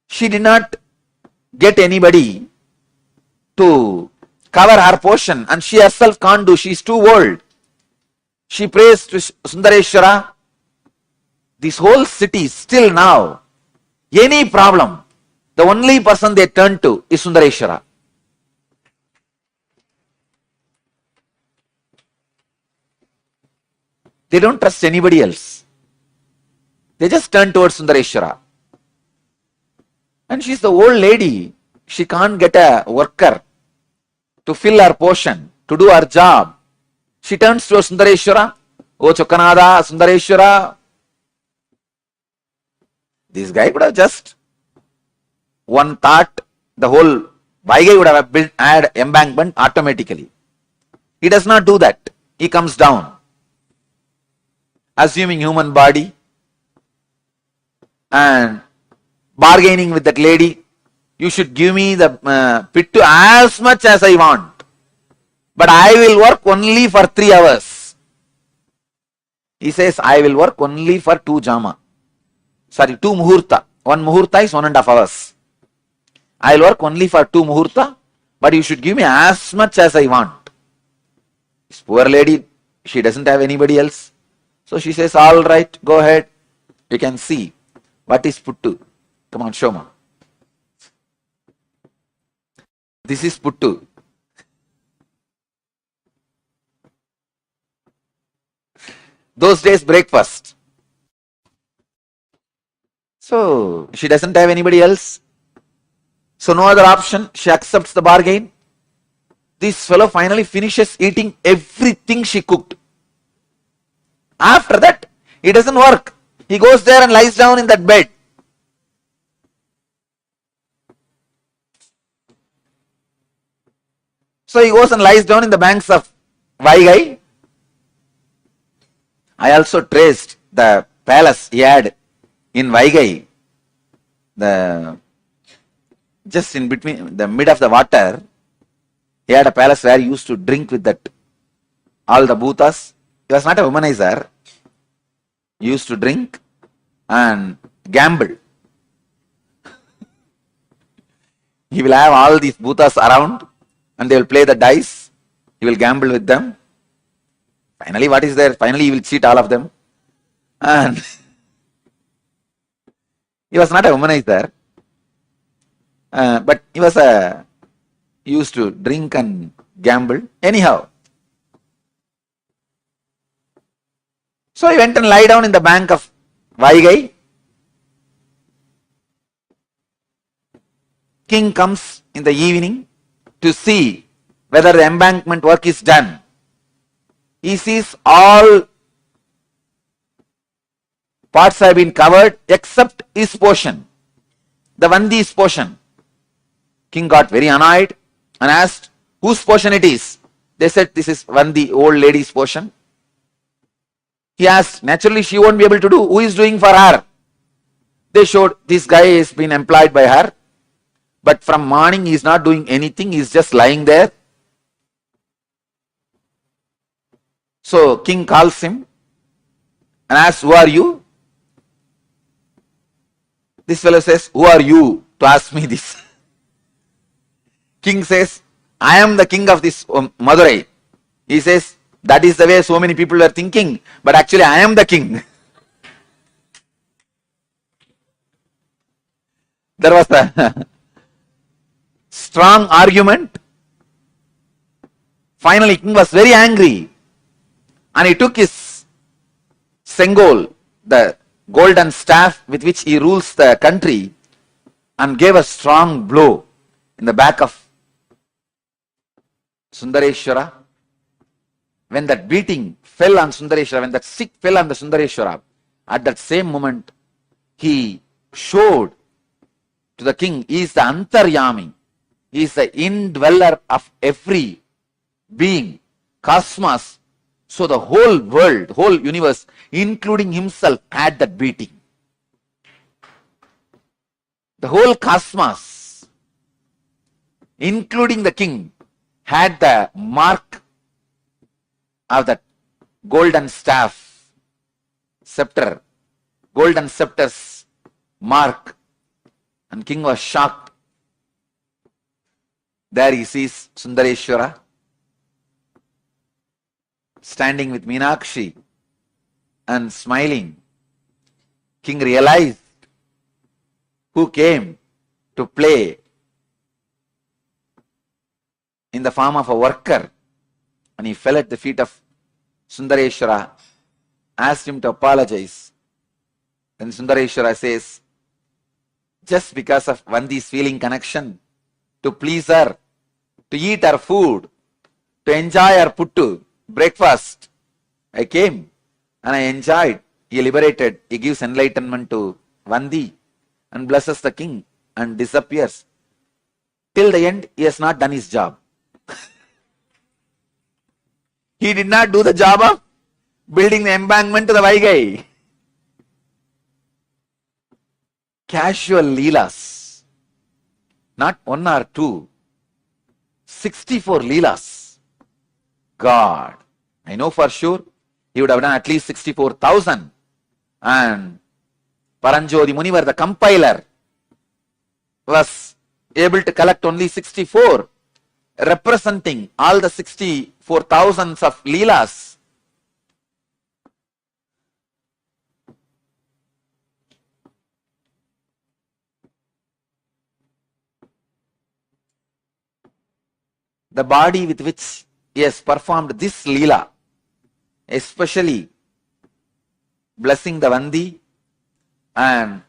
She did not get anybody to cover her portion, and she herself can't do. She is too old. She prays to Sundareshwara. This whole city still now, any problem, the only person they turn to is Sundareshwara. They don't trust anybody else. They just turn towards Sundareshwara. And she's the old lady. She can't get a worker to fill her portion, to do her job. She turns towards Sundareshwara. Oh Chokanada, Sundareshwara. This guy could have just one thought, the whole Vaigai would have built add embankment automatically. He does not do that. He comes down, assuming human body and bargaining with that lady. You should give me the pittu as much as I want, but I will work only for 3 hours. He says, I will work only for 2 jama. Sorry, 2 muhurta. 1 muhurta is 1.5 hours. I will work only for 2 muhurta, but you should give me as much as I want. This poor lady, she doesn't have anybody else. So she says, all right, go ahead. You can see what is puttu. Come on, show me. This is puttu. Those days breakfast. So she doesn't have anybody else. So no other option. She accepts the bargain. This fellow finally finishes eating everything she cooked. After that, it doesn't work. He goes there and lies down in that bed. So he goes and lies down in the banks of Vaigai. I also traced the palace he had in Vaigai. Just in between, the mid of the water, he had a palace where he used to drink with that, all the bhutas. He was not a womanizer. He used to drink and gamble. He will have all these bhutas around and they will play the dice. He will gamble with them. Finally, what is there? Finally, he will cheat all of them. And he was not a womanizer. But he was used to drink and gamble. Anyhow. So he went and lie down in the bank of Vaigai. King comes in the evening to see whether the embankment work is done. He sees all parts have been covered except his portion, the Vandi's portion. King got very annoyed and asked whose portion it is. They said this is Vandi, old lady's portion. He asked, naturally she won't be able to do. Who is doing for her? They showed this guy has been employed by her. But from morning he is not doing anything. He is just lying there. So king calls him and asks, who are you? This fellow says, who are you to ask me this? King says, I am the king of this Madurai. He says, that is the way so many people are thinking, but actually I am the king. There was a strong argument. Finally, king was very angry and he took his sengol, the golden staff with which he rules the country, and gave a strong blow in the back of Sundareshwara. When that beating fell on Sundareshwara, when that sick fell on the Sundareshwara, at that same moment, he showed to the king. He is the Antaryami. He is the indweller of every being, cosmos. So the whole world, whole universe, including himself, had that beating. The whole cosmos, including the king, had the mark of that golden staff, scepter, golden scepter's mark. And king was shocked. There he sees Sundareshwara standing with Meenakshi and smiling. King realized who came to play in the form of a worker, and he fell at the feet of Sundareshwara, asked him to apologize. Then Sundareshwara says, just because of Vandi's feeling connection, to please her, to eat her food, to enjoy her puttu, breakfast, I came and I enjoyed. He liberated, he gives enlightenment to Vandi and blesses the king and disappears. Till the end, he has not done his job. He did not do the job of building the embankment to the Vaigai. Casual leelas, not one or two, 64 leelas. God, I know for sure he would have done at least 64,000. And Paranjodi Munivar, the compiler, was able to collect only 64, representing all the 64,000s of leelas. The body with which he has performed this leela, especially blessing the Vandi and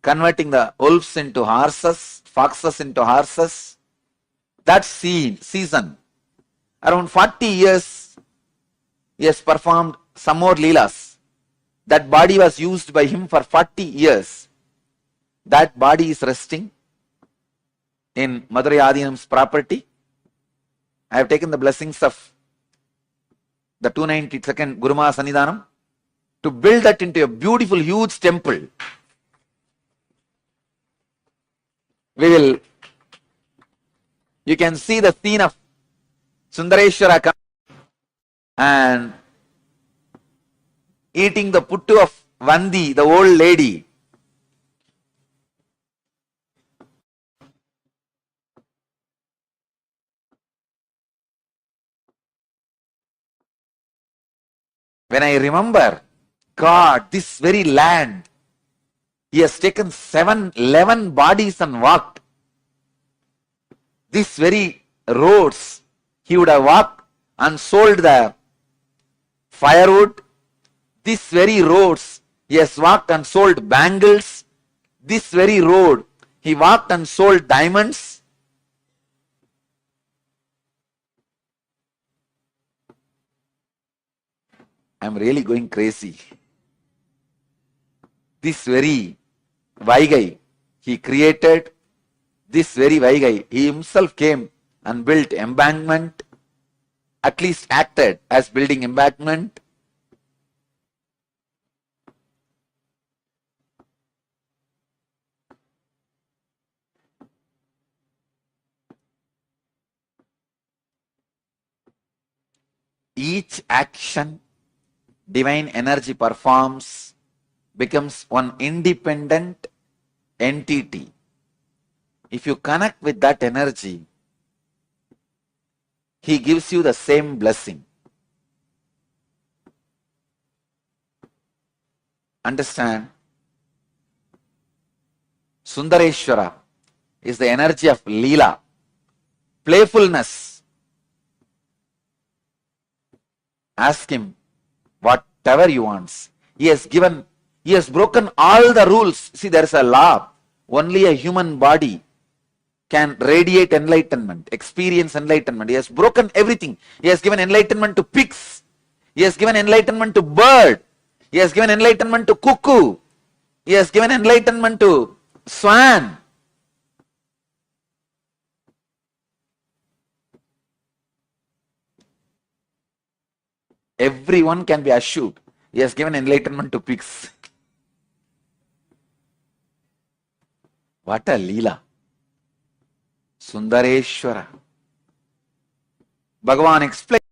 converting the wolves into horses, foxes into horses, that season, around 40 years, he has performed some more leelas. That body was used by him for 40 years. That body is resting in Madurai Adinam's property. I have taken the blessings of the 292nd Guruma Sannidhanam to build that into a beautiful, huge temple. You can see the scene of Sundareshwara and eating the puttu of Vandi, the old lady. When I remember, God, this very land, he has taken 11 bodies and walked. These very roads, he would have walked and sold the firewood. These very roads, he has walked and sold bangles. This very road, he walked and sold diamonds. I'm really going crazy. This very Vaigai, he created this very Vaigai. He himself came and built embankment, at least acted as building embankment. Each action divine energy performs becomes one independent entity. If you connect with that energy, he gives you the same blessing. Understand? Sundareshwara is the energy of Leela, playfulness. Ask him whatever you want. He has broken all the rules. See, there is a law. Only a human body can radiate enlightenment, experience enlightenment. He has broken everything. He has given enlightenment to pigs. He has given enlightenment to bird. He has given enlightenment to cuckoo. He has given enlightenment to swan. Everyone can be assured. He has given enlightenment to pigs. What a Leela. Sundareshwara. Bhagavan explains.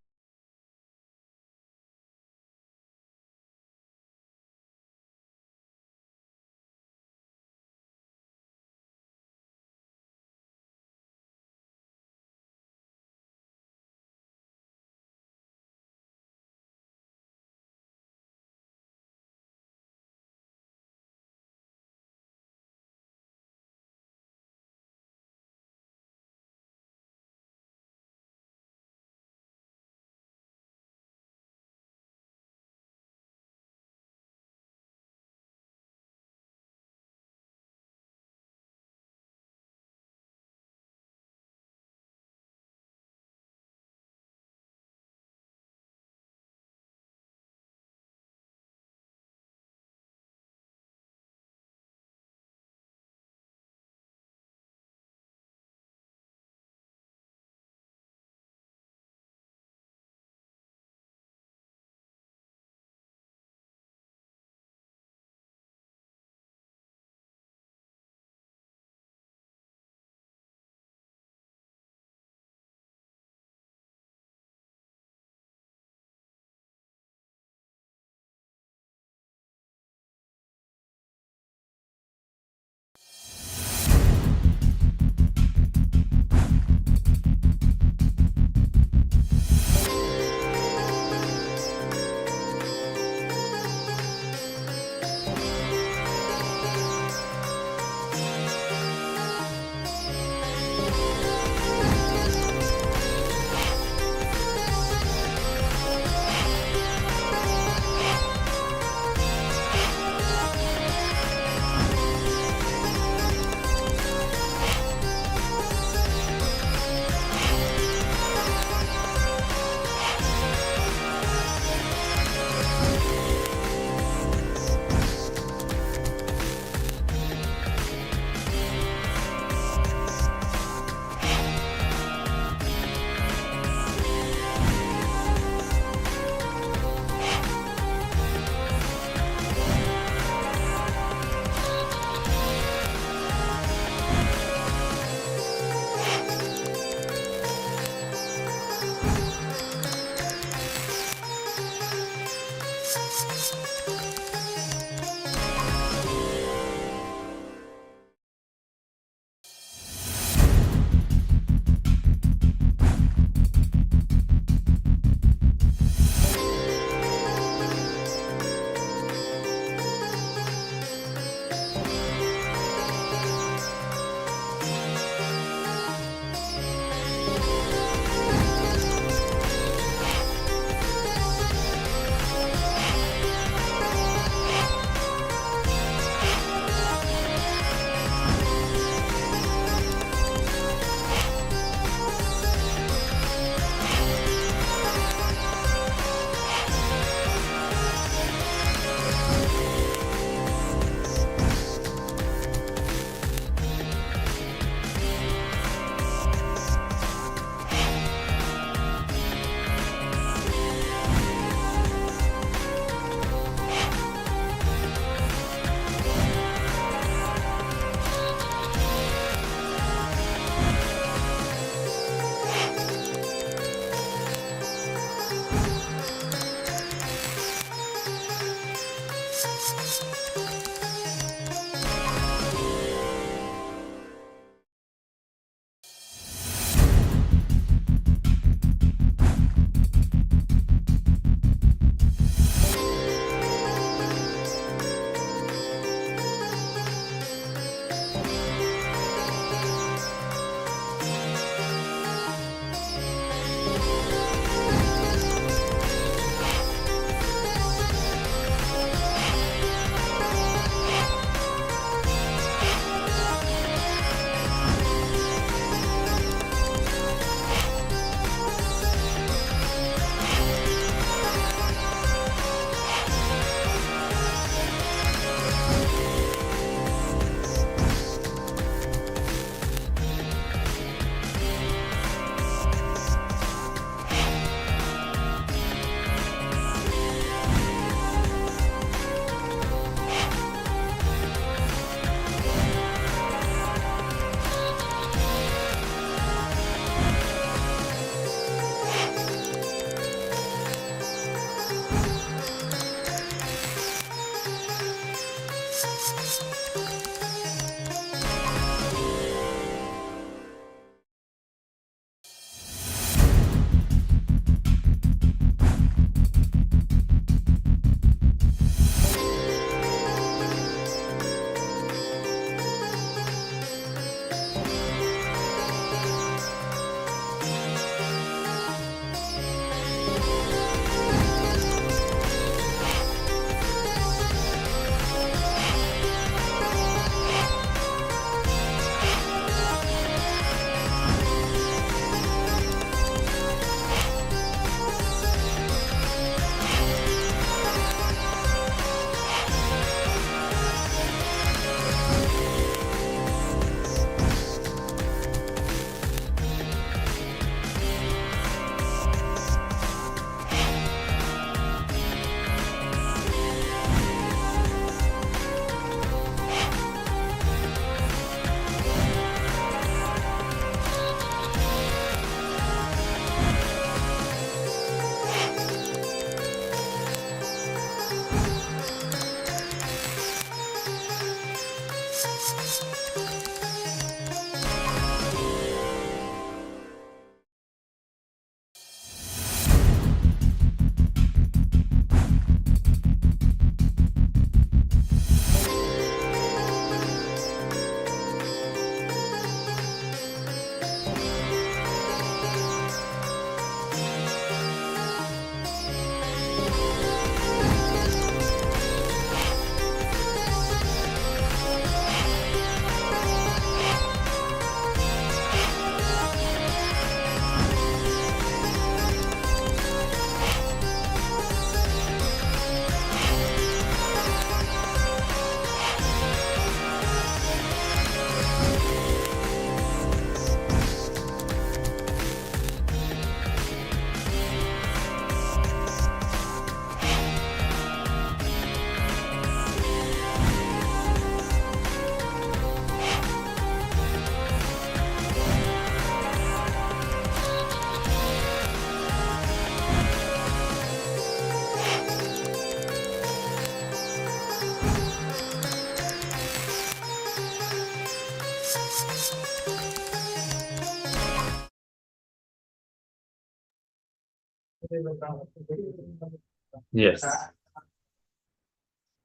Yes.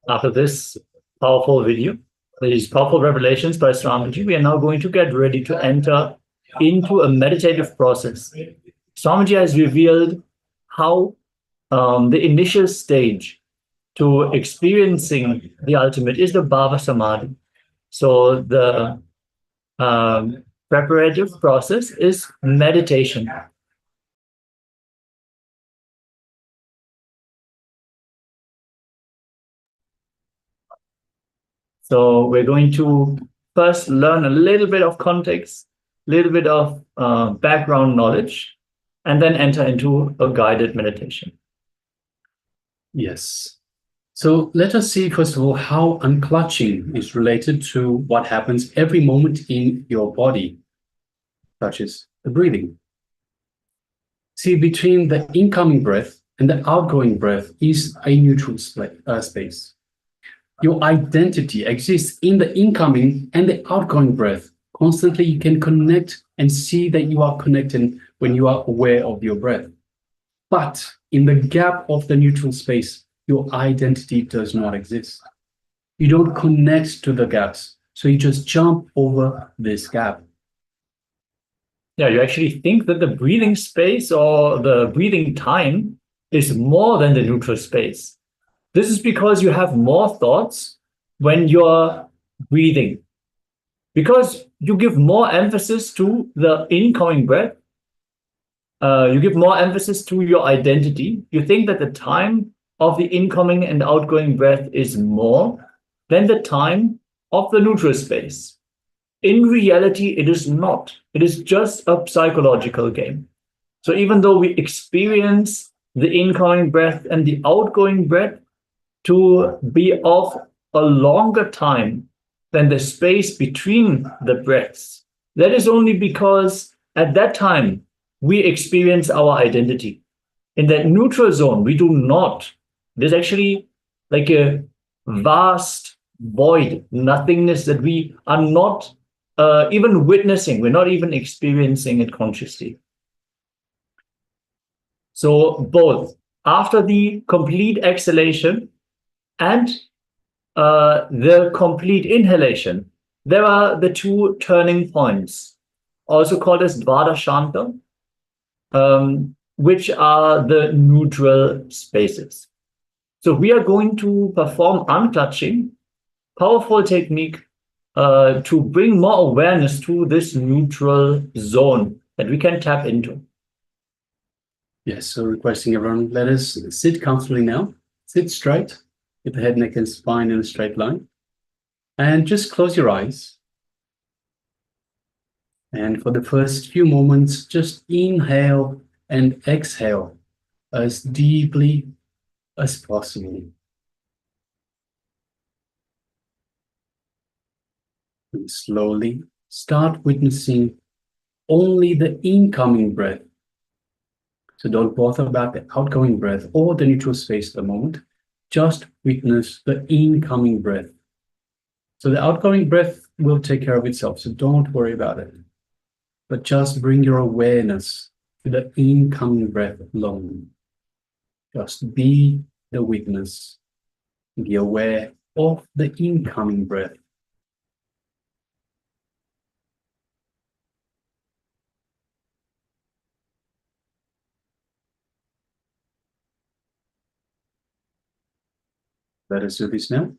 After this powerful video, these powerful revelations by Swamiji, we are now going to get ready to enter into a meditative process. Swamiji has revealed how the initial stage to experiencing the ultimate is the Bhava Samadhi. So the preparative process is meditation. So we're going to first learn a little bit of context, a little bit of background knowledge, and then enter into a guided meditation. Yes. So let us see, first of all, how unclutching is related to what happens every moment in your body, such as the breathing. See, between the incoming breath and the outgoing breath is a neutral space. Your identity exists in the incoming and the outgoing breath. Constantly, you can connect and see that you are connected when you are aware of your breath. But in the gap of the neutral space, your identity does not exist. You don't connect to the gaps, so you just jump over this gap. Yeah, you actually think that the breathing space or the breathing time is more than the neutral space. This is because you have more thoughts when you're breathing. Because you give more emphasis to the incoming breath, you give more emphasis to your identity. You think that the time of the incoming and outgoing breath is more than the time of the neutral space. In reality, it is not. It is just a psychological game. So even though we experience the incoming breath and the outgoing breath to be of a longer time than the space between the breaths, that is only because at that time we experience our identity. In that neutral zone, we do not. There's actually like a vast void, nothingness that we are not even witnessing, we're not even experiencing it consciously. So both after the complete exhalation and the complete inhalation, there are the two turning points, also called as Dvadashanta, which are the neutral spaces. So we are going to perform unclutching, powerful technique to bring more awareness to this neutral zone that we can tap into. Yes, so requesting everyone, let us sit comfortably now. Sit straight, with the head, neck, and spine in a straight line. And just close your eyes. And for the first few moments, just inhale and exhale as deeply as possible. And slowly start witnessing only the incoming breath. So don't bother about the outgoing breath or the neutral space at the moment. Just witness the incoming breath. So the outgoing breath will take care of itself, so don't worry about it. But just bring your awareness to the incoming breath alone. Just be the witness. Be aware of the incoming breath. Let us do this now.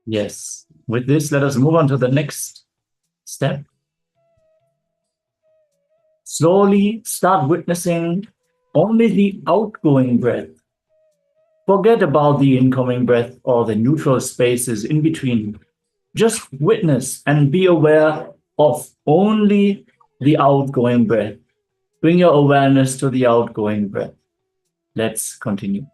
Yes. With this, let us move on to the next step. Slowly start witnessing only the outgoing breath. Forget about the incoming breath or the neutral spaces in between. Just witness and be aware of only the outgoing breath. Bring your awareness to the outgoing breath. Let's continue.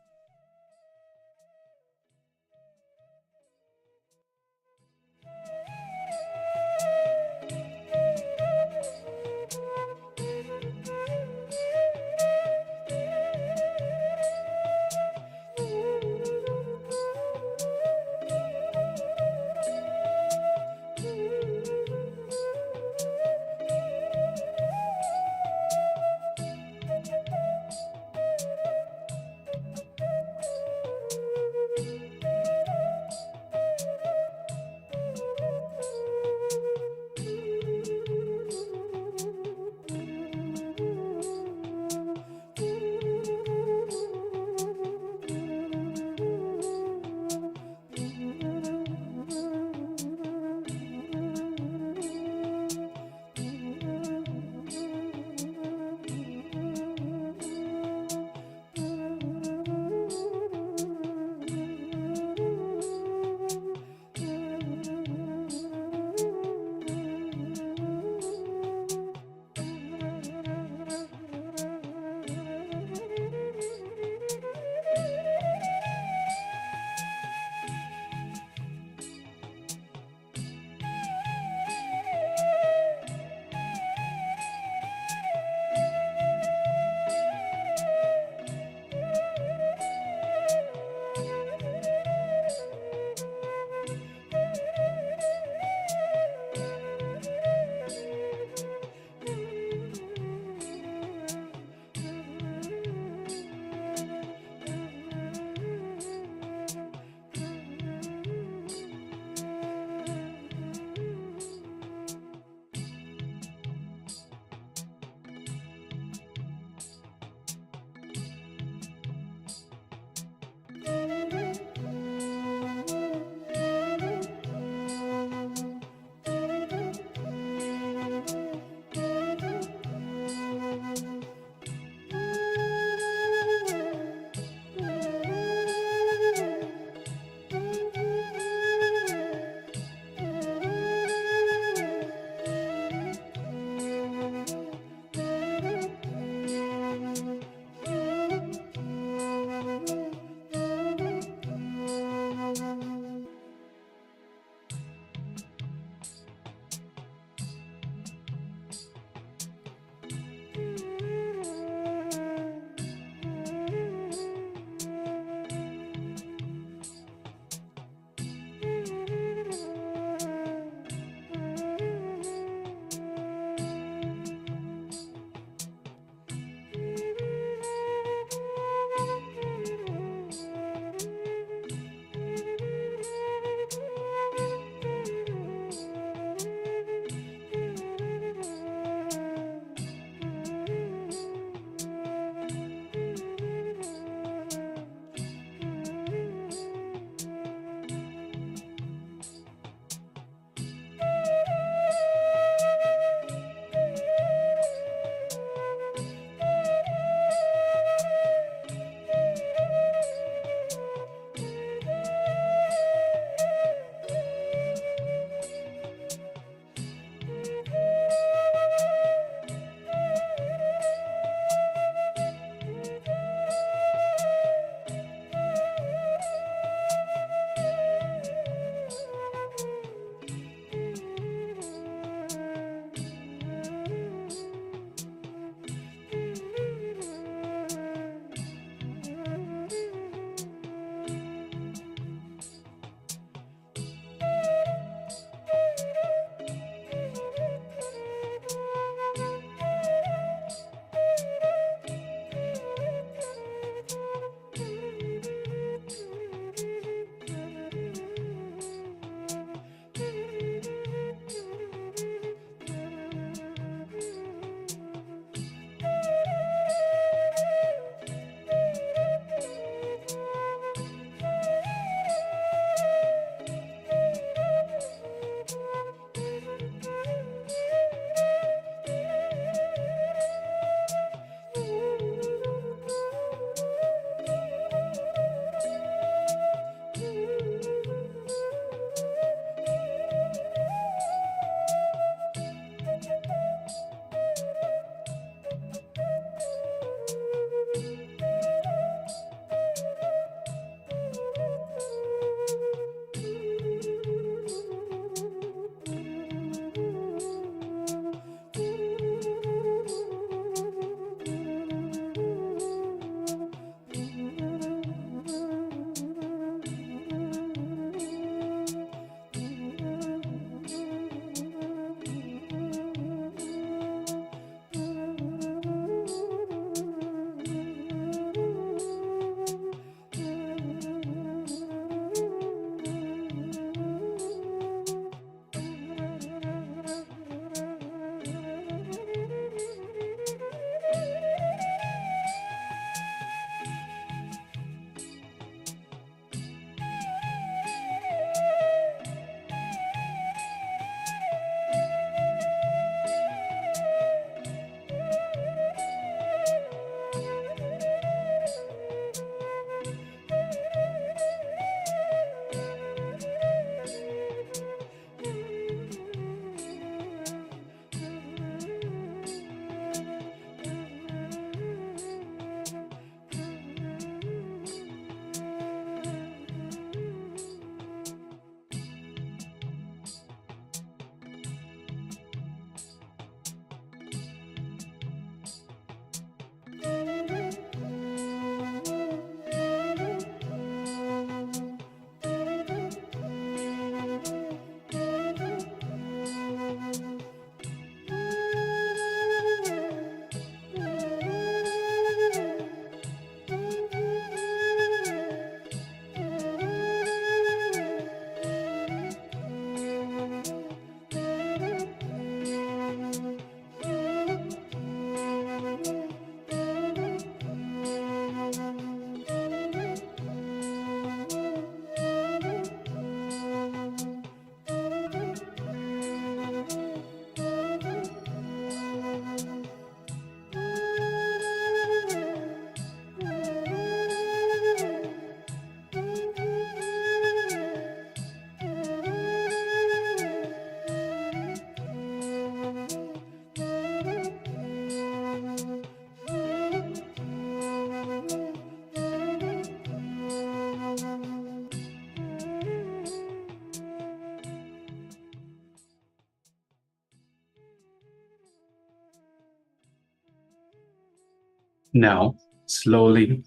Now, slowly,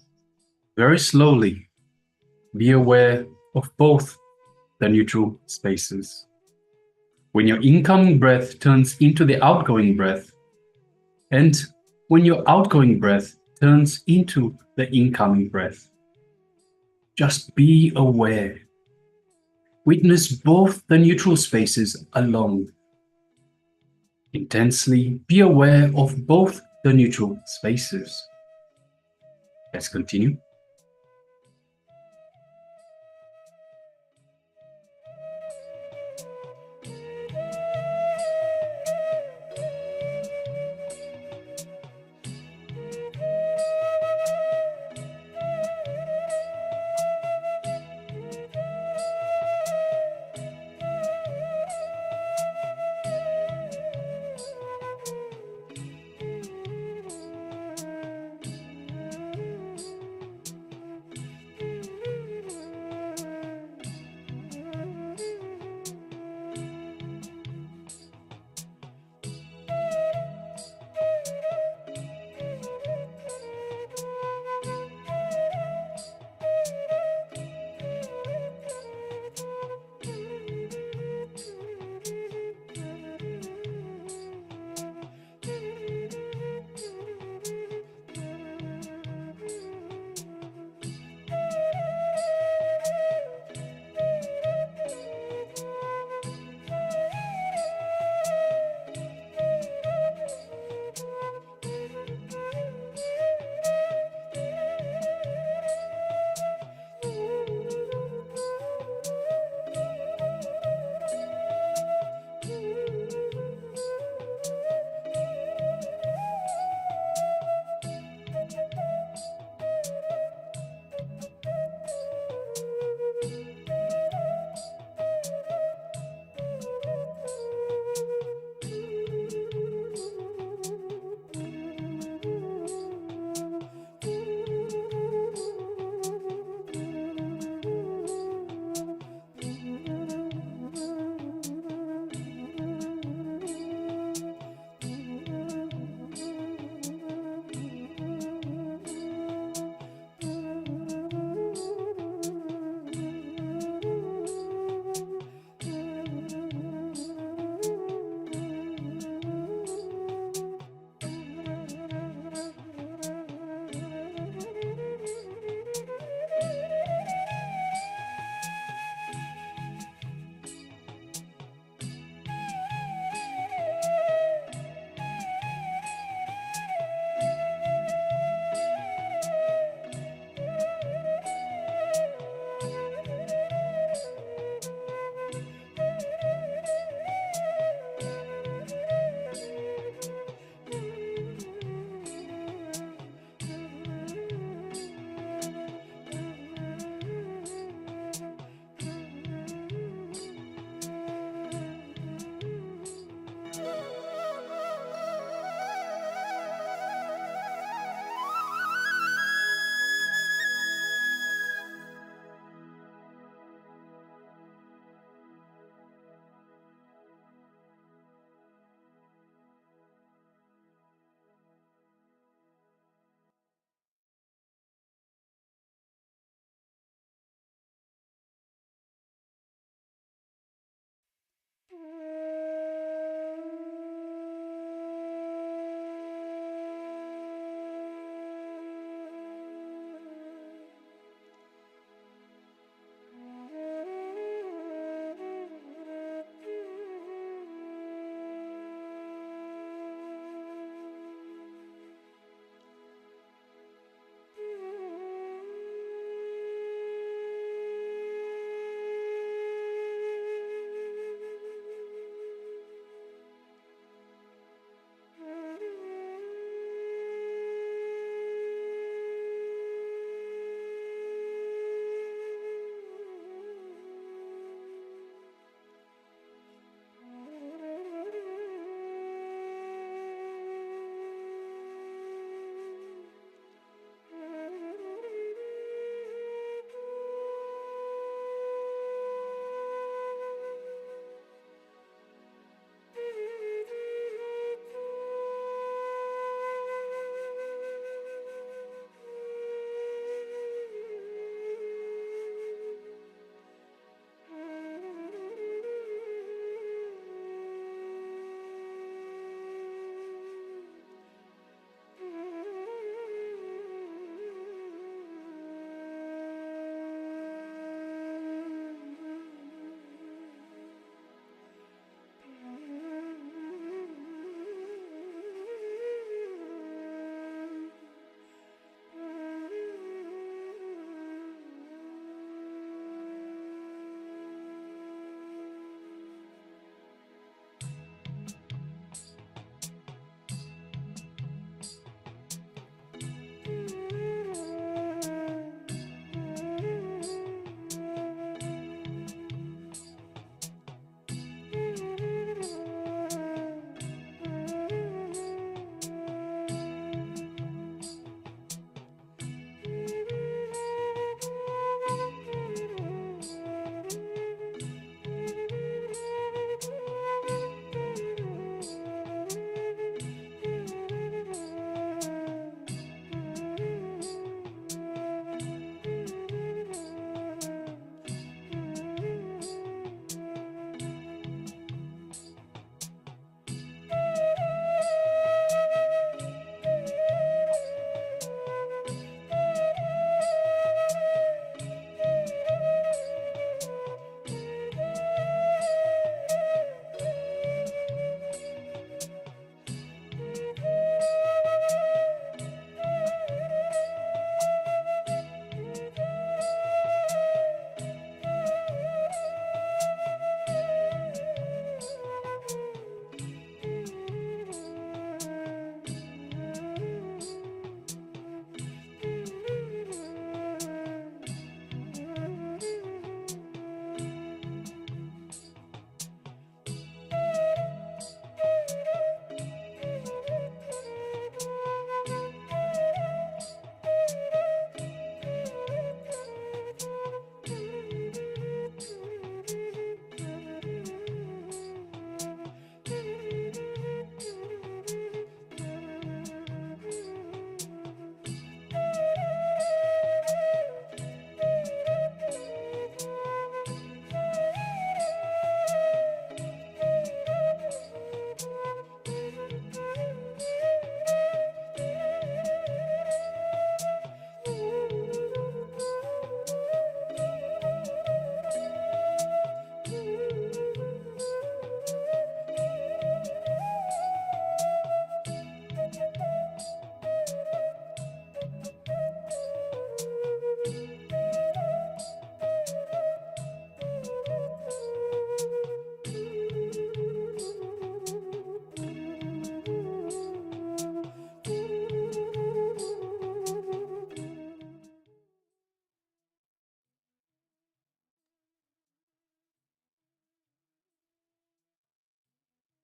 very slowly, be aware of both the neutral spaces. When your incoming breath turns into the outgoing breath, and when your outgoing breath turns into the incoming breath. Just be aware. Witness both the neutral spaces alone. Intensely be aware of both the neutral spaces. Let's continue.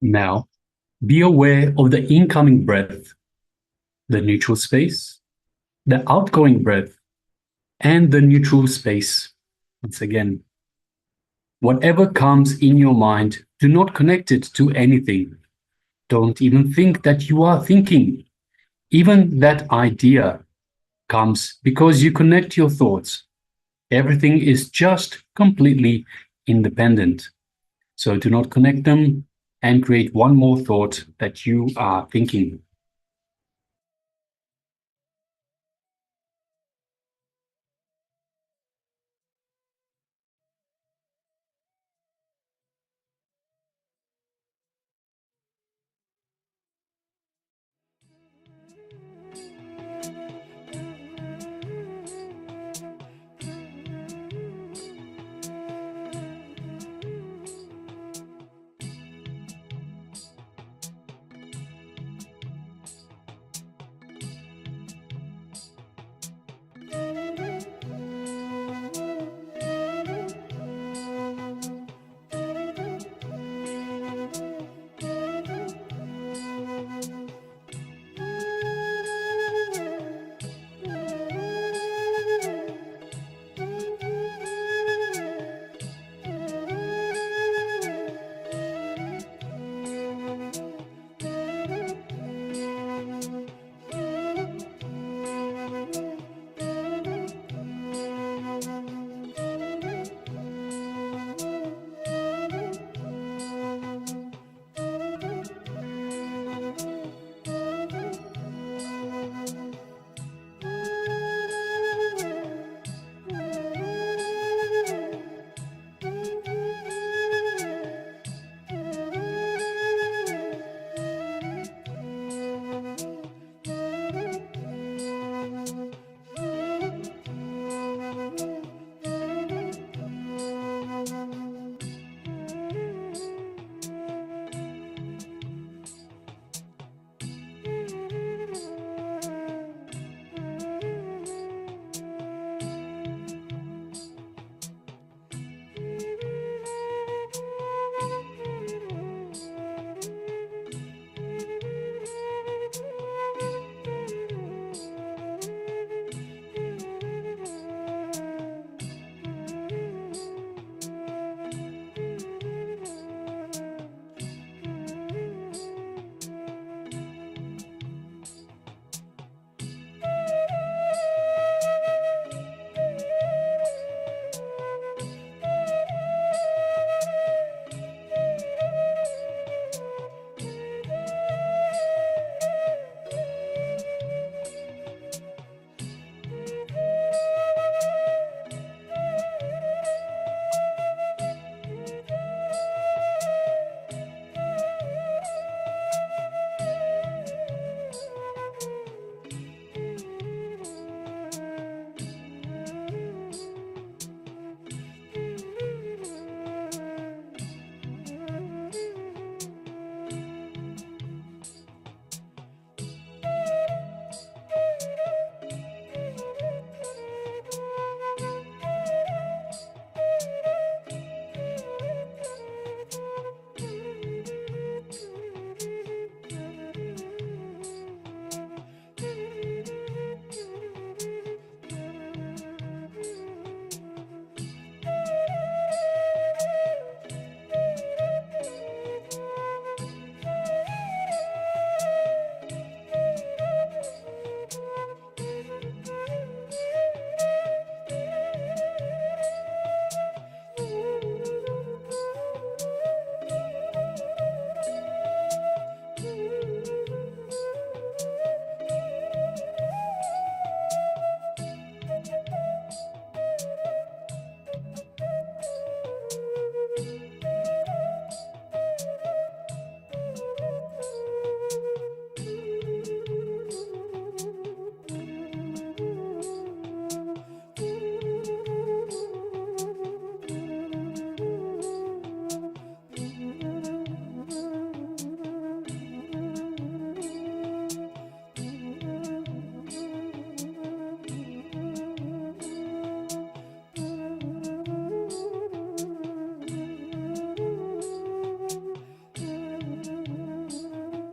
Now, be aware of the incoming breath, the neutral space, the outgoing breath, and the neutral space. Once again, whatever comes in your mind, do not connect it to anything. Don't even think that you are thinking. Even that idea comes because you connect your thoughts. Everything is just completely independent. So do not connect them and create one more thought that you are thinking.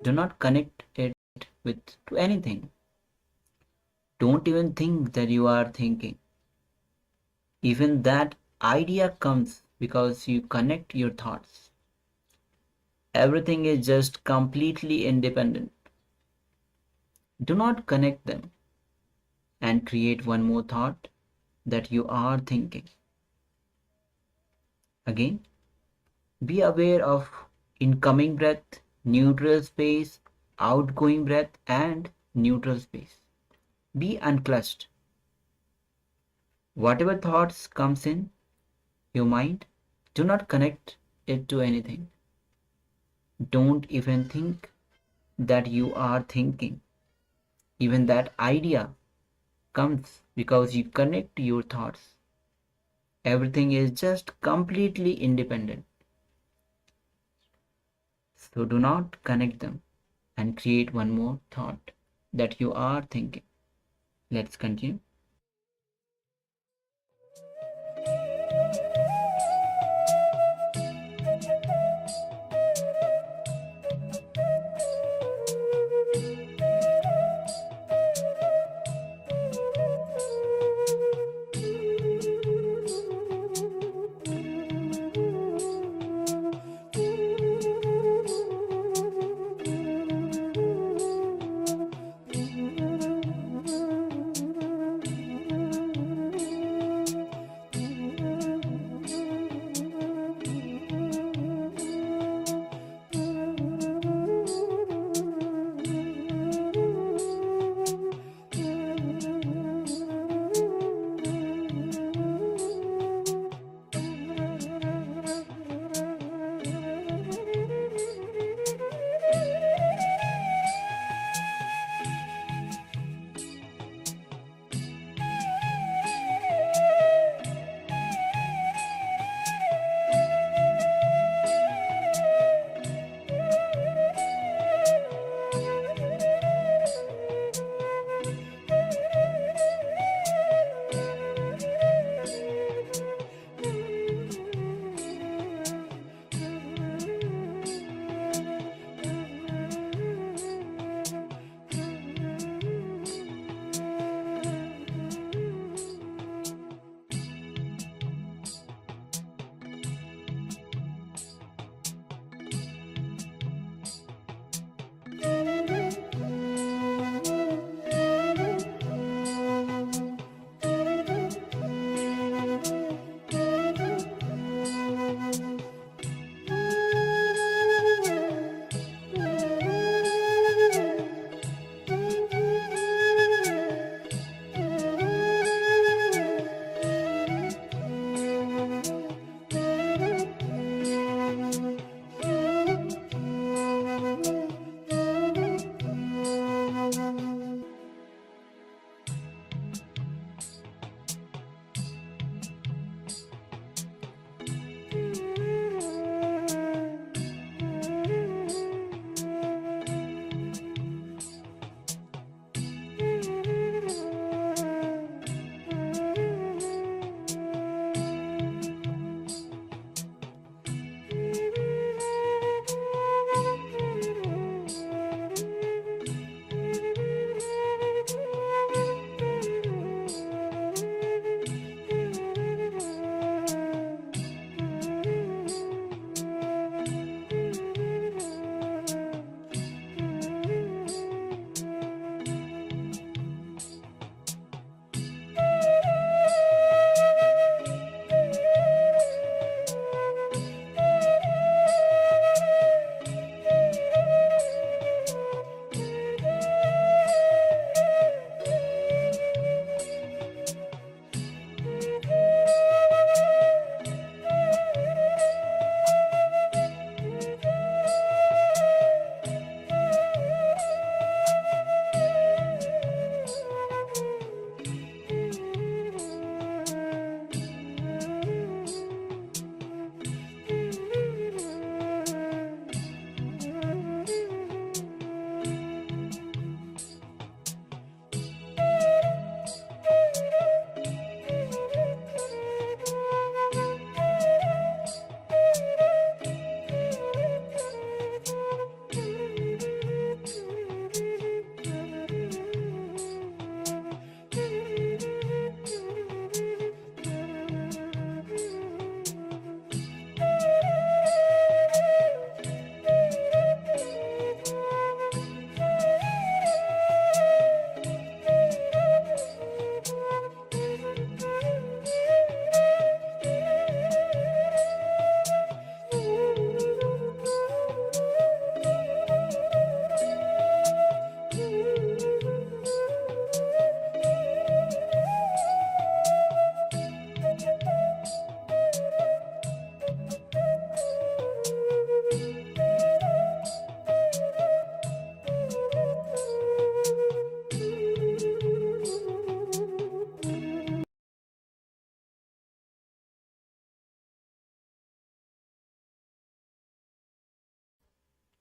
Do not connect it to anything. Don't even think that you are thinking. Even that idea comes because you connect your thoughts. Everything is just completely independent. Do not connect them and create one more thought that you are thinking. Again, be aware of incoming breath, neutral space, outgoing breath, and neutral space. Be unclutched. Whatever thoughts comes in your mind, do not connect it to anything. Don't even think that you are thinking. Even that idea comes because you connect your thoughts. Everything is just completely independent. So do not connect them and create one more thought that you are thinking. Let's continue.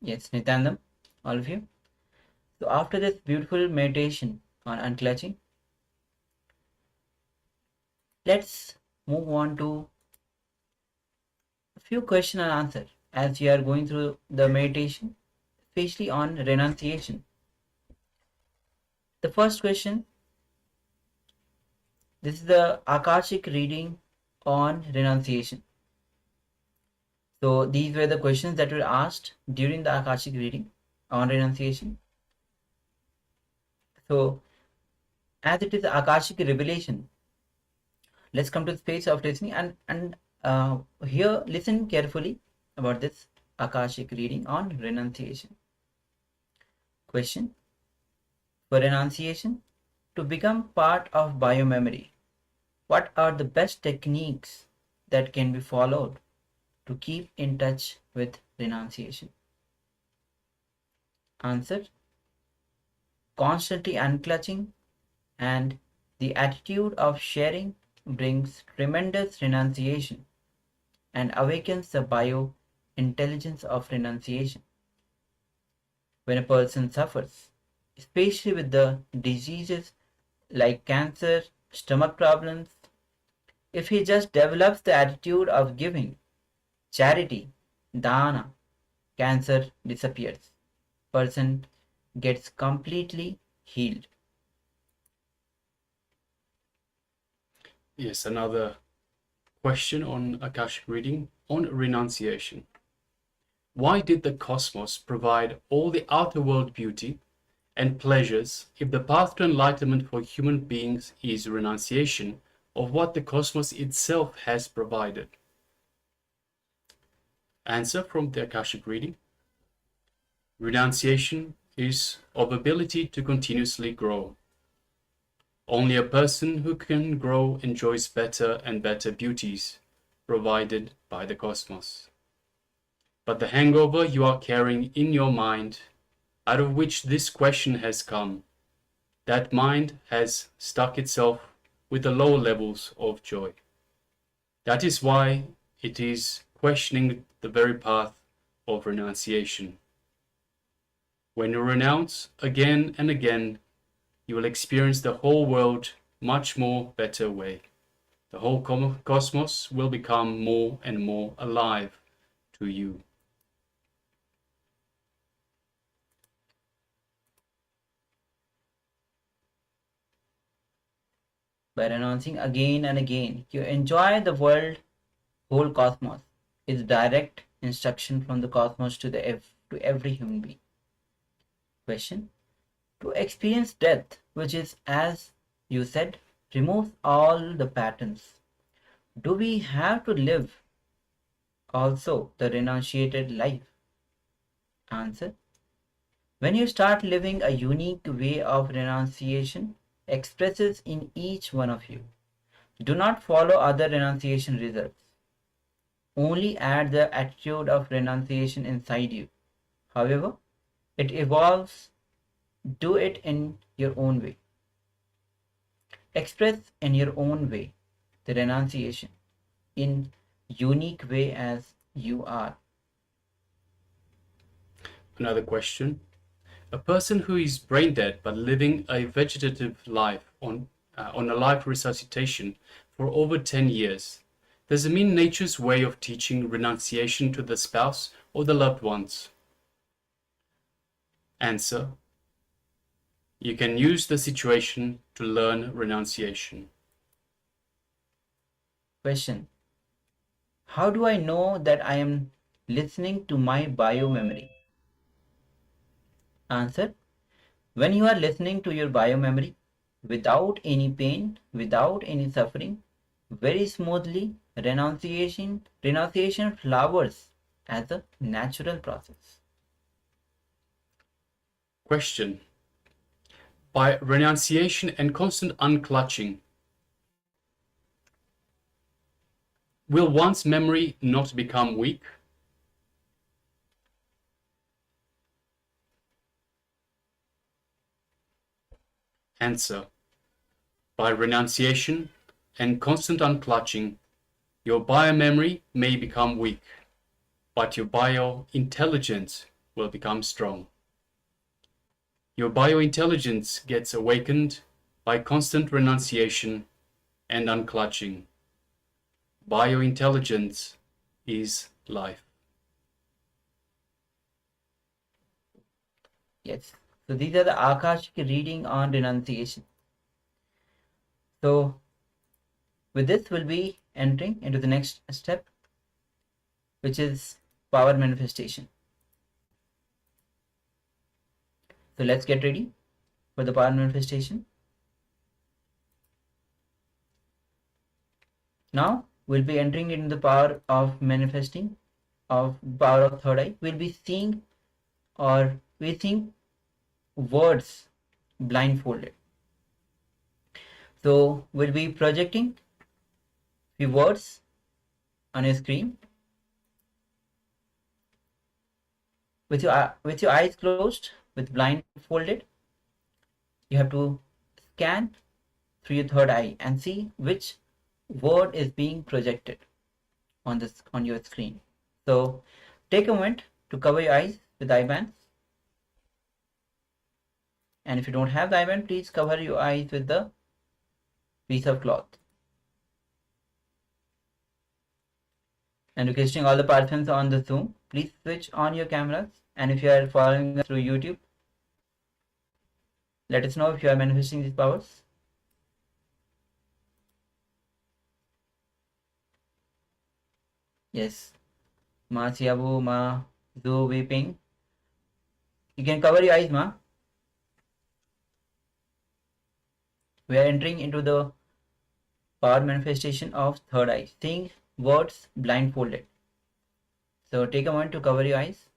Yes, Nityanandam, all of you. So after this beautiful meditation on unclutching, let's move on to a few question and answer as we are going through the meditation, especially on renunciation. The first question, this is the Akashic reading on renunciation. So these were the questions that were asked during the Akashic reading on renunciation. So as it is Akashic revelation, let's come to the space of listening and here listen carefully about this Akashic reading on renunciation. Question: for renunciation to become part of biomemory, what are the best techniques that can be followed to keep in touch with renunciation? Answer: constantly unclutching and the attitude of sharing brings tremendous renunciation and awakens the bio intelligence of renunciation. When a person suffers, especially with the diseases like cancer, stomach problems, if he just develops the attitude of giving, charity, dana, cancer disappears. Person gets completely healed. Yes, another question on Akashic reading on renunciation. Why did the cosmos provide all the outer world beauty and pleasures if the path to enlightenment for human beings is renunciation of what the cosmos itself has provided? Answer from the Akashic reading. Renunciation is of ability to continuously grow. Only a person who can grow enjoys better and better beauties provided by the cosmos. But the hangover you are carrying in your mind, out of which this question has come, that mind has stuck itself with the lower levels of joy. That is why it is questioning the very path of renunciation. When you renounce again and again, you will experience the whole world much more better way. The whole cosmos will become more and more alive to you. By renouncing again and again, you enjoy the world, whole cosmos. It's direct instruction from the cosmos to every human being. Question: to experience death, which is, as you said, removes all the patterns, do we have to live also the renunciated life? Answer: when you start living a unique way of renunciation expresses in each one of you, do not follow other renunciation results. Only add the attitude of renunciation inside you. However, it evolves. Do it in your own way. Express in your own way the renunciation in unique way as you are. Another question. A person who is brain dead but living a vegetative life on a life resuscitation for over 10 years, does it mean nature's way of teaching renunciation to the spouse or the loved ones? Answer: you can use the situation to learn renunciation. Question: how do I know that I am listening to my bio memory? Answer: when you are listening to your bio memory without any pain, without any suffering, very smoothly, renunciation flowers as a natural process. Question: by renunciation and constant unclutching, will one's memory not become weak? Answer: by renunciation and constant unclutching, your biomemory may become weak, but your bio-intelligence will become strong. Your biointelligence gets awakened by constant renunciation and unclutching. Biointelligence is life. Yes. So these are the Akashic reading on renunciation. So with this, we'll be entering into the next step, which is power manifestation. So let's get ready for the power manifestation. Now we'll be entering into the power of manifesting, of power of third eye. We'll be seeing, or we think, words blindfolded. So we'll be projecting few words on a screen with your eyes closed, with blindfolded. You have to scan through your third eye and see which word is being projected on your screen. So take a moment to cover your eyes with eye bands, and if you don't have the eye band, please cover your eyes with the piece of cloth. And requesting all the participants on the Zoom, please switch on your cameras, and if you are following us through YouTube, let us know if you are manifesting these powers. Yes. Ma Siabu Ma Zu Weeping. You can cover your eyes, Ma. We are entering into the power manifestation of third eye, seeing words blindfolded. So take a moment to cover your eyes.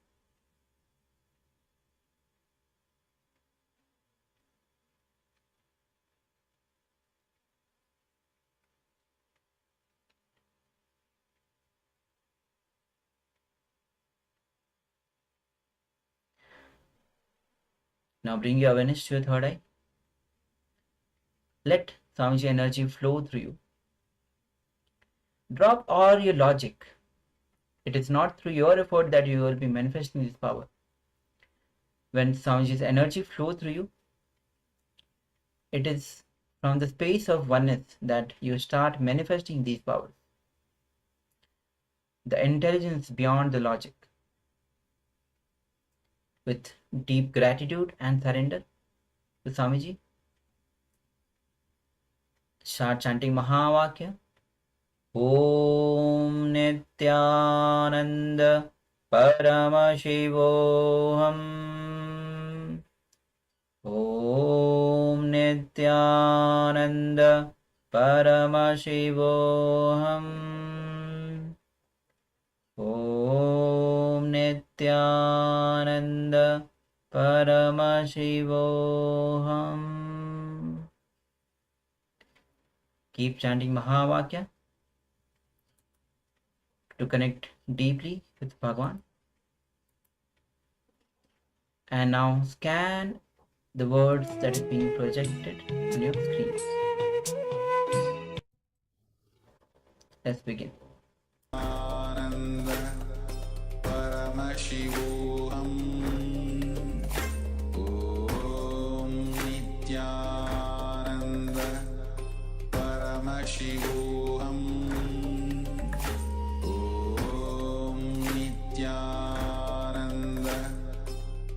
Now bring your awareness to your third eye. Let Swamiji energy flow through you. Drop all your logic. It is not through your effort that you will be manifesting this power. When Swamiji's energy flows through you, it is from the space of oneness that you start manifesting these powers. The intelligence beyond the logic. With deep gratitude and surrender to Swamiji, start chanting Mahavakya. Om Nityananda Paramashivoham. Om Nityananda Paramashivoham. Om Nityananda Paramashivoham. Keep chanting Mahavakya to connect deeply with Bhagavan. And now scan the words that is being projected on your screen. Let's begin. Ananda Paramashivoham Om Nityananda Paramashivoham Om Nityananda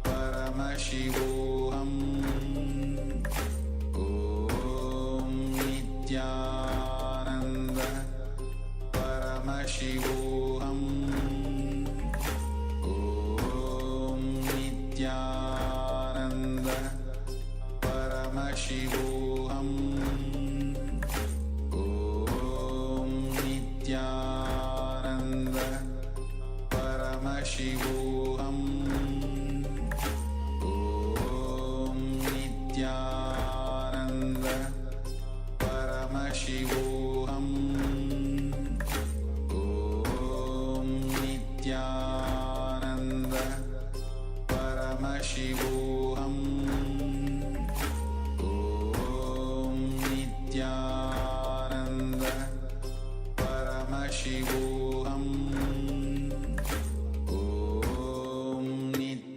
Paramashivoham Om Nityananda Paramashivoham Om Nityananda Paramashivoham Om Nityananda Paramashivoham Om Nityananda Paramashivoham Om Nityananda Paramashivoham Om Nityananda Paramashivoham Om Nityananda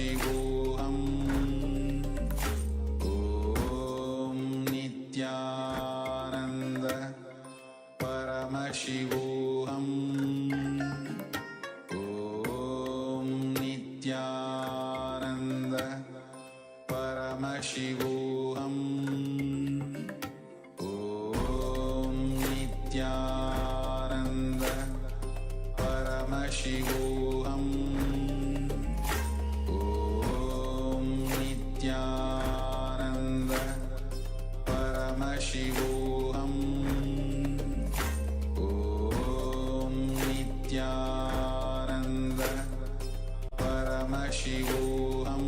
Paramashivoham Om Nityananda Paramashivoham Om Nityananda Paramashivoham Om Nityananda Paramashivoham Om Nityananda Paramashivoham Om Nityananda Paramashivoham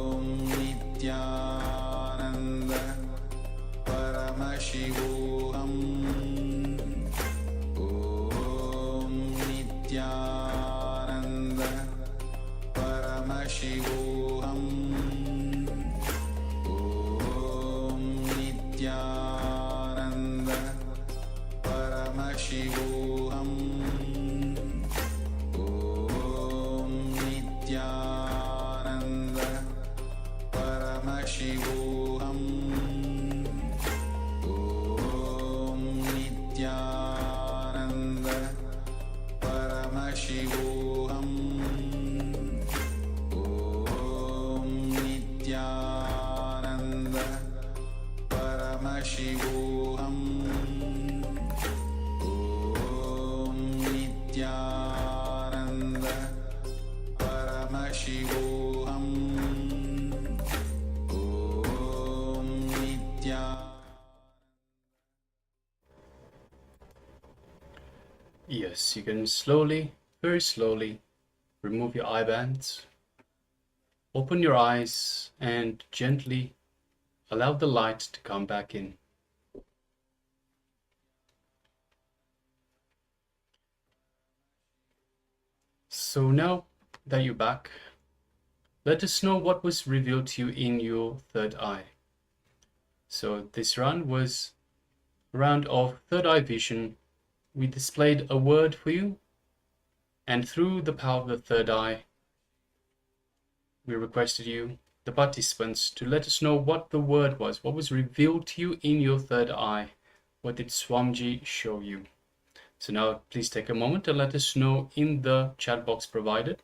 Om Nityananda Paramashivoham Om Nityananda Paramashivoham Om Nityananda Paramashivoham Om Nityananda Paramashivoham Om Nityananda Paramashivoham Om Nityananda Paramashivoham Om Nityananda Paramashivoham Om Nityananda. Yes, you can slowly, very slowly, remove your eye bands, open your eyes, and gently allow the light to come back in. So now that you're back, let us know what was revealed to you in your third eye. So this round was a round of third eye vision. We displayed a word for you, and through the power of the third eye, we requested you, the participants, to let us know what the word was, what was revealed to you in your third eye. What did Swamiji show you? So now please take a moment and let us know in the chat box provided.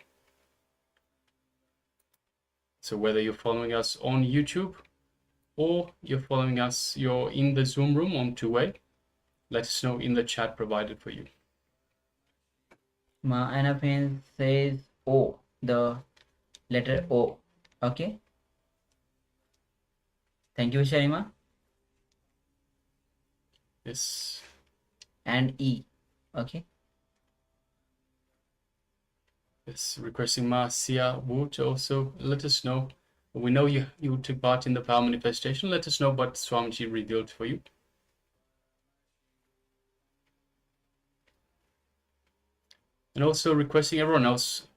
So whether you're following us on YouTube or you're following us, you're in the Zoom room on two-way, let us know in the chat provided for you. Ma Anapin says O, the letter O. Okay. Thank you, Sharima. Yes. And E. Okay. Yes, requesting Ma Sia Wu to also let us know. We know you took part in the power manifestation. Let us know what Swamiji revealed for you. And also requesting everyone else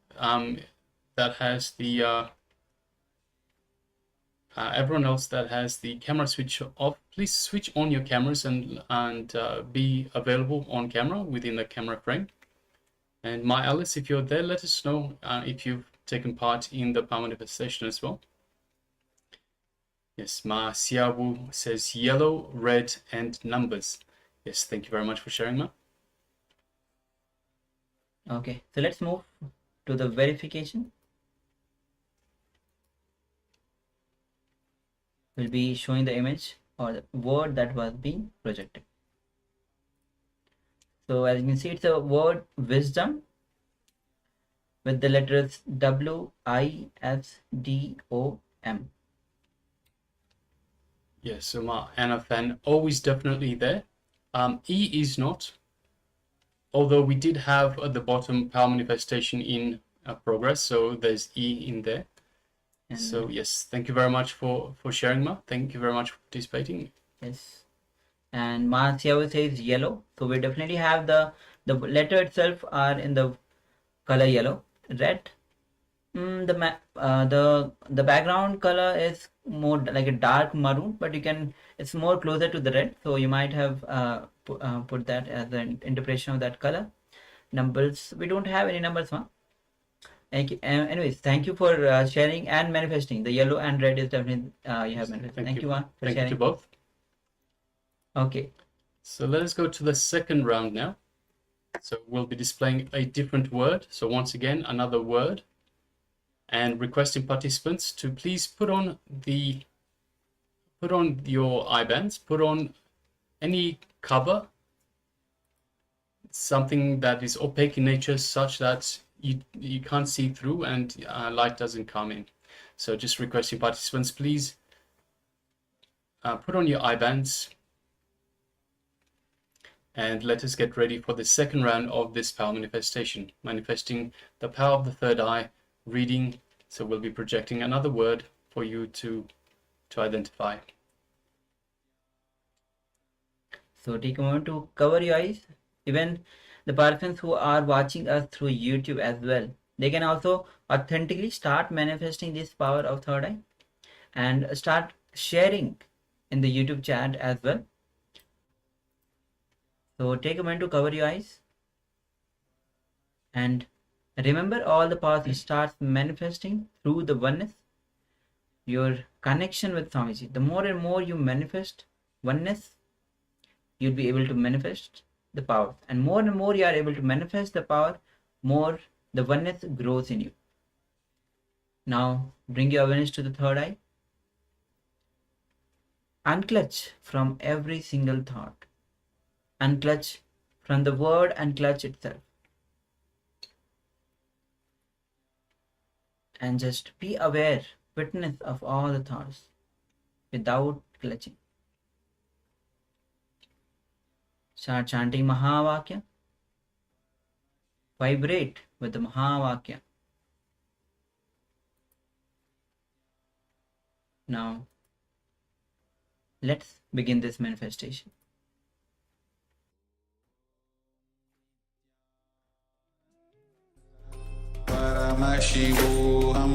that has the camera switch off, please switch on your cameras and be available on camera within the camera frame. And my Alice, if you're there, let us know if you've taken part in the power manifestation as well. Yes, Ma Xiawu says yellow, red, and numbers. Yes, thank you very much for sharing, Ma. Okay, so let's move to the verification. We'll be showing the image or the word that was being projected. So as you can see, it's a word wisdom with the letters W-I-S-D-O-M. Yes, so Ma Anna Fan, O is definitely there. E is not. Although we did have at the bottom power manifestation in progress, so there's E in there. And so yes, thank you very much for sharing, Ma. Thank you very much for participating. yes. And Ma Xiao says yellow. So we definitely have the letter itself are in the color yellow. Red. The background color is more like a dark maroon, but it's more closer to the red. So you might have put that as an interpretation of that color. Numbers, we don't have any numbers, Ma. Thank you. Anyways, thank you for sharing and manifesting. The yellow and red is definitely you have manifested. Thank you, Ma, for Thank you sharing. to both. Okay. So let us go to the second round now. So we'll be displaying a different word. So once again, another word, and requesting participants to please put on your eyebands, put on any cover, something that is opaque in nature, such that you can't see through and light doesn't come in. So just requesting participants, please put on your eyebands, and let us get ready for the second round of this power manifestation, manifesting the power of the third eye, reading. So we'll be projecting another word for you to identify. So take a moment to cover your eyes. Even the participants who are watching us through YouTube as well, they can also authentically start manifesting this power of third eye and start sharing in the YouTube chat as well. So take a moment to cover your eyes and remember all the powers starts manifesting through the oneness, your connection with Swamiji. The more and more you manifest oneness, you'll be able to manifest the power, and more you are able to manifest the power, more the oneness grows in you. Now bring your awareness to the third eye. Unclutch from every single thought. Unclutch from the word and clutch itself. And just be aware, witness of all the thoughts without clutching. Start chanting Mahavakya. Vibrate with the Mahavakya. Now, let's begin this manifestation. Paramashivoham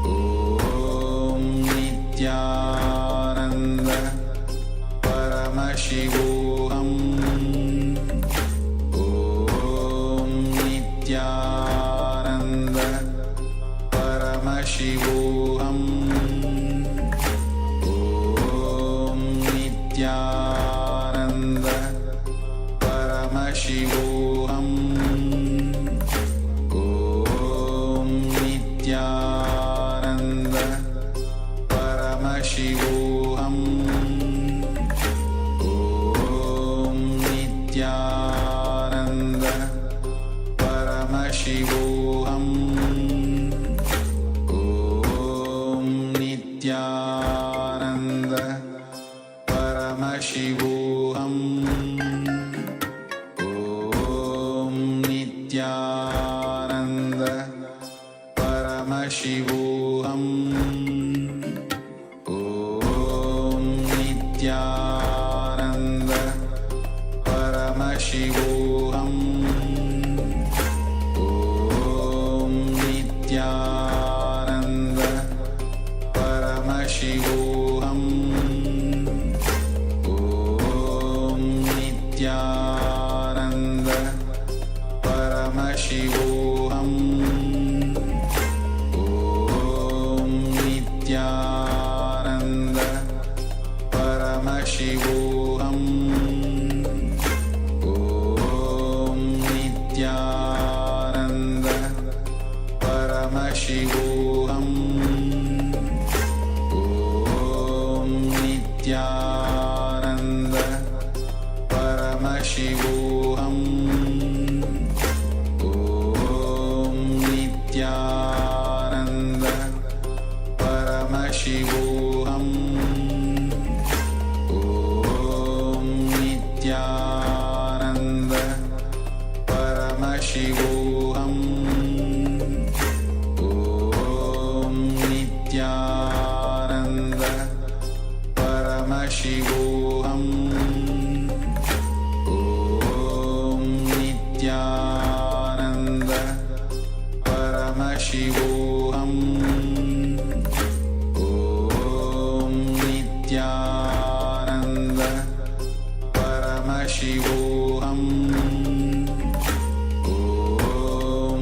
Om Nityananda Paramashivoham Om Nityananda Paramashivoham Om Nityananda Paramashivoham Nityananda Paramashivoham Om Nityananda Paramashivoham Om Nityananda Paramashivoham Om Nityananda Paramashivoham Om Nityananda Paramashivoham Om Nityananda Paramashivoham Om Nityananda Paramashivoham Nityananda Paramashivoham Om Nityananda Paramashivoham Om Nityananda Paramashivoham Om Nityananda Paramashivoham Om Nityananda Paramashivoham Om Nityananda Paramashivoham Om Nityananda Paramashivoham Om Nityananda Paramashivoham Om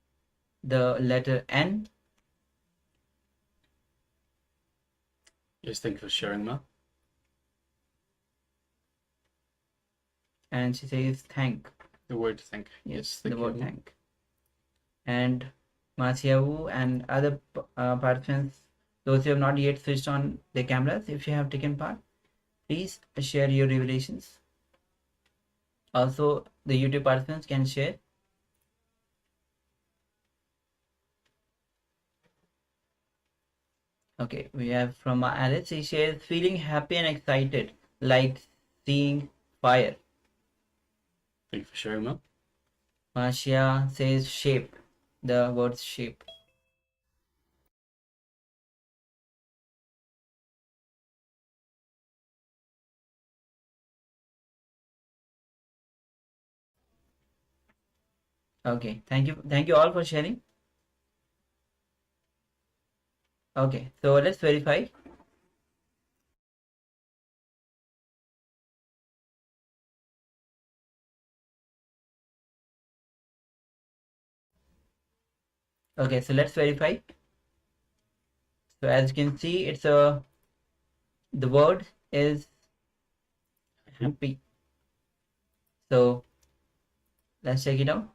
the letter N. Yes, thank you for sharing, Ma. And she says thank. The word thank. Yes, thank the you. word thank. And Masiawu and other participants, those who have not yet switched on their cameras, if you have taken part, please share your revelations. Also, the YouTube participants can share. Okay, we have from Alice. She shares feeling happy and excited, like seeing fire. Thank you for sharing, Ma. Marcia says shape, the word shape. Okay, thank you all for sharing. Okay, so let's verify. Okay, so let's verify. So as you can see, it's the word is happy. So let's check it out.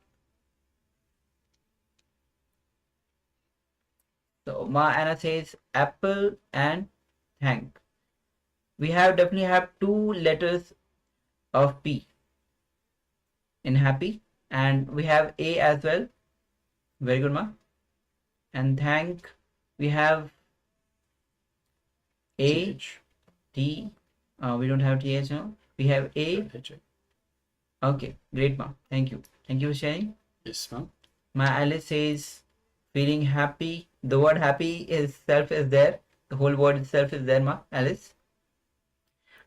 So Ma Anna says apple and thank. We definitely have 2 letters of P in happy, and we have A as well. Very good, Ma. And thank, we have A, TH. T. We don't have TH now. We have A. Okay, great, Ma. Thank you. Thank you for sharing. Yes, Ma. Ma Alice says feeling happy. The word happy itself is there. The whole word itself is there, Ma Alice.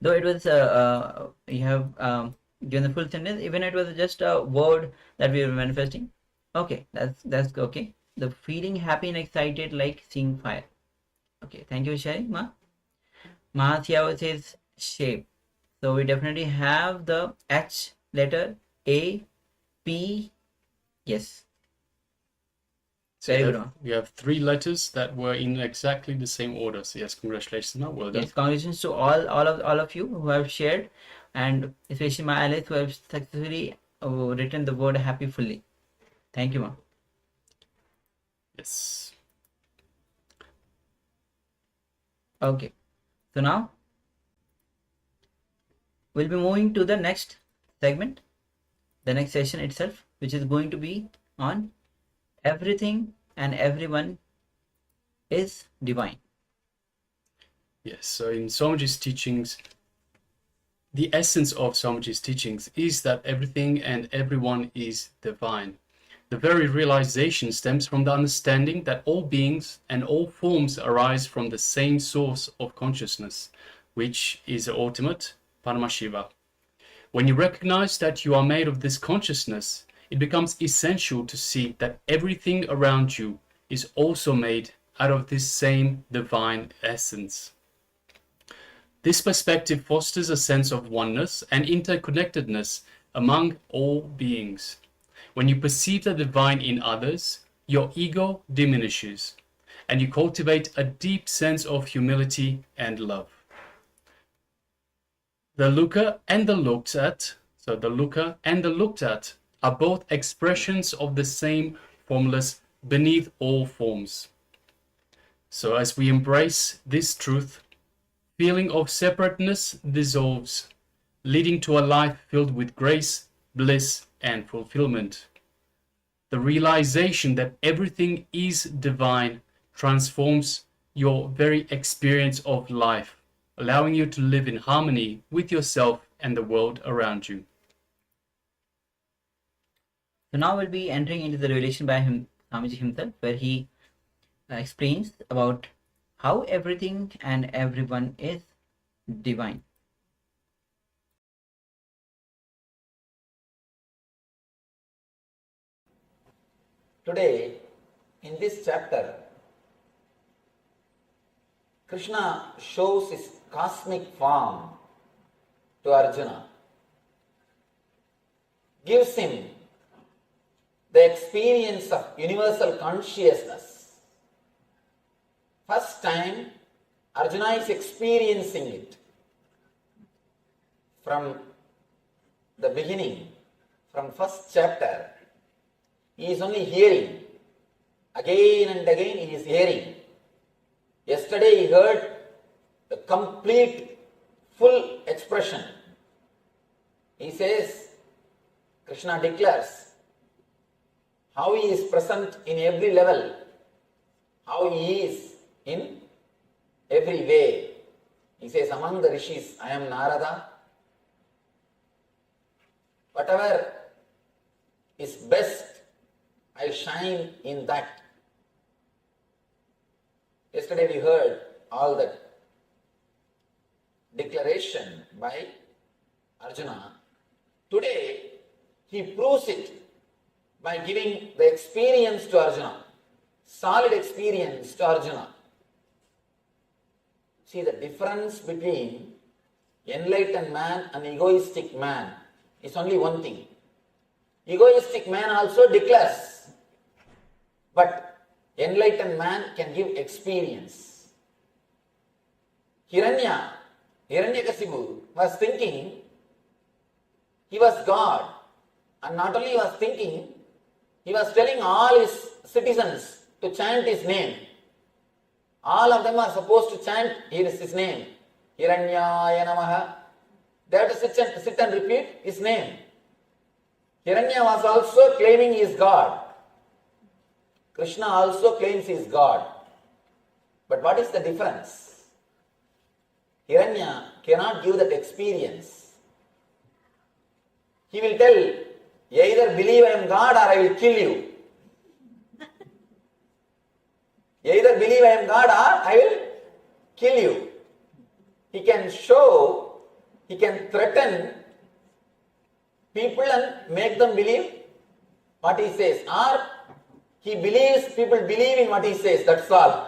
Though it was you have given the full sentence, even it was just a word that we were manifesting. Okay, that's okay. The feeling happy and excited like seeing fire. Okay, thank you for sharing, Ma. Mahasya says shape. So we definitely have the H letter, A, P. Yes. So Very good. we have 3 letters that were in exactly the same order. So yes, congratulations, Ma. Well done. Yes, congratulations to all of you who have shared, and especially my allies who have successfully written the word happy fully. Thank you, Ma. Yes. Okay, so now we'll be moving to the next segment, the next session itself, which is going to be on everything and everyone is divine. Yes, so in Swamiji's teachings, the essence of Swamiji's teachings is that everything and everyone is divine. The very realization stems from the understanding that all beings and all forms arise from the same source of consciousness, which is the ultimate Paramashiva. When you recognize that you are made of this consciousness, it becomes essential to see that everything around you is also made out of this same divine essence. This perspective fosters a sense of oneness and interconnectedness among all beings. When you perceive the divine in others, your ego diminishes, and you cultivate a deep sense of humility and love. The looker and the looked at, so the looker and the looked at, are both expressions of the same formless beneath all forms. So as we embrace this truth, feeling of separateness dissolves, leading to a life filled with grace, bliss, and fulfillment. The realization that everything is divine transforms your very experience of life, allowing you to live in harmony with yourself and the world around you. So now we'll be entering into the revelation by Swamiji himself, where he explains about how everything and everyone is divine. Today, in this chapter, Krishna shows his cosmic form to Arjuna, gives him the experience of universal consciousness. First time Arjuna is experiencing it. From the beginning, from first chapter, he is only hearing. Again and again he is hearing. Yesterday he heard the complete, full expression. He says, Krishna declares how he is present in every level, how he is in every way. He says, among the rishis, I am Narada. Whatever is best, I shine in that. Yesterday we heard all that declaration by Arjuna. Today he proves it by giving the experience to Arjuna, solid experience to Arjuna. See, the difference between enlightened man and egoistic man is only one thing. Egoistic man also declares, but enlightened man can give experience. Hiranyakasipu was thinking he was God, and not only he was thinking, he was telling all his citizens to chant his name. All of them are supposed to chant his name. Hiranyaya Namaha. They have to sit and repeat his name. Hiranya was also claiming he is God. Krishna also claims he is God. But what is the difference? Hiranya cannot give that experience. He will tell, either believe I am God or I will kill you. Either believe I am God or I will kill you. He can show, he can threaten people and make them believe what he says. Or he believes people believe in what he says, that's all.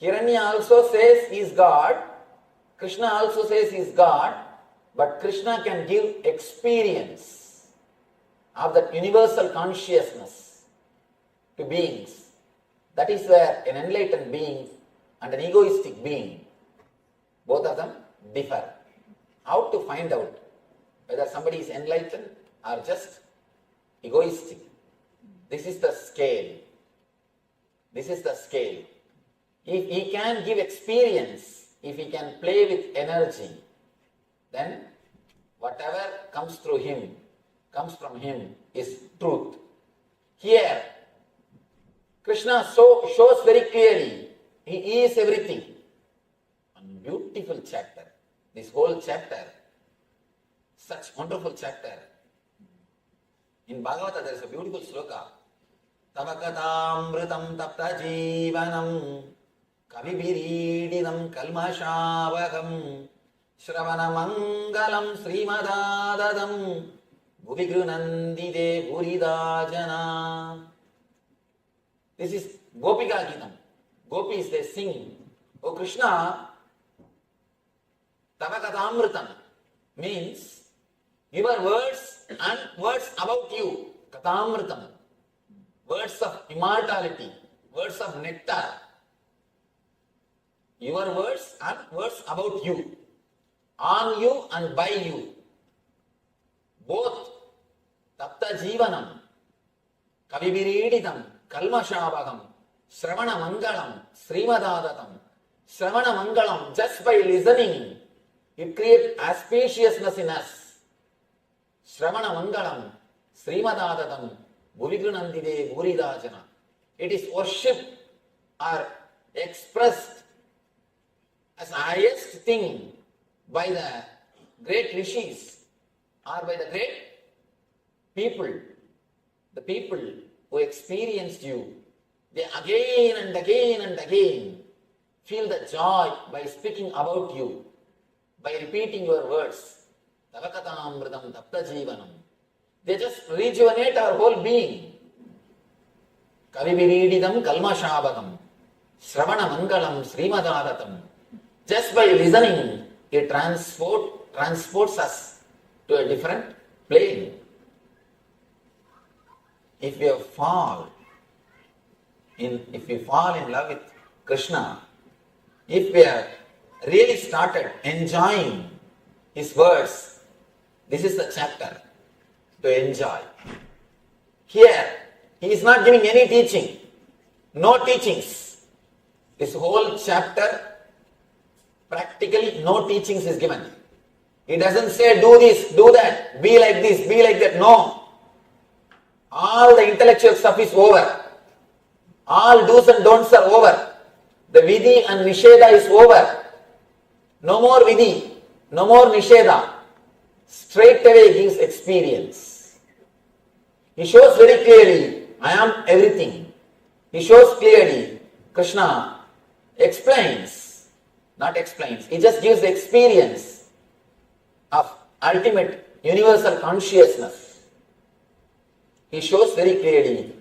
Hiranya also says he is God. Krishna also says he is God. But Krishna can give experience of that universal consciousness to beings. That is where an enlightened being and an egoistic being, both of them differ. How to find out whether somebody is enlightened or just egoistic? This is the scale. This is the scale. If he can give experience, if he can play with energy, then whatever comes through him, comes from him, is truth. Here, Krishna shows very clearly, he is everything. One beautiful chapter. This whole chapter, such wonderful chapter. In Bhagavata there is a beautiful sloka. Tavakatamritam tapta jivanam kavibiridinam kalmashavakam Shravana mangalam srimadadadam bhuvigrunandide buridajana. This is Gopika Gitam. Gopis, they sing, O Krishna, Tavakatamritam means your words and words about you. Katamritam. Words of immortality, words of nectar. Your words and words about you. On you and by you. Both Tapta Jivanam, Kavibiriditam, Kalmashabhagam, Shravana Mangalam, Srimadadatam. Shravana Mangalam, just by listening, it creates auspiciousness in us. Shravana Mangalam, Srimadadatam, Bhuvigrunandide Buridajana. It is worshipped or expressed as the highest thing by the great rishis or by the great people, the people who experienced you. They again and again and again feel the joy by speaking about you, by repeating your words. Tavakatamritam tapta jivanam. They just rejuvenate our whole being. Kavivirididam kalmashabhagam. Shravana mangalam srimadadatam. Just by listening, it transports us to a different plane. if you fall in love with Krishna, if we have really started enjoying his words, this is the chapter to enjoy. Here, he is not giving any teaching, no teachings. This whole chapter, practically no teachings is given. He doesn't say do this, do that, be like this, be like that. No. All the intellectual stuff is over. All do's and don'ts are over. The vidhi and nisheda is over. No more vidhi, no more nisheda. Straight away gives experience. He shows very clearly, I am everything. He shows clearly, Krishna explains, not explains, he just gives the experience of ultimate universal consciousness. He shows very clearly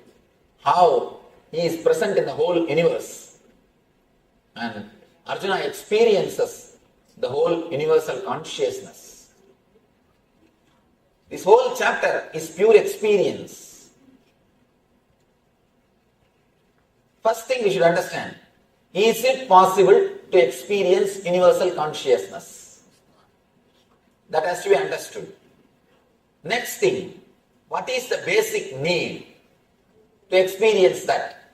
how he is present in the whole universe. And Arjuna experiences the whole universal consciousness. This whole chapter is pure experience. First thing we should understand, is it possible to experience universal consciousness? That has to be understood. Next thing, what is the basic need to experience that?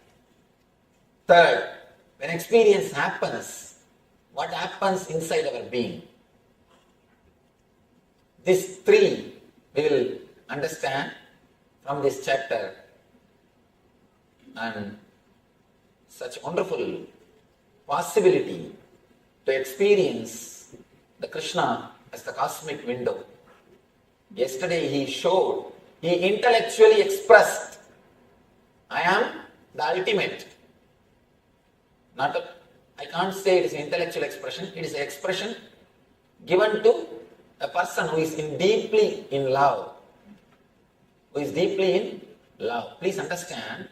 Third, when experience happens, what happens inside our being? These three we will understand from this chapter, and such wonderful possibility to experience the Krishna as the cosmic window. Yesterday he showed, he intellectually expressed, I am the ultimate. I can't say it is an intellectual expression, it is an expression given to a person who is deeply in love. Please understand,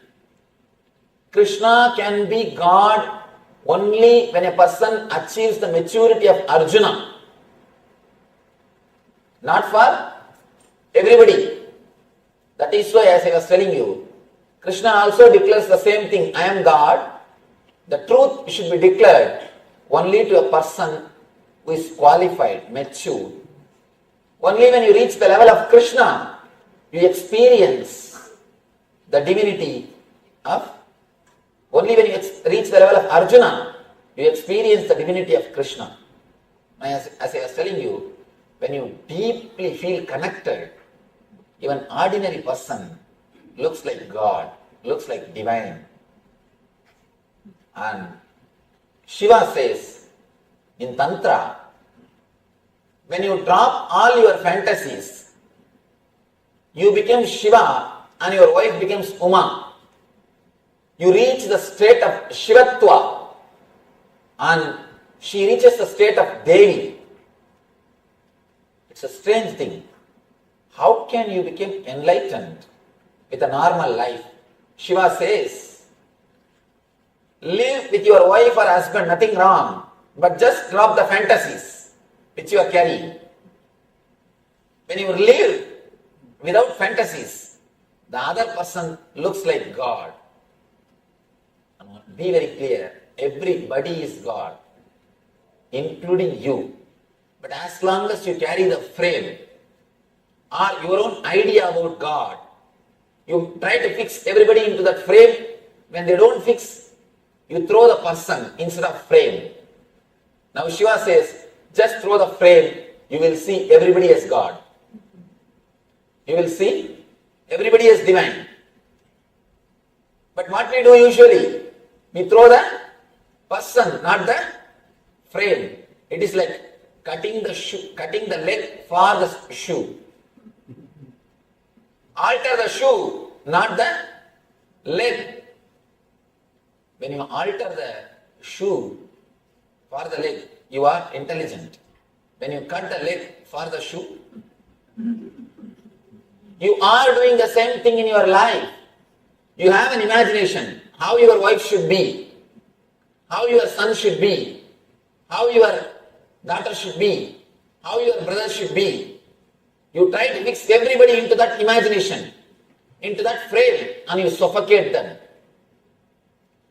Krishna can be God only when a person achieves the maturity of Arjuna. Not for everybody. That is why, as I was telling you, Krishna also declares the same thing, I am God. The truth should be declared only to a person who is qualified, mature. Only when you reach the level of Krishna, you experience the divinity of, only when you reach the level of Arjuna, you experience the divinity of Krishna. As I was telling you, when you deeply feel connected, even ordinary person looks like God, looks like divine. And Shiva says in Tantra, when you drop all your fantasies, you become Shiva and your wife becomes Uma. You reach the state of Shivatva and she reaches the state of Devi. It's a strange thing. How can you become enlightened with a normal life? Shiva says, live with your wife or husband, nothing wrong, but just drop the fantasies which you are carrying. When you live without fantasies, the other person looks like God. Be very clear, everybody is God, including you. But as long as you carry the frame or your own idea about God, you try to fix everybody into that frame. When they don't fix, you throw the person instead of frame. Now Shiva says, just throw the frame, you will see everybody as God. You will see everybody as divine. But what we do usually, we throw the person, not the frame. It is like cutting the leg for the shoe. Alter the shoe, not the leg. When you alter the shoe for the leg, you are intelligent. When you cut the leg for the shoe, you are doing the same thing in your life. You have an imagination, how your wife should be, how your son should be, how your daughter should be, how your brother should be. You try to fix everybody into that imagination. into that frame and you suffocate them.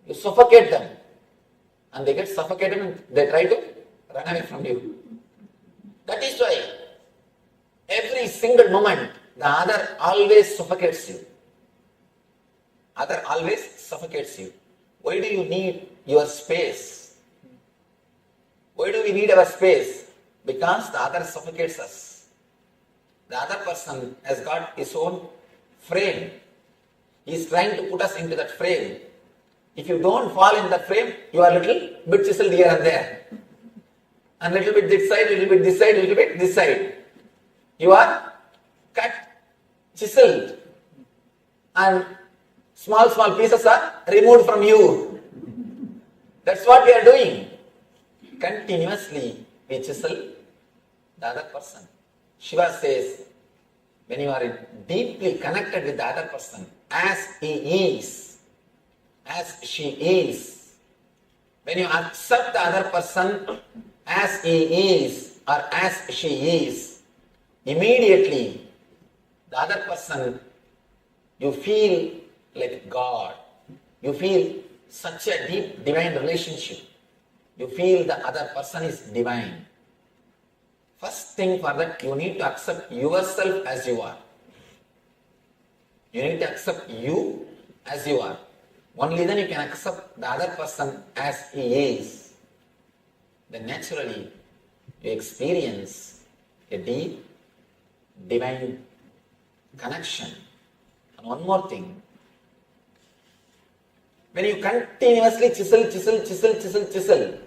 You suffocate them. And they get suffocated and they try to run away from you. That is why every single moment the other always suffocates you. Other always suffocates you. Why do you need your space? Why do we need our space? Because the other suffocates us. The other person has got his own frame. He is trying to put us into that frame. If you don't fall in that frame, you are a little bit chiseled here and there. And little bit this side, little bit this side, little bit this side. You are cut, chiseled, and small pieces are removed from you. That's what we are doing. Continuously we chisel the other person. Shiva says, when you are deeply connected with the other person, as he is, as she is, when you accept the other person as he is or as she is, immediately the other person, you feel like God. You feel such a deep divine relationship. You feel the other person is divine. First thing for that, you need to accept yourself as you are. You need to accept you as you are. Only then you can accept the other person as he is. Then naturally you experience a deep divine connection. And one more thing, when you continuously chisel,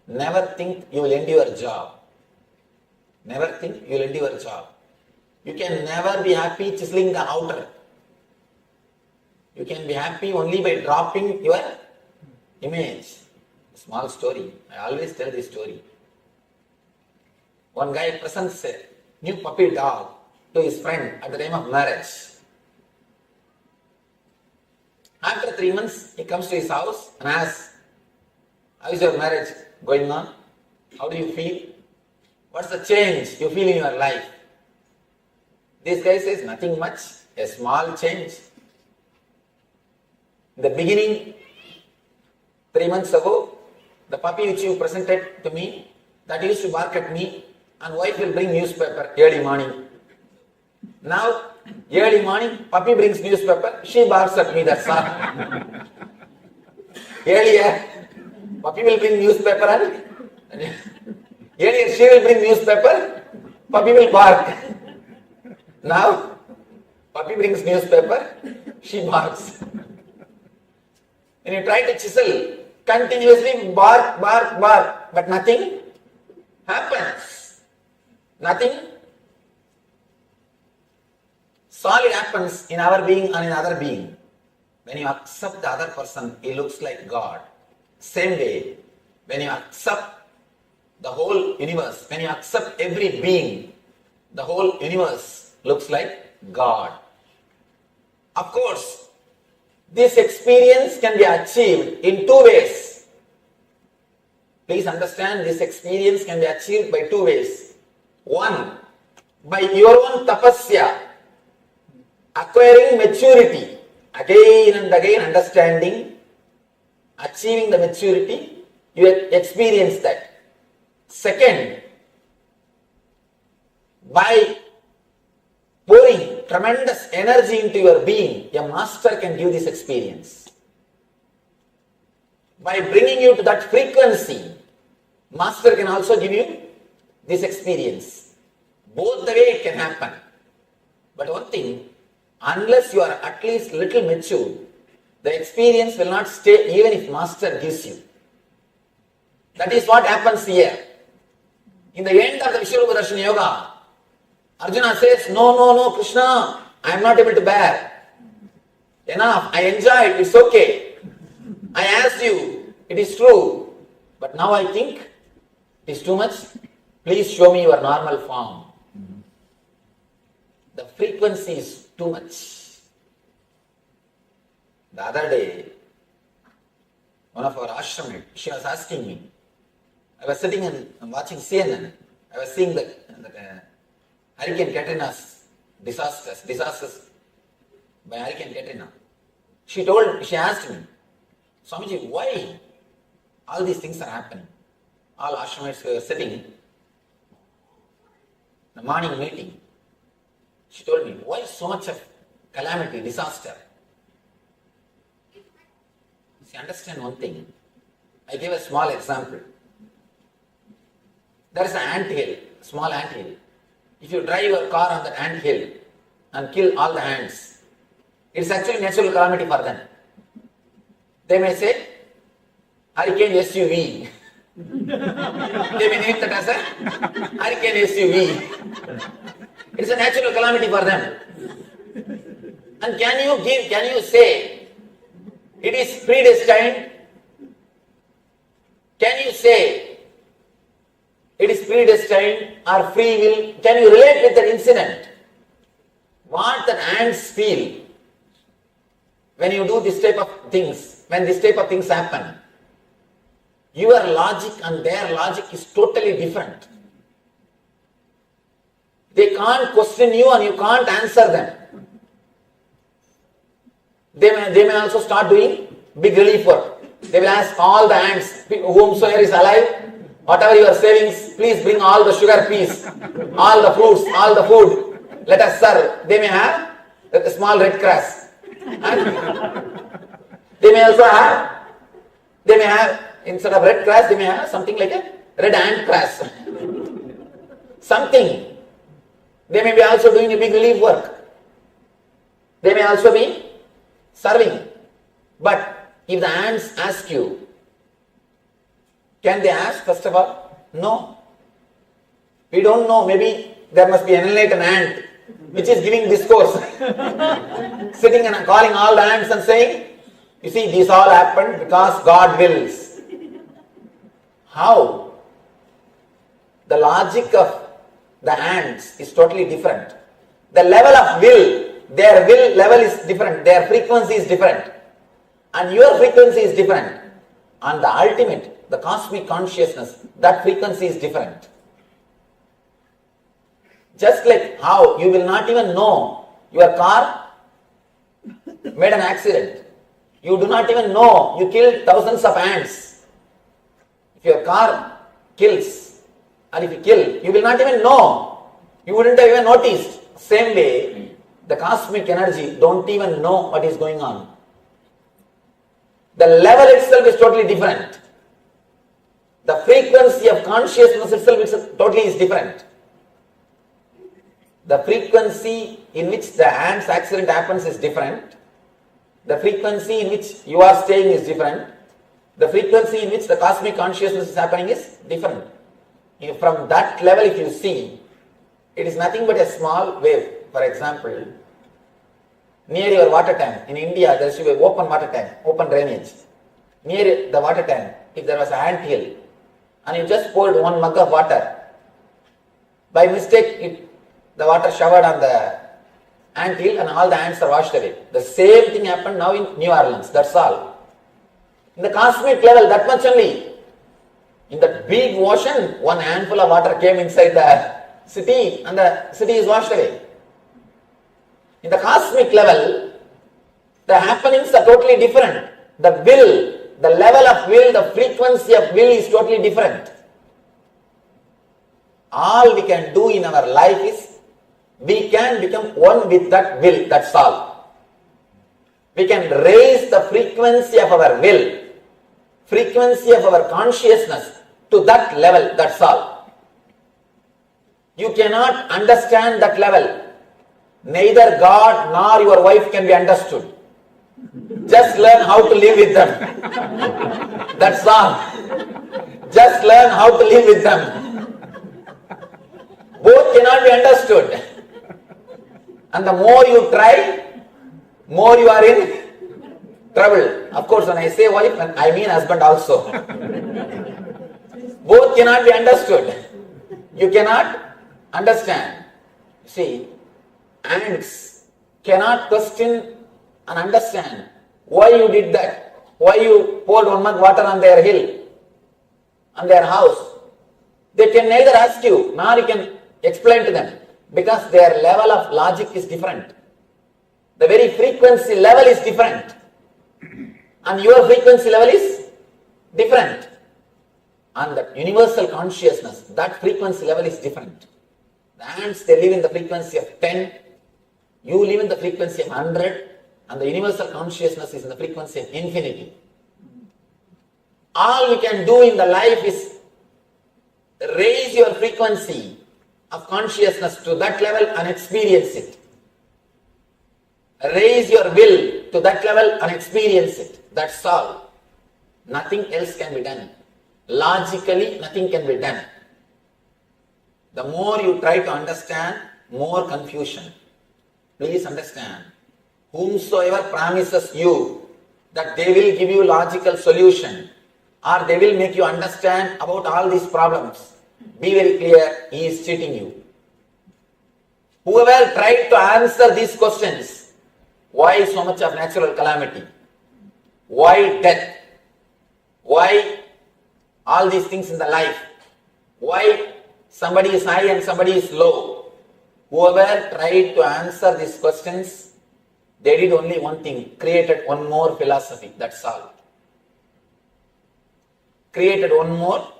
never think you will end your job. Never think you will end your job. You can never be happy chiseling the outer. You can be happy only by dropping your image. Small story. I always tell this story. One guy presents a new puppy dog to his friend at the time of marriage. After 3 months, he comes to his house and asks, how is your marriage going on? How do you feel? What's the change you feel in your life? This guy says, nothing much, a small change. In the beginning, 3 months ago, the puppy which you presented to me, that used to bark at me, and wife will bring newspaper early morning. Now, early morning, puppy brings newspaper, she barks at me, that's all. Earlier, puppy will bring newspaper and earlier she will bring newspaper, puppy will bark. Now, puppy brings newspaper, she barks. When you try to chisel, continuously bark, but nothing happens. Nothing solid happens in our being and in other being. When you accept the other person, he looks like God. Same way, when you accept the whole universe, when you accept every being, the whole universe looks like God. Of course, this experience can be achieved in 2 ways. Please understand, this experience can be achieved by 2 ways. One, by your own tapasya, acquiring maturity, again and again understanding, achieving the maturity, you experience that. Second, by pouring tremendous energy into your being, a master can give this experience. By bringing you to that frequency, master can also give you this experience. Both the way it can happen. But one thing, unless you are at least little mature, the experience will not stay even if master gives you. That is what happens here. In the end of the Vishwarupa Darshana Yoga, Arjuna says, no, Krishna, I am not able to bear. Enough, I enjoyed, it's okay. I asked you, it is true. But now I think it is too much. Please show me your normal form. The frequency is too much. The other day, one of our ashram, she was asking me, I was sitting and watching CNN. I was seeing the Hurricane Katrina's disasters. by arrogant Katrina. She asked me, Swamiji, why all these things are happening? All ashramites were sitting in the morning meeting. She told me, why so much of calamity, disaster? See, understand one thing. I gave a small example. There is an ant hill, small ant hill. If you drive your car on that ant hill and kill all the ants, it's actually natural calamity for them. They may say, hurricane SUV. They may name that as a hurricane SUV. It's a natural calamity for them. And can you say it is predestined? Can you say it is predestined or free will? Can you relate with that incident? What the ants feel when you do this type of things, when this type of things happen? Your logic and their logic is totally different. They can't question you and you can't answer them. They may also start doing big relief work. They will ask all the ants, whomsoever is alive, whatever your savings, please bring all the sugar peas, all the fruits, all the food. Let us serve. They may have a small red grass. And they may also have, instead of red grass, they may have something like a red ant grass. Something. They may be also doing a big relief work. They may also be serving. But if the ants ask you, can they ask first of all? No. We don't know. Maybe there must be an enlightened ant which is giving discourse. Sitting and calling all the ants and saying, you see, this all happened because God wills. How? The logic of the ants is totally different. The level of will, their will level is different, their frequency is different, and your frequency is different. And the ultimate, the cosmic consciousness, that frequency is different. Just like how you will not even know your car made an accident. You do not even know you killed thousands of ants. If your car kills, and if you kill, you will not even know. You wouldn't have even noticed. Same way, the cosmic energy don't even know what is going on. The level itself is totally different. The frequency of consciousness itself is different. The frequency in which the ants accident happens is different. The frequency in which you are staying is different. The frequency in which the cosmic consciousness is happening is different. From that level, if you see, it is nothing but a small wave. For example, near your water tank, in India there should be open water tank, open drainage. Near the water tank, if there was an ant hill, and you just poured one mug of water, by mistake the water showered on the ant hill and all the ants are washed away. The same thing happened now in New Orleans, that's all. In the cosmic level, that much only. In that big ocean, one handful of water came inside the city and the city is washed away. In the cosmic level, the happenings are totally different. The will, the level of will, the frequency of will is totally different. All we can do in our life is, we can become one with that will, that's all. We can raise the frequency of our will, frequency of our consciousness to that level, that's all. You cannot understand that level. Neither God nor your wife can be understood. Just learn how to live with them. That's all. Just learn how to live with them. Both cannot be understood. And the more you try, more you are in trouble. Of course, when I say wife, I mean husband also. Both cannot be understood. You cannot understand. See, ants cannot question and understand why you did that, why you poured one mug water on their hill, on their house. They can neither ask you nor you can explain to them, because their level of logic is different. The very frequency level is different. And your frequency level is different. And that universal consciousness, that frequency level is different. The ants, they live in the frequency of 10. You live in the frequency of 100. And the universal consciousness is in the frequency of infinity. All we can do in the life is raise your frequency of consciousness to that level and experience it. Raise your will to that level and experience it. That's all. Nothing else can be done. Logically, nothing can be done. The more you try to understand, more confusion. Please understand. Whomsoever promises you that they will give you logical solution or they will make you understand about all these problems, be very clear, he is cheating you. Whoever tried to answer these questions, why so much of natural calamity? Why death? Why all these things in the life? Why somebody is high and somebody is low? Whoever tried to answer these questions, they did only one thing, created one more philosophy, that's all. Created one more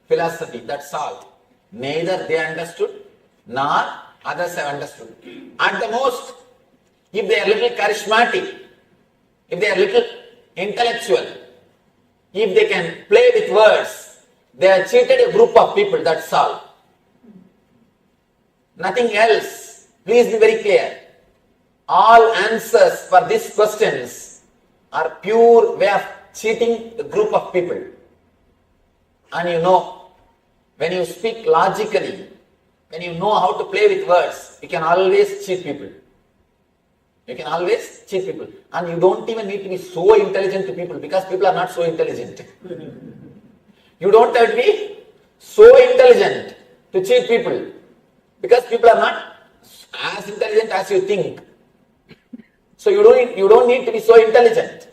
philosophy, that's all. Neither they understood, nor others have understood. At the most, if they are little charismatic, if they are little intellectual, if they can play with words, they have cheated a group of people, that's all. Nothing else. Please be very clear. All answers for these questions are pure way of cheating a group of people. And you know, when you speak logically, when you know how to play with words, you can always cheat people. You can always cheat people. And you don't even need to be so intelligent to people because people are not so intelligent. You don't have to be so intelligent to cheat people because people are not as intelligent as you think. So you don't need to be so intelligent.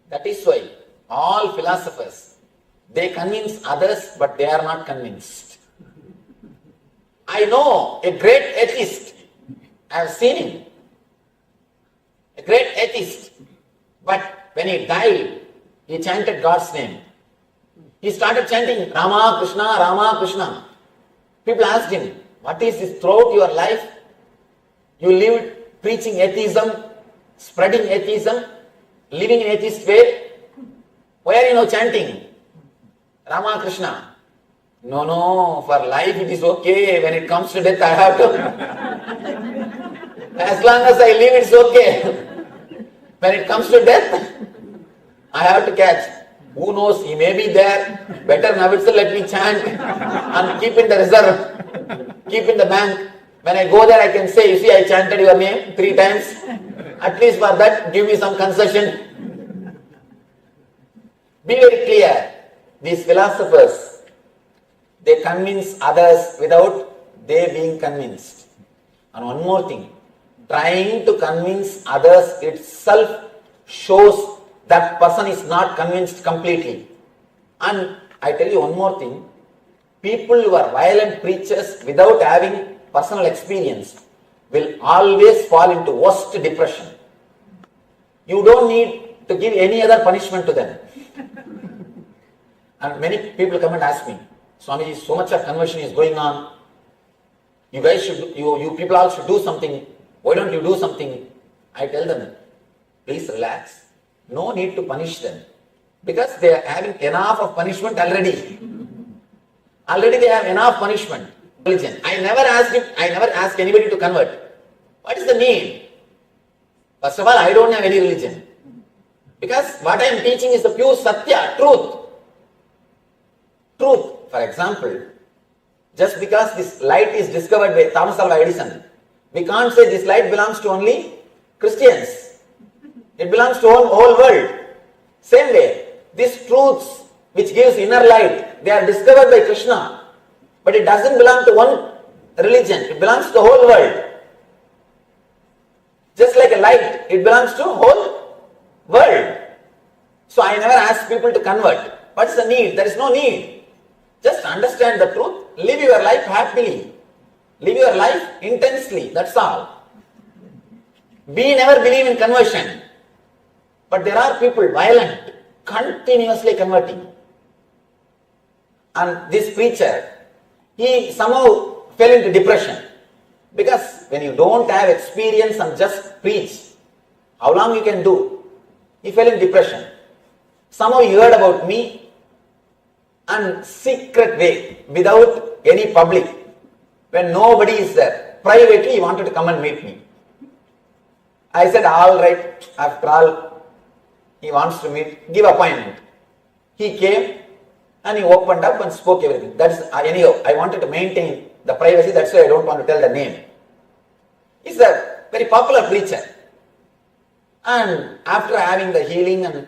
That is why all philosophers, they convince others, but they are not convinced. I know a great atheist. I have seen him. A great atheist. But when he died, he chanted God's name. He started chanting Rama Krishna, Rama Krishna. People asked him, what is this throughout your life? You lived preaching atheism, spreading atheism, living in atheist way. Why are you now chanting Rama Krishna? No, for life it is okay. When it comes to death, I have to. As long as I live, it's okay. When it comes to death, I have to catch. Who knows, he may be there. Better now itself let me chant and keep in the reserve, keep in the bank. When I go there, I can say, you see, I chanted your name 3 times. At least for that, give me some concession. Be very clear. These philosophers, they convince others without they being convinced. And one more thing, trying to convince others itself shows that person is not convinced completely. And I tell you one more thing, people who are violent preachers without having personal experience will always fall into worst depression. You don't need to give any other punishment to them. And many people come and ask me, Swamiji, so much of conversion is going on. You guys should, you people all should do something. Why don't you do something? I tell them, please relax. No need to punish them. Because they are having enough of punishment already. Already they have enough punishment. Religion. I never ask anybody to convert. What is the need? First of all, I don't have any religion. Because what I am teaching is the pure Satya, truth. Truth. For example, just because this light is discovered by Thomas Alva Edison, we can't say this light belongs to only Christians. It belongs to whole world. Same way, these truths which gives inner light, they are discovered by Krishna. But it doesn't belong to one religion. It belongs to the whole world. Just like a light, it belongs to whole world. So I never ask people to convert. What's the need? There is no need. Just understand the truth. Live your life happily. Live your life intensely. That's all. We never believe in conversion. But there are people violent, continuously converting. And this preacher, he somehow fell into depression. Because when you don't have experience and just preach, how long you can do? He fell in depression. Somehow he heard about me and secret way, without any public, when nobody is there, privately he wanted to come and meet me. I said, all right, after all, he wants to meet, give appointment. He came and he opened up and spoke everything. That's anyhow, I wanted to maintain the privacy, that's why I don't want to tell the name. He's a very popular preacher. And after having the healing and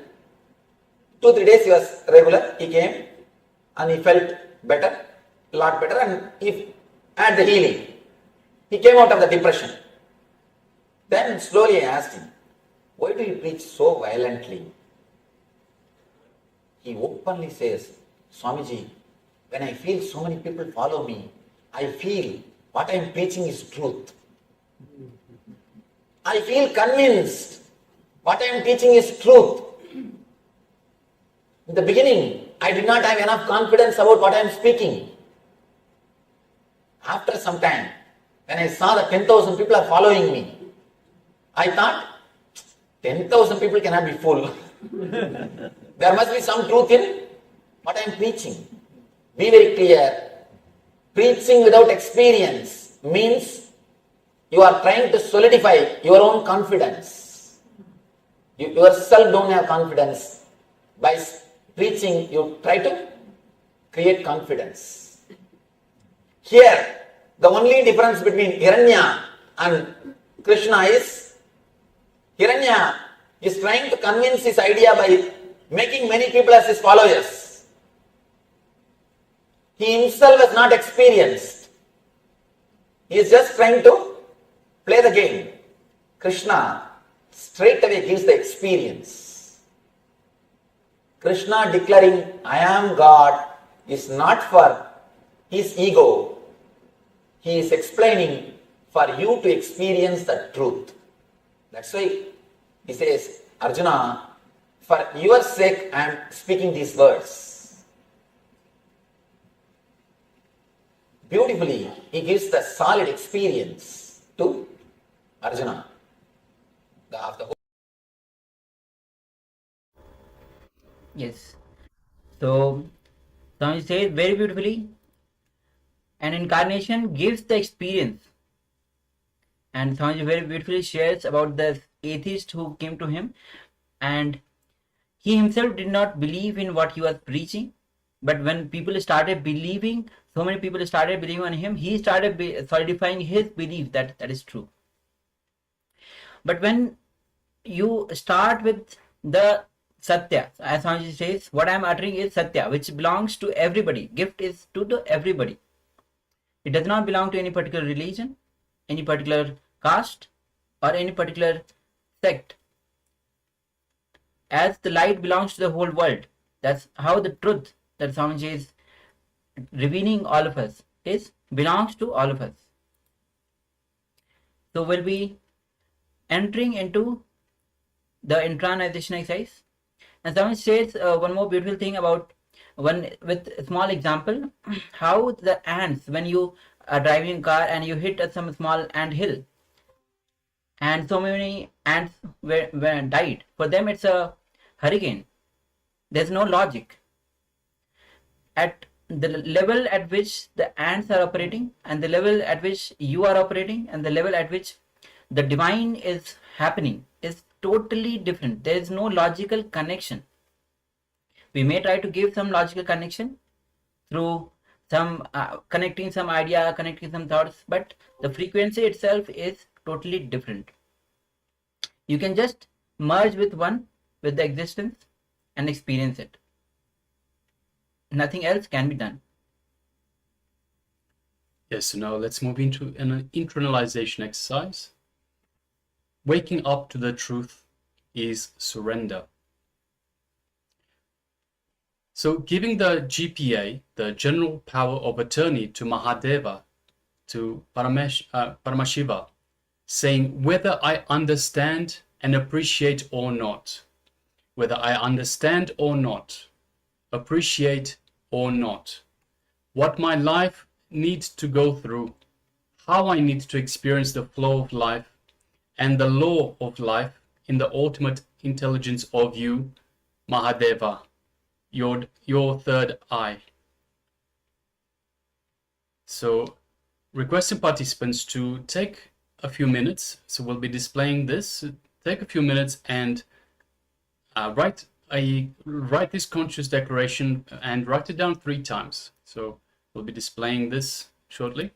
2-3 days he was regular, he came and he felt better, a lot better, and he had the healing. He came out of the depression. Then slowly I asked him, why do you preach so violently? He openly says, Swamiji, when I feel so many people follow me, I feel what I am preaching is truth. I feel convinced what I am teaching is truth. In the beginning, I did not have enough confidence about what I am speaking. After some time, when I saw that 10,000 people are following me, I thought, 10,000 people cannot be full. There must be some truth in what I am preaching. Be very clear. Preaching without experience means you are trying to solidify your own confidence. You yourself don't have confidence. By preaching, you try to create confidence. Here, the only difference between Hiranya and Krishna is, Hiranya is trying to convince his idea by making many people as his followers. He himself has not experienced. He is just trying to play the game. Krishna straight away gives the experience. Krishna declaring, I am God, is not for his ego. He is explaining for you to experience the truth. That's why he says, Arjuna, for your sake I am speaking these words. Beautifully, he gives the solid experience to Arjuna. Yes. So, Swami says very beautifully, an incarnation gives the experience. And Swami very beautifully shares about the atheist who came to him, and he himself did not believe in what he was preaching. But when people started believing, so many people started believing on him, he started solidifying his belief that that is true. But when you start with the Satya, as Swamiji says, what I am uttering is Satya, which belongs to everybody. Gift is to everybody. It does not belong to any particular religion, any particular caste, or any particular sect. As the light belongs to the whole world, that's how the truth that Swamiji is revealing all of us belongs to all of us. So we'll be entering into the internalization exercise. And Swami says one more beautiful thing about one with a small example, how the ants, when you are driving a car and you hit some small ant hill, and so many ants were died. For them, it's a hurricane. There's no logic. At the level at which the ants are operating, and the level at which you are operating, and the level at which the divine is happening is totally different. There is no logical connection. We may try to give some logical connection through some connecting some idea, connecting some thoughts, but the frequency itself is totally different. You can just merge with the existence and experience it. Nothing else can be done. Yes, so now let's move into an internalization exercise. Waking up to the truth is surrender. So giving the GPA, the general power of attorney, to Mahadeva, to Paramashiva, saying whether I understand and appreciate or not, whether I understand or not, appreciate or not, what my life needs to go through, how I need to experience the flow of life and the law of life in the ultimate intelligence of you, Mahadeva, your third eye. So requesting participants to take a few minutes. So we'll be displaying this. Take a few minutes and write this conscious declaration and write it down 3 times. So we'll be displaying this shortly.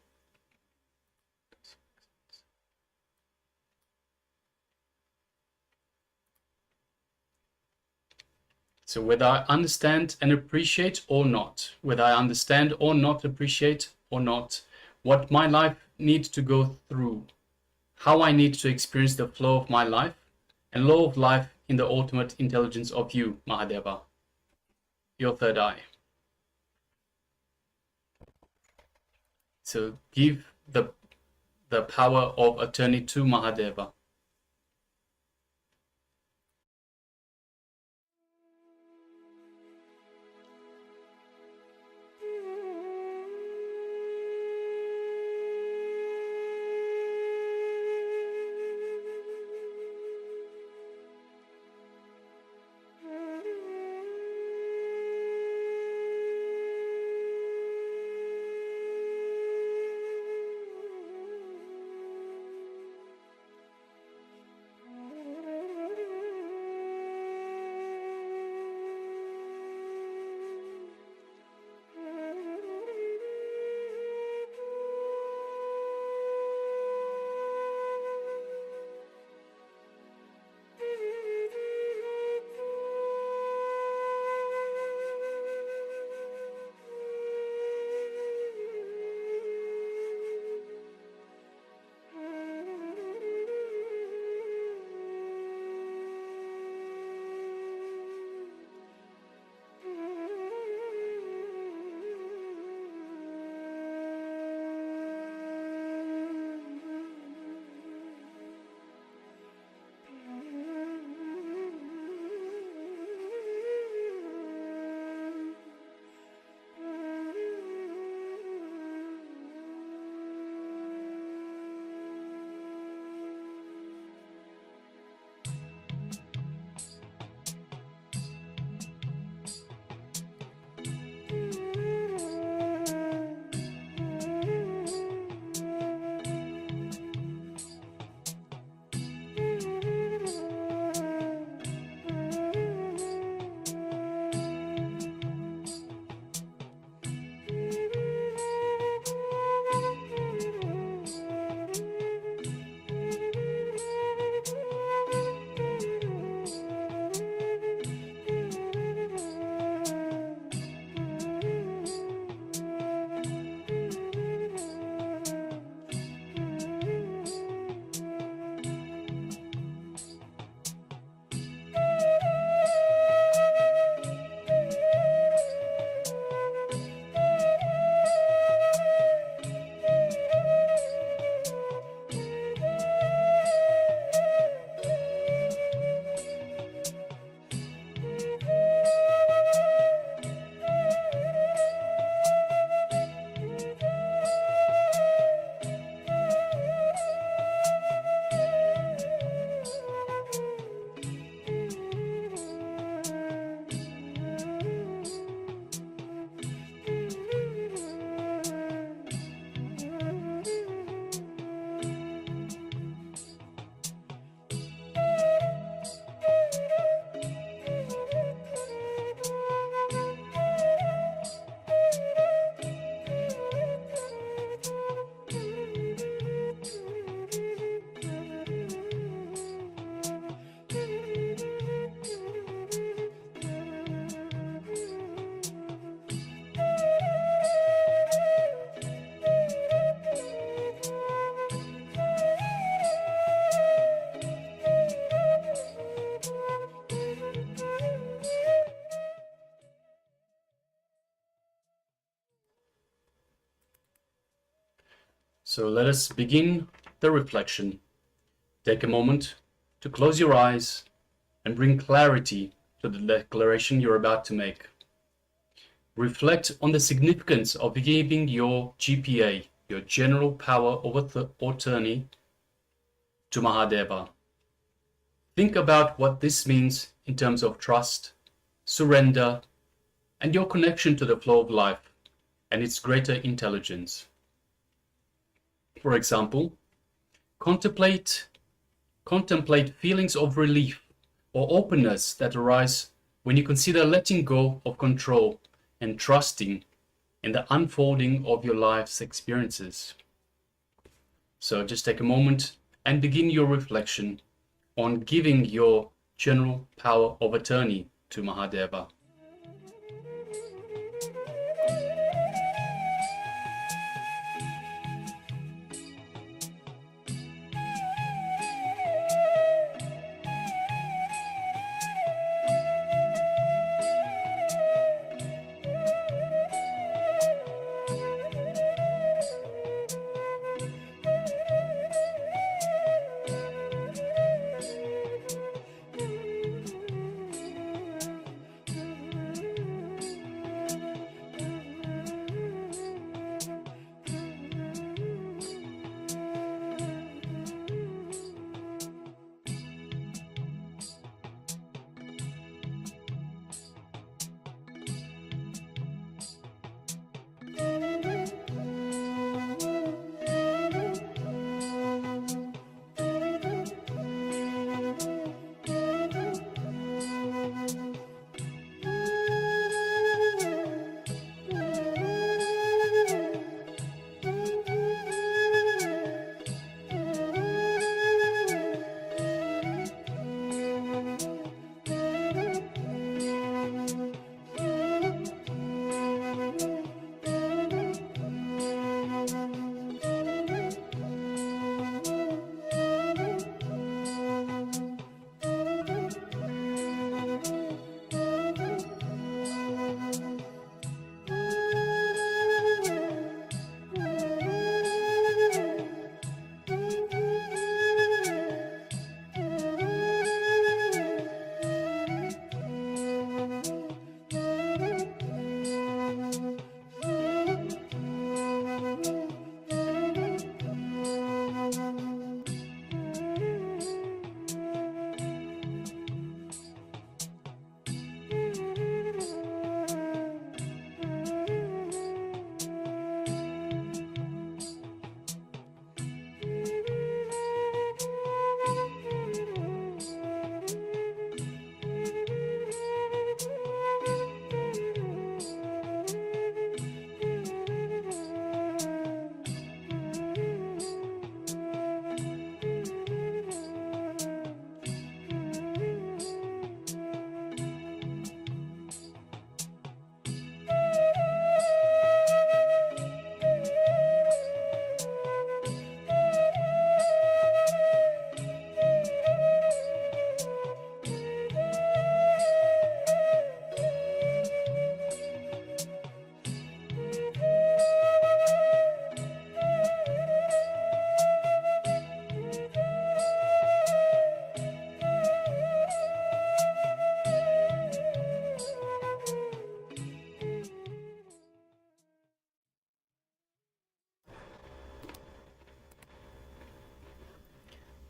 So whether I understand and appreciate or not, whether I understand or not, appreciate or not, what my life needs to go through, how I need to experience the flow of my life and law of life in the ultimate intelligence of you, Mahadeva, your third eye. So give the power of attorney to Mahadeva. So let us begin the reflection. Take a moment to close your eyes and bring clarity to the declaration you're about to make. Reflect on the significance of giving your GPA, your general power of attorney, to Mahadeva. Think about what this means in terms of trust, surrender, and your connection to the flow of life and its greater intelligence. For example, contemplate feelings of relief or openness that arise when you consider letting go of control and trusting in the unfolding of your life's experiences. So just take a moment and begin your reflection on giving your general power of attorney to Mahadeva.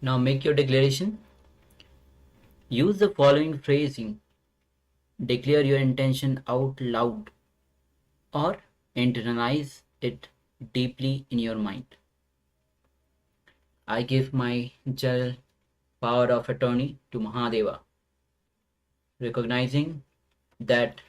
Now make your declaration. Use the following phrasing. Declare your intention out loud or internalize it deeply in your mind. I give my general power of attorney to Mahadeva, recognizing that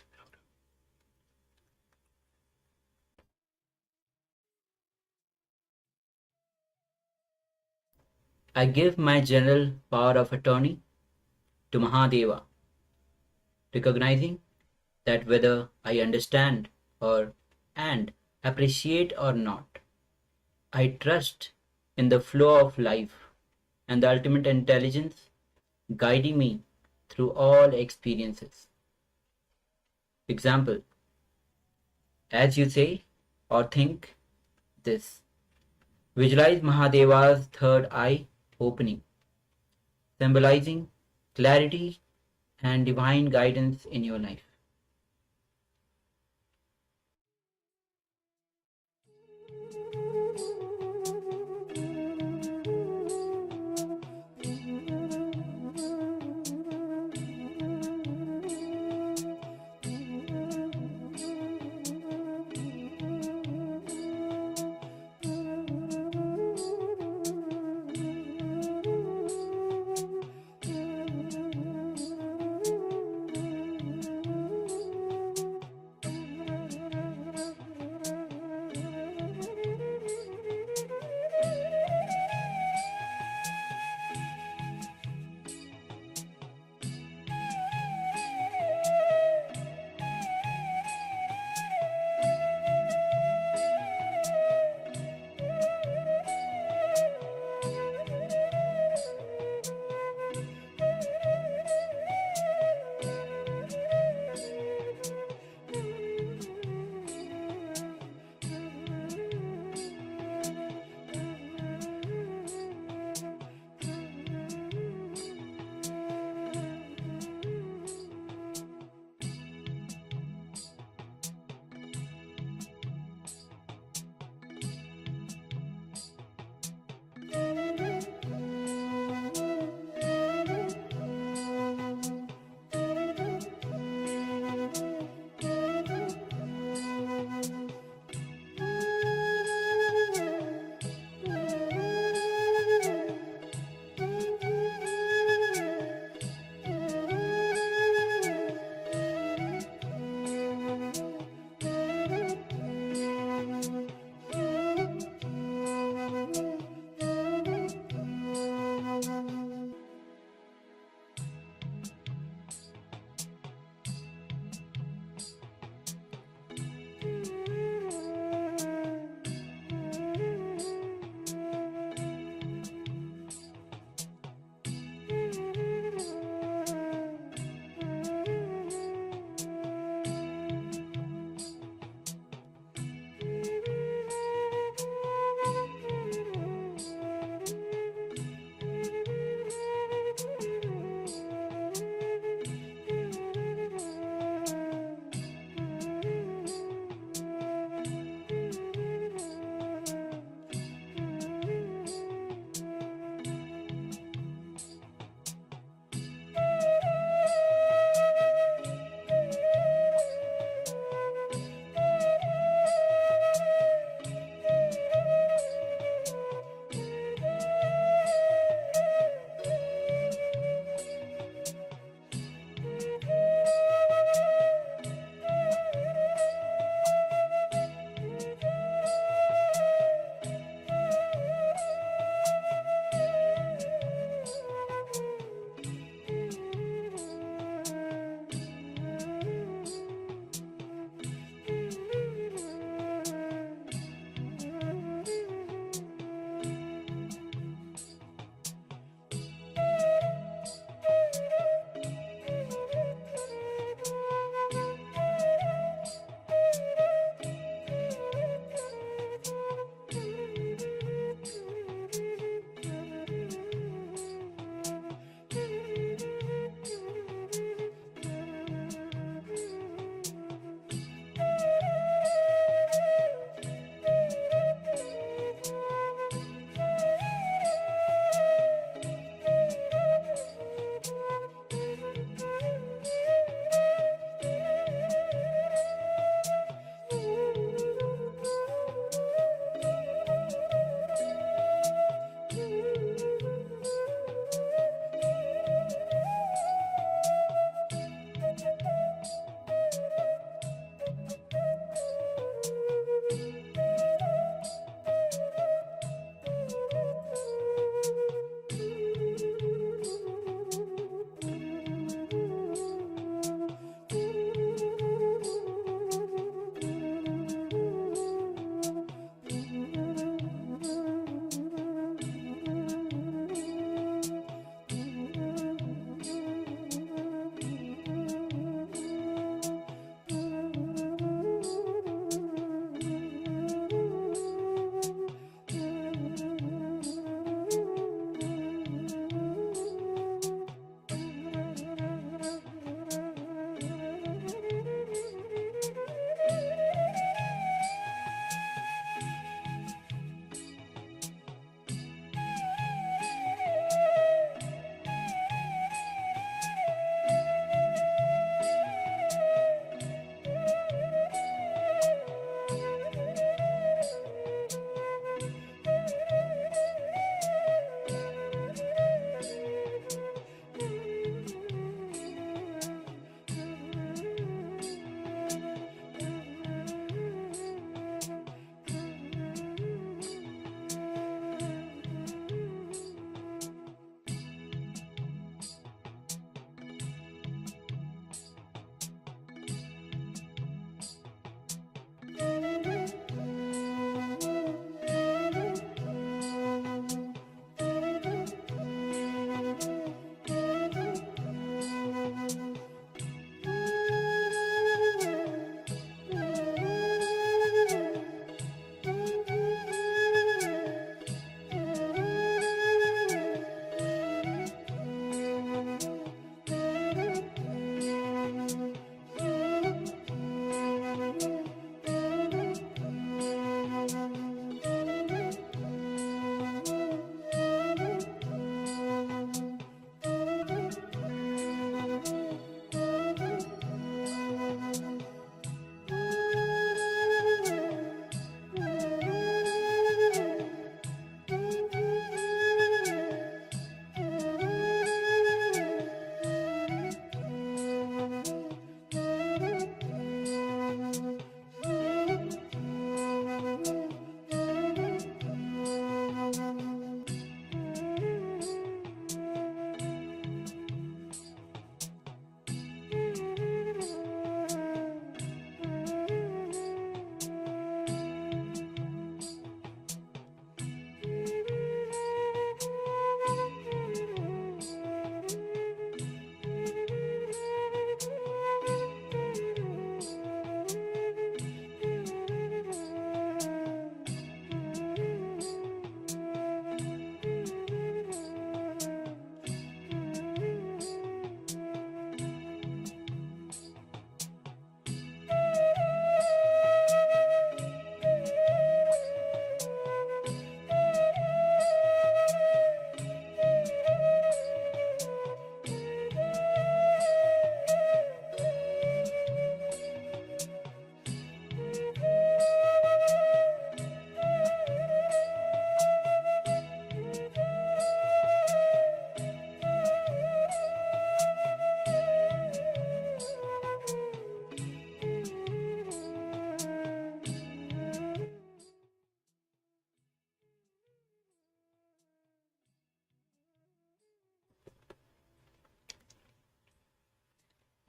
I give my general power of attorney to Mahadeva, recognizing that whether I understand or and appreciate or not, I trust in the flow of life and the ultimate intelligence guiding me through all experiences. Example, as you say or think this, visualize Mahadeva's third eye opening symbolizing clarity and divine guidance in your life.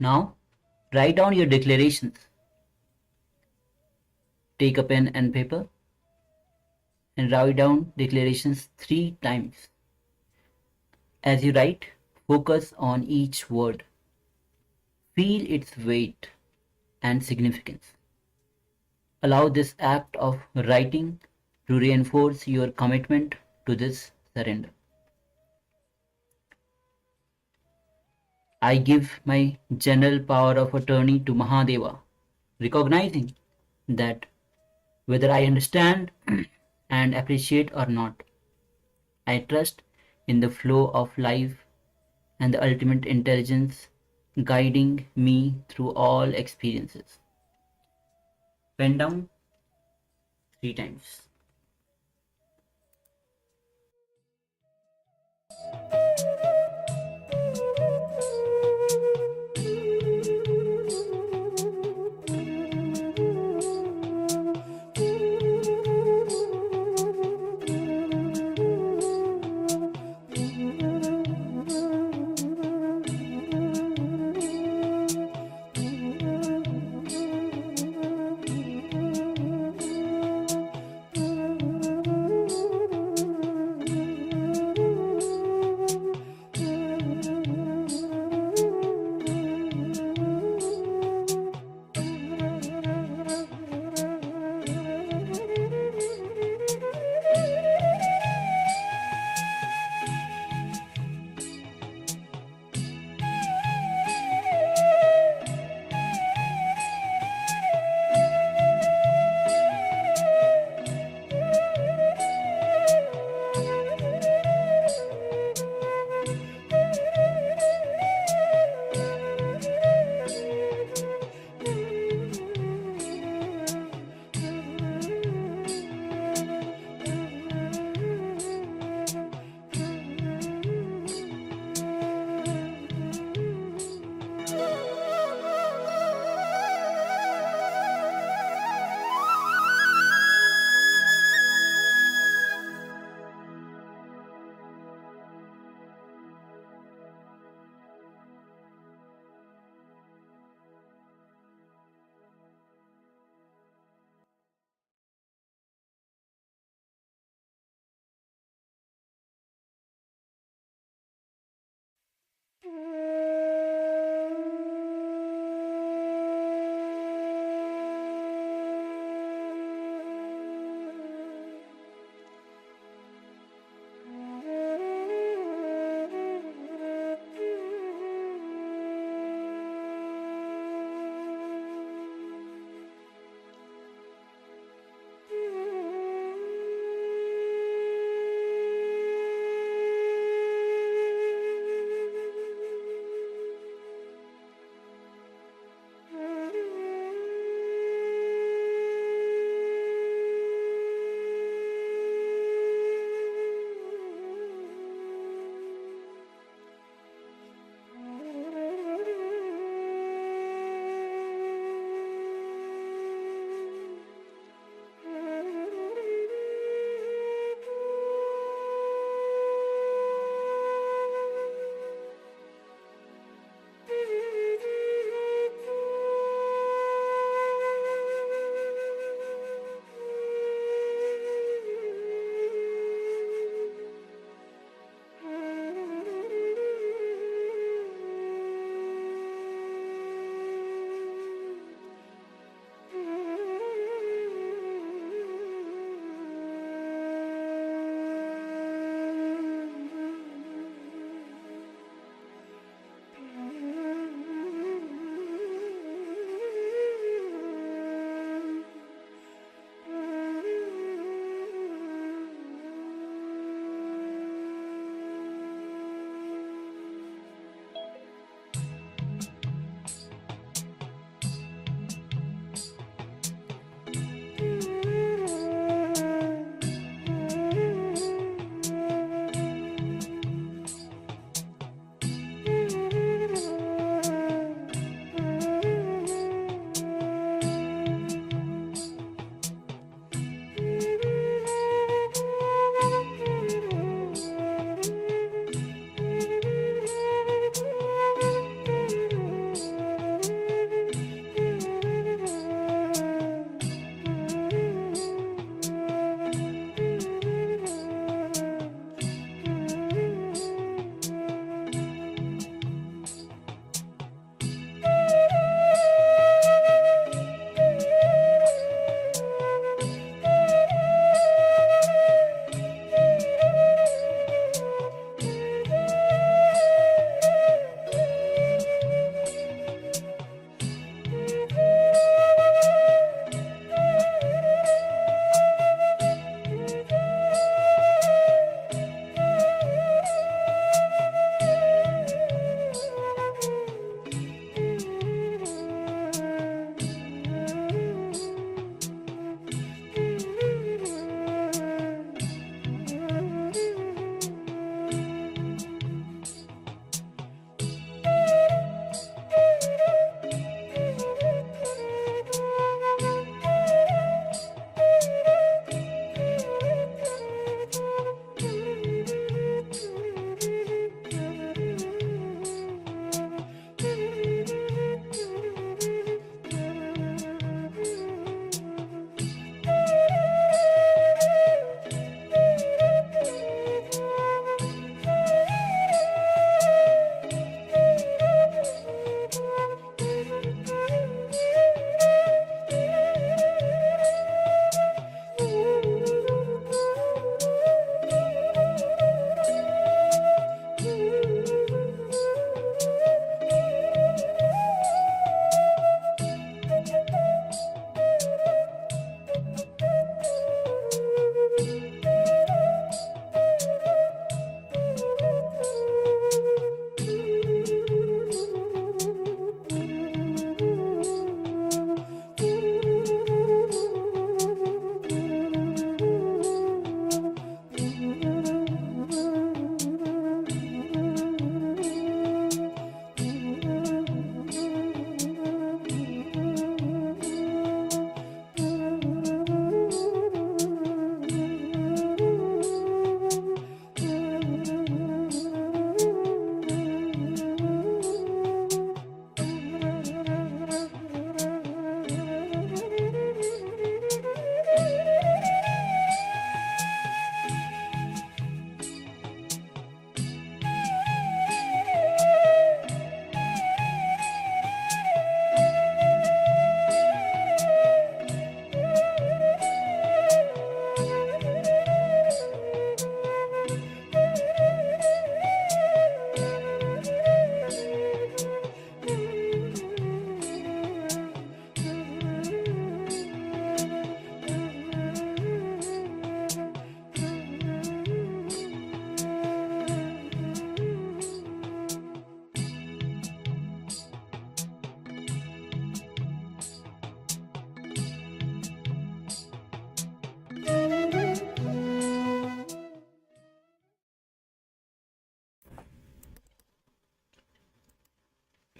Now, write down your declarations. Take a pen and paper and write down declarations 3 times. As you write, focus on each word. Feel its weight and significance. Allow this act of writing to reinforce your commitment to this surrender. I give my general power of attorney to Mahadeva, recognizing that whether I understand and appreciate or not, I trust in the flow of life and the ultimate intelligence guiding me through all experiences. Pen down 3 times.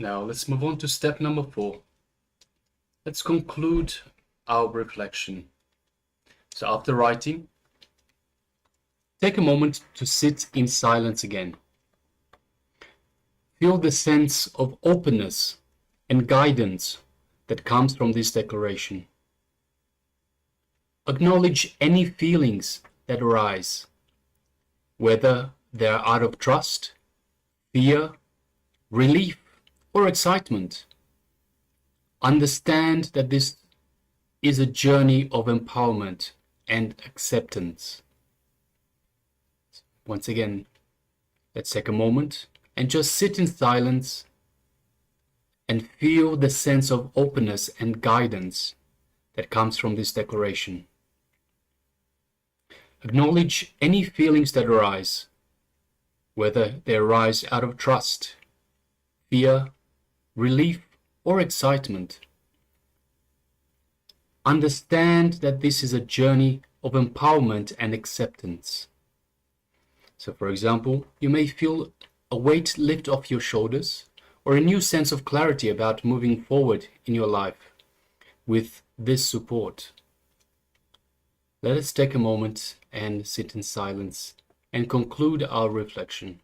Now let's move on to step number 4. Let's conclude our reflection. So after writing, take a moment to sit in silence again. Feel the sense of openness and guidance that comes from this declaration. Acknowledge any feelings that arise, whether they are out of trust, fear, relief, or excitement. Understand that this is a journey of empowerment and acceptance. Once again, let's take a moment and just sit in silence and feel the sense of openness and guidance that comes from this declaration. Acknowledge any feelings that arise, whether they arise out of trust, fear, relief, or excitement. Understand that this is a journey of empowerment and acceptance. So, for example, you may feel a weight lift off your shoulders or a new sense of clarity about moving forward in your life with this support. Let us take a moment and sit in silence and conclude our reflection.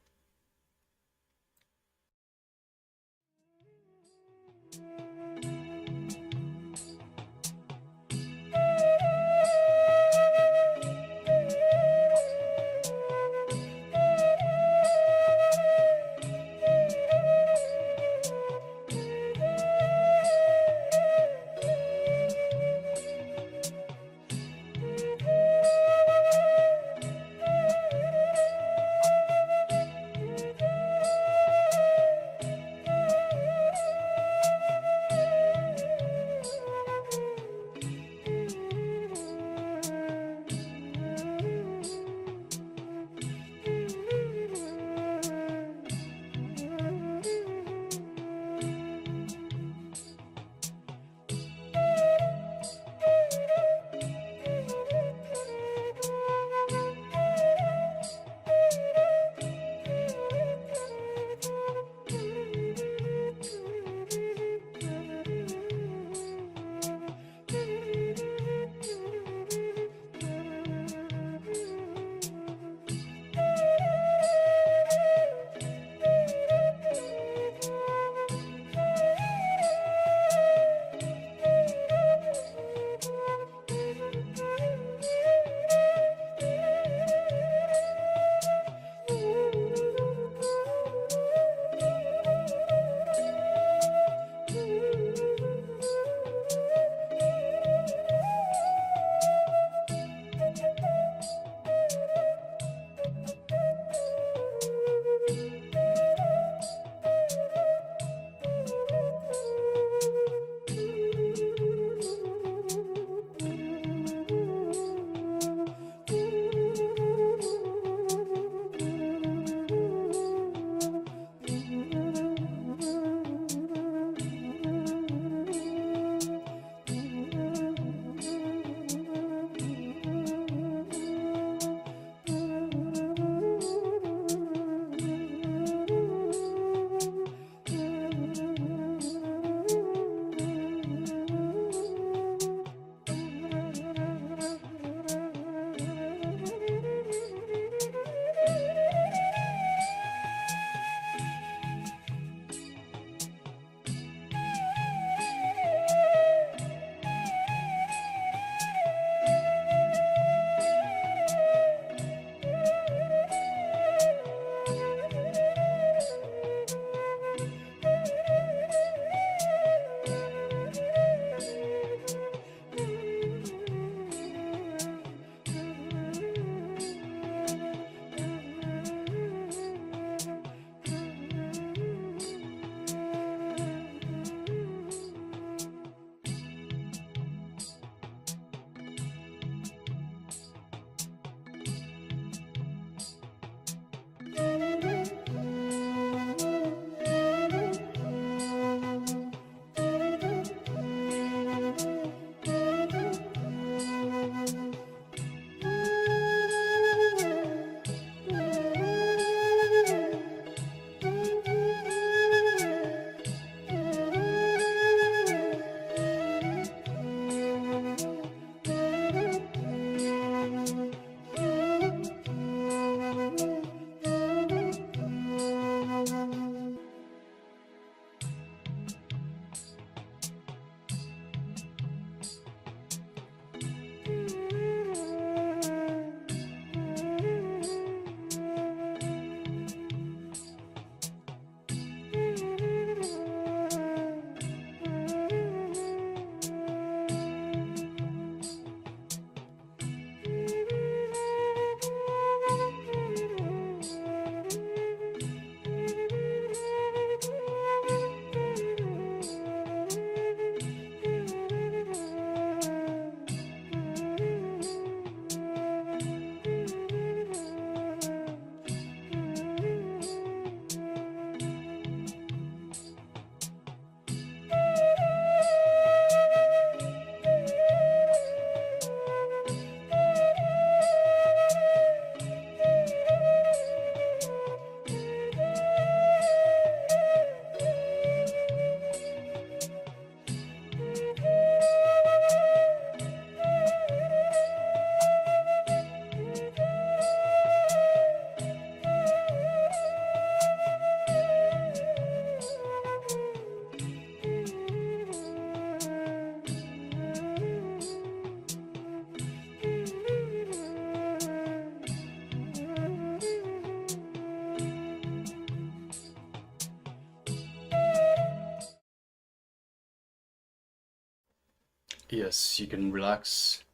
Yes, you can relax.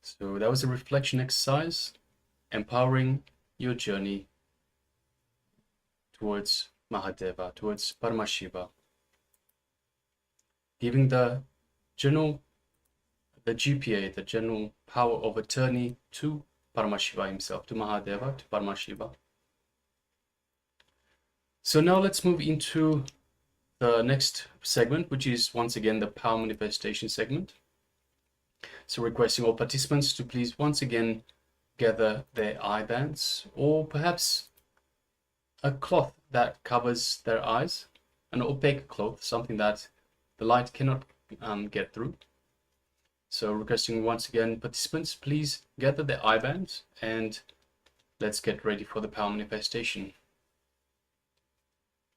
So that was a reflection exercise, empowering your journey towards Mahadeva, towards Paramashiva, giving the GPA, the general power of attorney to Paramashiva himself, to Mahadeva, to Paramashiva. So now let's move into the next segment, which is once again the power manifestation segment. So requesting all participants to please once again gather their eye bands, or perhaps a cloth that covers their eyes, an opaque cloth, something that the light cannot get through. So requesting once again participants, please gather their eye bands and let's get ready for the power manifestation.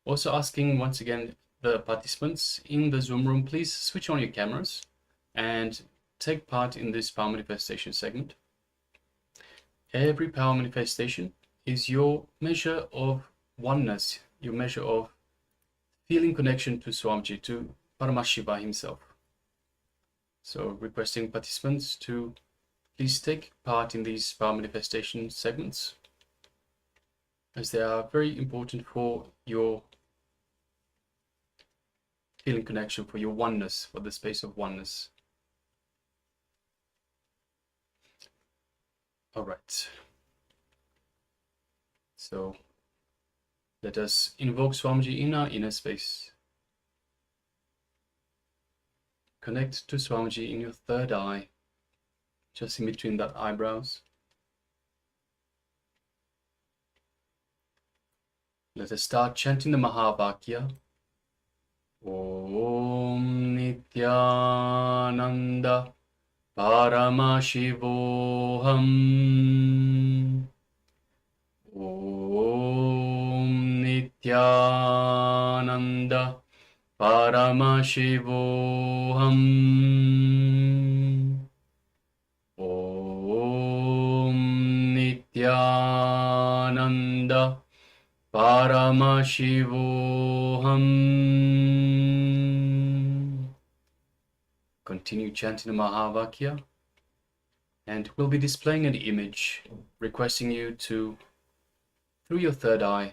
Also asking once again the participants in the Zoom room, please switch on your cameras and take part in this power manifestation segment. Every power manifestation is your measure of oneness, your measure of feeling connection to Swamiji, to Paramashiva himself. So requesting participants to please take part in these power manifestation segments, as they are very important for your feeling connection, for your oneness, for the space of oneness. All right. So let us invoke Swamiji in our inner space. Connect to Swamiji in your third eye, just in between that eyebrows. Let us start chanting the Mahavakya. Om Nityananda Paramashivoham. Om Nityananda Paramashivoham. Om Nityananda Paramashivoham. Continue chanting the Mahavakya, and we'll be displaying an image requesting you to, through your third eye,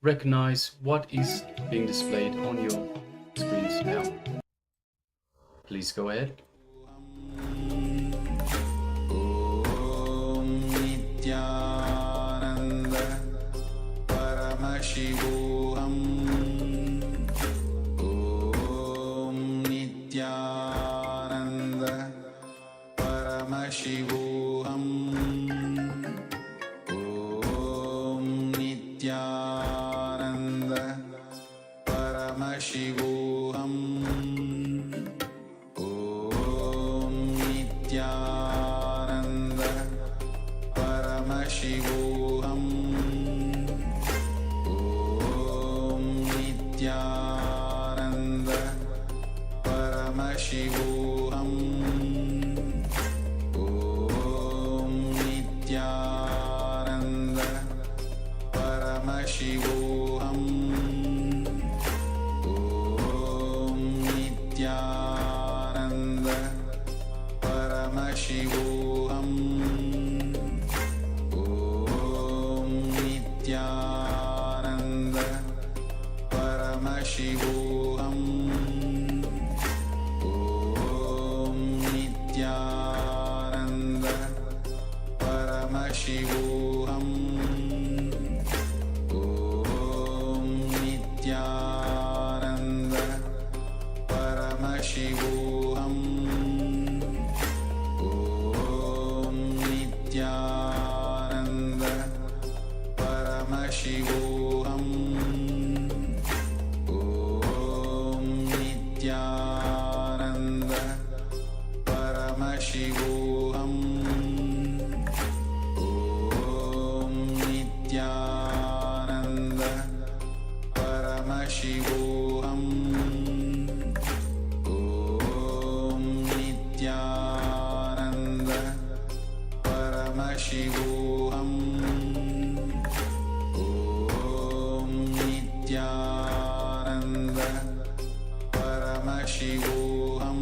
recognize what is being displayed on your screens now. Please go ahead. Om Nityananda Paramashivoham. Om Nityananda Paramashivoham. Om Nityananda Paramashivoham. Om Nityananda Paramashivoham. Om Nityananda Paramashivoham. Om Nityananda Paramashivoham. Om Nityananda Paramashivoham. Om Nityananda Paramashivoham. Om Nityananda Paramashivoham. Om Nityananda Paramashivoham. Om Nityananda Paramashivoham. Om Nityananda Paramashivoham. Om Nityananda Paramashivoham. Om Nityananda Paramashivoham. Om Nityananda Paramashivoham.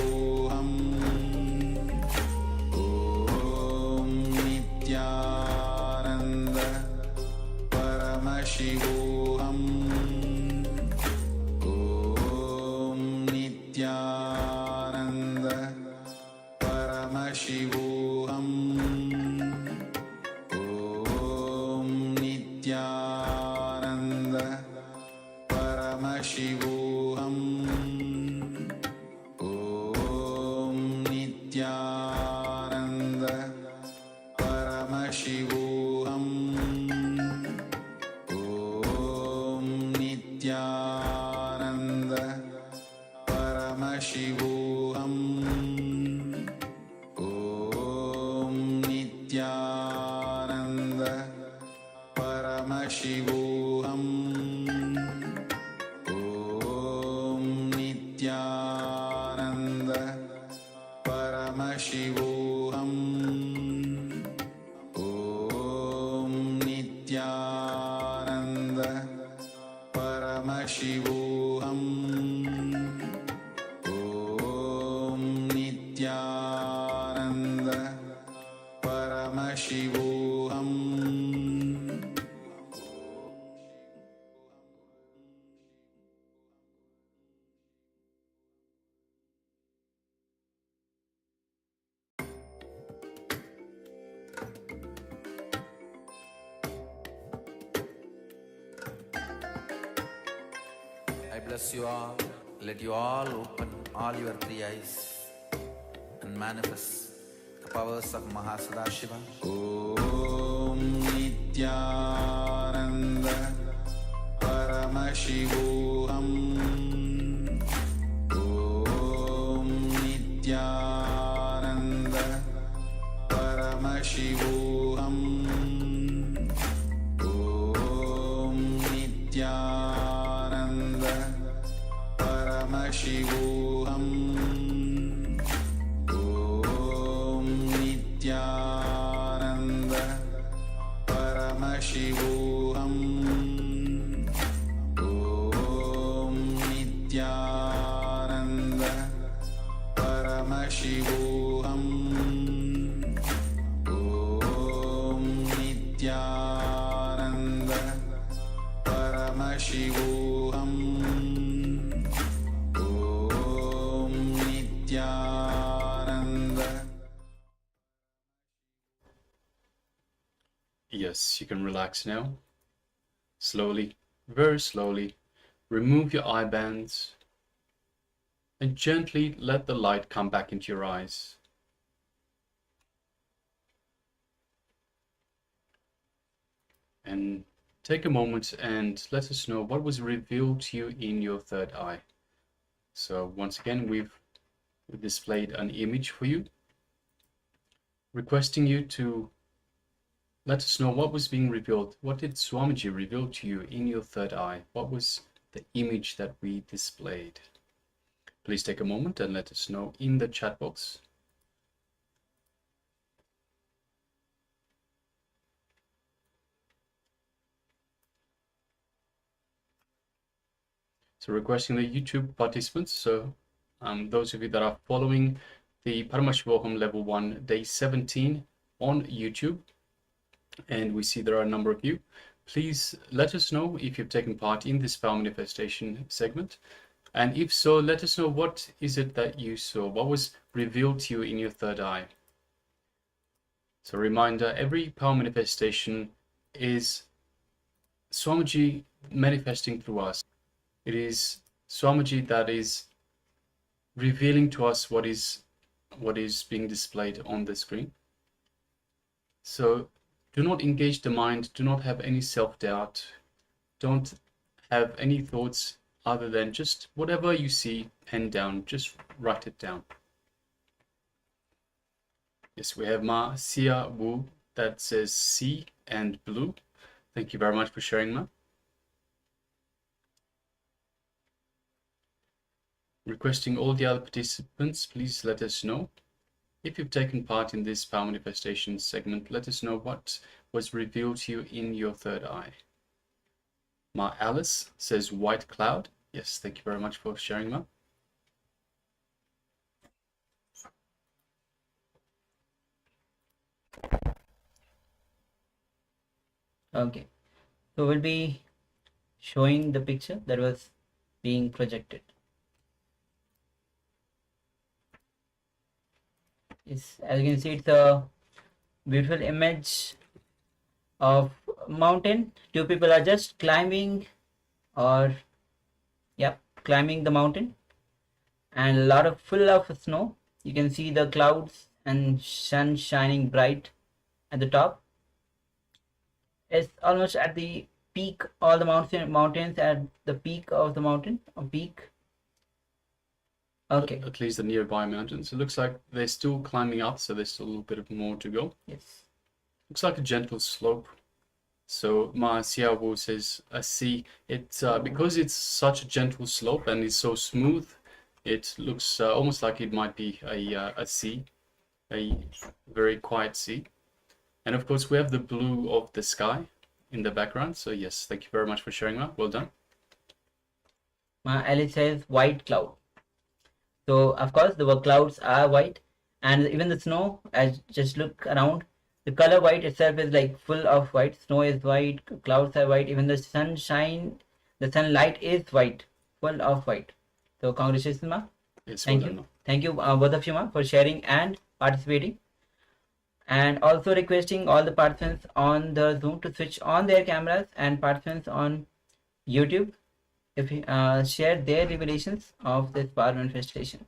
Paramashivoham Om Nityananda Paramashivoham Om Nityananda Paramashivoham Om Nityananda Paramashivoham Om Nityananda Paramashivoham Om Nityananda Paramashivoham Om Nityananda Paramashivoham Om Nityananda Paramashivoham Om Nityananda Paramashivoham Om Nityananda Paramashivoham I bless you all. Let you all open all your three eyes and manifest the powers of Shiva. Om Nityananda Paramashivoham Om Nityananda Paramashivoham Om Nityananda Paramashivoham Om Nityananda Paramashivoham Om Nityananda Paramashivoham Om Nityananda Paramashivoham Om Nityananda. Yes, you can relax now. Slowly, very slowly, remove your eye bands and gently let the light come back into your eyes. And take a moment and let us know what was revealed to you in your third eye. So once again, we've displayed an image for you, requesting you to let us know what was being revealed. What did Swamiji reveal to you in your third eye? What was the image that we displayed? Please take a moment and let us know in the chat box. So requesting the YouTube participants, so those of you that are following the Paramashivoham Level 1 Day 17 on YouTube, and we see there are a number of you, please let us know if you've taken part in this power manifestation segment. And if so, let us know what is it that you saw, what was revealed to you in your third eye. So reminder, every power manifestation is Swamiji manifesting through us. It is Swamiji that is revealing to us what is being displayed on the screen. So do not engage the mind, do not have any self-doubt, don't have any thoughts other than just whatever you see, pen down, just write it down. Yes, we have Ma Sia Wu that says C and blue. Thank you very much for sharing, Ma. Requesting all the other participants, please let us know. If you've taken part in this power manifestation segment, let us know what was revealed to you in your third eye. Ma Alice says white cloud. Yes, thank you very much for sharing, Ma. Okay, so we'll be showing the picture that was being projected. It's, as you can see, it's a beautiful image of mountain. Two people are just climbing, or climbing the mountain, and a lot of full of snow. You can see the clouds and sun shining bright at the top. It's almost at the peak. All the mountains at the peak of the mountain. Peak. Okay. At least the nearby mountains. It looks like they're still climbing up, so there's still a little bit of more to go. Yes. Looks like a gentle slope. So Ma Xiaowu says, see, it's because it's such a gentle slope and it's so smooth, it looks almost like it might be a sea, a very quiet sea. And of course, we have the blue of the sky in the background. So yes, thank you very much for sharing that. Well done. Ma Alice says white cloud. So of course the clouds are white, and even the snow, as just look around, the color white itself is like full of white. Snow is white, clouds are white, even the sunshine, the sunlight is white, full of white. So congratulations, Ma. Yes, Thank well you. done, Ma. Thank you both of you, Ma, for sharing and participating. And also requesting all the participants on the Zoom to switch on their cameras, and participants on YouTube, if you share their revelations of this power manifestation.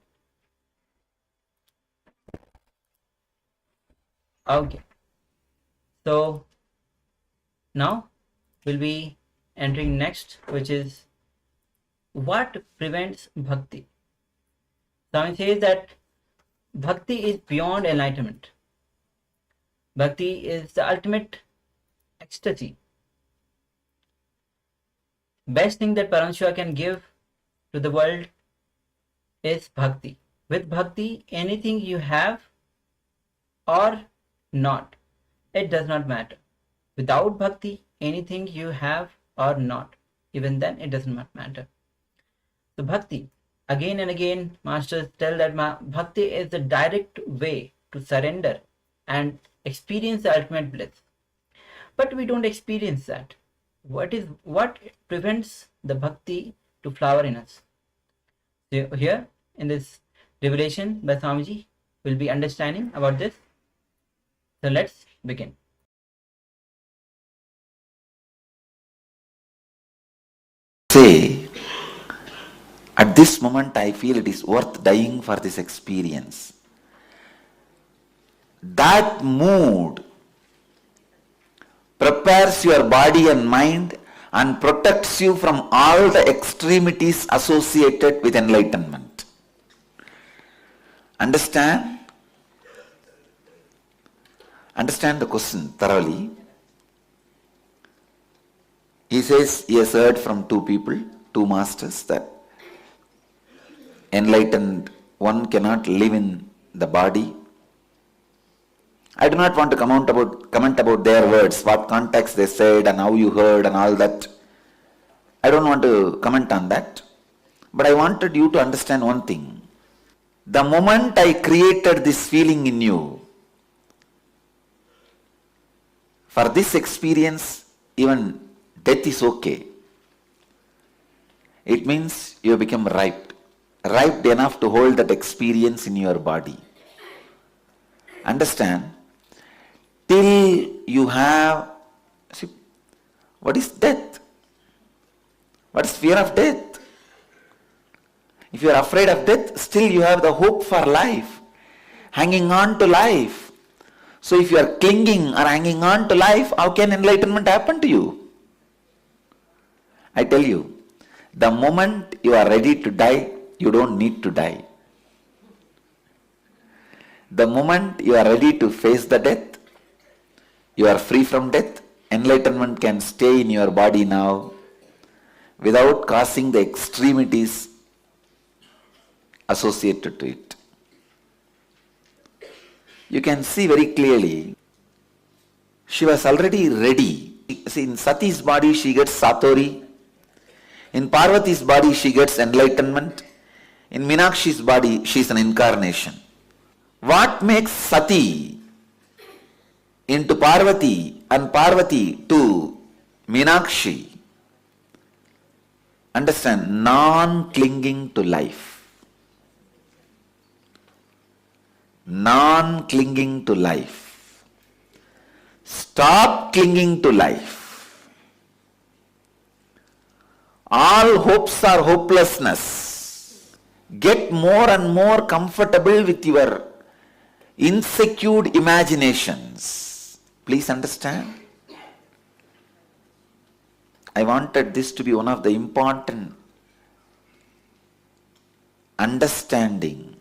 Okay, so now we'll be entering next, which is what prevents bhakti. Swami says that bhakti is beyond enlightenment. Bhakti is the ultimate ecstasy. Best thing that Paramashiva can give to the world is bhakti. With bhakti, anything you have or not, it does not matter. Without bhakti, anything you have or not, even then it does not matter. So bhakti, again and again, masters tell that bhakti is the direct way to surrender and experience the ultimate bliss. But we don't experience that. What prevents the bhakti to flower in us? So here in this revelation by Swamiji, we'll be understanding about this. So let's begin. Say, at this moment I feel it is worth dying for this experience. That mood prepares your body and mind and protects you from all the extremities associated with enlightenment. Understand? Understand the question thoroughly. He says he has heard from two people, two masters, that enlightened one cannot live in the body. I do not want to comment about their words, what context they said and how you heard and all that. I don't want to comment on that. But I wanted you to understand one thing. The moment I created this feeling in you, for this experience, even death is okay. It means you have become ripe enough to hold that experience in your body. Understand? Till you have, see, what is death? What is fear of death? If you are afraid of death, still you have the hope for life, hanging on to life. So if you are clinging or hanging on to life, how can enlightenment happen to you? I tell you, the moment you are ready to die, you don't need to die. The moment you are ready to face the death, you are free from death. Enlightenment can stay in your body now without causing the extremities associated to it. You can see very clearly, she was already ready. See, in Sati's body she gets Satori. In Parvati's body she gets enlightenment. In Meenakshi's body she is an incarnation. What makes Sati into Parvati and Parvati to Meenakshi, understand, non-clinging to life. Non-clinging to life. Stop clinging to life. All hopes are hopelessness. Get more and more comfortable with your insecure imaginations. Please understand. I wanted this to be one of the important understanding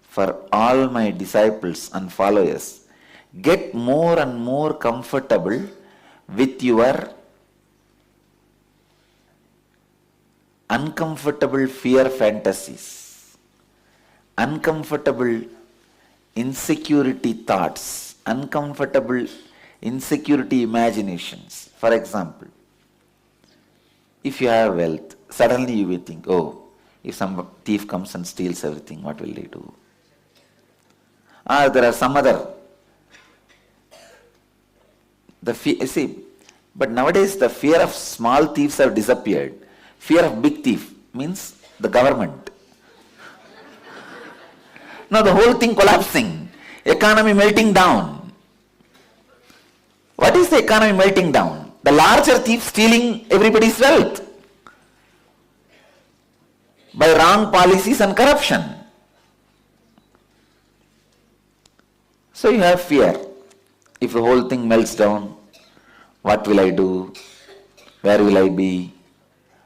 for all my disciples and followers. Get more and more comfortable with your uncomfortable fear fantasies, uncomfortable insecurity thoughts, uncomfortable insecurity imaginations. For example, if you have wealth, suddenly you will think, oh, if some thief comes and steals everything, what will they do? Or there are some other. But nowadays the fear of small thieves have disappeared. Fear of big thief means the government. Now the whole thing collapsing. Economy melting down. What is the economy melting down? The larger thief stealing everybody's wealth by wrong policies and corruption. So you have fear. If the whole thing melts down, what will I do? Where will I be?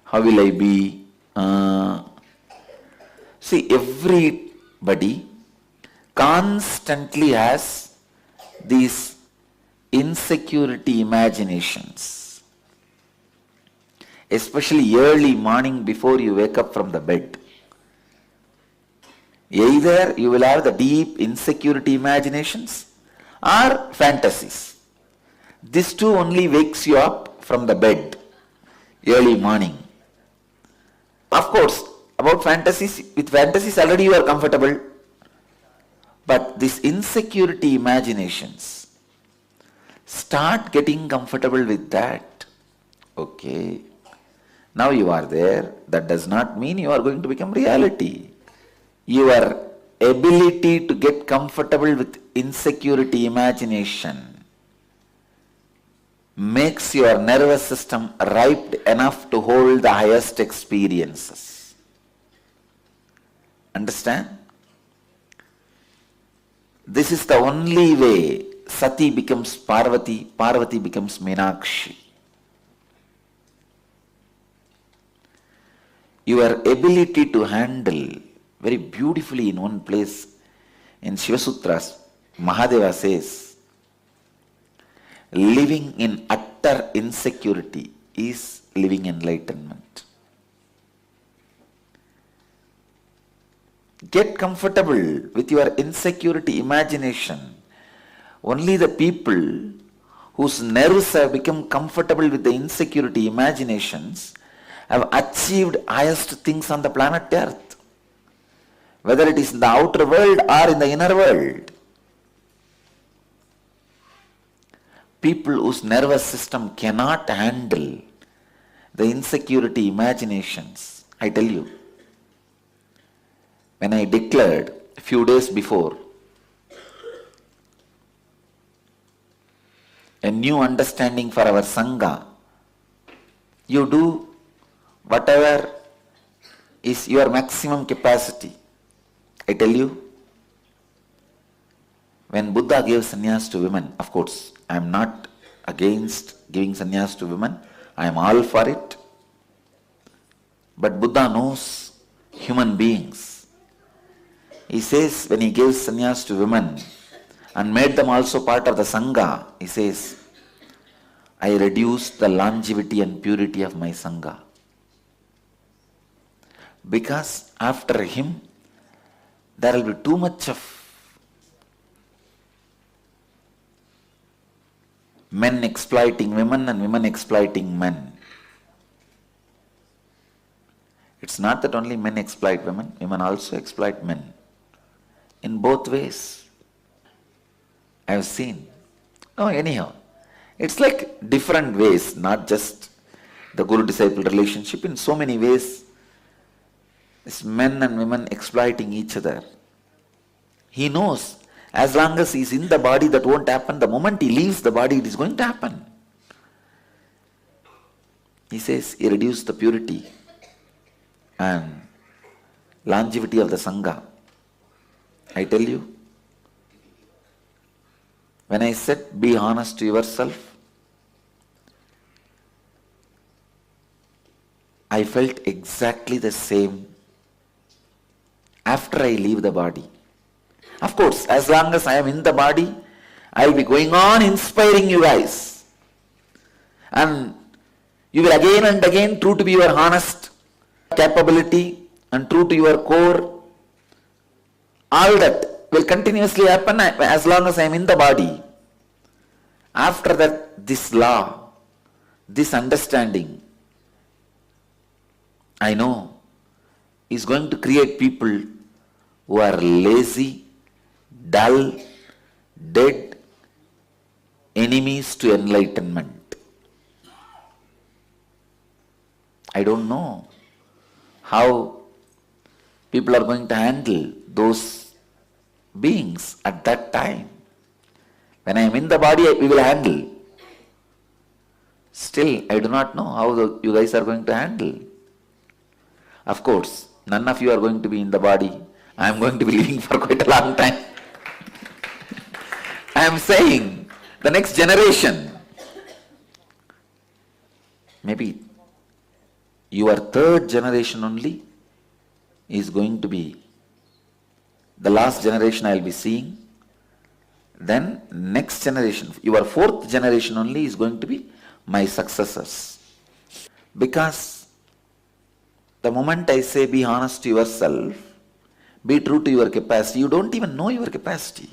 How will I be? See, everybody constantly has these insecurity imaginations, especially early morning before you wake up from the bed. Either you will have the deep insecurity imaginations or fantasies. This too only wakes you up from the bed early morning. Of course, about fantasies, with fantasies already you are comfortable, but these insecurity imaginations, start getting comfortable with that. Okay. Now you are there. That does not mean you are going to become reality. Your ability to get comfortable with insecurity imagination makes your nervous system ripe enough to hold the highest experiences. Understand? This is the only way Sati becomes Parvati, Parvati becomes Meenakshi. Your ability to handle very beautifully in one place in Shiva Sutras, Mahadeva says, living in utter insecurity is living enlightenment. Get comfortable with your insecurity imagination. Only the people whose nerves have become comfortable with the insecurity imaginations have achieved highest things on the planet Earth, whether it is in the outer world or in the inner world. People whose nervous system cannot handle the insecurity imaginations, I tell you, when I declared a few days before a new understanding for our Sangha, you do whatever is your maximum capacity. I tell you, when Buddha gave sannyas to women, of course, I am not against giving sannyas to women, I am all for it. But Buddha knows human beings. He says when he gave sannyas to women and made them also part of the Sangha, he says, I reduced the longevity and purity of my Sangha. Because after him, there will be too much of men exploiting women and women exploiting men. It's not that only men exploit women, women also exploit men. In both ways. I have seen. Oh, anyhow, It's like different ways, not just the guru-disciple relationship. In so many ways, it's men and women exploiting each other. He knows as long as he's in the body, that won't happen. The moment he leaves the body, it is going to happen. He says he reduced the purity and longevity of the Sangha. I tell you, when I said be honest to yourself, I felt exactly the same after I leave the body. Of course, as long as I am in the body, I will be going on inspiring you guys. And you will again and again, true to be your honest capability and true to your core, all that will continuously happen as long as I am in the body. After that, this law, this understanding, I know, is going to create people who are lazy, dull, dead, enemies to enlightenment. I don't know how people are going to handle those beings at that time. When I am in the body, we will handle. Still, I do not know how you guys are going to handle. Of course, none of you are going to be in the body. I am going to be living for quite a long time. I am saying, the next generation, maybe your third generation only is going to be the last generation I will be seeing. Then next generation, your fourth generation only is going to be my successors. Because the moment I say be honest to yourself, be true to your capacity, you don't even know your capacity.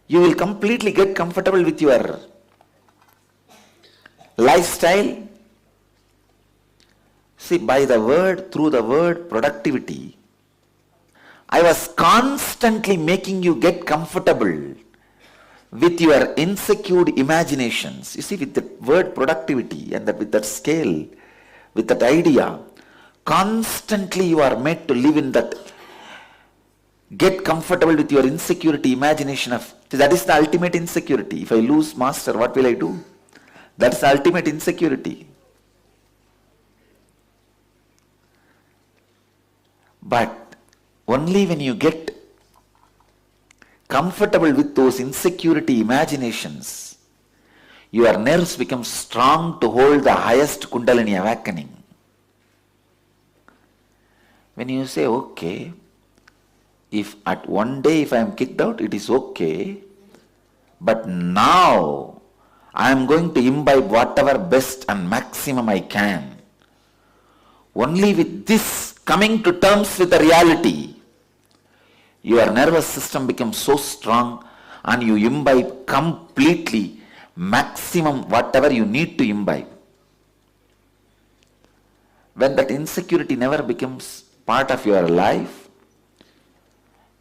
You will completely get comfortable with your lifestyle. See, by the word, through the word productivity, I was constantly making you get comfortable with your insecure imaginations. You see, with the word productivity and with that scale, with that idea, constantly you are made to live in that, get comfortable with your insecurity, imagination of, that is the ultimate insecurity. If I lose master, what will I do? That's the ultimate insecurity. But only when you get comfortable with those insecurity imaginations, your nerves become strong to hold the highest Kundalini awakening. When you say, okay, if at one day if I am kicked out, it is okay, but now I am going to imbibe whatever best and maximum I can. Only with this coming to terms with the reality, your nervous system becomes so strong and you imbibe completely maximum whatever you need to imbibe. When that insecurity never becomes part of your life,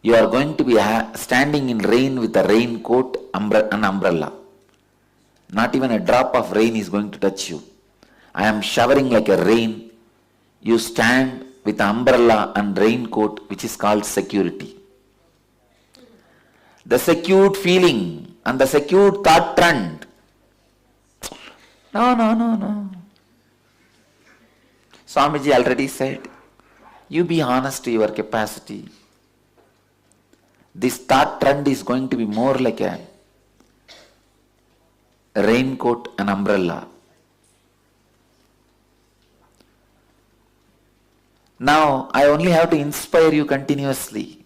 you are going to be standing in rain with a raincoat and umbrella. Not even a drop of rain is going to touch you. I am showering like a rain. You stand with umbrella and raincoat, which is called security. The secured feeling and the secured thought trend. No. Swamiji already said, you be honest to your capacity. This thought trend is going to be more like a raincoat and umbrella. Now, I only have to inspire you continuously.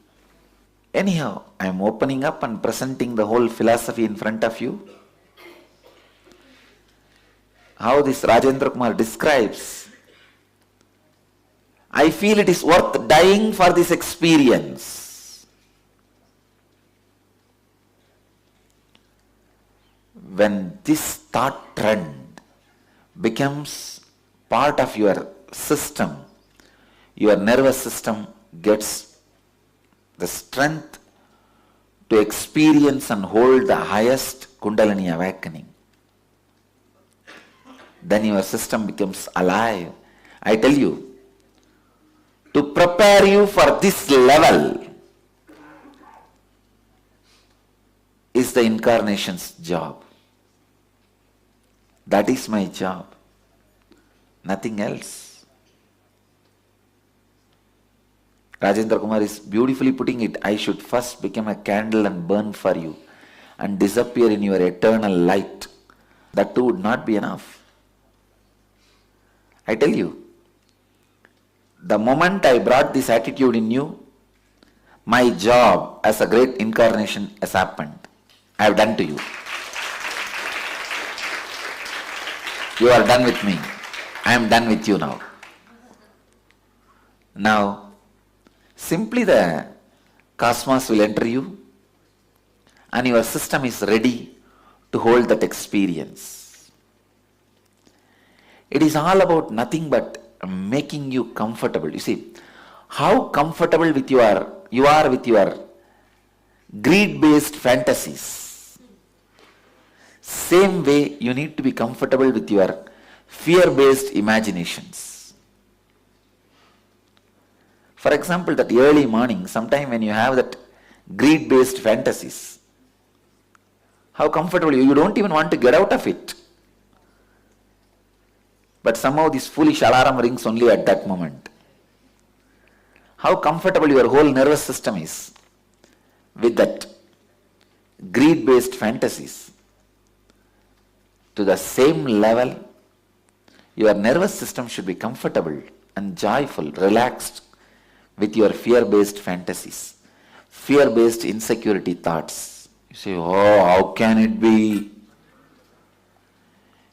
Anyhow, I am opening up and presenting the whole philosophy in front of you. How this Rajendra Kumar describes, I feel it is worth dying for this experience. When this thought trend becomes part of your system, your nervous system gets the strength to experience and hold the highest Kundalini awakening. Then your system becomes alive. I tell you, to prepare you for this level is the incarnation's job. That is my job. Nothing else. Rajendra Kumar is beautifully putting it. I should first become a candle and burn for you and disappear in your eternal light. That too would not be enough. I tell you, the moment I brought this attitude in you, my job as a great incarnation has happened. I have done to you. You are done with me. I am done with you now. Now, simply the cosmos will enter you and your system is ready to hold that experience. It is all about nothing but making you comfortable. You see, how comfortable you are with your greed-based fantasies. Same way you need to be comfortable with your fear-based imaginations. For example, that early morning, sometime when you have that greed-based fantasies, how comfortable you don't even want to get out of it. But somehow this foolish alarm rings only at that moment. How comfortable your whole nervous system is with that greed-based fantasies. To the same level, your nervous system should be comfortable and joyful, relaxed with your fear-based fantasies, fear-based insecurity thoughts. You say, oh, how can it be?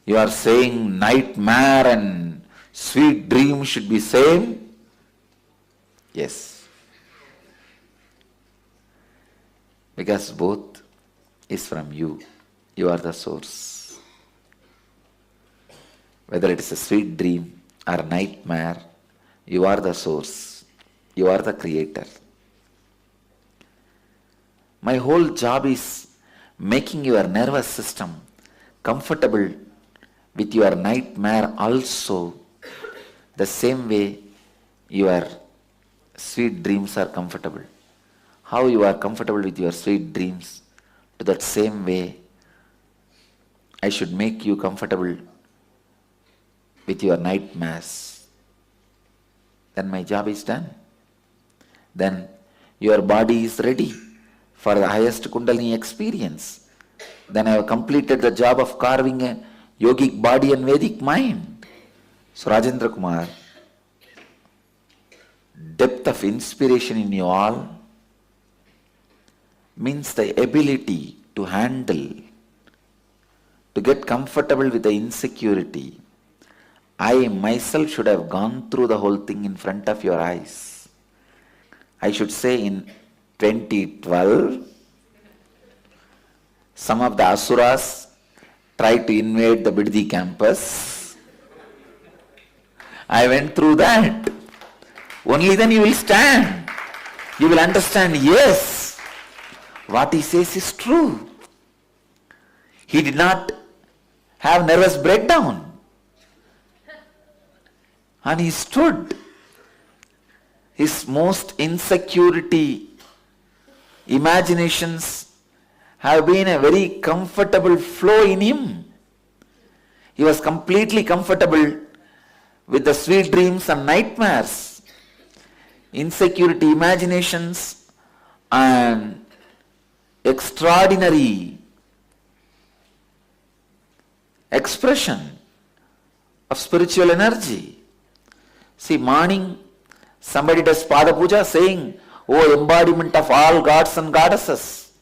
You are saying nightmare and sweet dream should be same? Yes. Because both is from you. You are the source. Whether it is a sweet dream or nightmare, you are the source. You are the creator. My whole job is making your nervous system comfortable with your nightmare also, the same way your sweet dreams are comfortable. How you are comfortable with your sweet dreams, to that same way I should make you comfortable with your nightmares. Then my job is done. Then your body is ready for the highest Kundalini experience. Then I have completed the job of carving a yogic body and Vedic mind. So Rajendra Kumar, depth of inspiration in you all means the ability to handle, to get comfortable with the insecurity. I myself should have gone through the whole thing in front of your eyes. I should say in 2012, some of the asuras tried to invade the Biddi campus. I went through that. Only then you will stand. You will understand, yes, what he says is true. He did not have nervous breakdown. And he stood. His most insecurity imaginations have been a very comfortable flow in him. He was completely comfortable with the sweet dreams and nightmares, insecurity imaginations and extraordinary expression of spiritual energy. See, morning, somebody does Pada Puja saying, oh, embodiment of all gods and goddesses.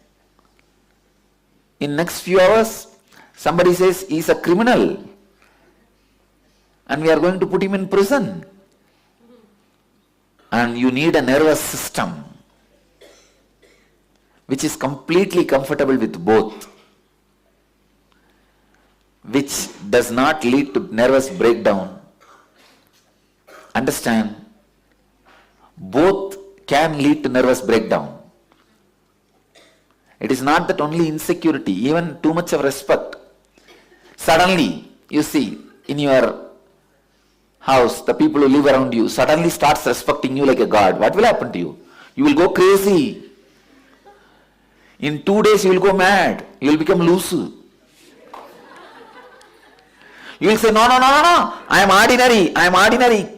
In next few hours, somebody says he is a criminal and we are going to put him in prison. And you need a nervous system which is completely comfortable with both, which does not lead to nervous breakdown. Understand, both can lead to nervous breakdown. It is not that only insecurity, even too much of respect. Suddenly, you see, in your house, the people who live around you suddenly starts respecting you like a god. What will happen to you? You will go crazy. In 2 days, you will go mad. You will become loose. You will say, no, I am ordinary.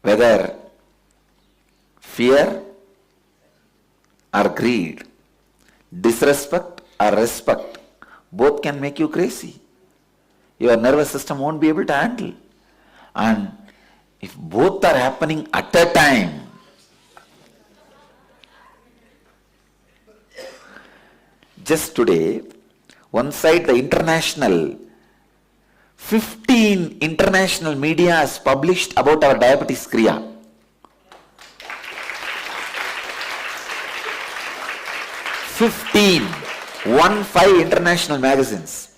Whether fear or greed, disrespect or respect, both can make you crazy. Your nervous system won't be able to handle. And if both are happening at a time, just today, one side the 15 international media has published about our diabetes kriya. 15 international magazines.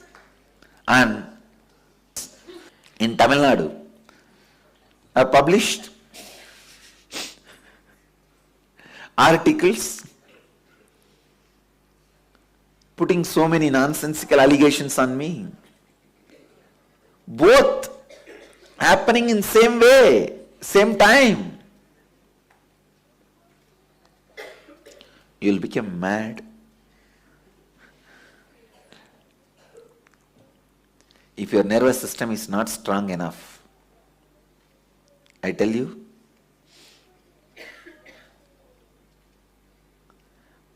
And in Tamil Nadu have published articles putting so many nonsensical allegations on me. Both happening in same way, same time. You'll become mad. If your nervous system is not strong enough, I tell you,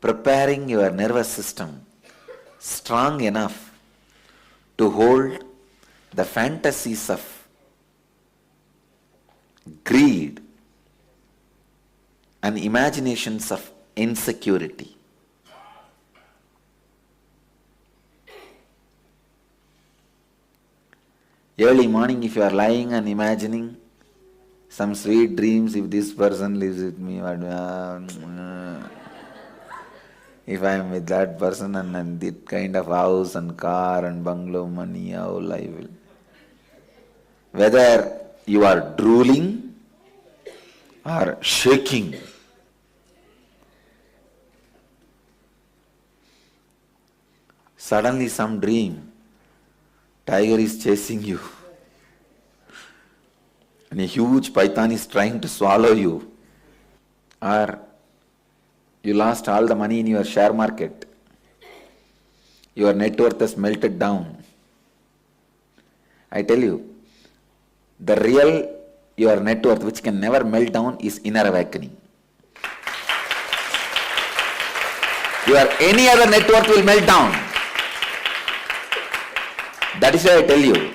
preparing your nervous system strong enough to hold the fantasies of greed and imaginations of insecurity. Early morning, if you are lying and imagining some sweet dreams, if this person lives with me, if I am with that person and that kind of house and car and bungalow, money, how life will. Whether you are drooling or shaking, suddenly some dream, tiger is chasing you and a huge python is trying to swallow you, or you lost all the money in your share market, your net worth has melted down. I tell you, the real your net worth, which can never melt down, is inner awakening. Your any other net worth will melt down. That is why I tell you,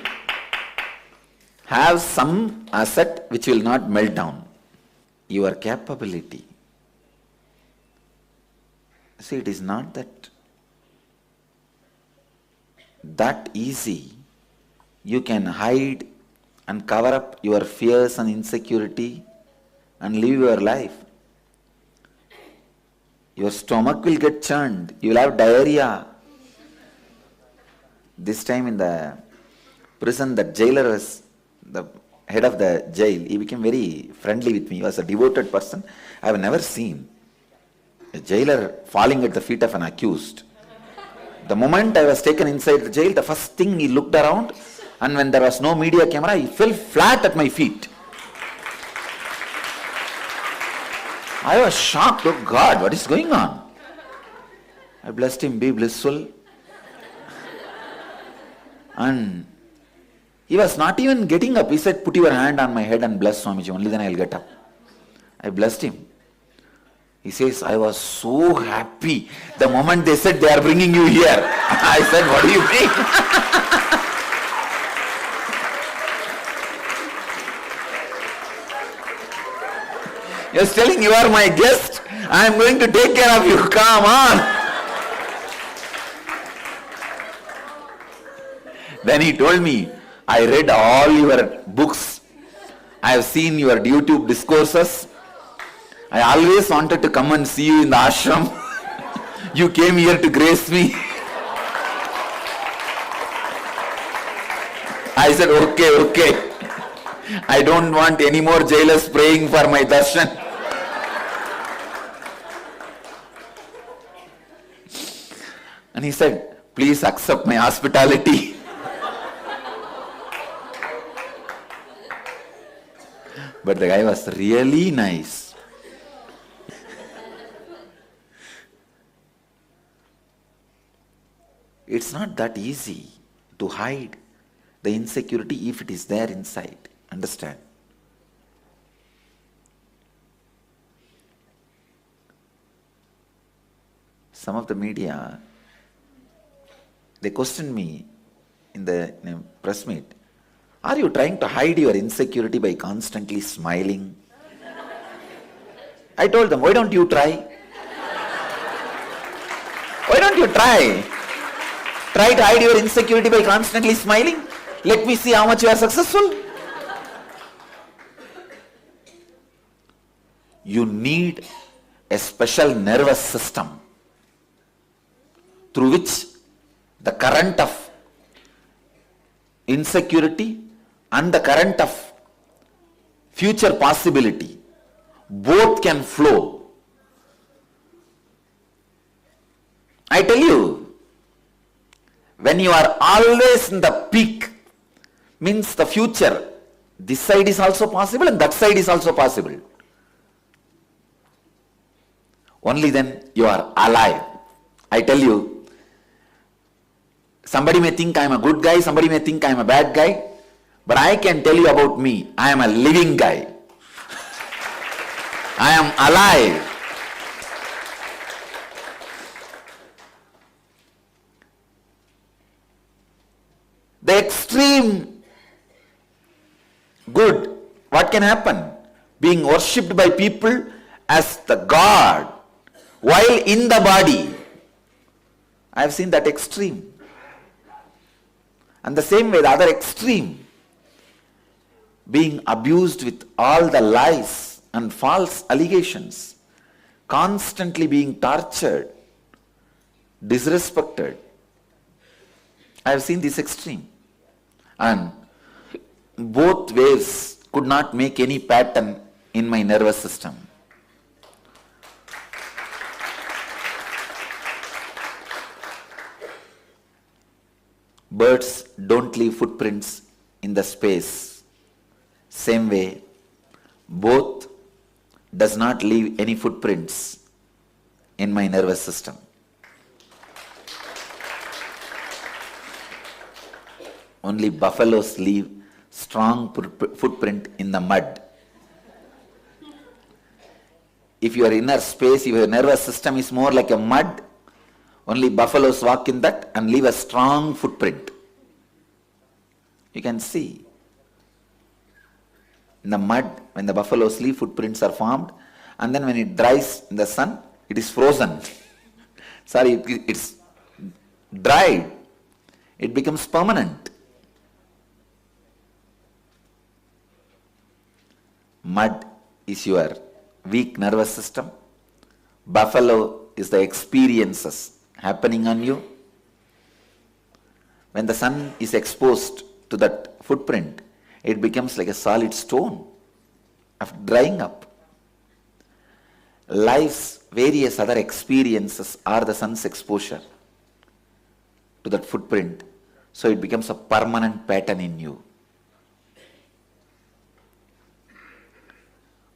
have some asset which will not melt down. Your capability. See, it is not that easy. You can hide and cover up your fears and insecurity and live your life. Your stomach will get churned. You will have diarrhea. This time in the prison, the jailer was the head of the jail. He became very friendly with me. He was a devoted person. I have never seen a jailer falling at the feet of an accused. The moment I was taken inside the jail, the first thing he looked around, and when there was no media camera, he fell flat at my feet. I was shocked. Oh God, what is going on? I blessed him, be blissful. And he was not even getting up. He said, put your hand on my head and bless Swamiji, only then I will get up. I blessed him. He says, I was so happy the moment they said they are bringing you here. I said, what do you mean? He was telling, you are my guest. I am going to take care of you. Come on. Then he told me, I read all your books. I have seen your YouTube discourses. I always wanted to come and see you in the ashram. You came here to grace me. I said, okay. I don't want any more jailers praying for my darshan. And he said, please accept my hospitality. But the guy was really nice. It's not that easy to hide the insecurity if it is there inside. Understand? Some of the media, they questioned me in a press meet. Are you trying to hide your insecurity by constantly smiling? I told them, why don't you try? Why don't you try? Try to hide your insecurity by constantly smiling. Let me see how much you are successful. You need a special nervous system through which the current of insecurity and the current of future possibility both can flow. I tell you, when you are always in the peak, means the future, this side is also possible and that side is also possible. Only then you are alive. I tell you, somebody may think I am a good guy, somebody may think I am a bad guy, but I can tell you about me, I am a living guy. I am alive. The extreme good, what can happen? Being worshipped by people as the God while in the body. I have seen that extreme. And the same way, the other extreme, being abused with all the lies and false allegations, constantly being tortured, disrespected. I have seen this extreme. And both waves could not make any pattern in my nervous system. Birds don't leave footprints in the space. Same way, both does not leave any footprints in my nervous system. Only buffaloes leave strong footprint in the mud. If your inner space, if your nervous system is more like a mud, only buffaloes walk in that and leave a strong footprint. You can see. In the mud, when the buffaloes leave, footprints are formed, and then when it dries in the sun, it is frozen. It's dried. It becomes permanent. Mud is your weak nervous system. Buffalo is the experiences happening on you. When the sun is exposed to that footprint, it becomes like a solid stone after drying up. Life's various other experiences are the sun's exposure to that footprint, so it becomes a permanent pattern in you.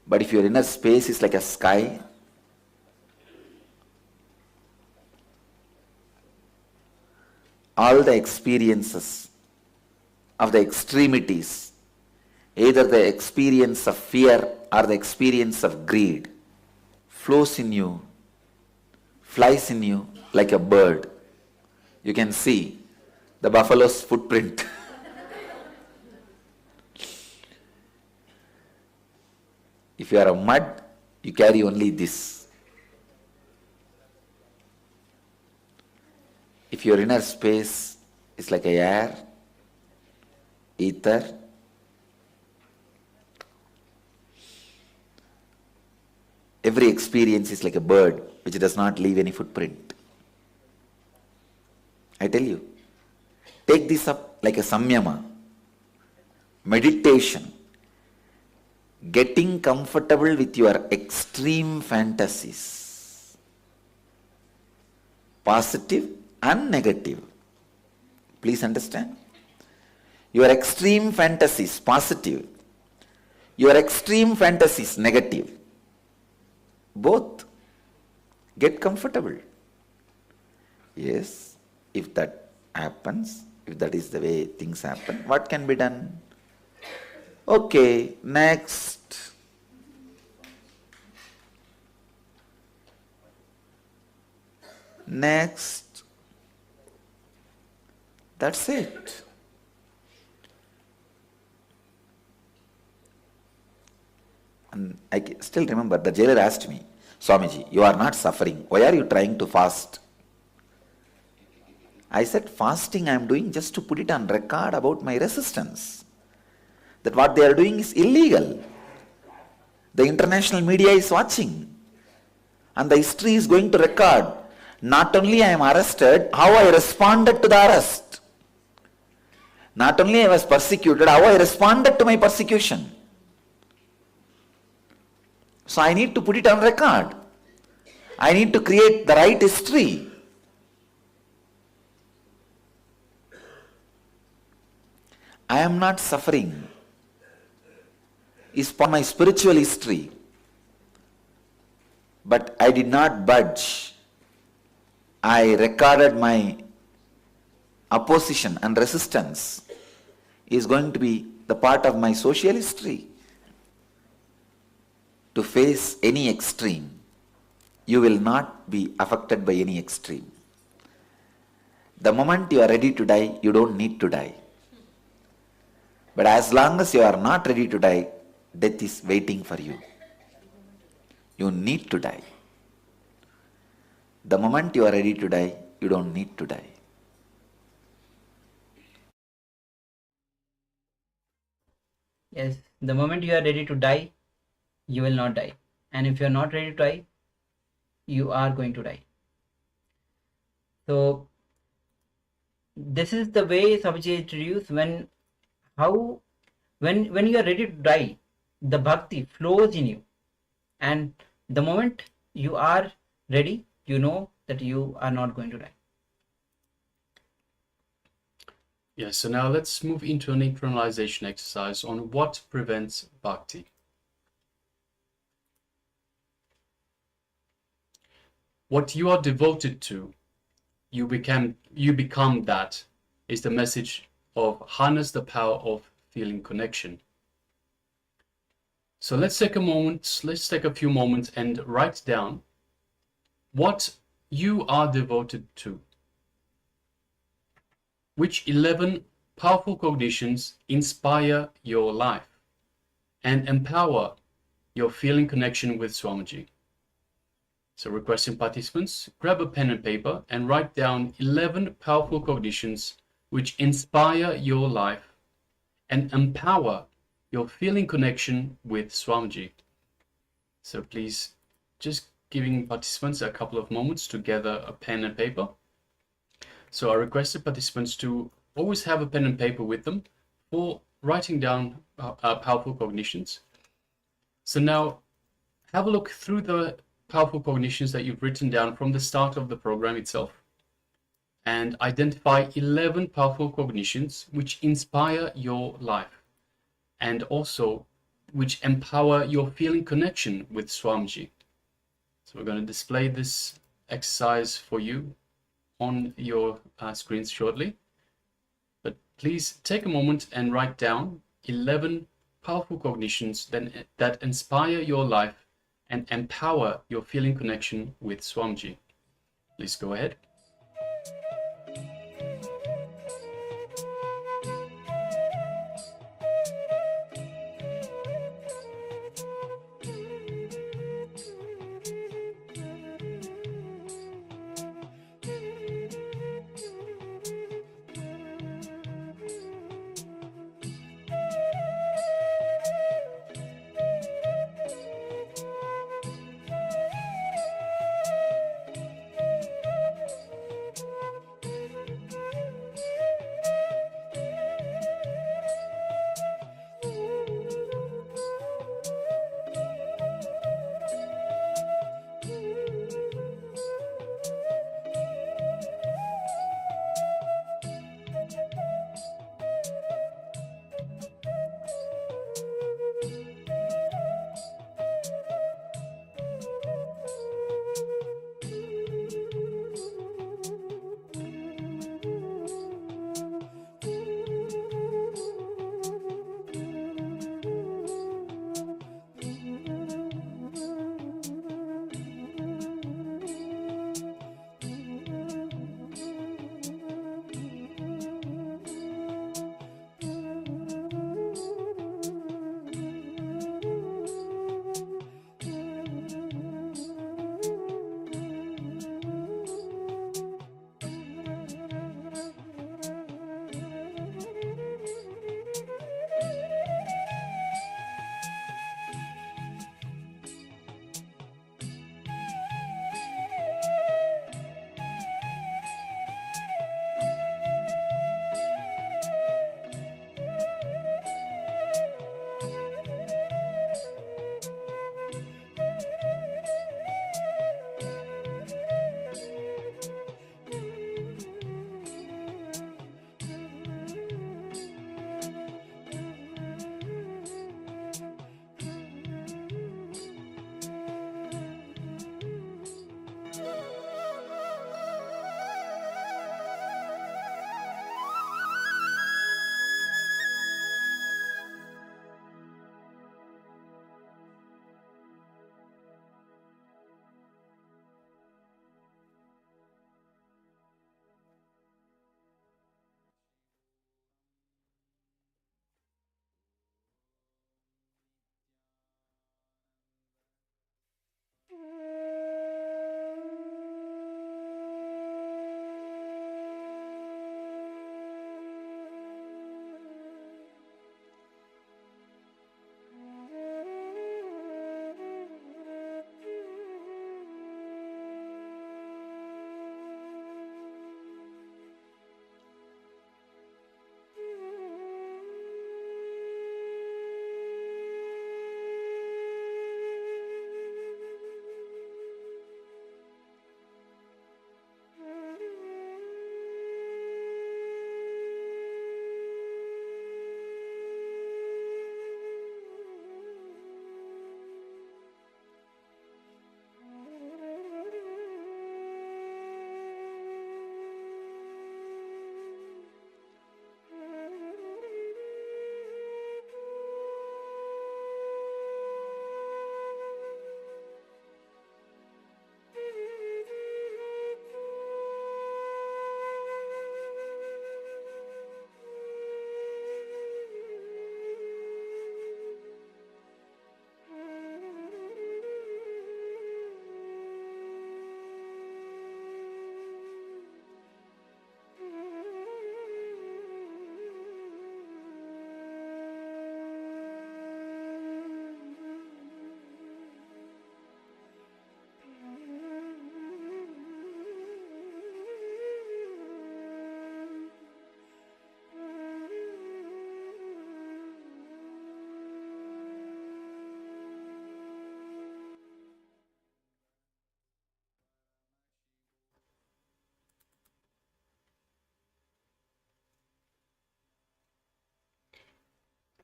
But if your inner space is like a sky, all the experiences of the extremities, either the experience of fear or the experience of greed, flows in you, flies in you like a bird. You can see the buffalo's footprint. If you are a mud, you carry only this. If your inner space is like a air, ether, every experience is like a bird which does not leave any footprint. I tell you, take this up like a samyama, meditation, getting comfortable with your extreme fantasies, positive and negative. Please understand. Your extreme fantasies positive, your extreme fantasies negative. Both. Get comfortable. Yes, if that happens, if that is the way things happen, what can be done? Okay, next. Next. That's it. And I still remember the jailer asked me, Swamiji, you are not suffering. Why are you trying to fast? I said, fasting I am doing just to put it on record about my resistance. That what they are doing is illegal. The international media is watching. And the history is going to record. Not only I am arrested, how I responded to the arrest. Not only I was persecuted, how I responded to my persecution. So I need to put it on record. I need to create the right history. I am not suffering. It's for my spiritual history. But I did not budge. I recorded my opposition and resistance is going to be the part of my social history. To face any extreme, you will not be affected by any extreme. The moment you are ready to die, you don't need to die. But as long as you are not ready to die, death is waiting for you. You need to die. The moment you are ready to die, you don't need to die. Yes, the moment you are ready to die, you will not die. And if you are not ready to die, you are going to die. So this is the way Swamiji introduced when you are ready to die, the bhakti flows in you. And the moment you are ready, you know that you are not going to die. Yeah, so now let's move into an internalization exercise on what prevents bhakti. What you are devoted to, you become that, is the message of harness the power of feeling connection. So let's take a few moments and write down what you are devoted to. Which 11 powerful cognitions inspire your life and empower your feeling connection with Swamiji. So requesting participants, grab a pen and paper and write down 11 powerful cognitions which inspire your life and empower your feeling connection with Swamiji. So please, just giving participants a couple of moments to gather a pen and paper. So I requested participants to always have a pen and paper with them for writing down powerful cognitions. So now have a look through the powerful cognitions that you've written down from the start of the program itself and identify 11 powerful cognitions which inspire your life and also which empower your feeling connection with Swamiji. So we're going to display this exercise for you on your screens shortly. But please take a moment and write down 11 powerful cognitions that inspire your life and empower your feeling connection with Swamiji. Please go ahead.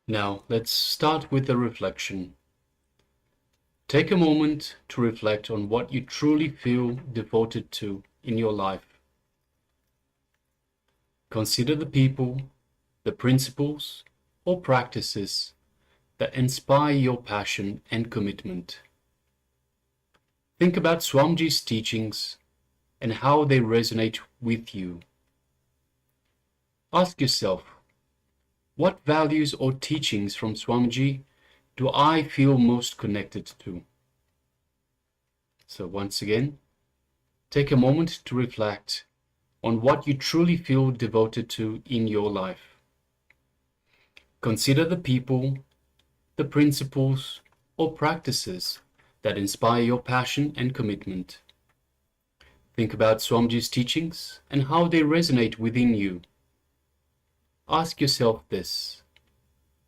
Now, let's start with a reflection. Take a moment to reflect on what you truly feel devoted to in your life. Consider the people, the principles, or practices that inspire your passion and commitment. Think about Swamiji's teachings and how they resonate with you. Ask yourself, what values or teachings from Swamiji do I feel most connected to? So once again, take a moment to reflect on what you truly feel devoted to in your life. Consider the people, the principles, or practices that inspire your passion and commitment. Think about Swamiji's teachings and how they resonate within you. Ask yourself this: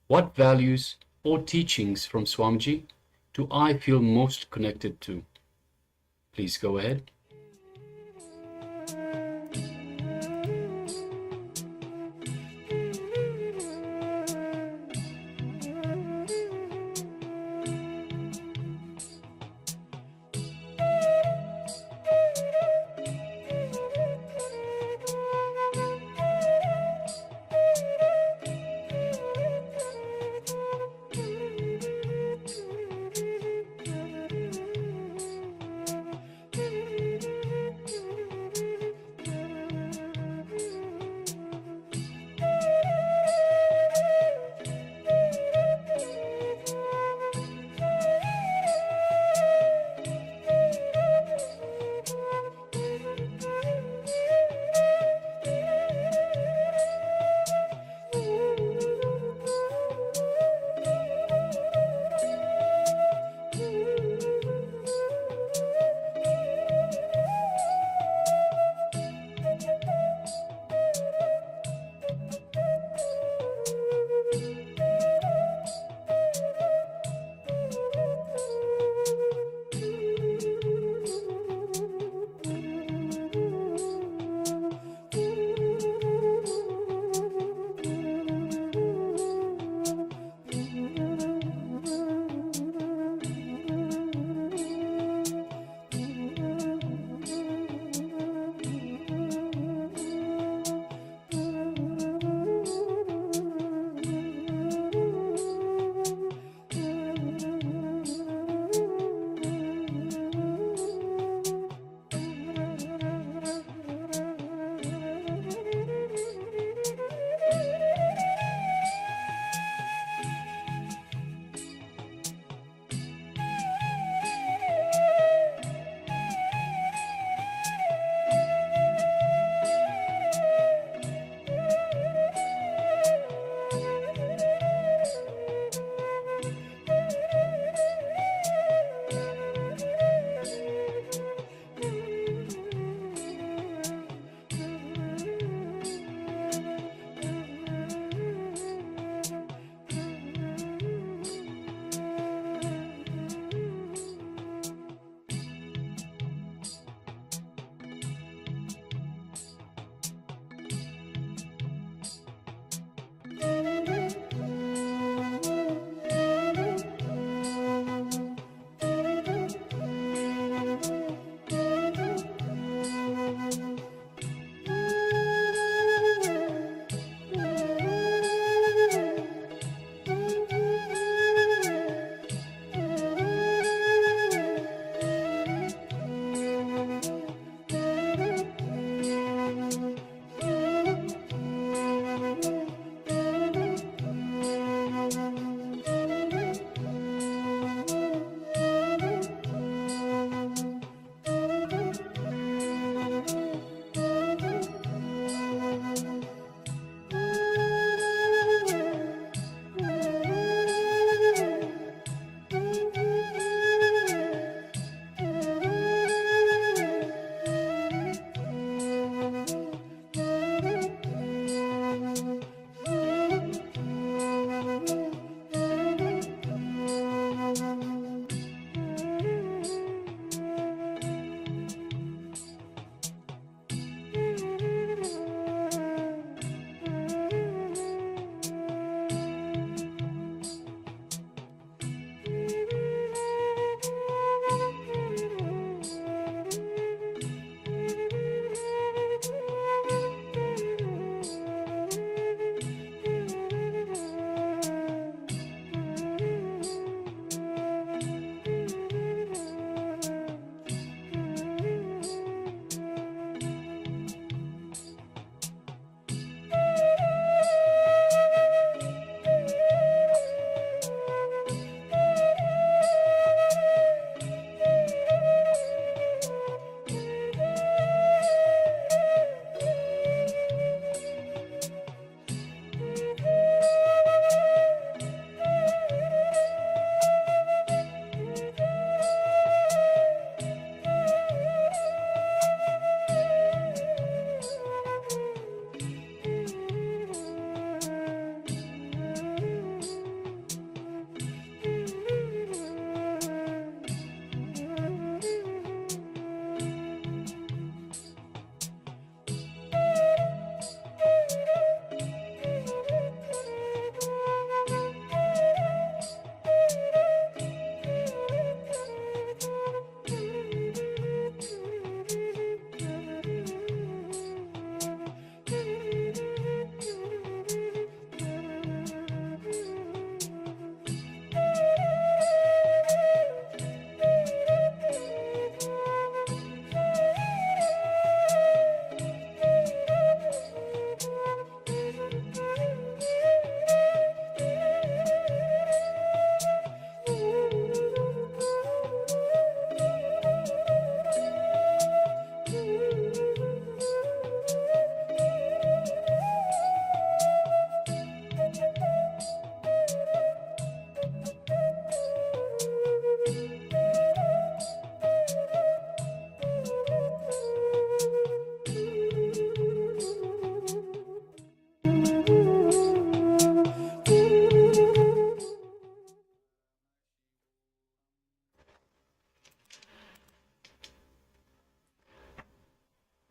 what values or teachings from Swamiji do I feel most connected to? Please go ahead.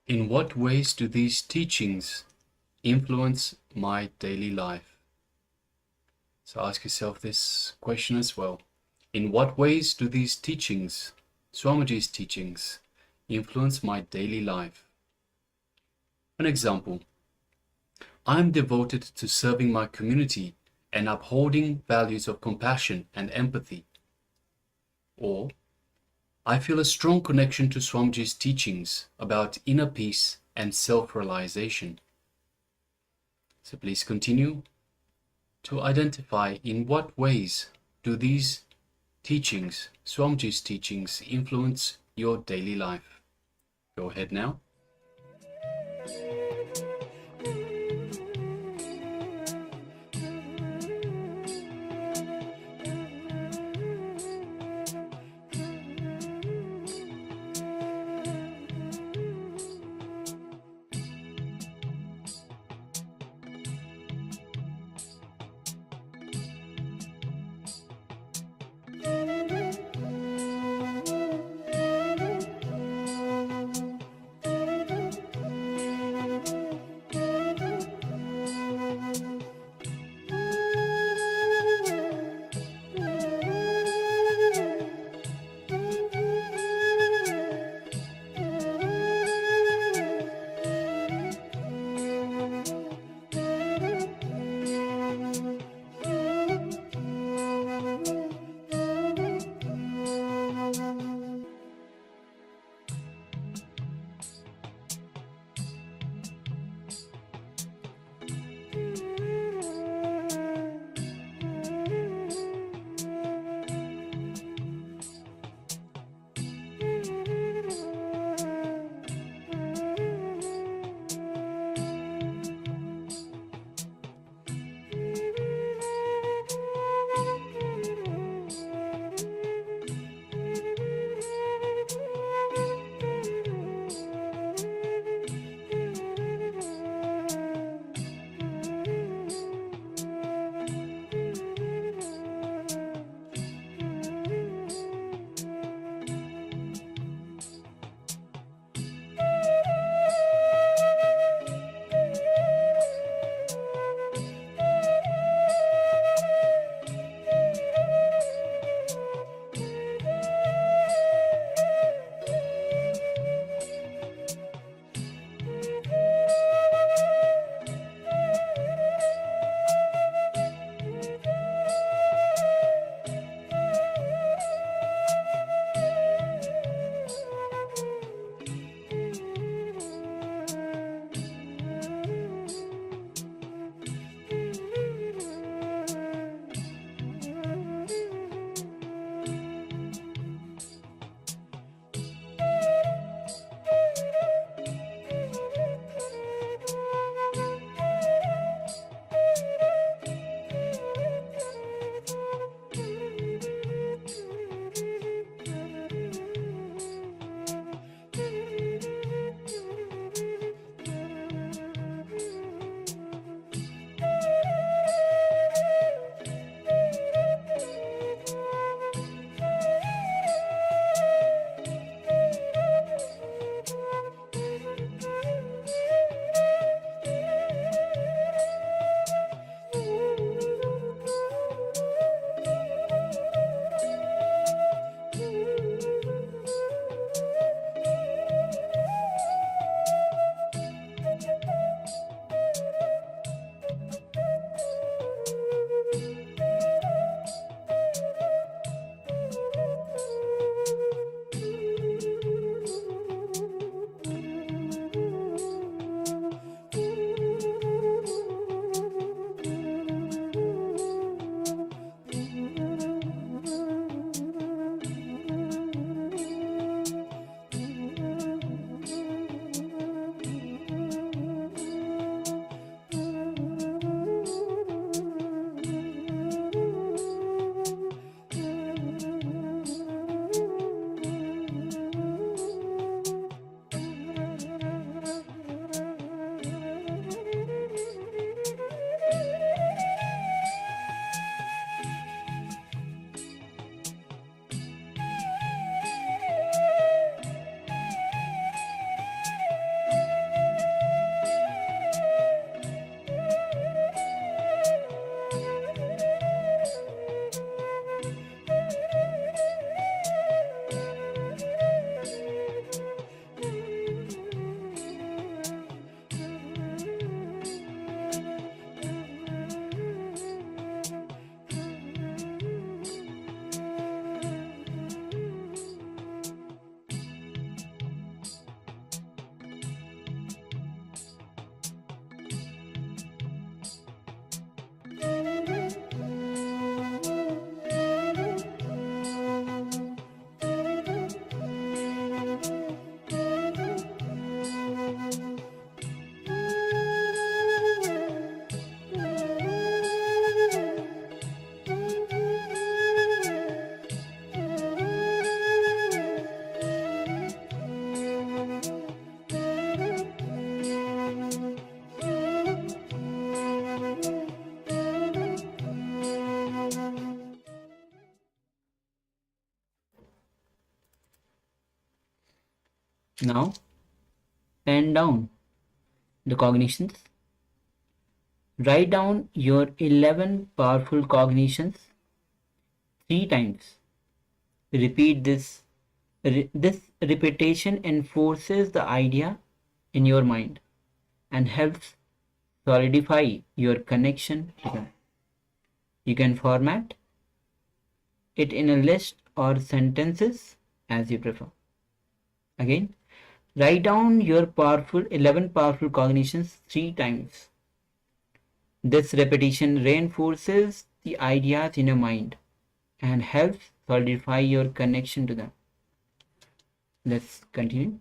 In what ways do these teachings influence my daily life? So ask yourself this question as well. In what ways do these teachings, Swamiji's teachings, influence my daily life? An example. I am devoted to serving my community and upholding values of compassion and empathy. Or, I feel a strong connection to Swamiji's teachings about inner peace and self-realization. So please continue to identify in what ways do these teachings, Swamiji's teachings, influence your daily life. Go ahead now. Now pen down the cognitions. Write down your 11 powerful cognitions 3 times. Repeat this. This repetition enforces the idea in your mind and helps solidify your connection to them. You can format it in a list or sentences as you prefer. Again, write down your 11 powerful cognitions 3 times. This repetition reinforces the ideas in your mind and helps solidify your connection to them. Let's continue.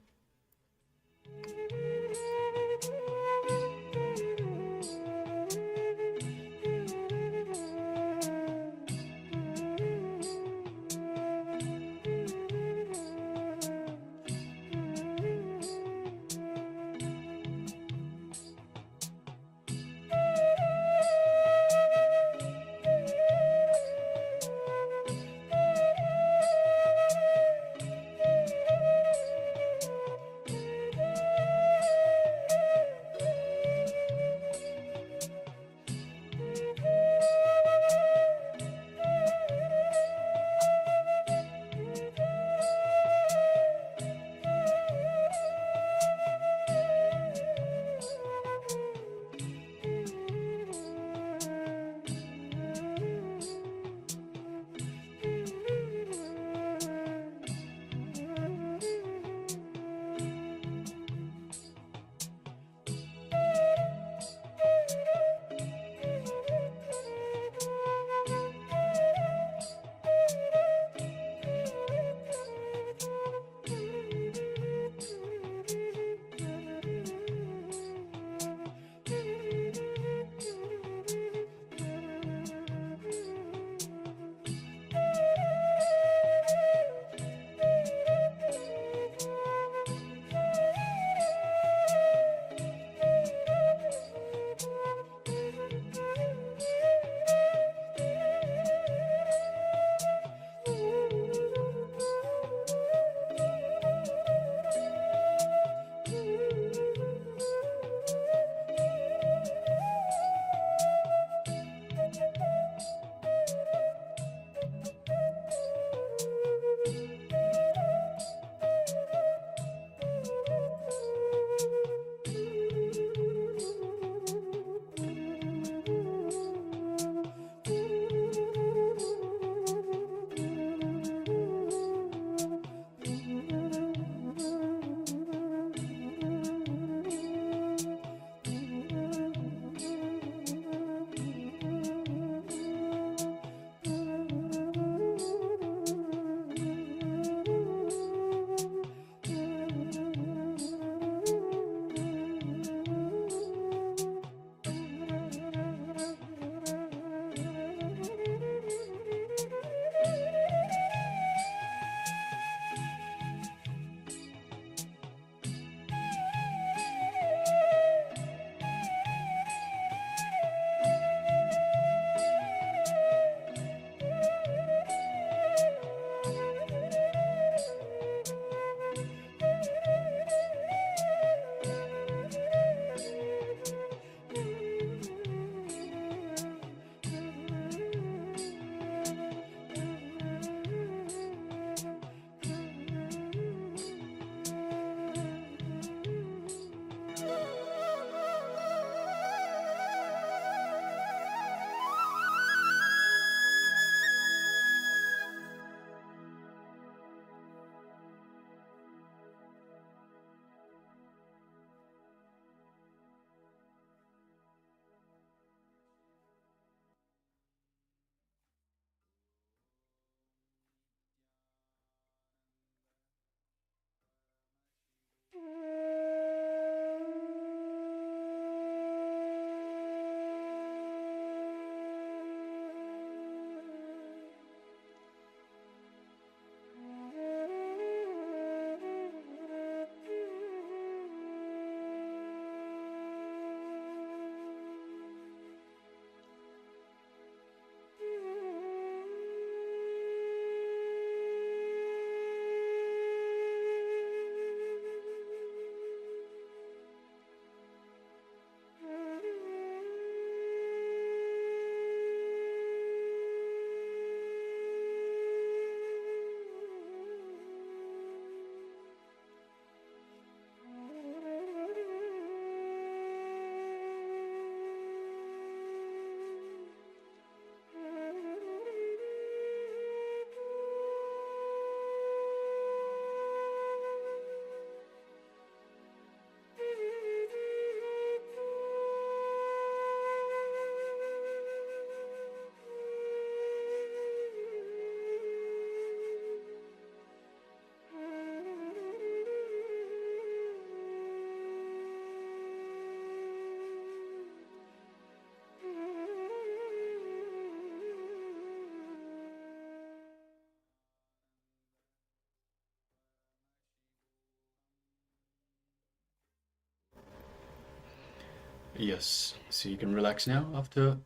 Yes, so you can relax now after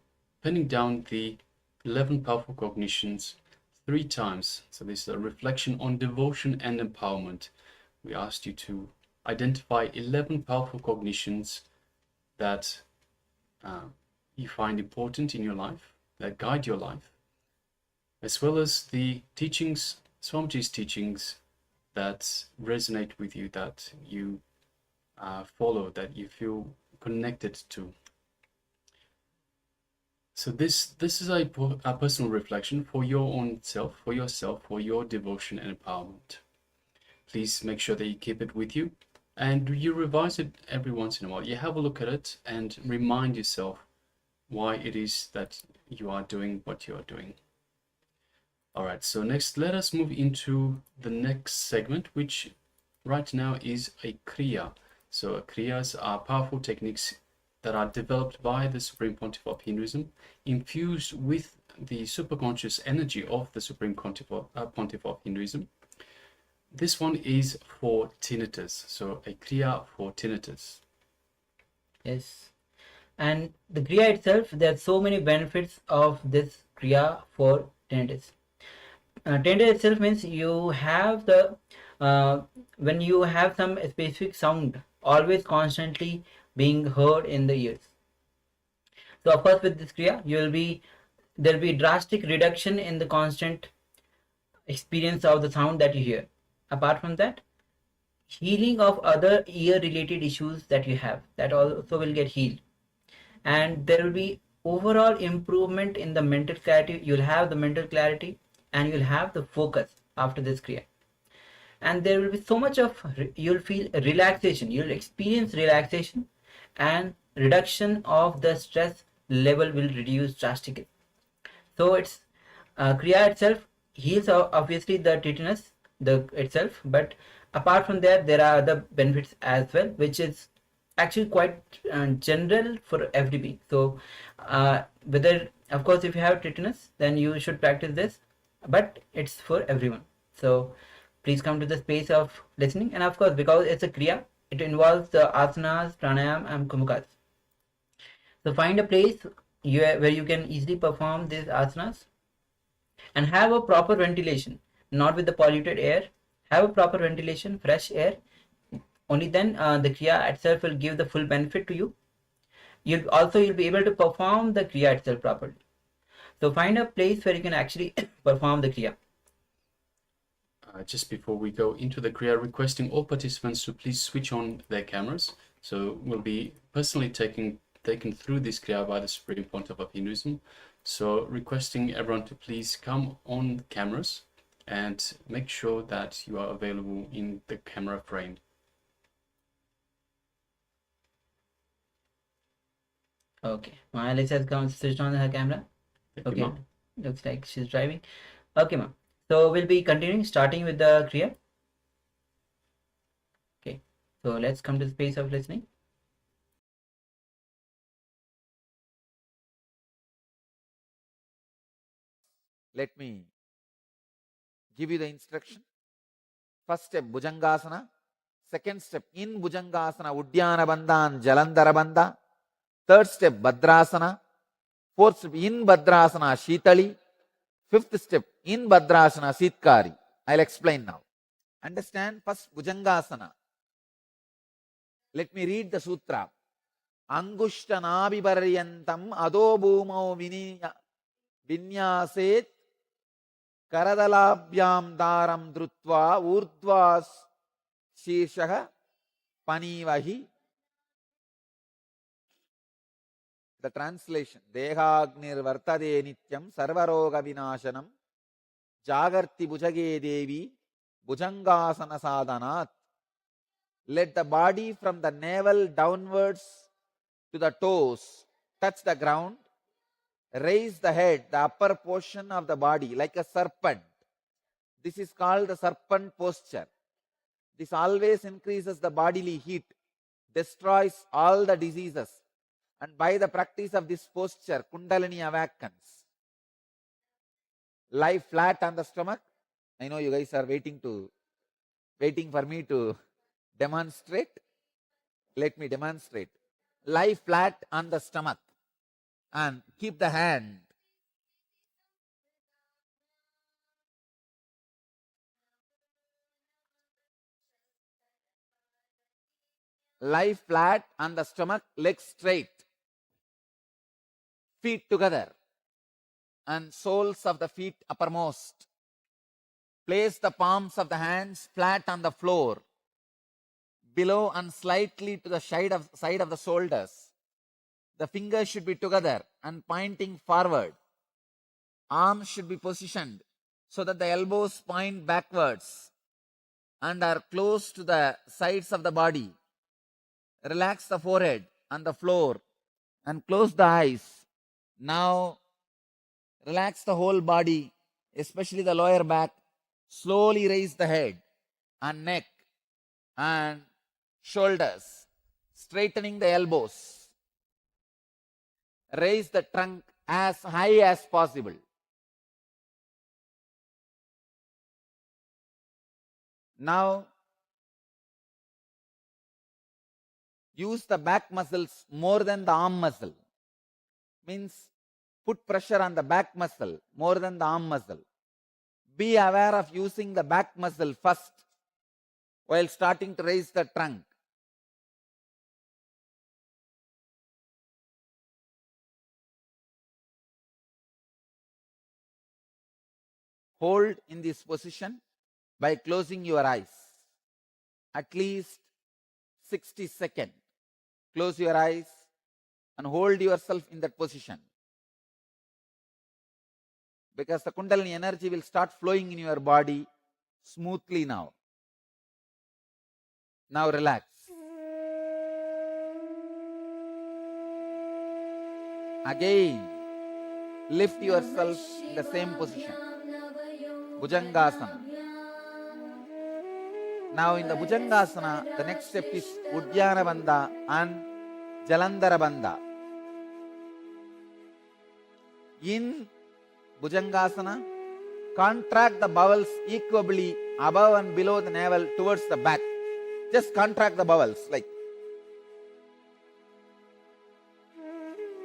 penning down the 11 powerful cognitions 3 times. So this is a reflection on devotion and empowerment. We asked you to identify 11 powerful cognitions that you find important in your life, that guide your life, as well as the teachings, Swamiji's teachings that resonate with you, that you follow, that you feel connected to. So this is a personal reflection for your own self, for yourself, for your devotion and empowerment. Please make sure that you keep it with you and you revise it every once in a while. You have a look at it and remind yourself why it is that you are doing what you are doing. All right, so next let us move into the next segment, which right now is a Kriya. So Kriyas are powerful techniques that are developed by the Supreme Pontiff of Hinduism, infused with the superconscious energy of the Supreme Pontiff of Hinduism. This one is for tinnitus, so a Kriya for tinnitus. Yes. And the Kriya itself, there are so many benefits of this Kriya for tinnitus. Tinnitus itself means you have the, when you have some specific sound always constantly being heard in the ears. So of course with this Kriya, there will be drastic reduction in the constant experience of the sound that you hear. Apart from that, healing of other ear related issues that you have, that also will get healed. And there will be overall improvement in the mental clarity. You'll have the mental clarity and you'll have the focus after this Kriya. And there will be so much of, you'll feel relaxation, you'll experience relaxation, and reduction of the stress level will reduce drastically. So it's Kriya itself heals obviously the tinnitus itself, but apart from that there are other benefits as well, which is actually quite general for every being. So whether, of course, if you have tinnitus, then you should practice this, but it's for everyone. So please come to the space of listening, and of course, because it's a Kriya, it involves the asanas, pranayam, and kumbhakas. So find a place where you can easily perform these asanas and have a proper ventilation, not with the polluted air. Have a proper ventilation, fresh air. Only then the Kriya itself will give the full benefit to you. You'll be able to perform the Kriya itself properly. So find a place where you can actually perform the Kriya. Just before we go into the Kriya, requesting all participants to please switch on their cameras. So we'll be personally taken through this Kriya by the Supreme Pontiff of Hinduism. So requesting everyone to please come on cameras and make sure that you are available in the camera frame. Okay, Alice has come switched on her camera. Okay, looks like she's driving. Okay, ma'am. So we'll be continuing, starting with the Kriya. Okay, so let's come to the space of listening. Let me give you the instruction. First step, Bhujangasana. Second step, in Bhujangasana, Udyana Bandha and Jalandhara Bandha. Third step, Bhadrasana. Fourth step, in Bhadrasana, Shitali. Fifth step, in Bhadrasana, Sitkari. I'll explain now. Understand? First, Bhujangasana. Let me read the sutra. Angushtanabhiparyantam ado bhumau vinyaset karadalabhyam daram drutva urdvas shirshaha panivahi. The translation, Dehagnir Vartade Nityam Sarvaroga Vinashanam Jagarti Bhujage Devi Bhujangasana Sadhanat. Let the body from the navel downwards to the toes touch the ground. Raise the head, the upper portion of the body, like a serpent. This is called the serpent posture. This always increases the bodily heat, destroys all the diseases. And by the practice of this posture, Kundalini awakens. Lie flat on the stomach. I know you guys are waiting for me to demonstrate. Let me demonstrate. lie flat on the stomach and keep the hand lie flat on the stomach, legs straight, feet together, and soles of the feet uppermost. Place the palms of the hands flat on the floor, below and slightly to the side of the shoulders. The fingers should be together and pointing forward. Arms should be positioned so that the elbows point backwards and are close to the sides of the body. Relax the forehead on the floor and close the eyes. Now relax the whole body, especially the lower back. Slowly raise the head and neck and shoulders, straightening the elbows. Raise the trunk as high as possible. Now use the back muscles more than the arm muscle. Means put pressure on the back muscle more than the arm muscle. Be aware of using the back muscle first while starting to raise the trunk. Hold in this position by closing your eyes. At least 60 seconds. Close your eyes and hold yourself in that position. Because the Kundalini energy will start flowing in your body smoothly now. Now relax. Again, lift yourself in the same position. Bhujangasana. Now in the Bhujangasana, the next step is Uddiyana Bandha and Jalandhara Bandha. In Bhujangasana, contract the bowels equably above and below the navel towards the back. Just contract the bowels like.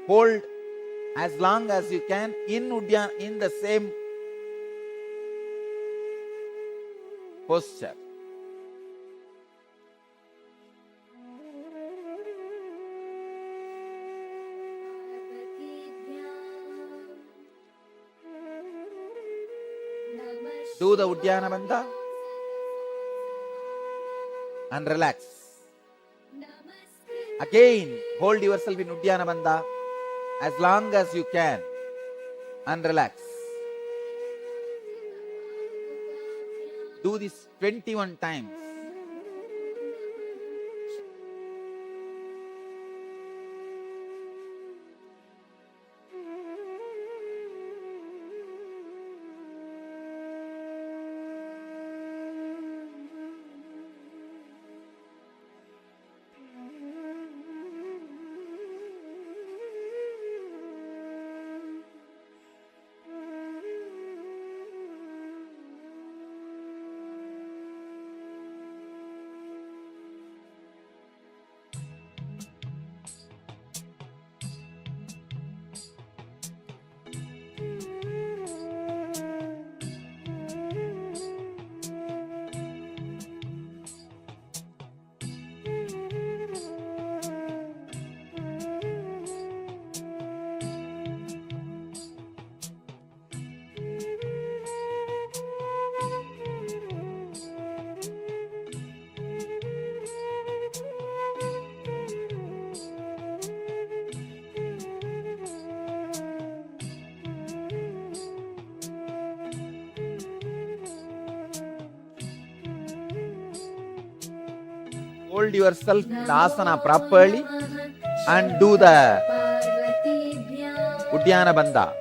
Hold as long as you can in Uddiyana, in the same posture. Do the Uddiyana Bandha and relax. Again, hold yourself in Uddiyana Bandha as long as you can and relax. Do this 21 times. Hold yourself in the asana properly and do the Uddiyana Bandha.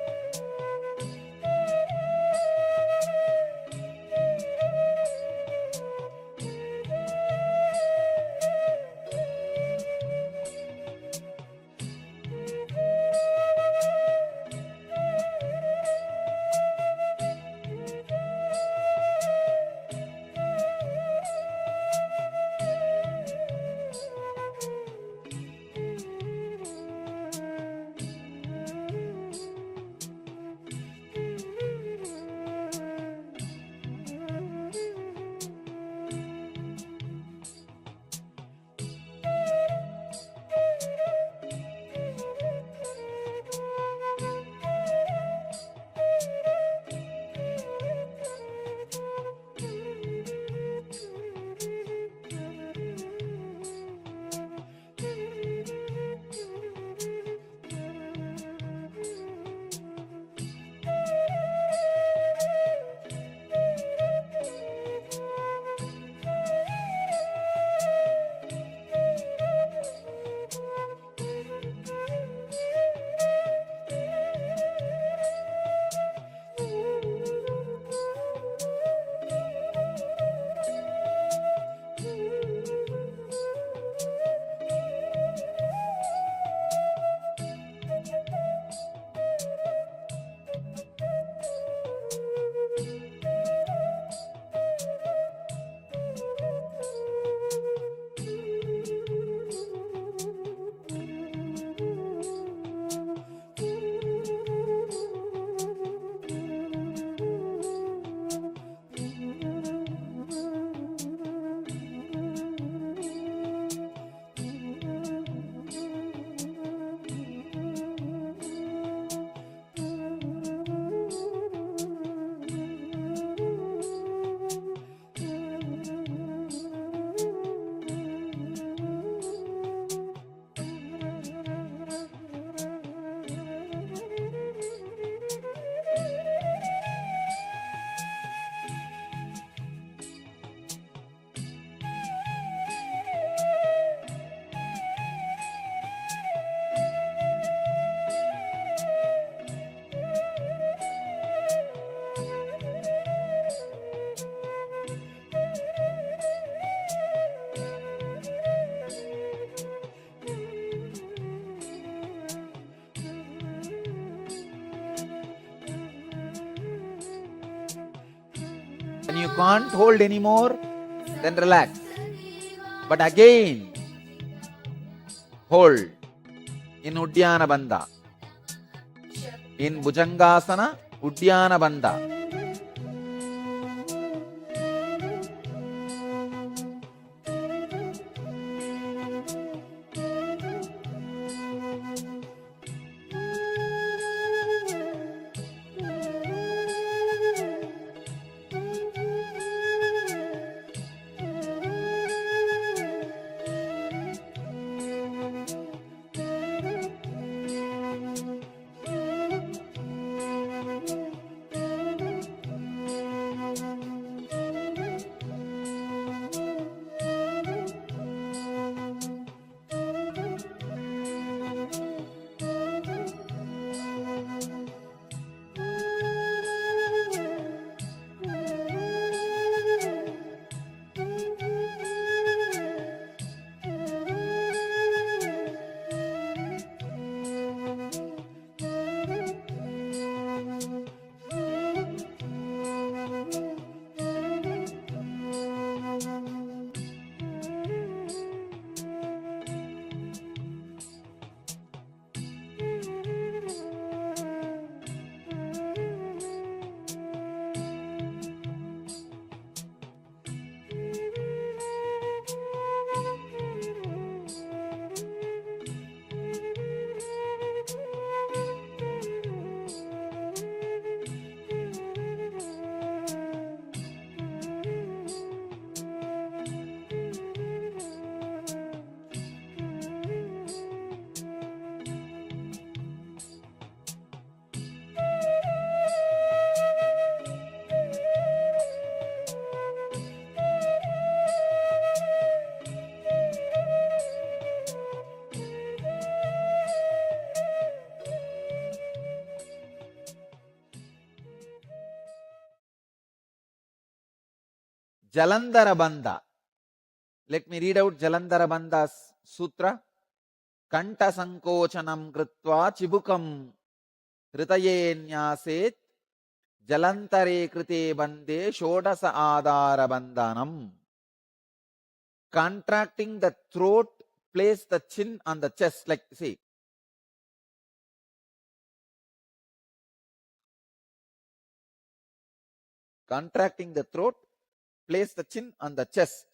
you can't hold anymore, then relax. But again, hold in Uddiyana Bandha. In Bhujangasana, Uddiyana Bandha. Jalandhara Bandha. Let me read out Jalandhara Bandha's sutra. Kanta sankochanam kritva chibukam ritaye nyaset jalantare krite bande shodasa adara bandhanam. Contracting the throat, place the chin on the chest, like see. Contracting the throat, place the chin on the chest.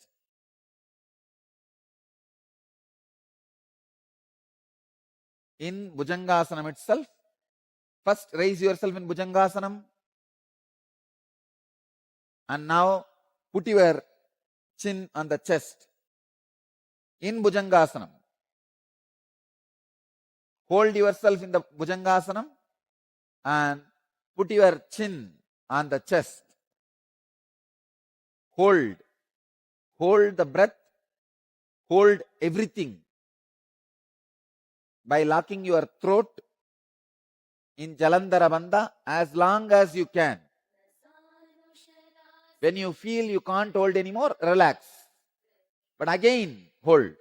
In Bhujangasanam itself, first raise yourself in Bhujangasanam. And now put your chin on the chest. In Bhujangasanam, hold yourself in the Bhujangasanam and put your chin on the chest. Hold the breath, hold everything by locking your throat in Jalandhara Bandha as long as you can. When you feel you can't hold anymore, relax. But again, hold.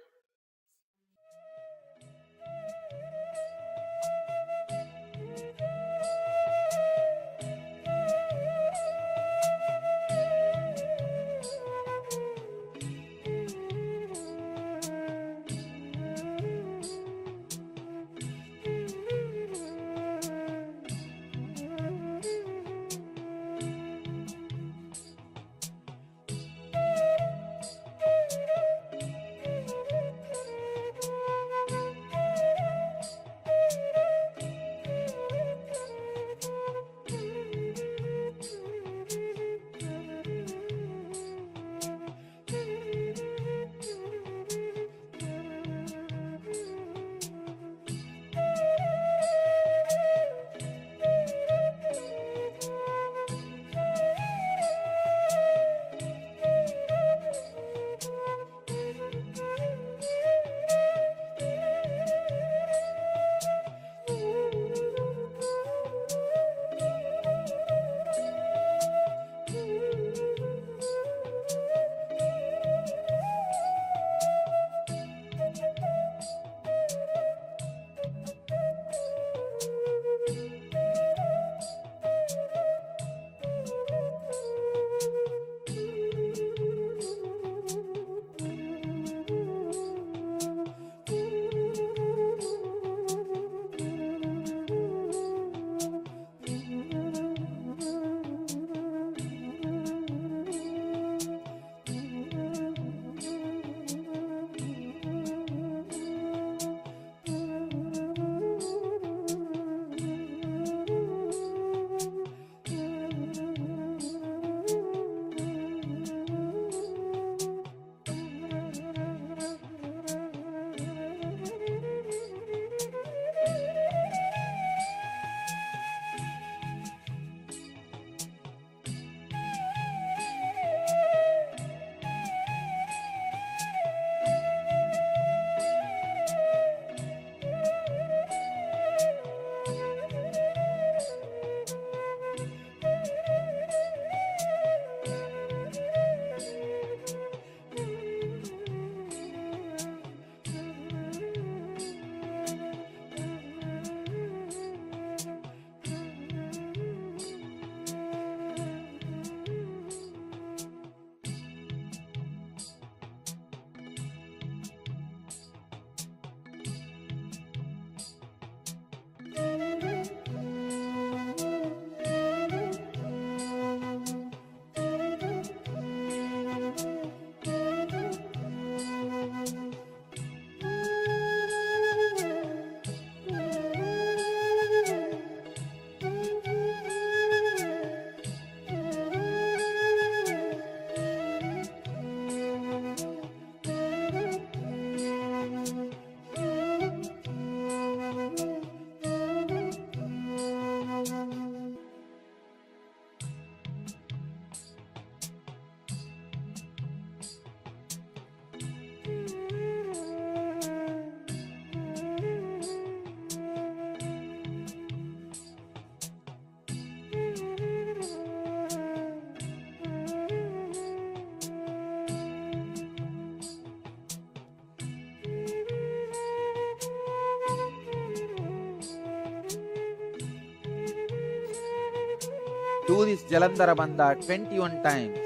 Do this Jalandhara Bandha 21 times.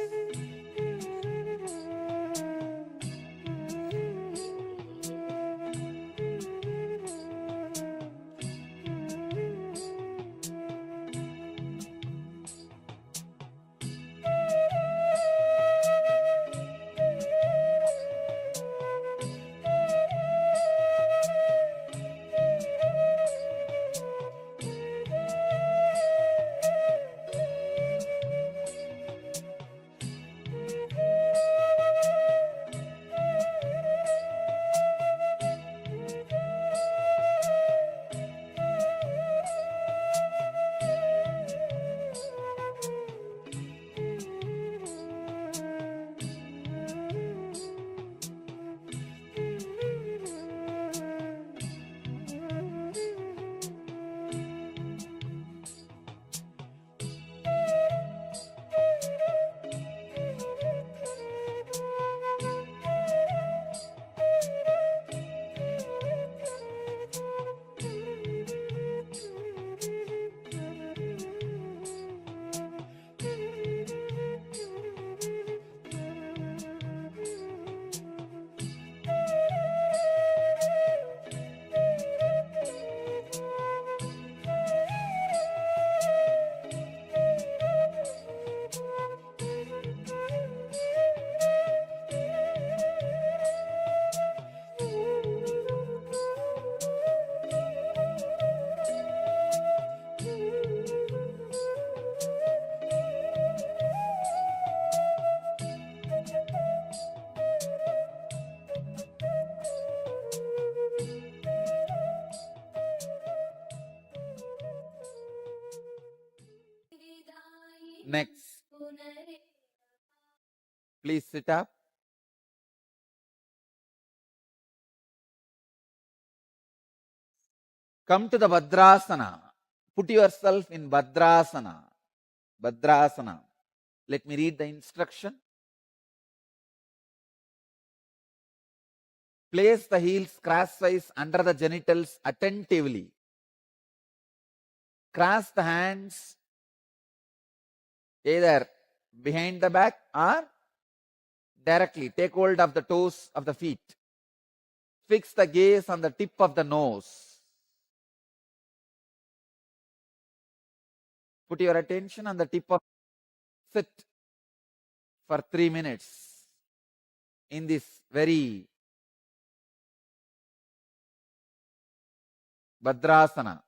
Next, please sit up. Come to the Bhadrasana. Put yourself in Bhadrasana. Bhadrasana. Let me read the instruction. Place the heels crosswise under the genitals attentively. Cross the hands either behind the back or directly. Take hold of the toes of the feet. Fix the gaze on the tip of the nose. Put your attention on the tip of. Sit for 3 minutes in this very Bhadrasana.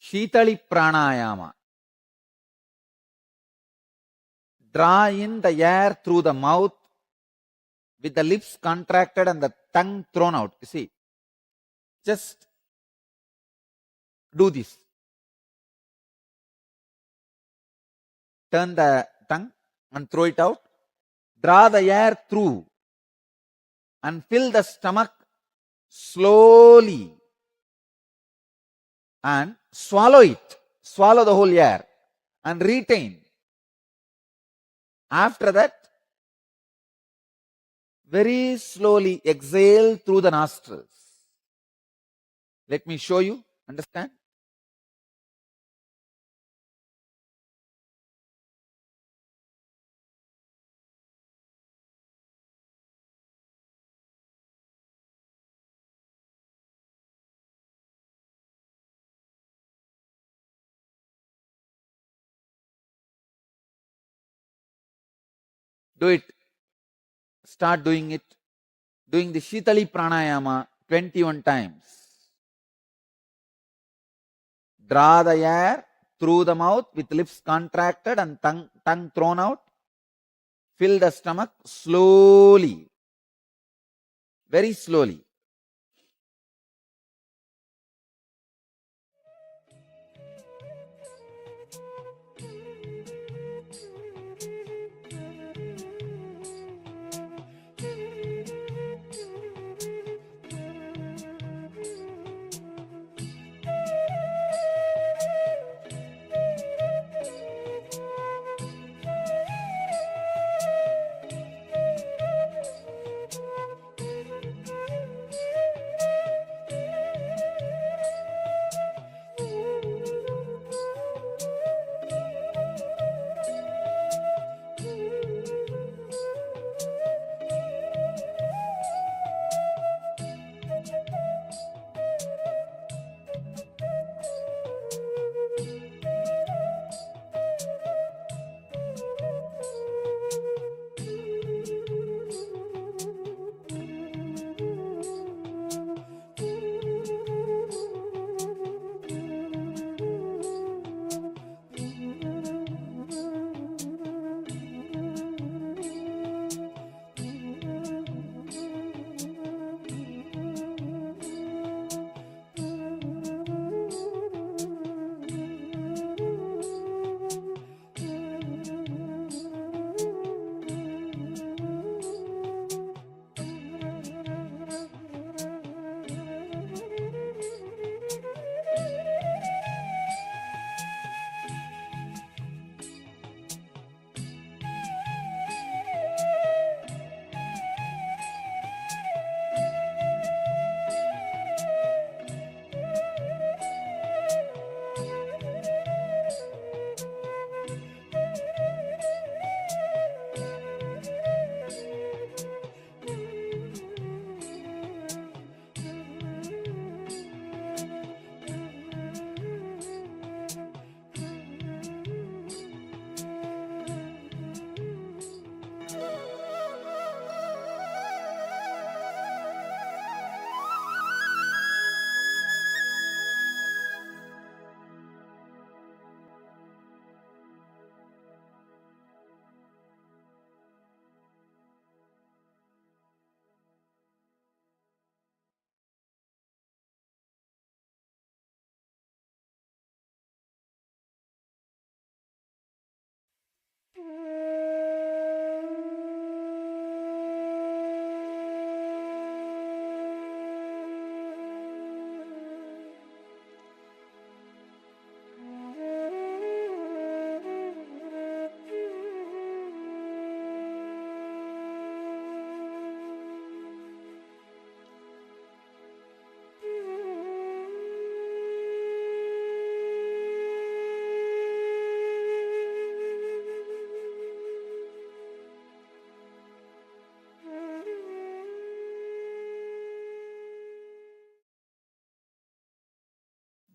Shitali pranayama. Draw in the air through the mouth with the lips contracted and the tongue thrown out. You see, just do this. Turn the tongue and throw it out. Draw the air through and fill the stomach slowly and swallow it. Swallow the whole air and retain. After that, very slowly exhale through the nostrils. Let me show you. Understand? Do it. Start doing it. Doing the Shitali Pranayama 21 times. Draw the air through the mouth with lips contracted and tongue thrown out. Fill the stomach slowly. Very slowly.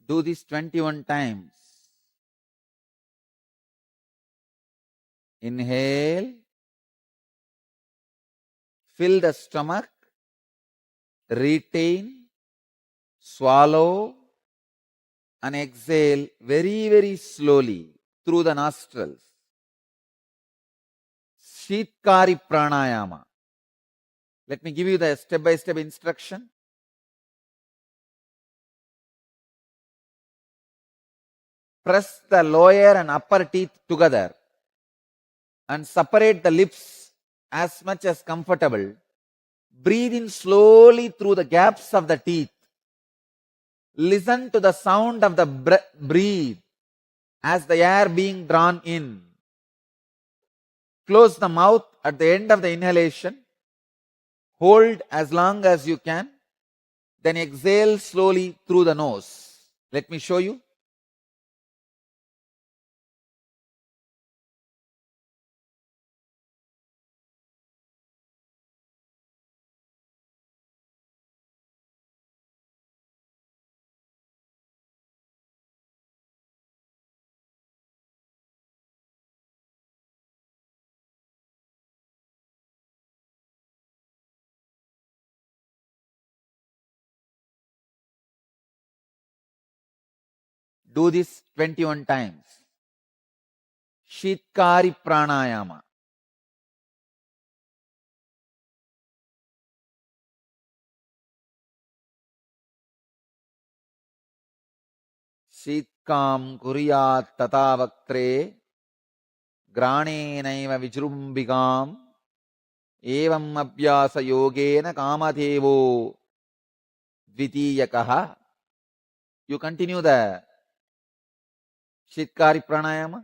Do this 21 times. Inhale. Fill the stomach. Retain. Swallow. and exhale very, very slowly through the nostrils. Shitkari pranayama. Let me give you the step-by-step instruction. Press the lower and upper teeth together and separate the lips as much as comfortable. Breathe in slowly through the gaps of the teeth. Listen to the sound of the breathe as the air being drawn in. Close the mouth at the end of the inhalation. Hold as long as you can. Then exhale slowly through the nose. Let me show you. Do this 21 times. Shitkari pranayama. Shitkam kuriyat tatavaktre granenaiva vijrumbigam evam abhyasa yogena kamadevo dvitiyakaha. You continue the Shitkari pranayama.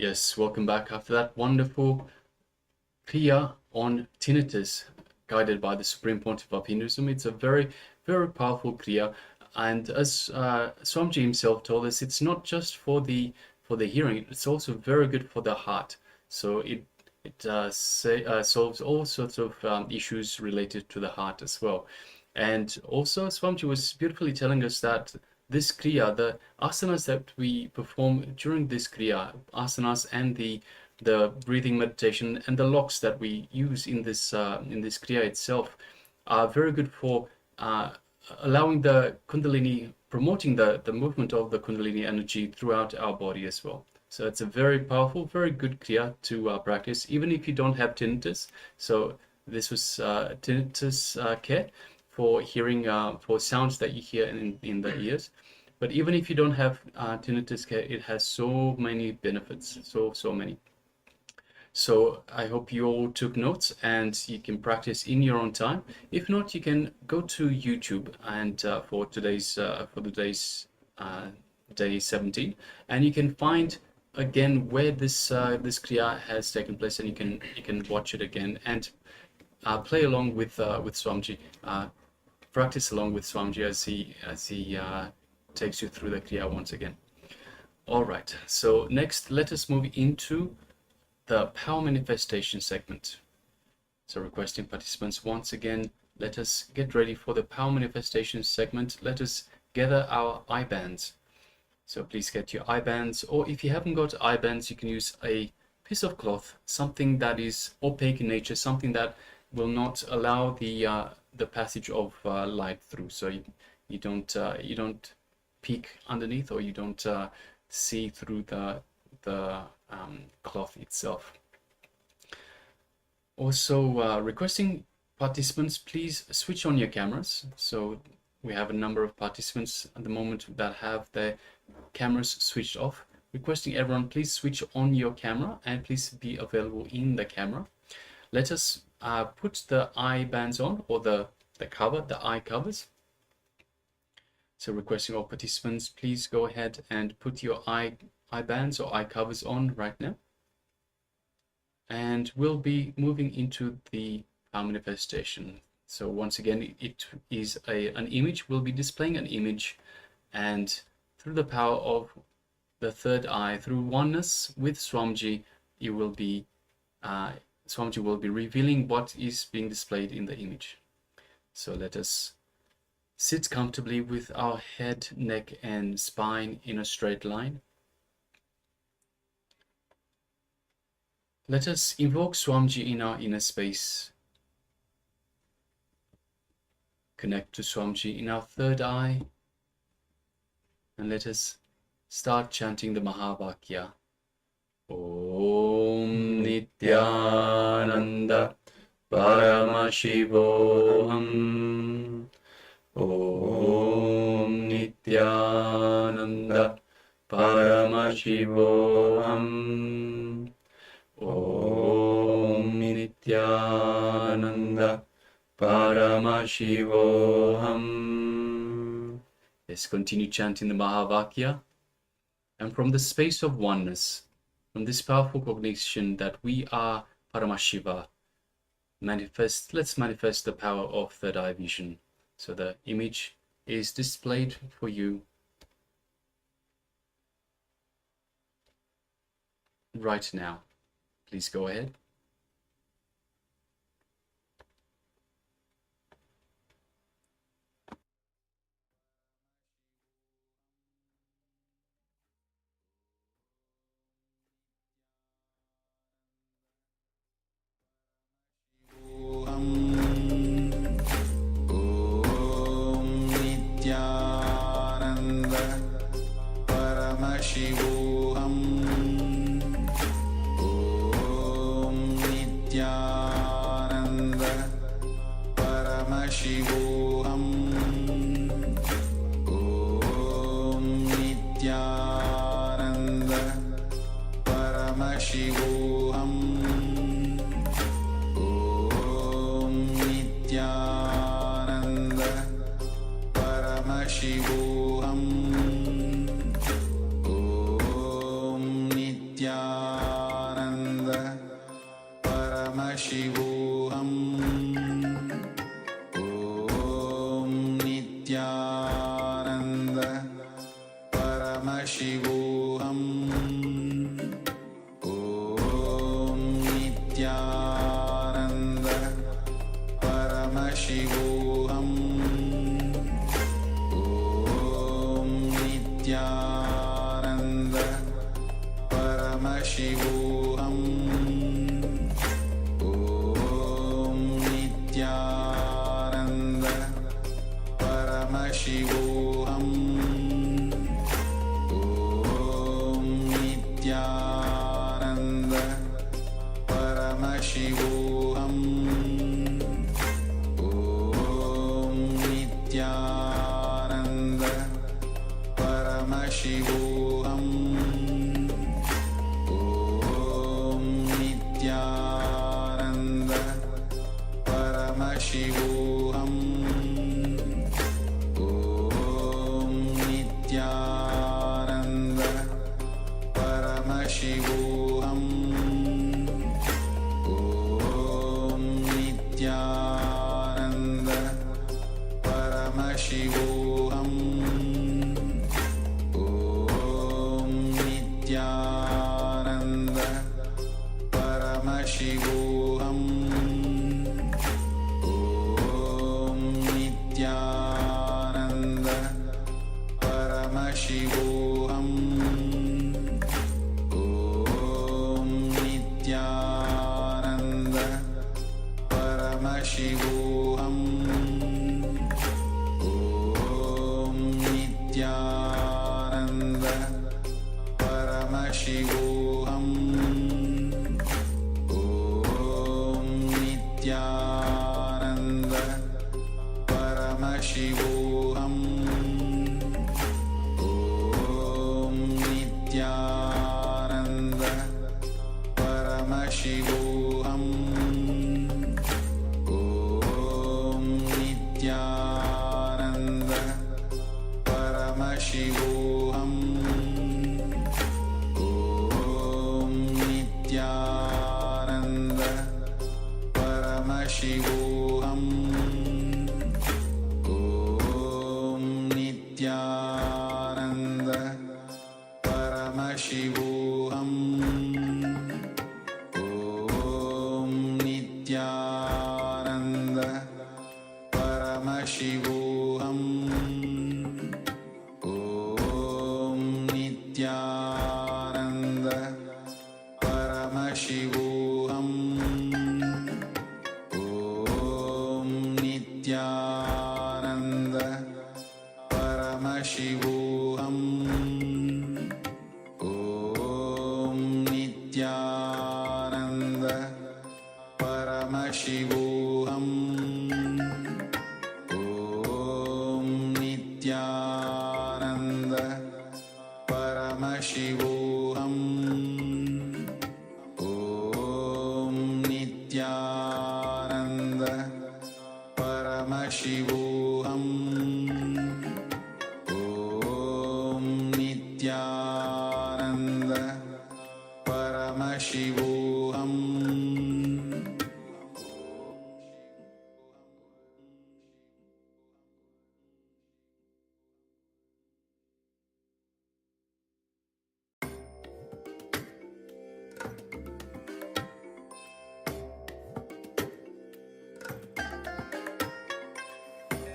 Yes, welcome back after that wonderful Kriya on tinnitus, guided by the Supreme Pontiff of Hinduism. It's a very, very powerful Kriya, and as Swamiji himself told us, it's not just for the hearing; it's also very good for the heart. So it solves all sorts of issues related to the heart as well. And also, Swamiji was beautifully telling us that this Kriya, the asanas that we perform during this Kriya, asanas and the breathing meditation and the locks that we use in this Kriya itself are very good for allowing the Kundalini, promoting the movement of the Kundalini energy throughout our body as well. So it's a very powerful, very good Kriya to practice, even if you don't have tinnitus. So this was tinnitus care for hearing, for sounds that you hear in the ears. But even if you don't have tinnitus care, it has so many benefits, so many. So I hope you all took notes and you can practice in your own time. If not, you can go to YouTube and for today's day 17, and you can find again where this Kriya has taken place, and you can watch it again and play along with Swamiji. Practice along with Swamiji as he takes you through the Kriya once again. All right. So next, let us move into the power manifestation segment. So requesting participants once again, let us get ready for the power manifestation segment. Let us gather our eye bands. So please get your eye bands, or if you haven't got eye bands, you can use a piece of cloth, something that is opaque in nature, something that will not allow the passage of light through. So you don't peek underneath, or you don't see through the cloth itself. Also, requesting participants, please switch on your cameras. So we have a number of participants at the moment that have their cameras switched off. Requesting everyone, please switch on your camera and please be available in the camera. Let us put the eye bands on, or the eye covers. So requesting all participants, please go ahead and put your eye bands or eye covers on right now. And we'll be moving into the manifestation. So once again, it is an image. We'll be displaying an image, and through the power of the third eye, through oneness with Swamiji, Swamiji will be revealing what is being displayed in the image. So let us sit comfortably with our head, neck, and spine in a straight line. Let us invoke Swamiji in our inner space. Connect to Swamiji in our third eye, and let us start chanting the Mahavakya. Om Nityananda Paramashivoham. Om Nityananda Paramashivoham. Om Nityananda Paramashivoham. Let's continue chanting the Mahavakya. And from the space of oneness, from this powerful cognition that we are Paramashiva, let's manifest the power of third eye vision. So the image is displayed for you right now. Please go ahead. Paramashivoham. Om Nityananda Paramashivoham. Om Nityananda Paramashivoham. Om Nityananda Paramashivoham. Om Nityananda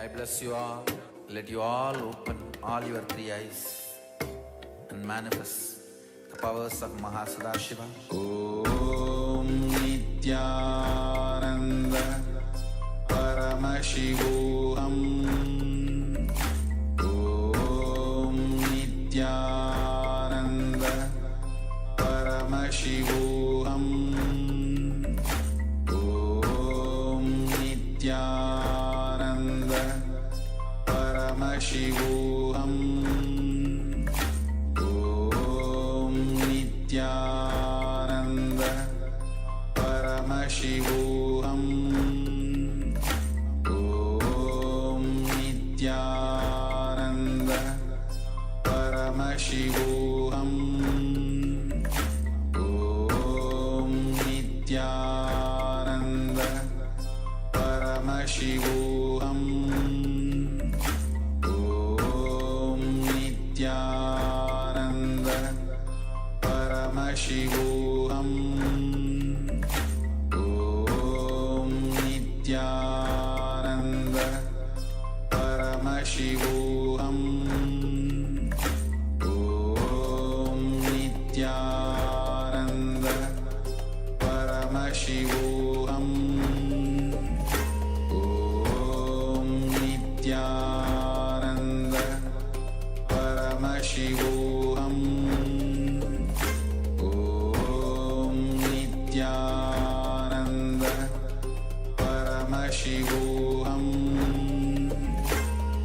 I bless you all. Let you all open all your three eyes and manifest the powers of Mahasada-shiva. Om Nityananda Paramashivoham. Om Nityananda Paramashivoham. Om Nityananda Paramashivoham. Om Nityananda Paramashivoham. Om Nityananda Paramashivoham. Om Nityananda Paramashivoham. Om Nityananda Paramashivoham Om Nityananda Paramashivoham Om Nityananda Paramashivoham Om Nityananda Paramashivoham Om Nityananda Paramashivoham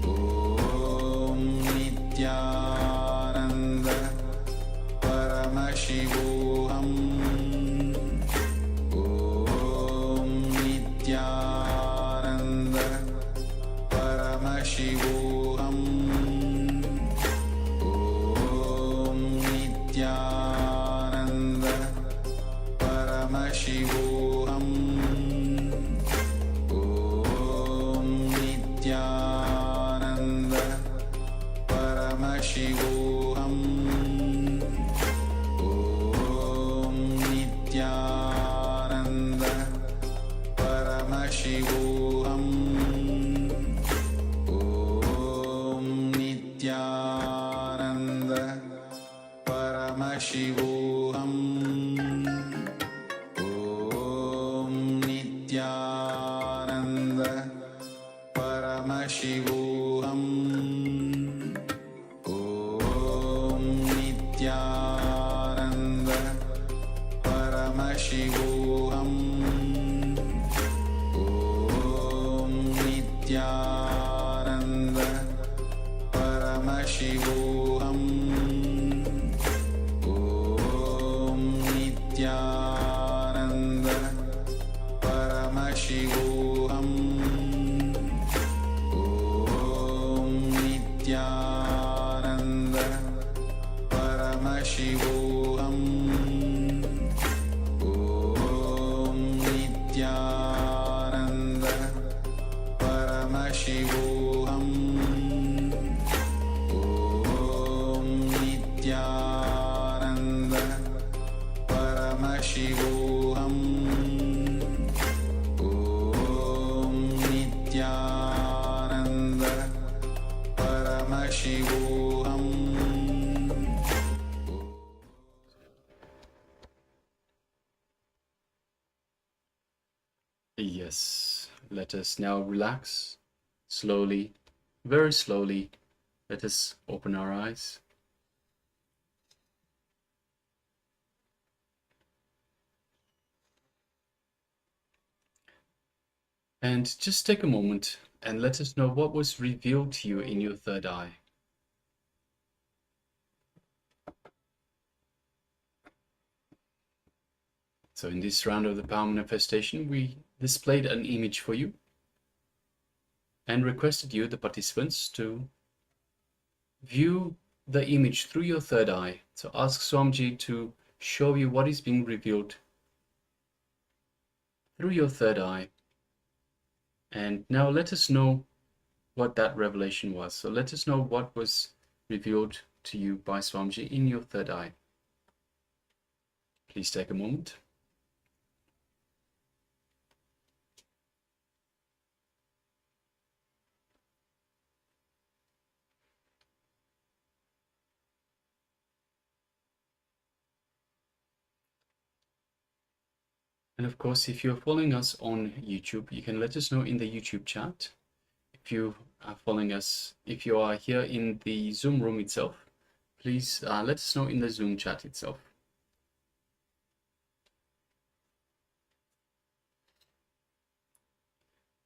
Om Nityananda Paramashivoham Om Nityananda Paramashivoham Om Nityananda Paramashivoham Om Nityananda Paramashivoham Om Nityananda Paramashivoham Om Nityananda Paramashivoham Om Nityananda Paramashivoham Om Nityananda Paramashivoham Om Nityananda Paramashivoham Om Nityananda Paramashivoham Om Nityananda Paramashivoham Om Nityananda Paramashivoham Om Nityananda Paramashivoham Om Nityananda Paramashivoham. Yes, let us now relax slowly, very slowly. Let us open our eyes. And just take a moment and let us know what was revealed to you in your third eye. So in this round of the power manifestation, we displayed an image for you and requested you, the participants, to view the image through your third eye. So ask Swamiji to show you what is being revealed through your third eye. And now let us know what that revelation was. So let us know what was revealed to you by Swamiji in your third eye. Please take a moment. And of course, if you're following us on YouTube, you can let us know in the YouTube chat. If you are following us, if you are here in the Zoom room itself, please let us know in the Zoom chat itself.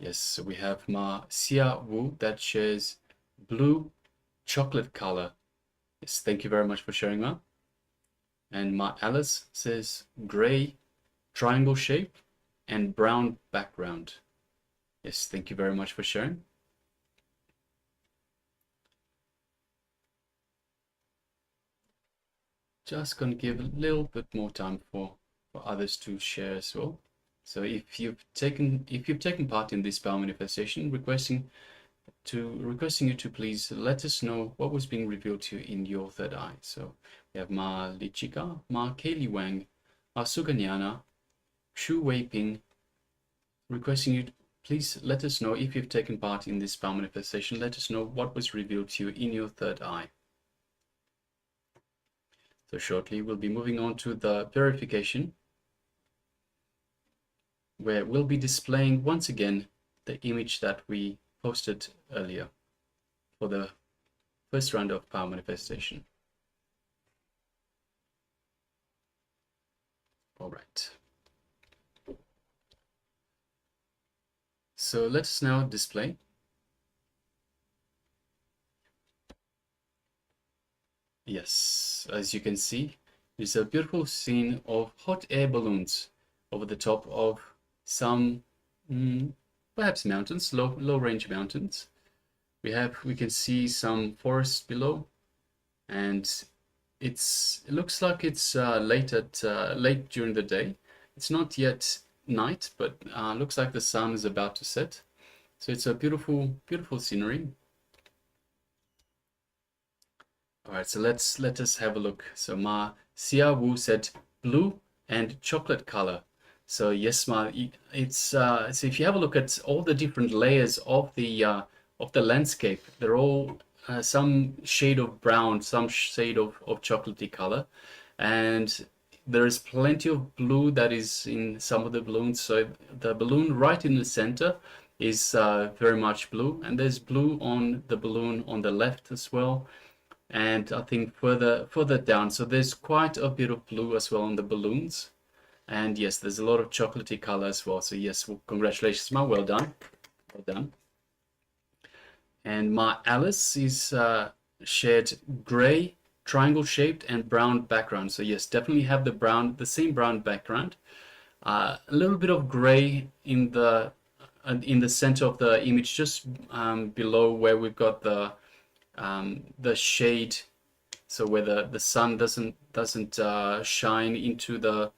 Yes, so we have Ma Xia Wu that shares blue chocolate color. Yes, thank you very much for sharing, Ma. And Ma Alice says gray triangle shape and brown background. Yes, thank you very much for sharing. Just gonna give a little bit more time for others to share as well. So if you've taken part in this power manifestation, requesting you to please let us know what was being revealed to you in your third eye. So We have Ma Lichika, Ma Kaylee Wang, Ma Suganyana, Shu Wei Ping, requesting you to please let us know if you've taken part in this power manifestation. Let us know what was revealed to you in your third eye. So shortly we'll be moving on to the verification, where we'll be displaying once again the image that we posted earlier for the first round of power manifestation. All right. So let's now display. Yes, as you can see, it's a beautiful scene of hot air balloons over the top of some perhaps mountains, low range mountains. We can see some forest below, and it looks like it's late during the day. It's not yet night, but looks like the sun is about to set. So it's a beautiful scenery. All right, so let us have a look. So Ma Xia Wu said blue and chocolate color. So yes, Ma, it's so if you have a look at all the different layers of the landscape, they're all some shade of brown, some shade of chocolatey color, and there is plenty of blue that is in some of the balloons. So the balloon right in the center is very much blue, and there's blue on the balloon on the left as well. And I think further down, so there's quite a bit of blue as well on the balloons. And yes, there's a lot of chocolatey color as well. So yes, well, congratulations, Ma, well done. Well done. And Ma Alice is shared gray, triangle shaped and brown background. So yes, definitely have the same brown background. A little bit of gray in the center of the image, just below where we've got the shade, so where the sun doesn't shine into the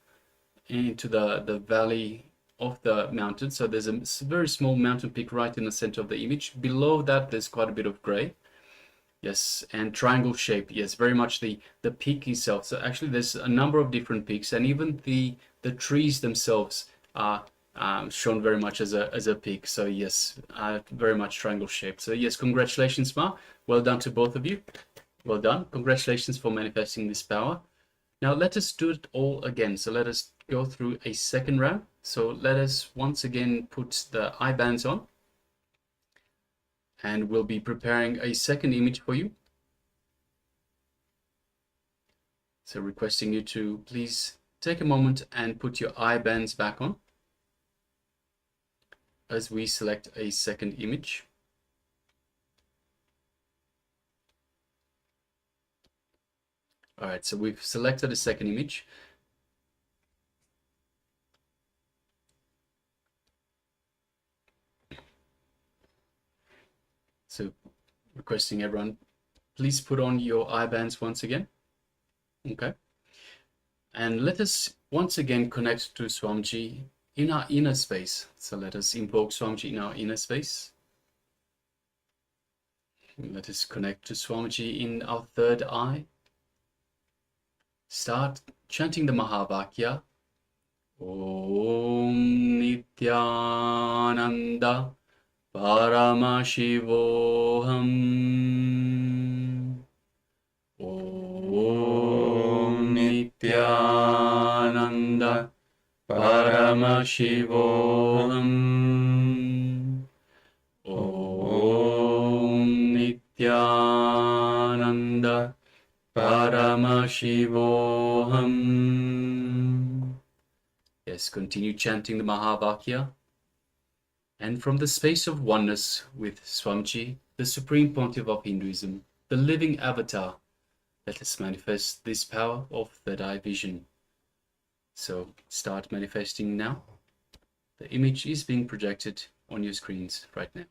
valley of the mountain. So there's a very small mountain peak right in the center of the image. Below that there's quite a bit of gray. Yes, and triangle shape. Yes, very much the peak itself. So actually there's a number of different peaks, and even the trees themselves are shown very much as a peak. So yes, very much triangle shape. So yes, congratulations, Ma. Well done to both of you. Well done. Congratulations for manifesting this power. Now let us do it all again. So let us go through a second round. So let us once again put the eye bands on, and we'll be preparing a second image for you. So requesting you to please take a moment and put your eye bands back on as we select a second image. All right, so we've selected a second image. So requesting everyone, please put on your eye bands once again. Okay. And let us once again connect to Swamiji in our inner space. So let us invoke Swamiji in our inner space. Let us connect to Swamiji in our third eye. Start chanting the Mahavakya. Om Nityananda Paramashivoham. Om Nityananda Paramashivoham. Om Nityananda Paramashivoham. Yes, continue chanting the Mahavakya. And from the space of oneness with Swamiji, the Supreme Pontiff of Hinduism, the living avatar, let us manifest this power of third eye vision. So start manifesting now. The image is being projected on your screens right now.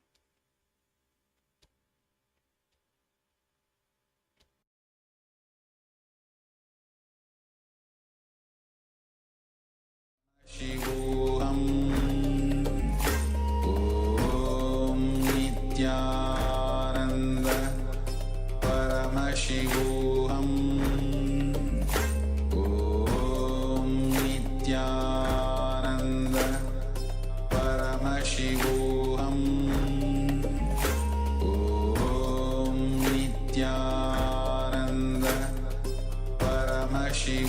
Shivoham Om Nityananda Paramashivoham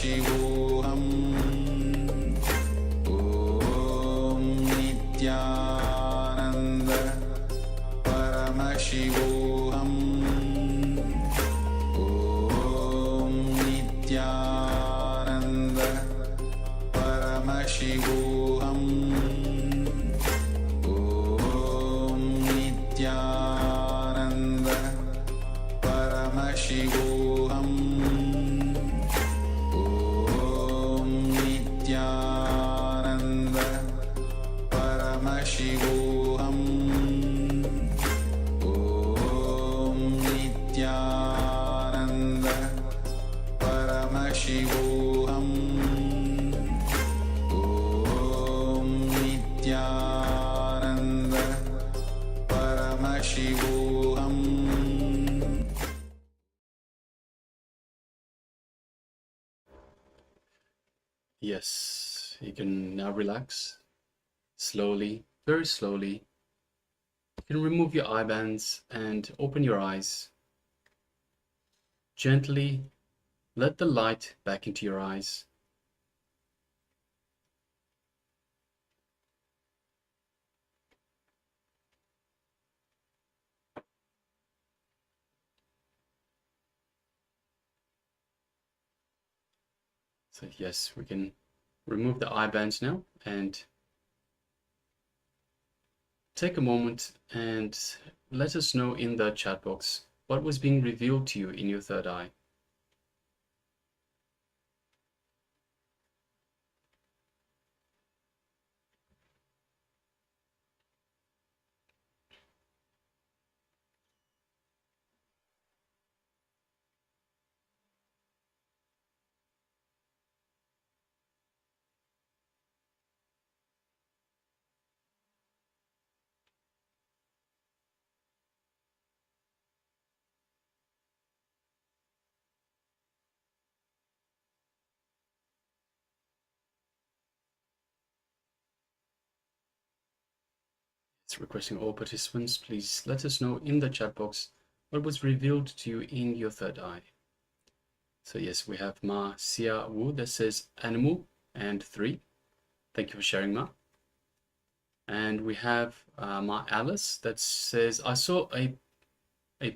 Paramashivoham Om Nityananda Paramashivoham Om Nityananda Paramashivoham Om Nityananda Paramashivoham Om Nityananda Paramashivoham Om Nityananda Paramashivoham Om Nityananda Paramashivoham. Yes, you can now relax slowly, very slowly. You can remove your eye bands and open your eyes. Gently let the light back into your eyes. So yes, we can remove the eye bands now and take a moment and let us know in the chat box what was being revealed to you in your third eye. It's requesting all participants, please let us know in the chat box what was revealed to you in your third eye. So yes, we have Ma Sia Wu that says animal and 3. Thank you for sharing, Ma. And we have Ma Alice that says, I saw a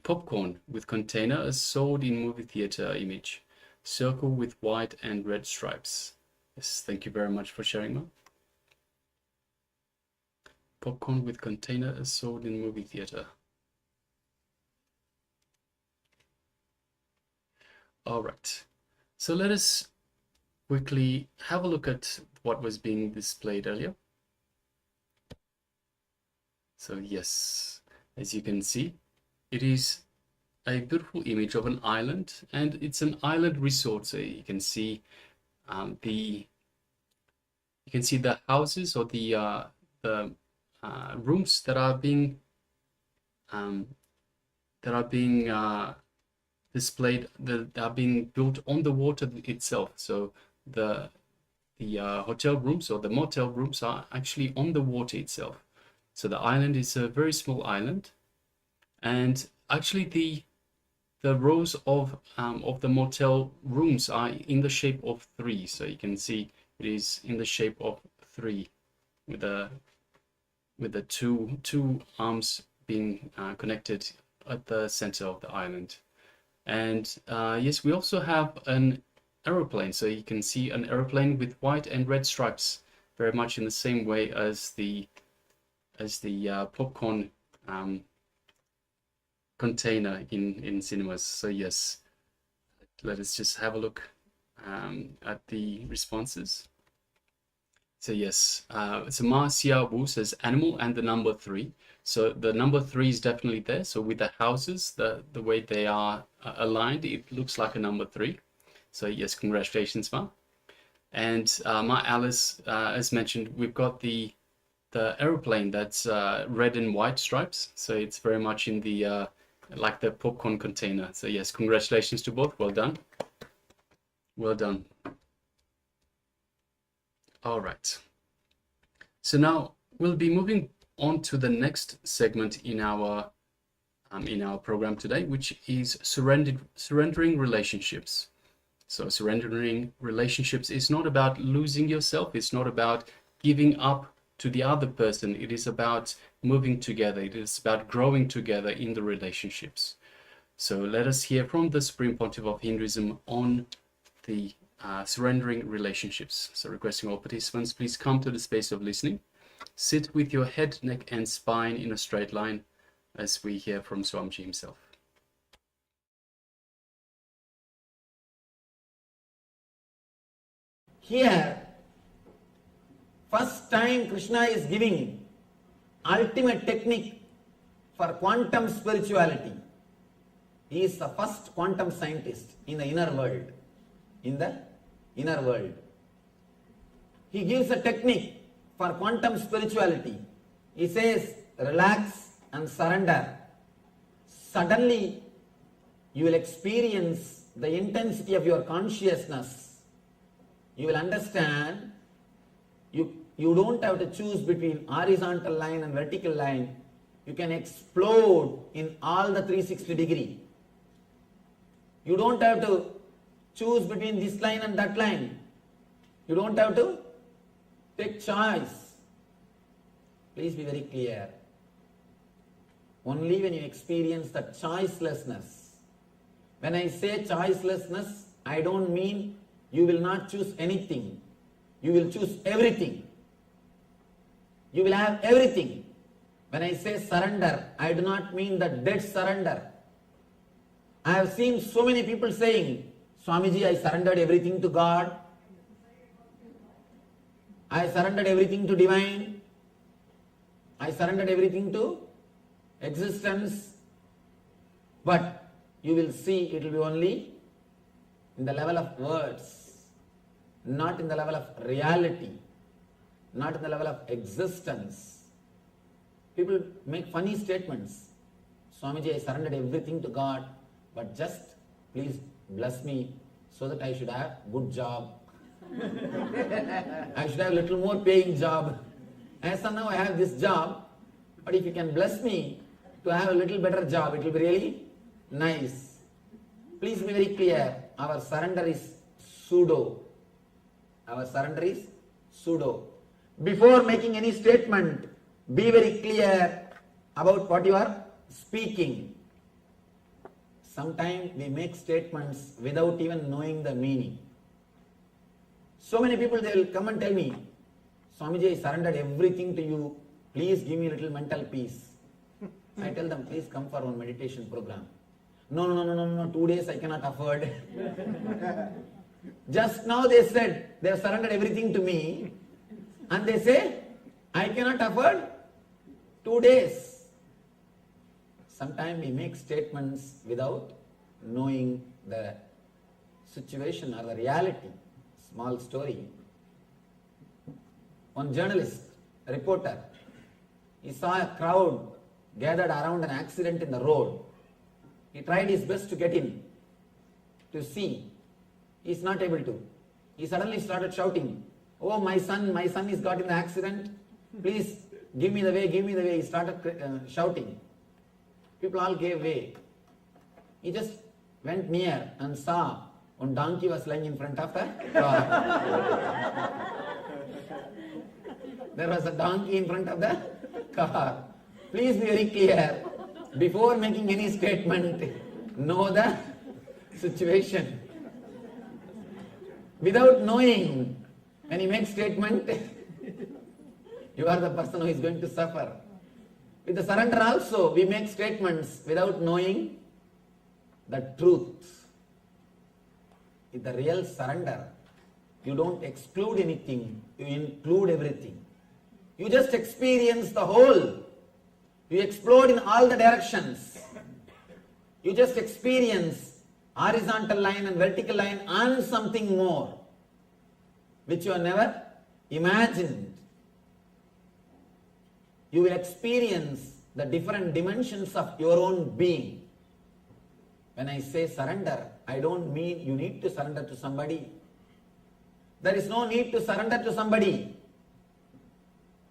popcorn with container as sold in movie theater image. Circle with white and red stripes. Yes, thank you very much for sharing, Ma. Popcorn with container as sold in movie theater. All right, so let us quickly have a look at what was being displayed earlier. So yes, as you can see, it is a beautiful image of an island, and it's an island resort. So you can see the houses or the rooms that are being displayed, that are being built on the water itself. So the hotel rooms or the motel rooms are actually on the water itself. So the island is a very small island, and actually the rows of the motel rooms are in the shape of 3. So you can see it is in the shape of 3, with the two arms being connected at the center of the island. And yes, we also have an aeroplane. So you can see an aeroplane with white and red stripes, very much in the same way as the popcorn container in cinemas. So yes, let us just have a look at the responses. So yes, so Ma Xia Wu says animal and the number 3. So the number 3 is definitely there. So with the houses, the way they are aligned, it looks like a number 3. So yes, congratulations, Ma. And Ma Alice, as mentioned, we've got the aeroplane that's red and white stripes. So it's very much in the like the popcorn container. So yes, congratulations to both. Well done. Well done. All right. So now we'll be moving on to the next segment in our program today, which is surrendering relationships. So surrendering relationships is not about losing yourself. It's not about giving up to the other person. It is about moving together. It is about growing together in the relationships. So let us hear from the Supreme Pontiff of Hinduism on the surrendering relationships. So requesting all participants, please come to the space of listening. Sit with your head, neck and spine in a straight line as we hear from Swamiji himself. Here, first time Krishna is giving ultimate technique for quantum spirituality. He is the first quantum scientist in the inner world. In the inner world. He gives a technique for quantum spirituality. He says, relax and surrender. Suddenly, you will experience the intensity of your consciousness. You will understand you don't have to choose between horizontal line and vertical line. You can explode in all the 360 degree. You don't have to choose between this line and that line. You don't have to take choice. Please be very clear. Only when you experience the choicelessness. When I say choicelessness, I don't mean you will not choose anything. You will choose everything. You will have everything. When I say surrender, I do not mean the dead surrender. I have seen so many people saying, Swamiji, I surrendered everything to God. I surrendered everything to divine. I surrendered everything to existence. But you will see it will be only in the level of words, not in the level of reality, not in the level of existence. People make funny statements. Swamiji, I surrendered everything to God, but just please bless me so that I should have good job. I should have a little more paying job. As of now I have this job, but if you can bless me to have a little better job, it will be really nice. Please be very clear, our surrender is pseudo. Our surrender is pseudo. Before making any statement, be very clear about what you are speaking. Sometimes we make statements without even knowing the meaning. So many people, they will come and tell me, Swamiji, I surrendered everything to you. Please give me a little mental peace. I tell them, please come for one meditation program. No, 2 days I cannot afford. Just now they said, they have surrendered everything to me. And they say, I cannot afford 2 days. Sometimes we make statements without knowing the situation or the reality. Small story. One journalist, a reporter, he saw a crowd gathered around an accident in the road. He tried his best to get in, to see. He is not able to. He suddenly started shouting, oh my son is got in the accident. Please give me the way, give me the way. He started shouting. People all gave way. He just went near and saw one donkey was lying in front of the car. There was a donkey in front of the car. Please be very clear. Before making any statement, know the situation. Without knowing, when you make statement, you are the person who is going to suffer. With the surrender also, we make statements without knowing the truth. With the real surrender, you don't exclude anything, you include everything. You just experience the whole. You explode in all the directions. You just experience horizontal line and vertical line and something more, which you have never imagined. You will experience the different dimensions of your own being. When I say surrender, I don't mean you need to surrender to somebody. There is no need to surrender to somebody.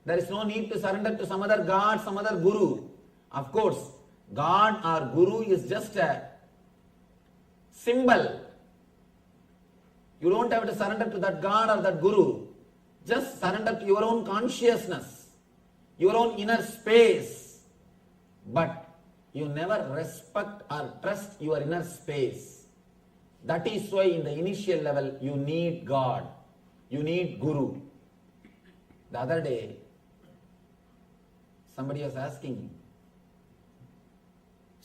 There is no need to surrender to some other God, some other guru. Of course, God or guru is just a symbol. You don't have to surrender to that God or that Guru. Just surrender to your own consciousness, your own inner space. But you never respect or trust your inner space. That is why in the initial level you need God, you need Guru. The other day, somebody was asking,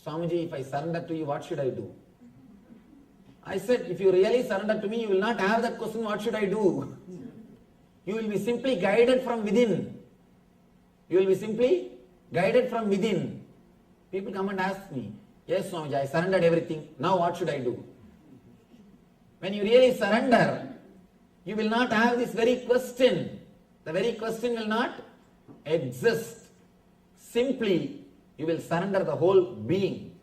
Swamiji, if I surrender to you, what should I do? I said, if you really surrender to me, you will not have that question, what should I do? You will be simply guided from within. You will be simply guided from within. People come and ask me, yes Swamiji, I surrendered everything, now what should I do? When you really surrender, you will not have this very question. The very question will not exist. Simply, you will surrender the whole being.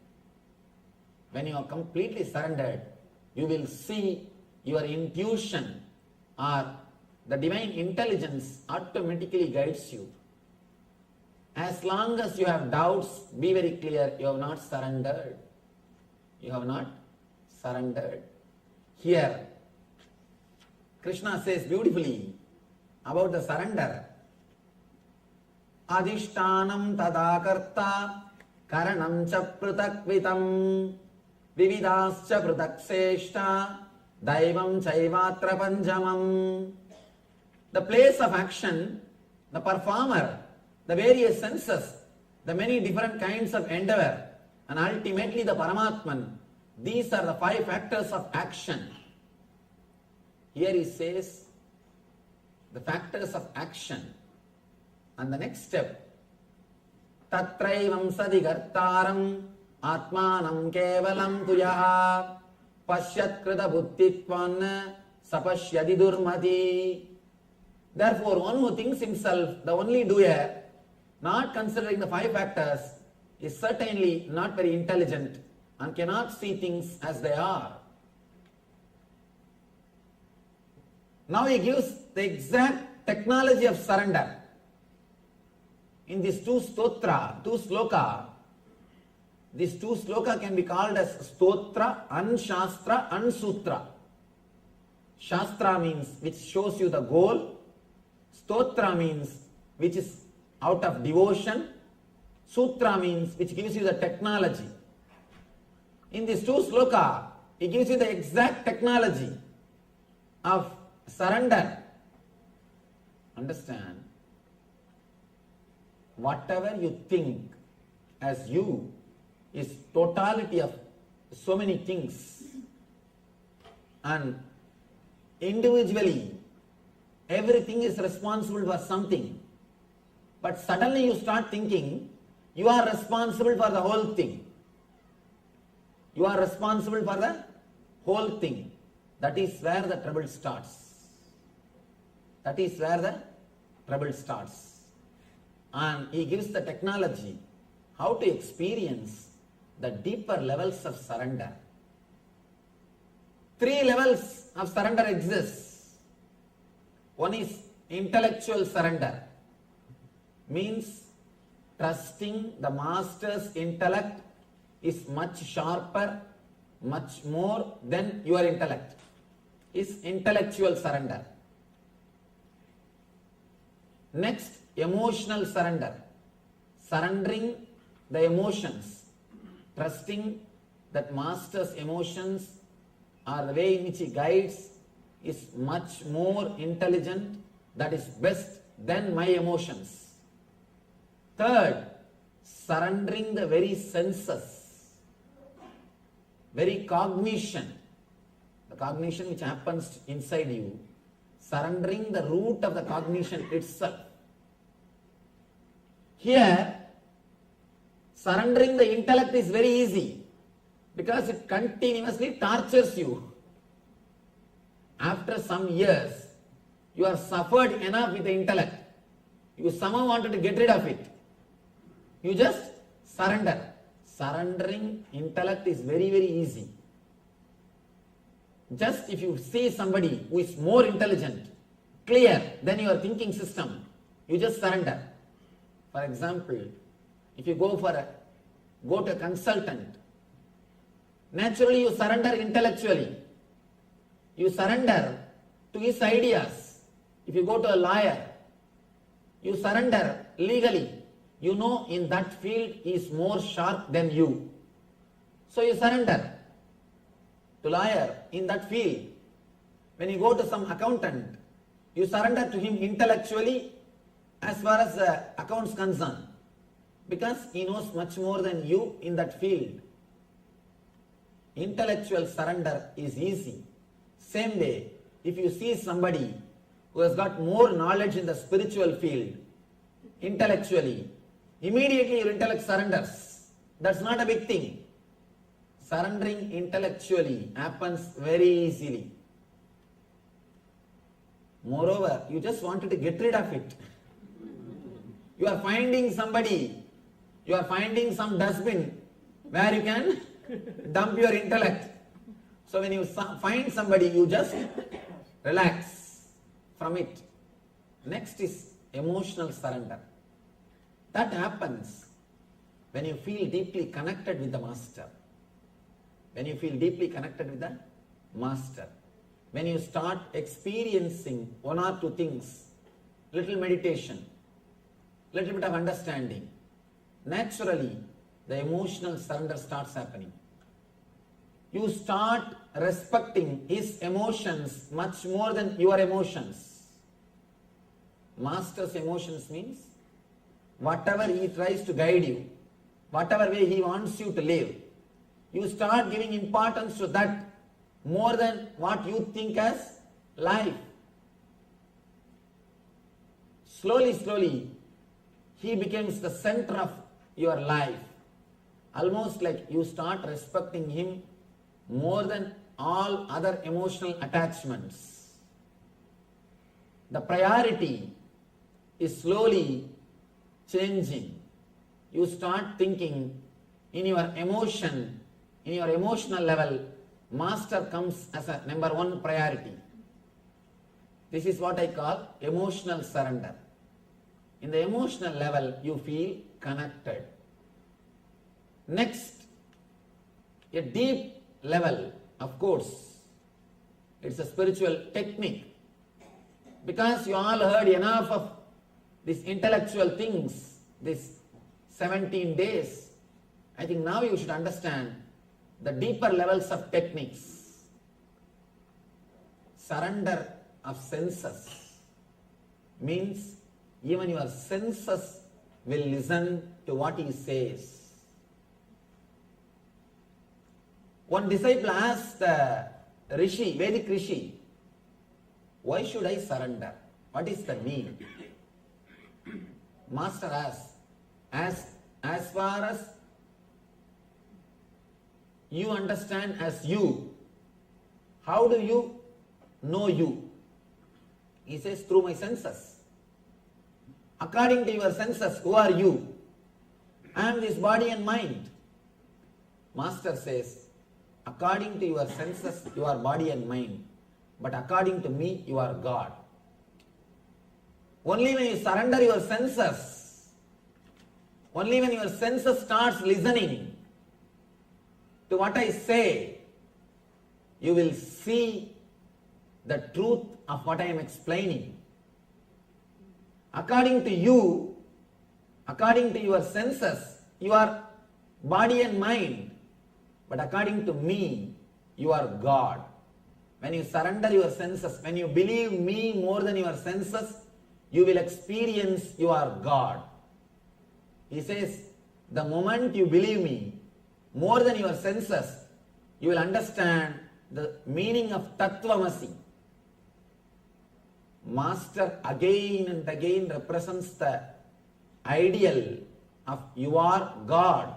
When you are completely surrendered, you will see your intuition or the divine intelligence automatically guides you. As long as you have doubts, be very clear, you have not surrendered. You have not surrendered. Here, Krishna says beautifully about the surrender. Adhishtanam tadakarta karanam cha prutakvitam vividascha prutakseshta daivam chaivatra panjamam. The place of action, the performer, the various senses, the many different kinds of endeavor, and ultimately the Paramatman. These are the 5 factors of action. Here he says the factors of action. And the next step, Tatraivam sadigartaram atmanam kevalam tuyaha pashyat krita buddhitvan sapashyadi durmati. Therefore, one who thinks himself the only doer, not considering the 5 factors, is certainly not very intelligent and cannot see things as they are. Now he gives the exact technology of surrender. In these 2 sloka, these 2 sloka can be called as stotra and shastra and sutra. Shastra means which shows you the goal. Stotra means which is out of devotion. Sutra means which gives you the technology. In these 2 sloka, he gives you the exact technology of surrender. Understand? Whatever you think as you is totality of so many things, and individually everything is responsible for something, but suddenly you start thinking you are responsible for the whole thing. You are responsible for the whole thing. That is where the trouble starts. That is where the trouble starts. And he gives the technology how to experience the deeper levels of surrender. 3 levels of surrender exist. One is intellectual surrender, means trusting the master's intellect is much sharper, much more than your intellect, is intellectual surrender. Next, emotional surrender, surrendering the emotions, trusting that master's emotions or the way in which he guides is much more intelligent, that is best than my emotions. Third, surrendering the very senses, very cognition, the cognition which happens inside you, surrendering the root of the cognition itself. Here, surrendering the intellect is very easy because it continuously tortures you. After some years, you have suffered enough with the intellect. You somehow wanted to get rid of it. You just surrender. Surrendering intellect is very, very easy. Just if you see somebody who is more intelligent, clear than your thinking system, you just surrender. For example, if you go to a consultant, naturally you surrender intellectually. You surrender to his ideas. If you go to a lawyer, you surrender legally. You know in that field he is more sharp than you. So you surrender to lawyer in that field. When you go to some accountant, you surrender to him intellectually as far as the accounts concerned, because he knows much more than you in that field. Intellectual surrender is easy. Same way, if you see somebody who has got more knowledge in the spiritual field, intellectually, immediately your intellect surrenders. That's not a big thing. Surrendering intellectually happens very easily. Moreover, you just wanted to get rid of it. You are finding somebody, you are finding some dustbin where you can dump your intellect. So when you find somebody, you just relax from it. Next is emotional surrender. That happens when you feel deeply connected with the Master. When you feel deeply connected with the Master. When you start experiencing one or two things, little meditation, little bit of understanding, naturally the emotional surrender starts happening. You start respecting his emotions much more than your emotions. Master's emotions means whatever he tries to guide you, whatever way he wants you to live, you start giving importance to that more than what you think as life. Slowly, slowly, he becomes the center of your life. Almost like you start respecting him more than all other emotional attachments. The priority is slowly changing. You start thinking in your emotion, in your emotional level, Master comes as a number one priority. This is what I call emotional surrender. In the emotional level, you feel connected. Next, a deep level, of course, it's a spiritual technique. Because you all heard enough of these intellectual things, these 17 days, I think now you should understand the deeper levels of techniques. Surrender of senses means even your senses will listen to what he says. One disciple asked the Rishi, Vedic Rishi, why should I surrender? What is the need? Master asked, as far as you understand as you, how do you know you? He says, through my senses. According to your senses, who are you? I am this body and mind. Master says, according to your senses, you are body and mind. But according to me, you are God. Only when you surrender your senses, only when your senses starts listening to what I say, you will see the truth of what I am explaining. According to you, according to your senses, you are body and mind. But according to me, you are God. When you surrender your senses, when you believe me more than your senses, you will experience you are God. He says, the moment you believe me more than your senses, you will understand the meaning of Tattvamasi. Master again and again represents the ideal of you are God.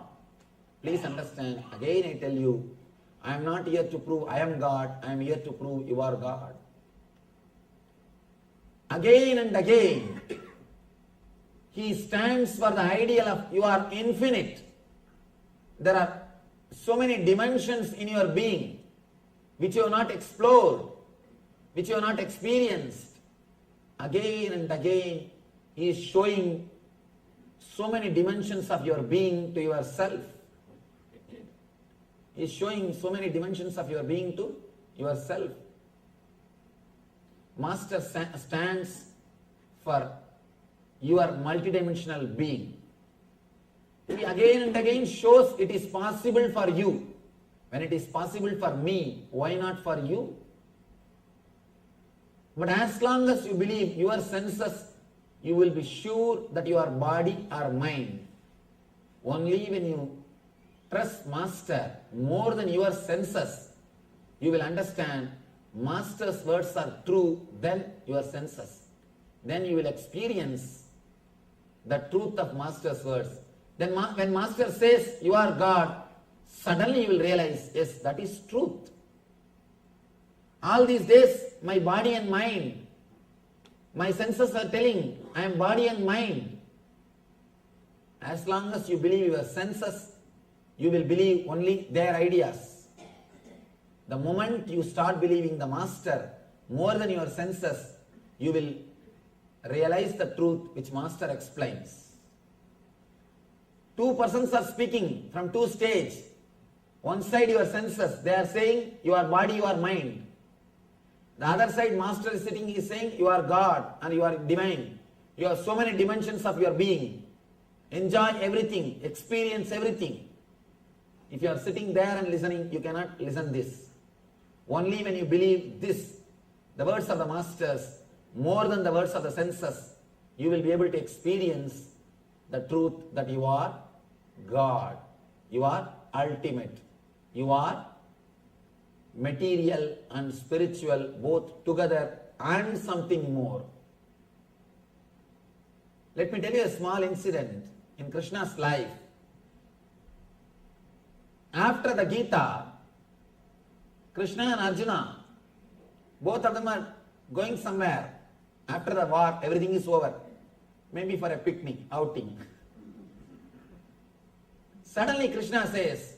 Please understand, again I tell you, I am not here to prove I am God, I am here to prove you are God. Again and again, he stands for the ideal of you are infinite. There are so many dimensions in your being which you have not explored, which you have not experienced. Again and again, he is showing so many dimensions of your being to yourself. He is showing so many dimensions of your being to yourself. Master stands for your multidimensional being. He again and again shows it is possible for you. When it is possible for me, why not for you? But as long as you believe your senses, you will be sure that your body or mind. Only when you trust Master more than your senses, you will understand Master's words are true than your senses. Then you will experience the truth of Master's words. Then when Master says you are God, suddenly you will realize, yes, that is truth. All these days, my body and mind, my senses are telling, I am body and mind. As long as you believe your senses, you will believe only their ideas. The moment you start believing the Master more than your senses, you will realize the truth which Master explains. Two persons are speaking from two stages. One side your senses, they are saying you are body, you are mind. The other side Master is sitting, he is saying you are God and you are divine. You have so many dimensions of your being. Enjoy everything, experience everything. If you are sitting there and listening, you cannot listen this. Only when you believe this, the words of the Masters, more than the words of the senses, you will be able to experience the truth that you are God. You are ultimate. You are material and spiritual both together and something more. Let me tell you a small incident in Krishna's life. After the Gita, Krishna and Arjuna, both of them are going somewhere. After the war, everything is over. Maybe for a picnic, outing. Suddenly Krishna says,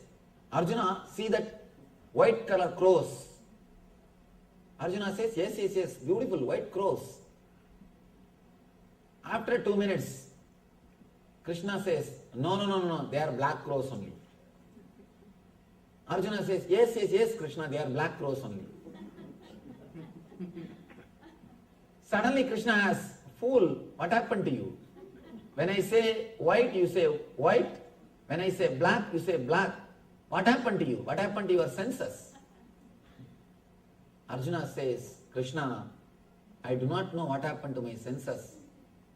Arjuna, see that white color crows. Arjuna says, yes, beautiful white crows. After 2 minutes, Krishna says, no, they are black crows only. Arjuna says, yes, Krishna, they are black crows only. Suddenly Krishna asks, fool, what happened to you? When I say white, you say white. When I say black, you say black. What happened to you? What happened to your senses? Arjuna says, Krishna, I do not know what happened to my senses.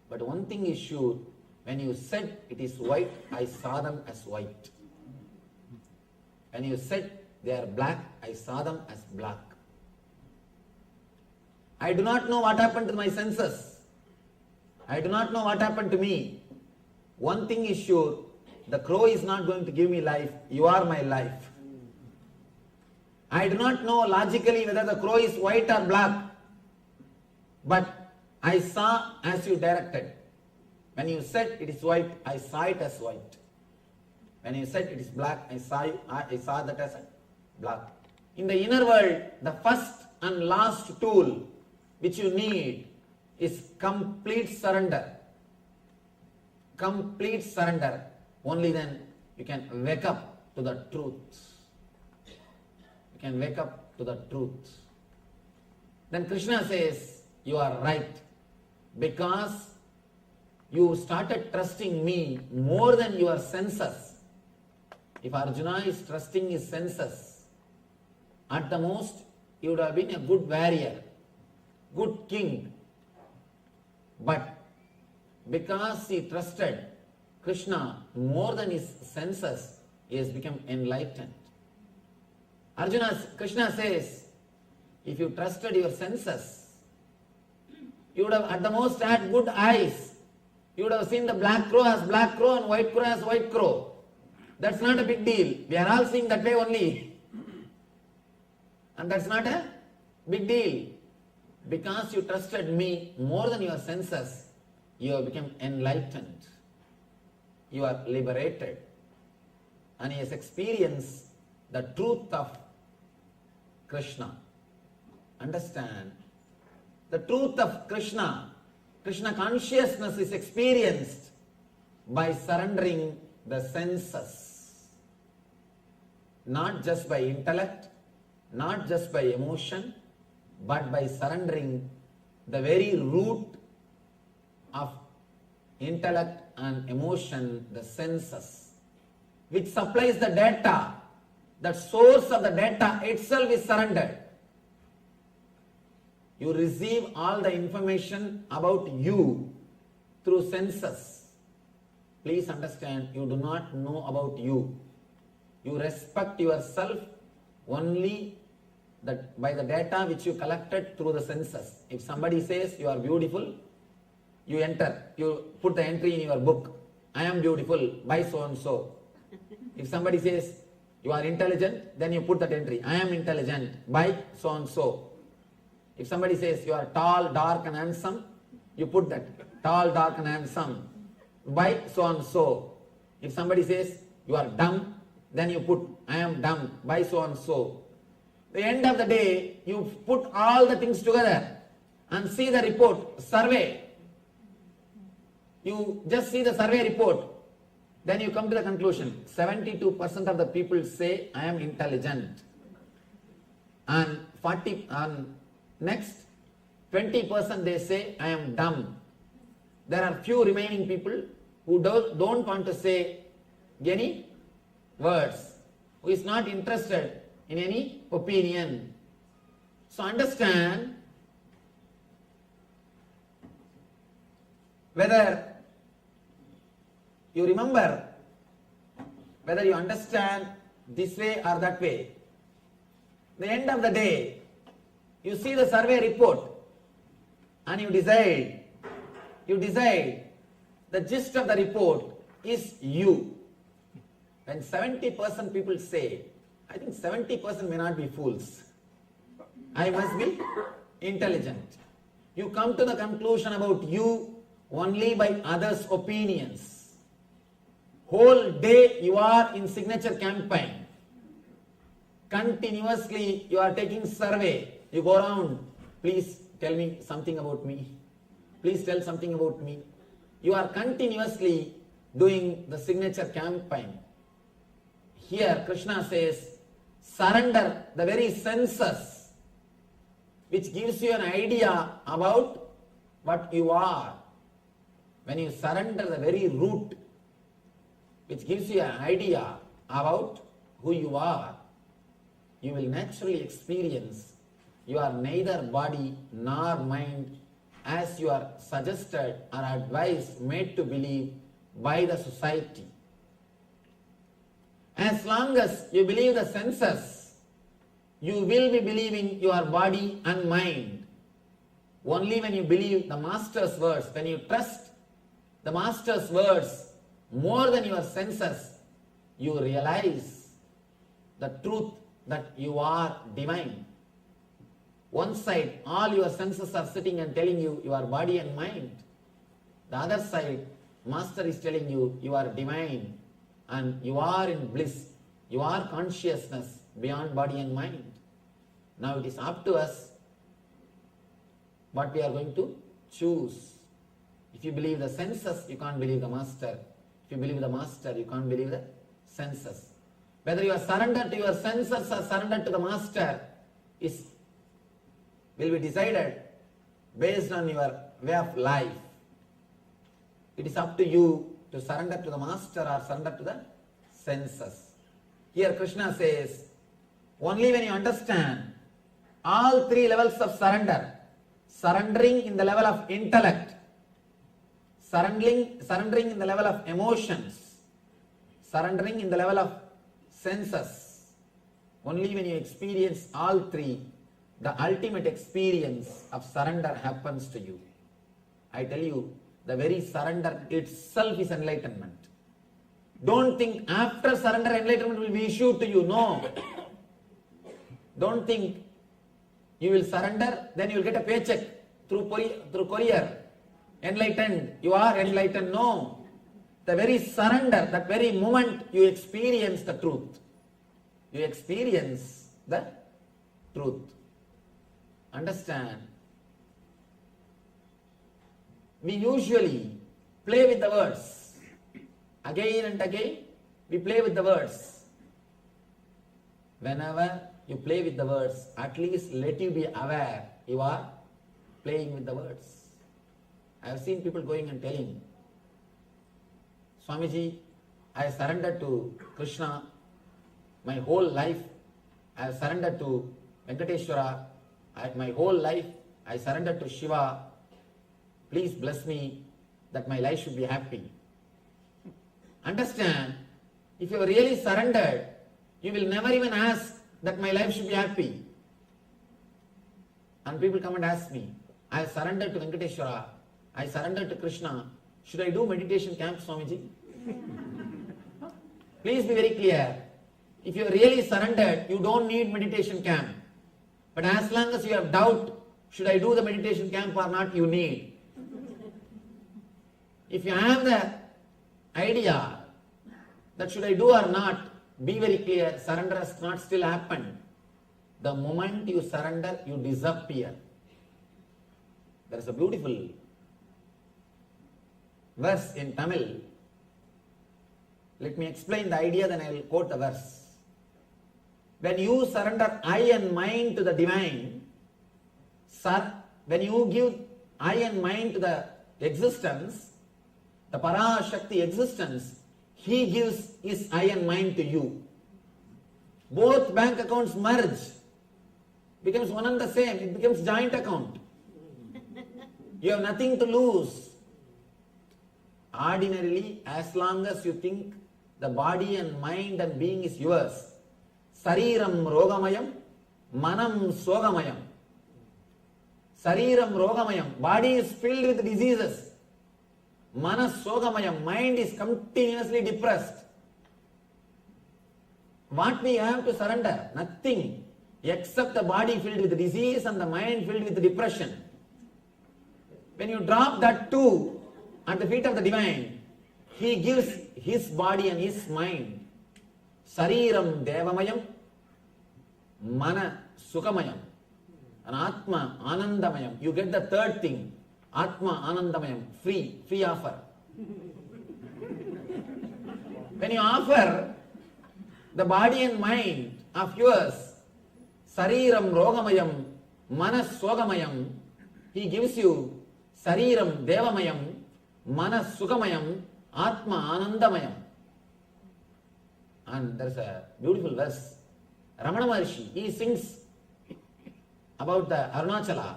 But one thing is sure, when you said it is white, I saw them as white. When you said they are black, I saw them as black. I do not know what happened to my senses. I do not know what happened to me. One thing is sure, the crow is not going to give me life. You are my life. I do not know logically whether the crow is white or black. But I saw as you directed. When you said it is white, I saw it as white. When you said it is black, I saw that as black. In the inner world, the first and last tool which you need is complete surrender. Complete surrender. Only then you can wake up to the truth. You can wake up to the truth. Then Krishna says, you are right. Because you started trusting me more than your senses. If Arjuna is trusting his senses, at the most he would have been a good warrior, good king. But because he trusted Krishna more than his senses, he has become enlightened. Krishna says, if you trusted your senses, you would have at the most had good eyes. You would have seen the black crow as black crow and white crow as white crow. That's not a big deal. We are all seeing that way only. And that's not a big deal. Because you trusted me more than your senses, you have become enlightened. You are liberated. And he has experienced the truth of Krishna. Understand? The truth of Krishna consciousness is experienced by surrendering the senses. Not just by intellect, not just by emotion, but by surrendering the very root of intellect and emotion, the senses, which supplies the data, the source of the data itself is surrendered. You receive all the information about you through senses. Please understand, you do not know about you. You respect yourself only by the data which you collected through the senses. If somebody says you are beautiful, you put the entry in your book, I am beautiful by so and so. If somebody says you are intelligent, then you put that entry, I am intelligent by so and so. If somebody says you are tall, dark and handsome, you put that tall, dark and handsome by so and so. If somebody says you are dumb, then you put I am dumb by so and so. At the end of the day, you put all the things together and see the report, survey. You just see the survey report. Then you come to the conclusion, 72% of the people say I am intelligent. And next 20% they say I am dumb. There are few remaining people who don't want to say any words, who is not interested in any opinion. So understand whether you remember, whether you understand this way or that way. At the end of the day, you see the survey report and you decide the gist of the report is you. When 70% people say, I think 70% may not be fools, I must be intelligent. You come to the conclusion about you only by others' opinions. Whole day you are in signature campaign. Continuously you are taking survey. You go around, please tell me something about me. Please tell something about me. You are continuously doing the signature campaign. Here Krishna says, surrender the very senses, which gives you an idea about what you are. When you surrender the very root, which gives you an idea about who you are, you will naturally experience you are neither body nor mind as you are suggested or advised, made to believe by the society. As long as you believe the senses, you will be believing your body and mind. Only when you believe the Master's words, when you trust the Master's words more than your senses, you realize the truth that you are divine. One side, all your senses are sitting and telling you you are body and mind. The other side, Master is telling you you are divine and you are in bliss. You are consciousness beyond body and mind. Now it is up to us what we are going to choose. If you believe the senses, you can't believe the Master. If you believe the Master, you can't believe the senses. Whether you are surrendered to your senses or surrendered to the Master will be decided based on your way of life. It is up to you to surrender to the Master or surrender to the senses. Here Krishna says, only when you understand all three levels of surrender, surrendering in the level of intellect, surrendering in the level of emotions, surrendering in the level of senses, only when you experience all three, the ultimate experience of surrender happens to you. I tell you, the very surrender itself is enlightenment. Don't think after surrender enlightenment will be issued to you. No. Don't think you will surrender, then you will get a paycheck through courier. Enlightened, you are enlightened. No. The very surrender, that very moment you experience the truth. You experience the truth. Understand? We usually play with the words. Again and again, we play with the words. Whenever you play with the words, at least let you be aware you are playing with the words. I have seen people going and telling, Swamiji, I surrendered to Krishna my whole life. I have surrendered to Venkateshwara. My whole life I surrendered to Shiva. Please bless me that my life should be happy. Understand, if you are really surrendered, you will never even ask that my life should be happy. And people come and ask me, I have surrendered to Venkateshwara, I surrendered to Krishna. Should I do meditation camp, Swamiji? Please be very clear. If you are really surrendered, you don't need meditation camp. But as long as you have doubt, should I do the meditation camp or not, you need. If you have the idea that should I do or not, be very clear, surrender has not still happened. The moment you surrender, you disappear. There is a beautiful verse in Tamil. Let me explain the idea, then I will quote the verse. When you surrender I and mind to the divine, when you give I and mind to the existence, the Parashakti existence, he gives his I and mind to you. Both bank accounts merge, becomes one and the same, it becomes joint account. You have nothing to lose. Ordinarily, as long as you think the body and mind and being is yours, Sariram Rogamayam, Manam Sogamayam. Sariram Rogamayam, body is filled with diseases. Manas Sogamayam, mind is continuously depressed. What we have to surrender? Nothing except the body filled with disease and the mind filled with depression. When you drop that two at the feet of the divine, he gives his body and his mind. Sariram Devamayam, Mana Sukamayam, and Atma Anandamayam. You get the third thing, Atma Anandamayam, free offer. When you offer the body and mind of yours, Sariram Rogamayam, Manas Sogamayam, he gives you Sariram Devamayam, Manas Sukamayam, Atma Anandamayam. And there is a beautiful verse. Ramana Maharshi, he sings about the Arunachala.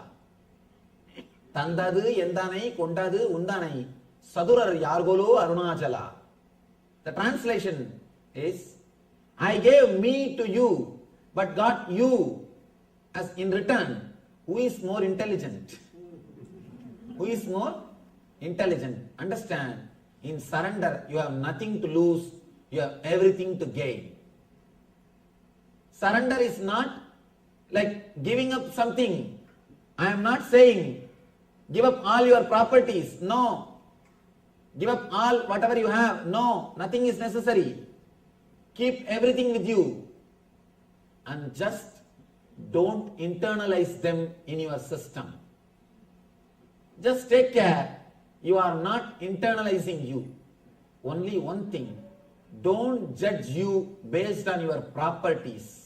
Tandadu Yendanai Kondadu Undanai Sadurar Yargolo Arunachala. The translation is, I gave me to you, but got you as in return. Who is more intelligent? Who is more intelligent? Understand, in surrender you have nothing to lose, you have everything to gain. Surrender is not like giving up something. I am not saying give up all your properties. No. Give up all whatever you have. No. Nothing is necessary. Keep everything with you. And just don't internalize them in your system. Just take care. You are not internalizing you. Only one thing. Don't judge you based on your properties.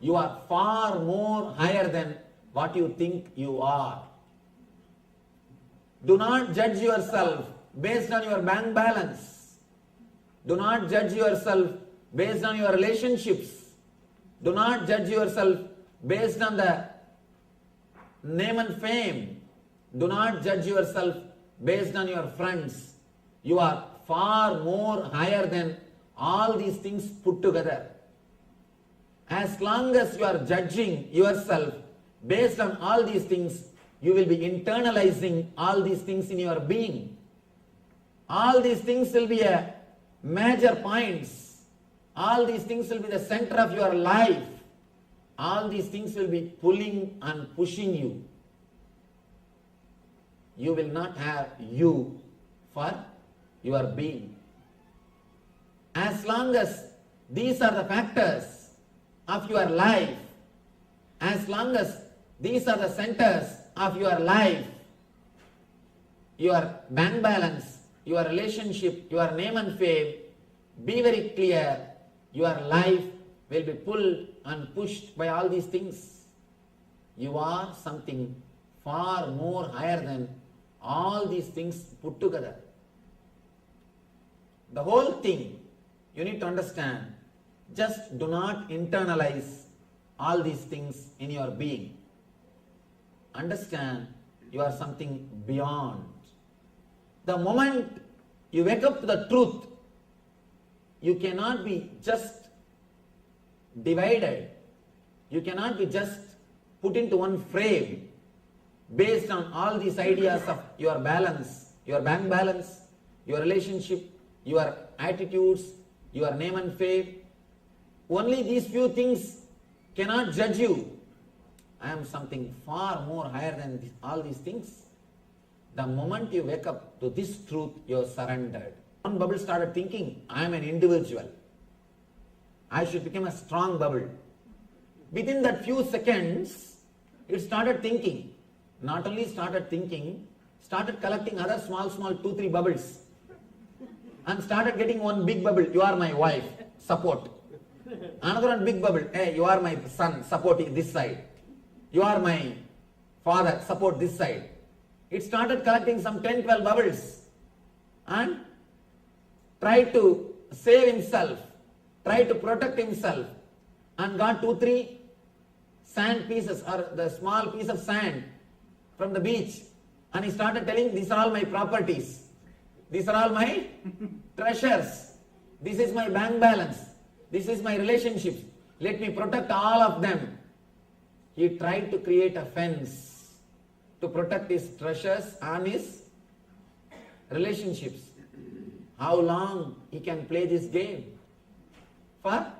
You are far more higher than what you think you are. Do not judge yourself based on your bank balance. Do not judge yourself based on your relationships. Do not judge yourself based on the name and fame. Do not judge yourself based on your friends. You are far more higher than all these things put together. As long as you are judging yourself based on all these things, you will be internalizing all these things in your being. All these things will be a major points. All these things will be the center of your life. All these things will be pulling and pushing you. You will not have you for your being. As long as these are the factors of your life, as long as these are the centers of your life, your bank balance, your relationship, your name and fame, be very clear, your life will be pulled and pushed by all these things. You are something far more higher than all these things put together. The whole thing, you need to understand, just do not internalize all these things in your being. Understand you are something beyond. The moment you wake up to the truth, you cannot be just divided. You cannot be just put into one frame based on all these ideas of your balance, your bank balance, your relationship, your attitudes, your name and fame. Only these few things cannot judge you. I am something far more higher than all these things. The moment you wake up to this truth, you are surrendered. One bubble started thinking, I am an individual. I should become a strong bubble. Within that few seconds, it started thinking. Not only started thinking, started collecting other small 2-3 bubbles. And started getting one big bubble, you are my wife, support. Another one big bubble, hey, you are my son, support this side. You are my father, support this side. It started collecting some 10-12 bubbles and tried to save himself, tried to protect himself, and got 2-3 sand pieces or the small piece of sand from the beach, and he started telling, these are all my properties, these are all my treasures, this is my bank balance, this is my relationships, let me protect all of them. He tried to create a fence to protect his treasures and his relationships. How long he can play this game? For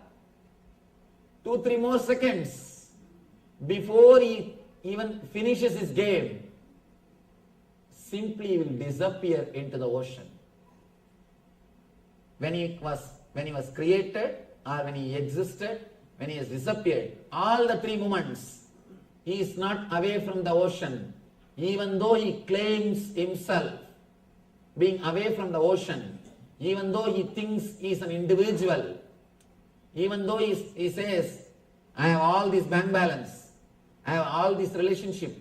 2-3 more seconds before he even finishes his game, simply will disappear into the ocean. When he was created or when he existed, when he has disappeared, all the 3 moments, he is not away from the ocean. Even though he claims himself being away from the ocean, even though he thinks he is an individual, even though he says, I have all this bank balance, I have all this relationship,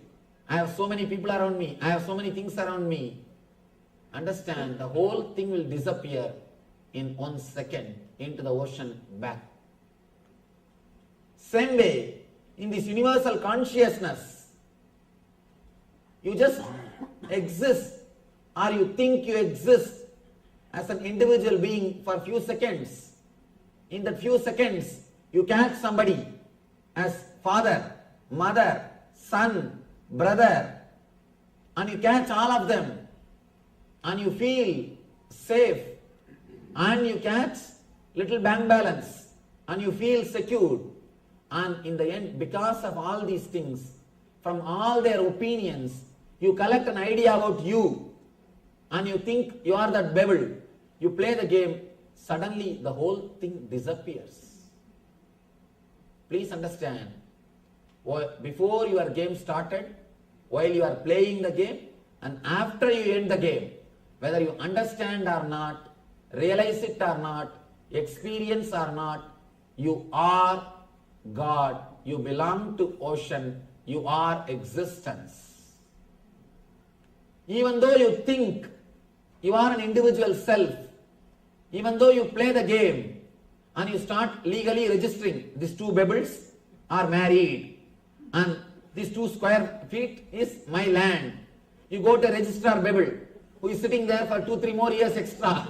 I have so many people around me, I have so many things around me. Understand, the whole thing will disappear in 1 second into the ocean back. Same way, in this universal consciousness, you just exist or you think you exist as an individual being for a few seconds. In that few seconds, you catch somebody as father, mother, son, brother, and you catch all of them and you feel safe, and you catch little bank balance and you feel secured, and in the end, because of all these things, from all their opinions, you collect an idea about you and you think you are that bubble, you play the game, suddenly the whole thing disappears. Please understand, before your game started, while you are playing the game, and after you end the game, whether you understand or not, realize it or not, experience or not, you are God, you belong to ocean, you are existence. Even though you think you are an individual self, even though you play the game and you start legally registering, these 2 bubbles are married and these 2 square feet is my land. You go to registrar bubble who is sitting there for 2-3 more years extra,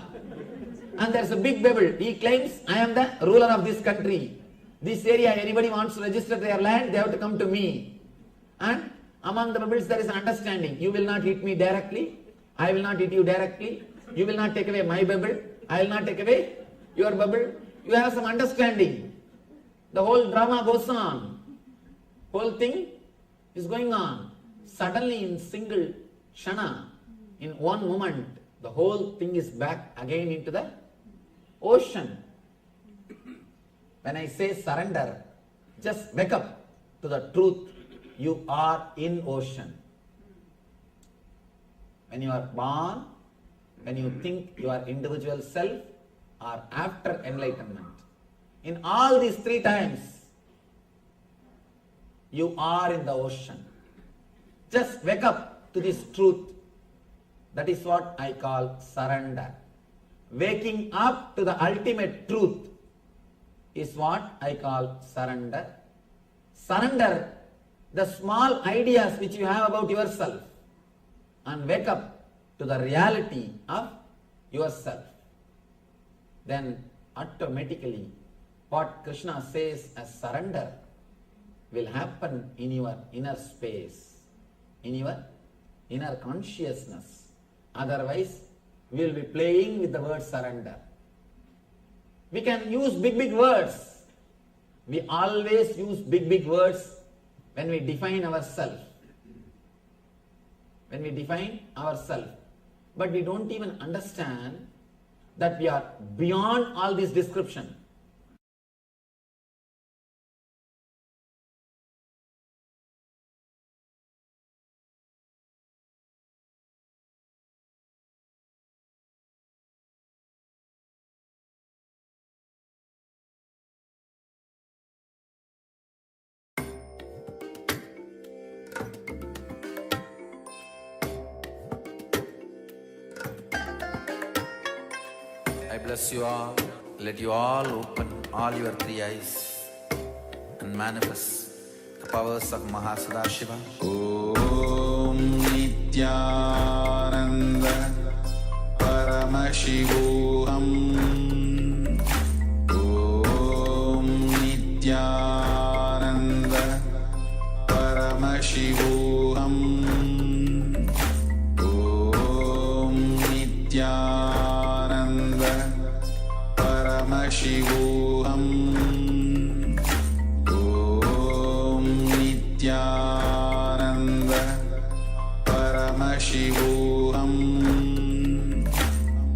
and there's a big bubble. He claims, I am the ruler of this country. This area, anybody wants to register their land, they have to come to me. And among the bubbles there is an understanding. You will not hit me directly, I will not hit you directly, you will not take away my bubble, I will not take away your bubble. You have some understanding. The whole drama goes on. Whole thing is going on. Suddenly in single shana, in one moment, the whole thing is back again into the ocean. When I say surrender, just wake up to the truth. You are in ocean. When you are born, when you think you are individual self, or after enlightenment, in all these 3 times, you are in the ocean. Just wake up to this truth. That is what I call surrender. Waking up to the ultimate truth is what I call surrender. Surrender the small ideas which you have about yourself and wake up to the reality of yourself. Then automatically what Krishna says as surrender will happen in your inner space, in your inner consciousness. Otherwise, we will be playing with the word surrender. We can use big words. We always use big words when we define ourselves. When we define ourselves. But we don't even understand that we are beyond all this description. I bless you all. Let you all open all your three eyes and manifest the powers of Mahasada Om Nityananda Paramashivoham Om Nityananda Paramashivoham Om Nityananda Paramashivoham Om Nityananda Paramashivoham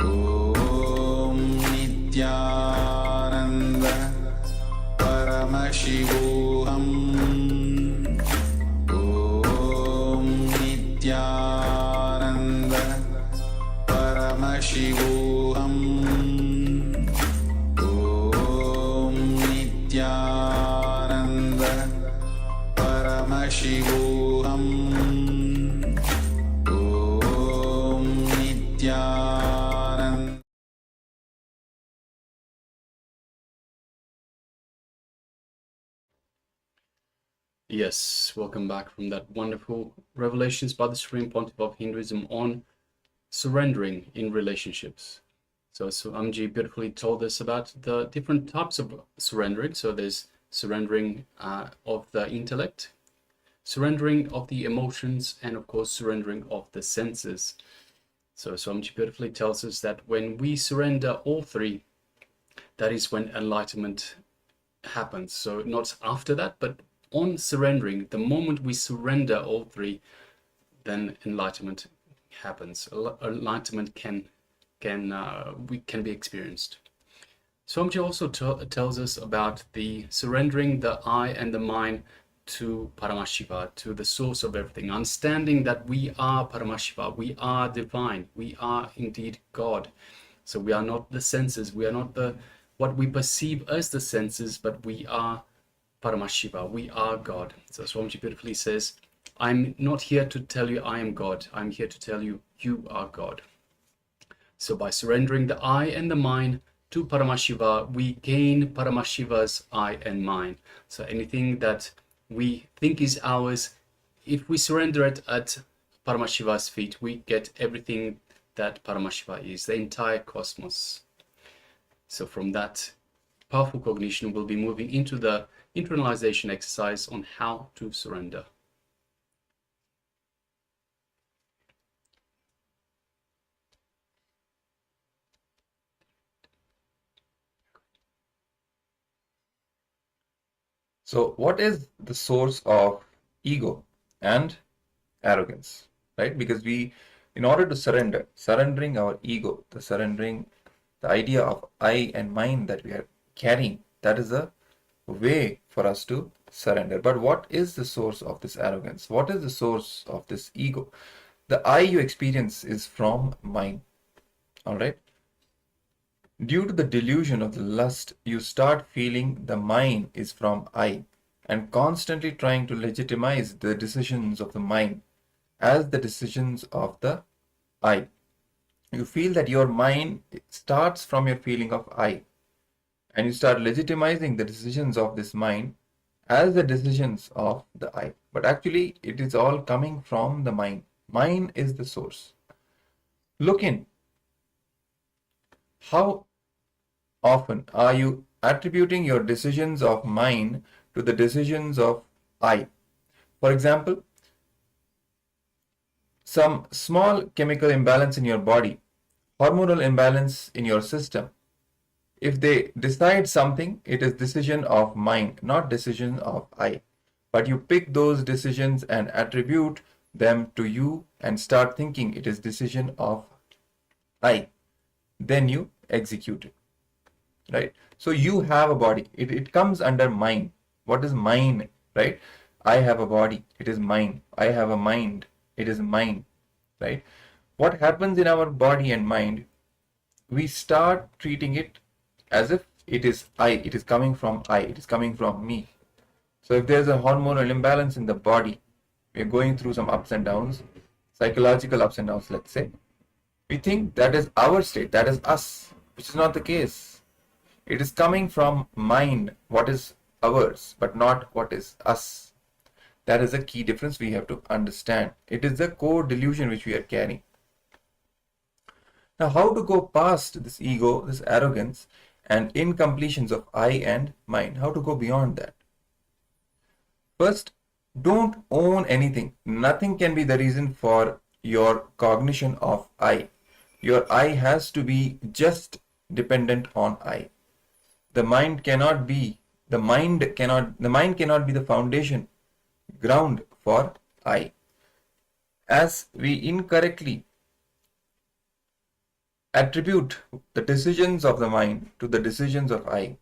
Om Nityananda Paramashivoham Om Nityananda Paramashivoham Om Nityananda Paramashivoham Om Nityananda. Yes, welcome back from that wonderful revelations by the Supreme Pontiff of Hinduism on surrendering in relationships. So Amji beautifully told us about the different types of surrendering. So there's surrendering of the intellect, surrendering of the emotions, and of course surrendering of the senses. So Amji beautifully tells us that when we surrender all three, that is when enlightenment happens. So not after that, but on surrendering, the moment we surrender all three, then enlightenment happens. Enlightenment can be experienced. Swamiji also tells us about the surrendering the I and the mind to Paramashiva, to the source of everything, understanding that we are Paramashiva, we are divine, we are indeed God. So we are not the senses, we are not what we perceive as the senses, but we are Paramashiva, we are God. So Swamiji beautifully says, I'm not here to tell you I am God, I'm here to tell you you are God. So by surrendering the I and the mind to Paramashiva, we gain Paramashiva's I and mind. So anything that we think is ours, if we surrender it at Paramashiva's feet, we get everything that Paramashiva is, the entire cosmos. So from that powerful cognition, we'll be moving into the internalization exercise on how to surrender. So what is the source of ego and arrogance, right? Because in order to surrendering our ego, surrendering the idea of I and mine that we are carrying, that is a way for us to surrender. But what is the source of this arrogance? What is the source of this ego? The I you experience is from mine, all right? Due to the delusion of the lust, you start feeling the mind is from I and constantly trying to legitimize the decisions of the mind as the decisions of the I. You feel that your mind starts from your feeling of I, and you start legitimizing the decisions of this mind as the decisions of the I. But actually, it is all coming from the mind. Mind is the source. Look in. How often are you attributing your decisions of mind to the decisions of I? For example, some small chemical imbalance in your body, hormonal imbalance in your system. If they decide something, it is decision of mind, not decision of I. But you pick those decisions and attribute them to you and start thinking it is decision of I. Then you execute it. Right? So you have a body. It comes under mind. What is mind? Right? I have a body. It is mine. I have a mind. It is mine. Right? What happens in our body and mind? We start treating it as if it is I, it is coming from I, it is coming from me. So if there's a hormonal imbalance in the body, we're going through some ups and downs, psychological ups and downs, let's say, we think that is our state, that is us, which is not the case. It is coming from mind, what is ours, but not what is us. That is a key difference we have to understand. It is the core delusion which we are carrying. Now, how to go past this ego, this arrogance, and incompletions of I and mind? How to go beyond that? First, don't own anything. Nothing can be the reason for your cognition of I. Your I has to be just dependent on I. The mind cannot be the mind cannot be the foundation, ground for I. As we incorrectly attribute the decisions of the mind to the decisions of I,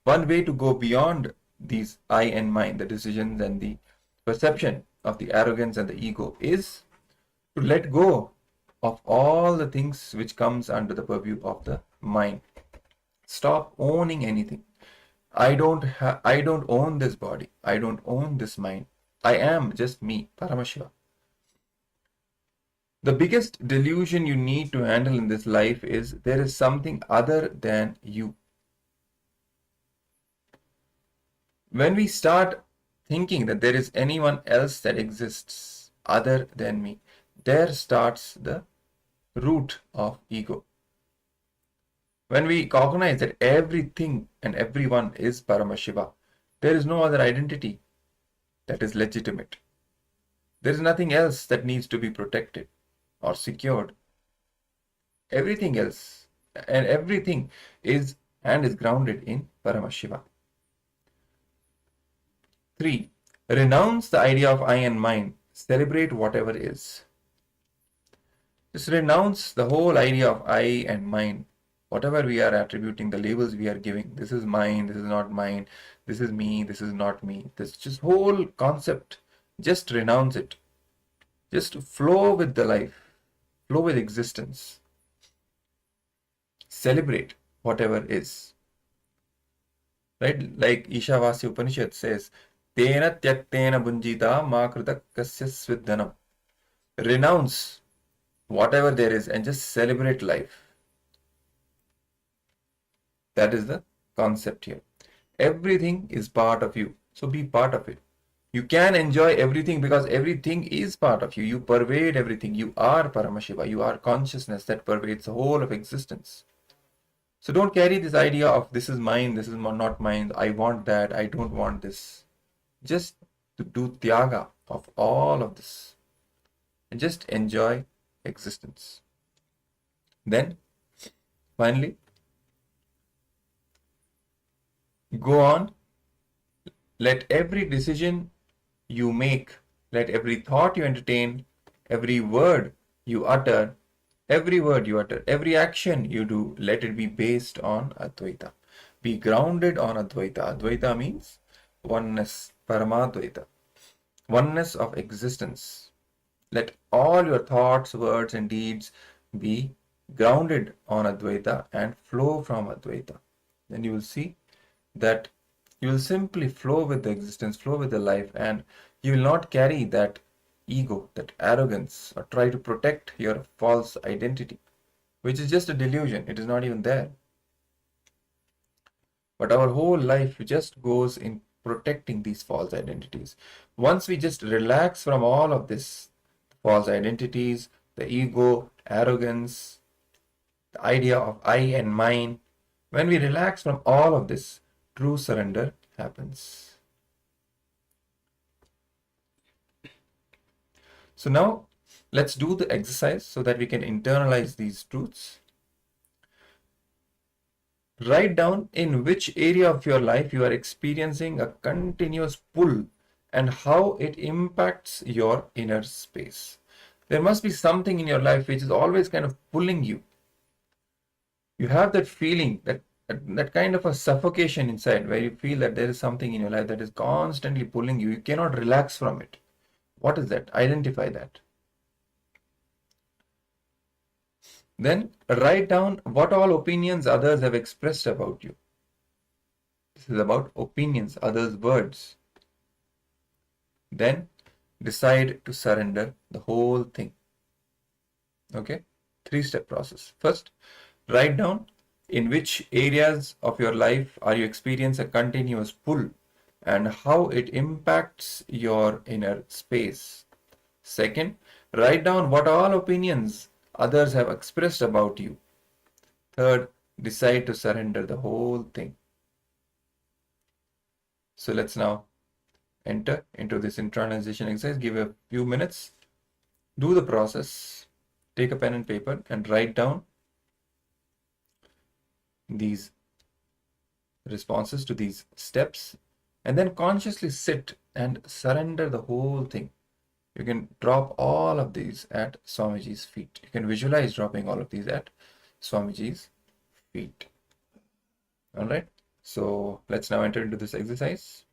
one way to go beyond these I and mind, the decisions and the perception of the arrogance and the ego, is to let go of all the things which comes under the purview of the mind. Stop owning anything. I don't own this body. I don't own this mind. I am just me, Paramashiva. The biggest delusion you need to handle in this life is there is something other than you. When we start thinking that there is anyone else that exists other than me, there starts the root of ego. When we cognize that everything and everyone is Paramashiva, there is no other identity that is legitimate. There is nothing else that needs to be protected or secured. Everything else and everything is grounded in Paramashiva. 3. Renounce the idea of I and mine. Celebrate whatever is. Just renounce the whole idea of I and mine. Whatever we are attributing, the labels we are giving, this is mine, this is not mine, this is me, this is not me, this just whole concept, just renounce it. Just flow with the life, flow with existence. Celebrate whatever is. Right? Like Ishavasya Upanishad says, Tena tyaktena bunjita ma krita kasya svidhanam. Renounce whatever there is and just celebrate life. That is the concept here. Everything is part of you. So be part of it. You can enjoy everything because everything is part of you. You pervade everything. You are Paramashiva. You are consciousness that pervades the whole of existence. So don't carry this idea of this is mine, this is not mine, I want that, I don't want this. Just to do tyaga of all of this. And just enjoy existence. Then, finally, go on. Let every decision you make, let every thought you entertain, every word you utter, every action you do, let it be based on Advaita. Be grounded on Advaita. Advaita means oneness, Paramadvaita, oneness of existence. Let all your thoughts, words, and deeds be grounded on Advaita and flow from Advaita. Then you will see that you will simply flow with the existence, flow with the life, and you will not carry that ego, that arrogance, or try to protect your false identity, which is just a delusion. It is not even there. But our whole life just goes in protecting these false identities. Once we just relax from all of this, false identities, the ego, arrogance, the idea of I and mine, when we relax from all of this, true surrender happens. So now let's do the exercise so that we can internalize these truths. Write down in which area of your life you are experiencing a continuous pull and how it impacts your inner space. There must be something in your life which is always kind of pulling you. You have that feeling, that kind of a suffocation inside, where you feel that there is something in your life that is constantly pulling you. You cannot relax from it. What is that? Identify that. Then write down what all opinions others have expressed about you. This is about opinions, others' words. Then decide to surrender the whole thing. Okay? 3-step process. First, write down in which areas of your life are you experiencing a continuous pull and how it impacts your inner space. Second, write down what all opinions others have expressed about you. Third, decide to surrender the whole thing. So let's now enter into this internalization exercise. Give a few minutes. Do the process. Take a pen and paper and write down these responses to these steps, and then consciously sit and surrender the whole thing. You can drop all of these at Swamiji's feet. You can visualize dropping all of these at Swamiji's feet. All right. So let's now enter into this exercise.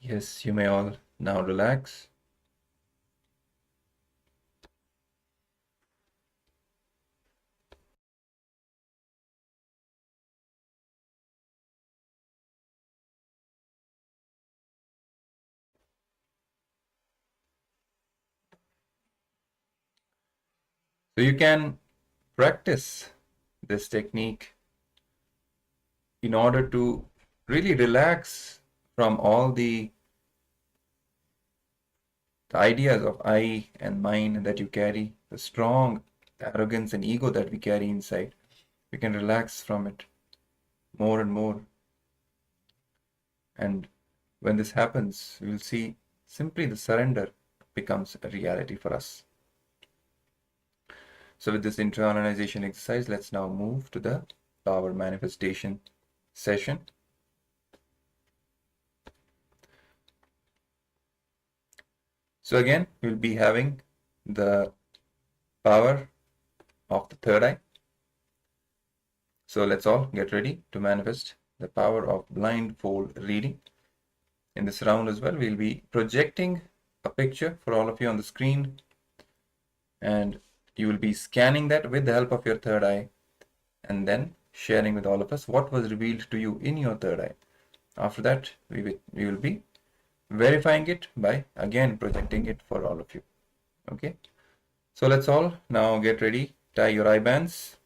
Yes, you may all now relax. So you can practice this technique in order to really relax from all the ideas of I and mine that you carry, the strong arrogance and ego that we carry inside. We can relax from it more and more. And when this happens, we will see simply the surrender becomes a reality for us. So with this internalization exercise, let's now move to the power manifestation session. So again, we'll be having the power of the third eye. So let's all get ready to manifest the power of blindfold reading. In this round as well, we'll be projecting a picture for all of you on the screen, and you will be scanning that with the help of your third eye and then sharing with all of us what was revealed to you in your third eye. After that, we will be verifying it by again projecting it for all of you. Okay, so let's all now get ready. Tie your eye bands.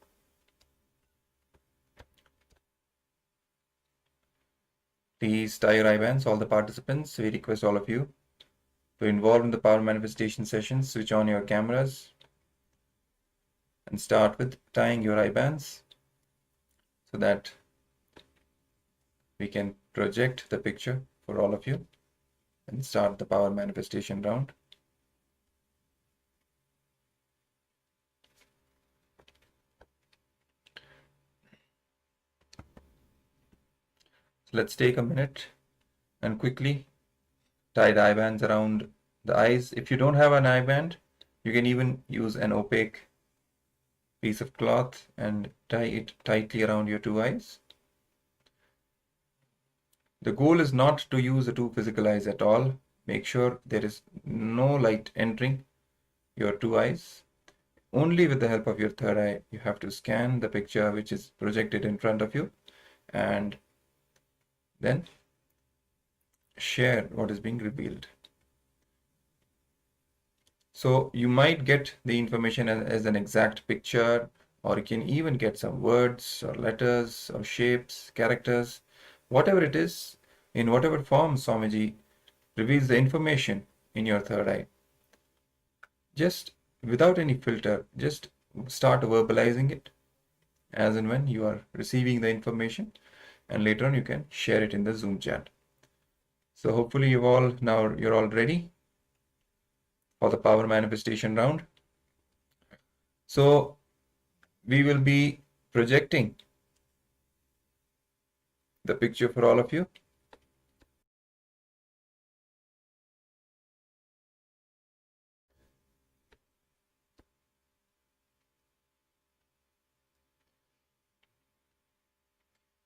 Please tie your eye bands, all the participants. We request all of you to involve in the power manifestation sessions. Switch on your cameras and start with tying your eye bands so that we can project the picture for all of you and start the power manifestation round. So let's take a minute and quickly tie the eye bands around the eyes. If you don't have an eye band, you can even use an opaque piece of cloth and tie it tightly around your two eyes. The goal is not to use the two physical eyes at all. Make sure there is no light entering your two eyes. Only with the help of your third eye, you have to scan the picture which is projected in front of you and then share what is being revealed. So you might get the information as an exact picture, or you can even get some words or letters or shapes, characters, whatever it is, in whatever form Swamiji reveals the information in your third eye. Just without any filter, just start verbalizing it as and when you are receiving the information, and later on you can share it in the Zoom chat. So hopefully you're all ready for the power manifestation round. So we will be projecting the picture for all of you.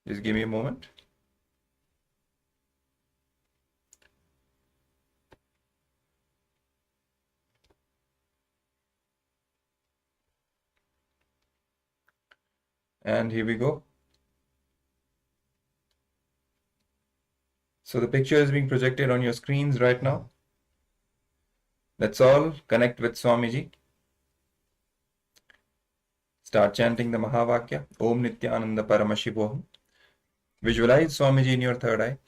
Just give me a moment. And here we go. So the picture is being projected on your screens right now. Let's all connect with Swamiji. Start chanting the Mahavakya, Om Nityananda Paramashivoham. Visualize Swamiji in your third eye.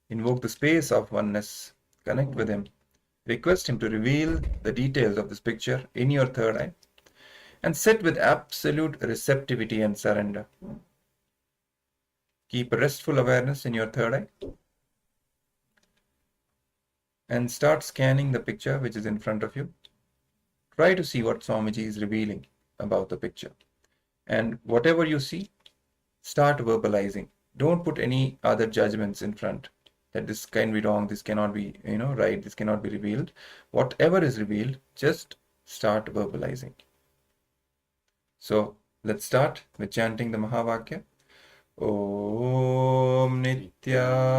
Invoke the space of oneness. Connect with him. Request him to reveal the details of this picture in your third eye. And sit with absolute receptivity and surrender. Keep a restful awareness in your third eye. And start scanning the picture which is in front of you. Try to see what Swamiji is revealing about the picture. And whatever you see, start verbalizing. Don't put any other judgments in front, that this can be wrong, this cannot be, right, this cannot be revealed. Whatever is revealed, just start verbalizing. So let's start with chanting the Mahavakya. Om Nityananda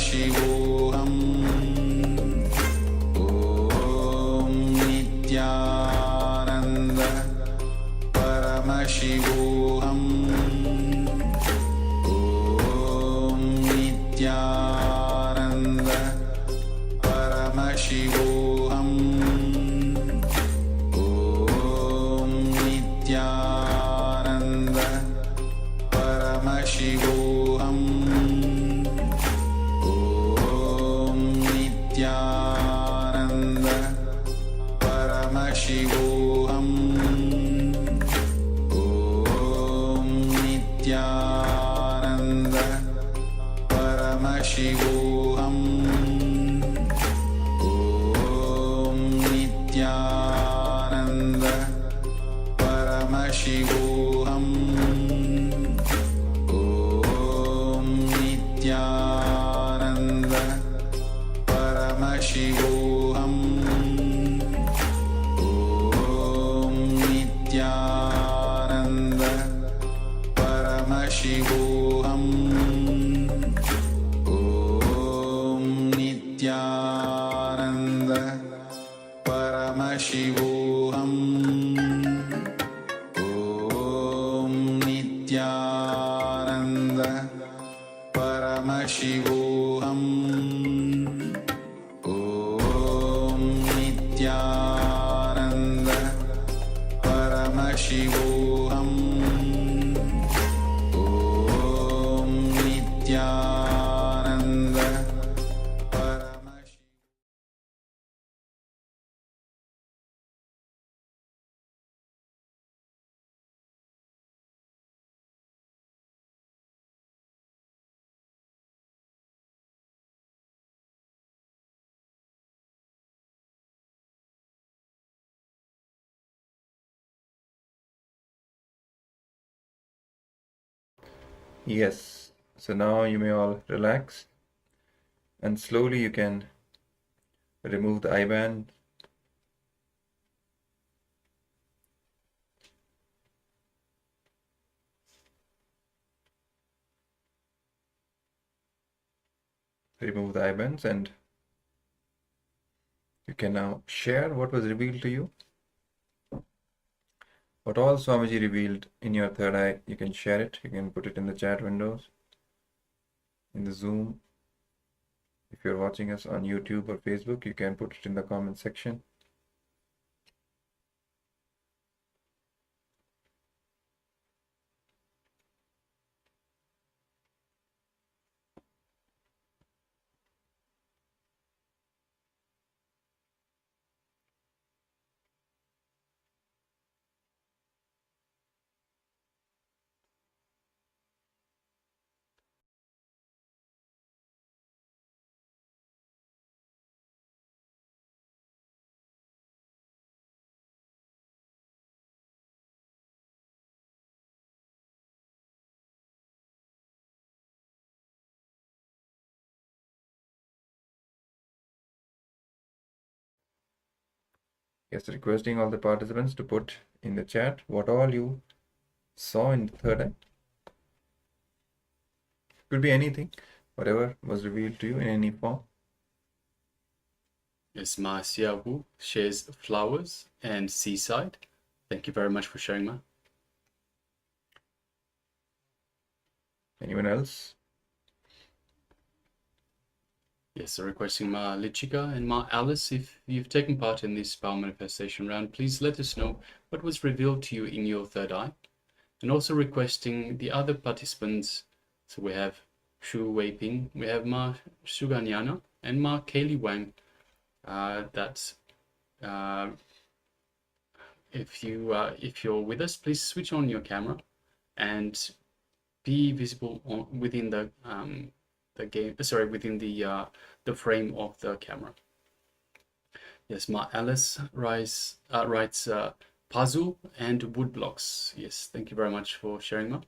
Paramashivoham Om Nityananda Paramashivoham Om Nityananda Paramashivoham Om Nityananda Paramashivoham Om Nityananda Paramashivoham Om Nityananda Paramashivoham Om Nityananda Paramashivoham Om Nityananda Paramashivoham Om Nityananda Paramashivoham Om Nityananda Paramashivoham Om Nityananda Paramashivoham Om Nityananda Paramashivoham Om Nityananda Paramashivoham. Yes. So now you may all relax, and slowly you can remove the eye band. Remove the eye bands, and you can now share what was revealed to you. What all Swamiji revealed in your third eye, you can share it. You can put it in the chat windows, in the Zoom. If you're watching us on YouTube or Facebook, you can put it in the comment section. Yes, requesting all the participants to put in the chat what all you saw in the third eye. Could be anything, whatever was revealed to you in any form. Yes, Ma Xiaobu shares flowers and seaside. Thank you very much for sharing, Ma. Anyone else? Yes, so requesting Ma Lichika and Ma Alice, if you've taken part in this power manifestation round, please let us know what was revealed to you in your third eye. And also requesting the other participants. So we have Shu Weiping, we have Ma Suganyana and Ma Kaylee Wang. If you're with us, please switch on your camera and be visible within the game. Sorry, within the frame of the camera. Yes, Ma Alice writes puzzle and wood blocks. Yes, thank you very much for sharing, Ma.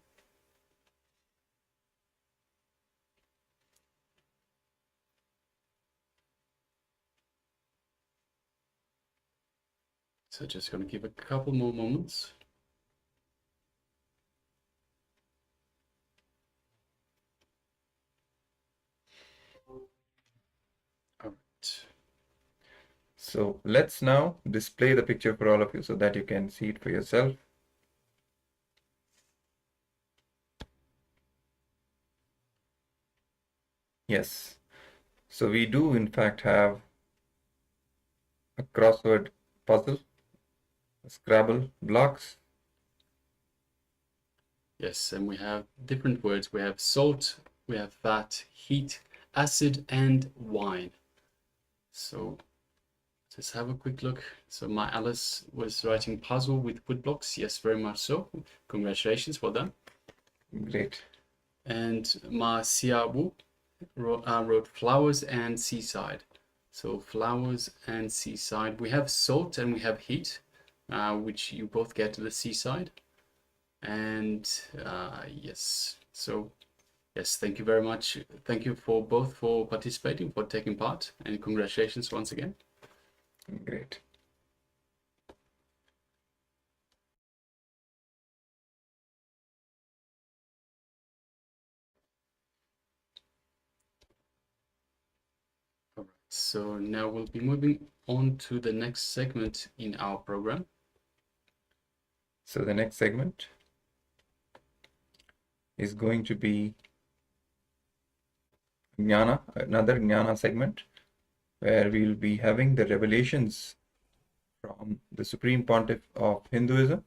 So just going to give a couple more moments. So let's now display the picture for all of you so that you can see it for yourself. Yes. So we do in fact have a crossword puzzle, a Scrabble blocks. Yes, and we have different words. We have salt, we have fat, heat, acid, and wine. So let's have a quick look. So my Alice was writing puzzle with wood blocks. Yes, very much so. Congratulations, well done. Great. And my Xiaowu wrote flowers and seaside. So flowers and seaside. We have salt and we have heat, which you both get to the seaside. And yes, so yes, thank you very much. Thank you for both for participating, for taking part, and congratulations once again. Great. All right, so now we'll be moving on to the next segment in our program. So the next segment is going to be Jnana, another Jnana segment, where we'll be having the revelations from the Supreme Pontiff of Hinduism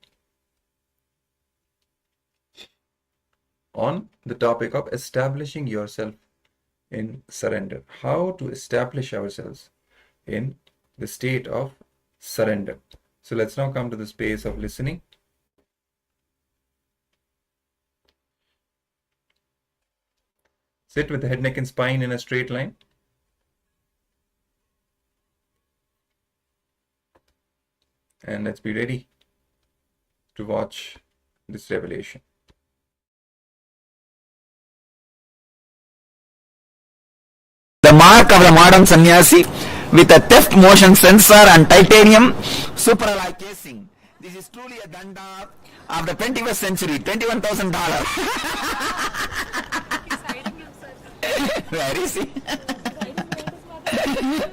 on the topic of establishing yourself in surrender. How to establish ourselves in the state of surrender. So let's now come to the space of listening. Sit with the head, neck, and spine in a straight line. And let's be ready to watch this revelation. The mark of the modern sannyasi with a theft motion sensor and titanium supralloy casing. This is truly a danda of the 21st century, $21,000. Where is he?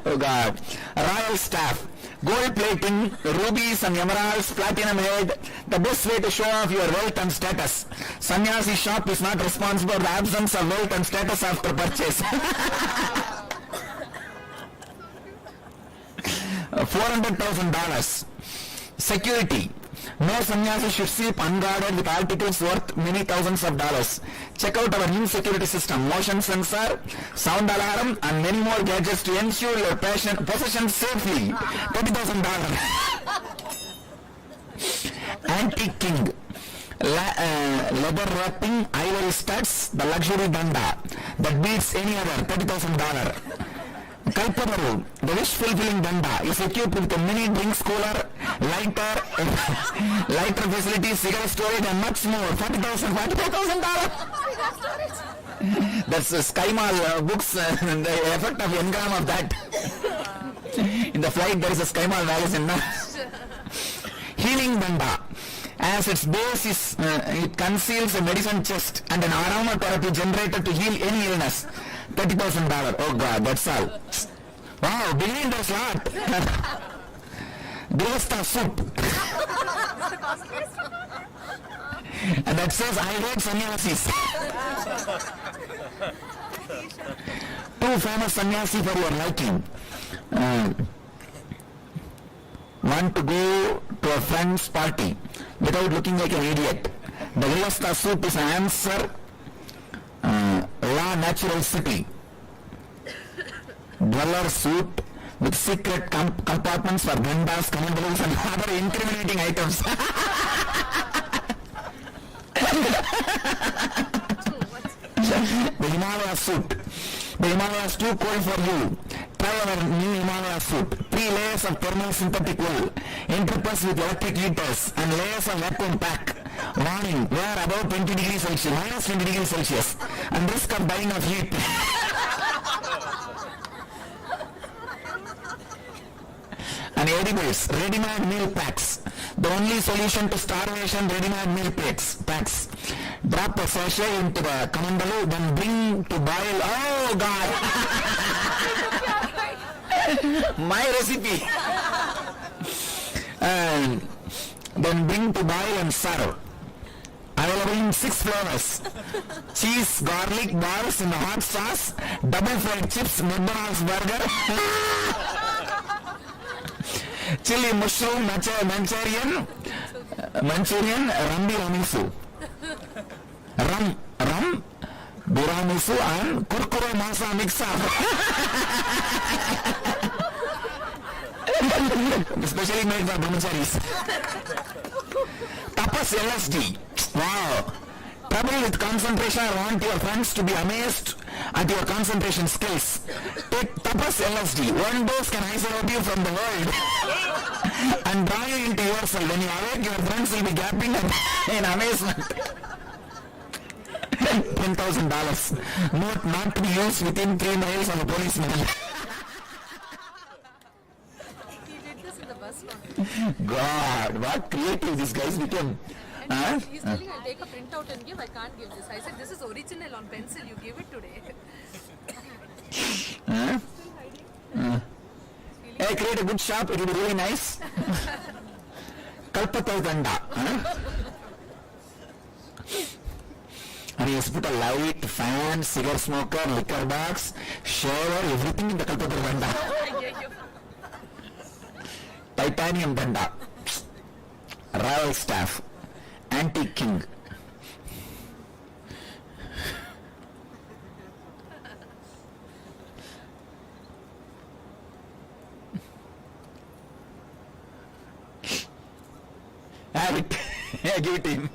Oh God. Royal staff, gold plating, rubies and emeralds, platinum head, the best way to show off your wealth and status. Sannyasi shop is not responsible for the absence of wealth and status after purchase. $400,000. Security. No sannyasi should sleep unguarded with articles worth many thousands of dollars. Check out our new security system, motion sensor, sound alarm, and many more gadgets to ensure your possessions safely. $30,000. Antique king. Leather wrapping, ivory studs, the luxury danda that beats any other. $30,000. Kalpadaru, the wish-fulfilling danda, is equipped with a mini drinks cooler, lighter facilities, cigarette storage, and much more. $45,000. That's SkyMall books, and the effect of engram of that. In the flight, there is a SkyMall magazine. Healing danda. As its base is, it conceals a medicine chest and an aromatherapy generator to heal any illness. $30,000. Oh God, that's all. Wow, beginning there's a lot. Gresta soup. And that says, I hate sannyasis. Two famous sannyasi for your liking. Want to go to a friend's party without looking like an idiot. The Gresta soup is an answer. La Natural City. Dweller suit with secret compartments for gandas, commandables, and other incriminating items. The Himalaya suit. The Himalaya is too cold for you. Try our new Himalaya suit. 3 layers of thermal synthetic wool, interpressed with electric heaters, and layers of vacuum pack. Warning, wear above 20 degrees Celsius, minus 20 degrees Celsius, and risk of dying of heat. And edibles, ready-made meal packs. The only solution to starvation, ready-made meal packs. Drop a sachet into the kamandalu, then bring to boil. Oh God! My recipe. And then bring to boil and serve. Available in 6 flavors. Cheese, garlic, balls in the hot sauce, double fried chips, McDonald's burger, chili mushroom, Manchurian, Rambi Ramisu. Rum, Biramisu and Kurkure Masa mix up. Especially made for brahmacharis. Tapas LSD. Wow. Trouble with concentration. I want your friends to be amazed at your concentration skills. Take Tapas LSD. 1 dose can isolate you from the world and draw you into yourself. When you awake, your friends will be gapping in amazement. $10,000. Note not to be used within 3 miles of a policeman. He did this in the bus stop. God, what creative these guys became. And he's telling, I'll take a printout and give. I can't give this. I said, this is original on pencil. You give it today. Hey, create a good shop. It will be really nice. Kalpatal Danda. And he has put a light, fan, cigar smoker, liquor box, shower, everything in the Kalpatal Danda. Titanium Danda. Royal staff. Antique king. Have it. Yeah, give it to him.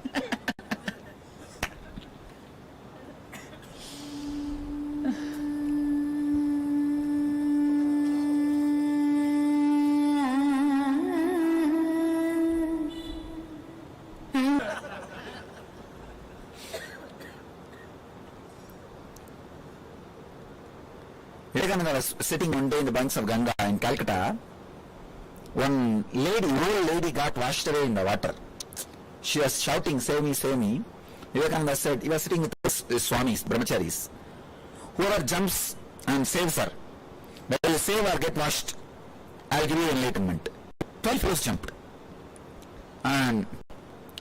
Vivekananda was sitting one day in the banks of Ganga in Calcutta. One lady, old lady, got washed away in the water. She was shouting, save me, save me. Vivekananda said, he was sitting with his swamis, brahmacharis. Whoever jumps and saves her, whether you save or get washed, I'll give you enlightenment. 12 fellows jumped. And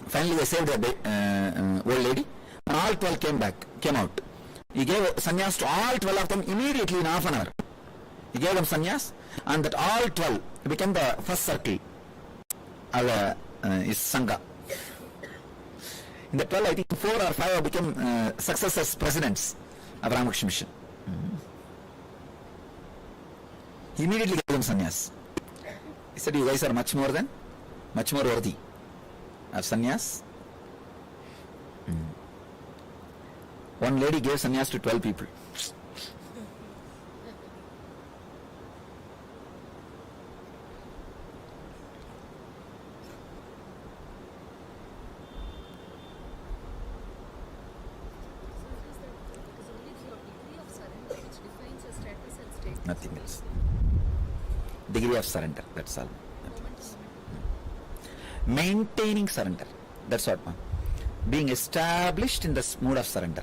finally they saved the old lady. And all 12 came out. He gave sannyas to all 12 of them immediately in half an hour. He gave them sannyas, and that all 12 became the first circle of his sangha. In the 12, I think 4 or 5 became successors, presidents of Ramakrishna Mission. He immediately gave them sannyas. He said, you guys are much more worthy of sannyas. One lady gave sannyas to 12 people. Nothing else. Degree of surrender, that's all. Maintaining surrender, that's what, being established in the mood of surrender.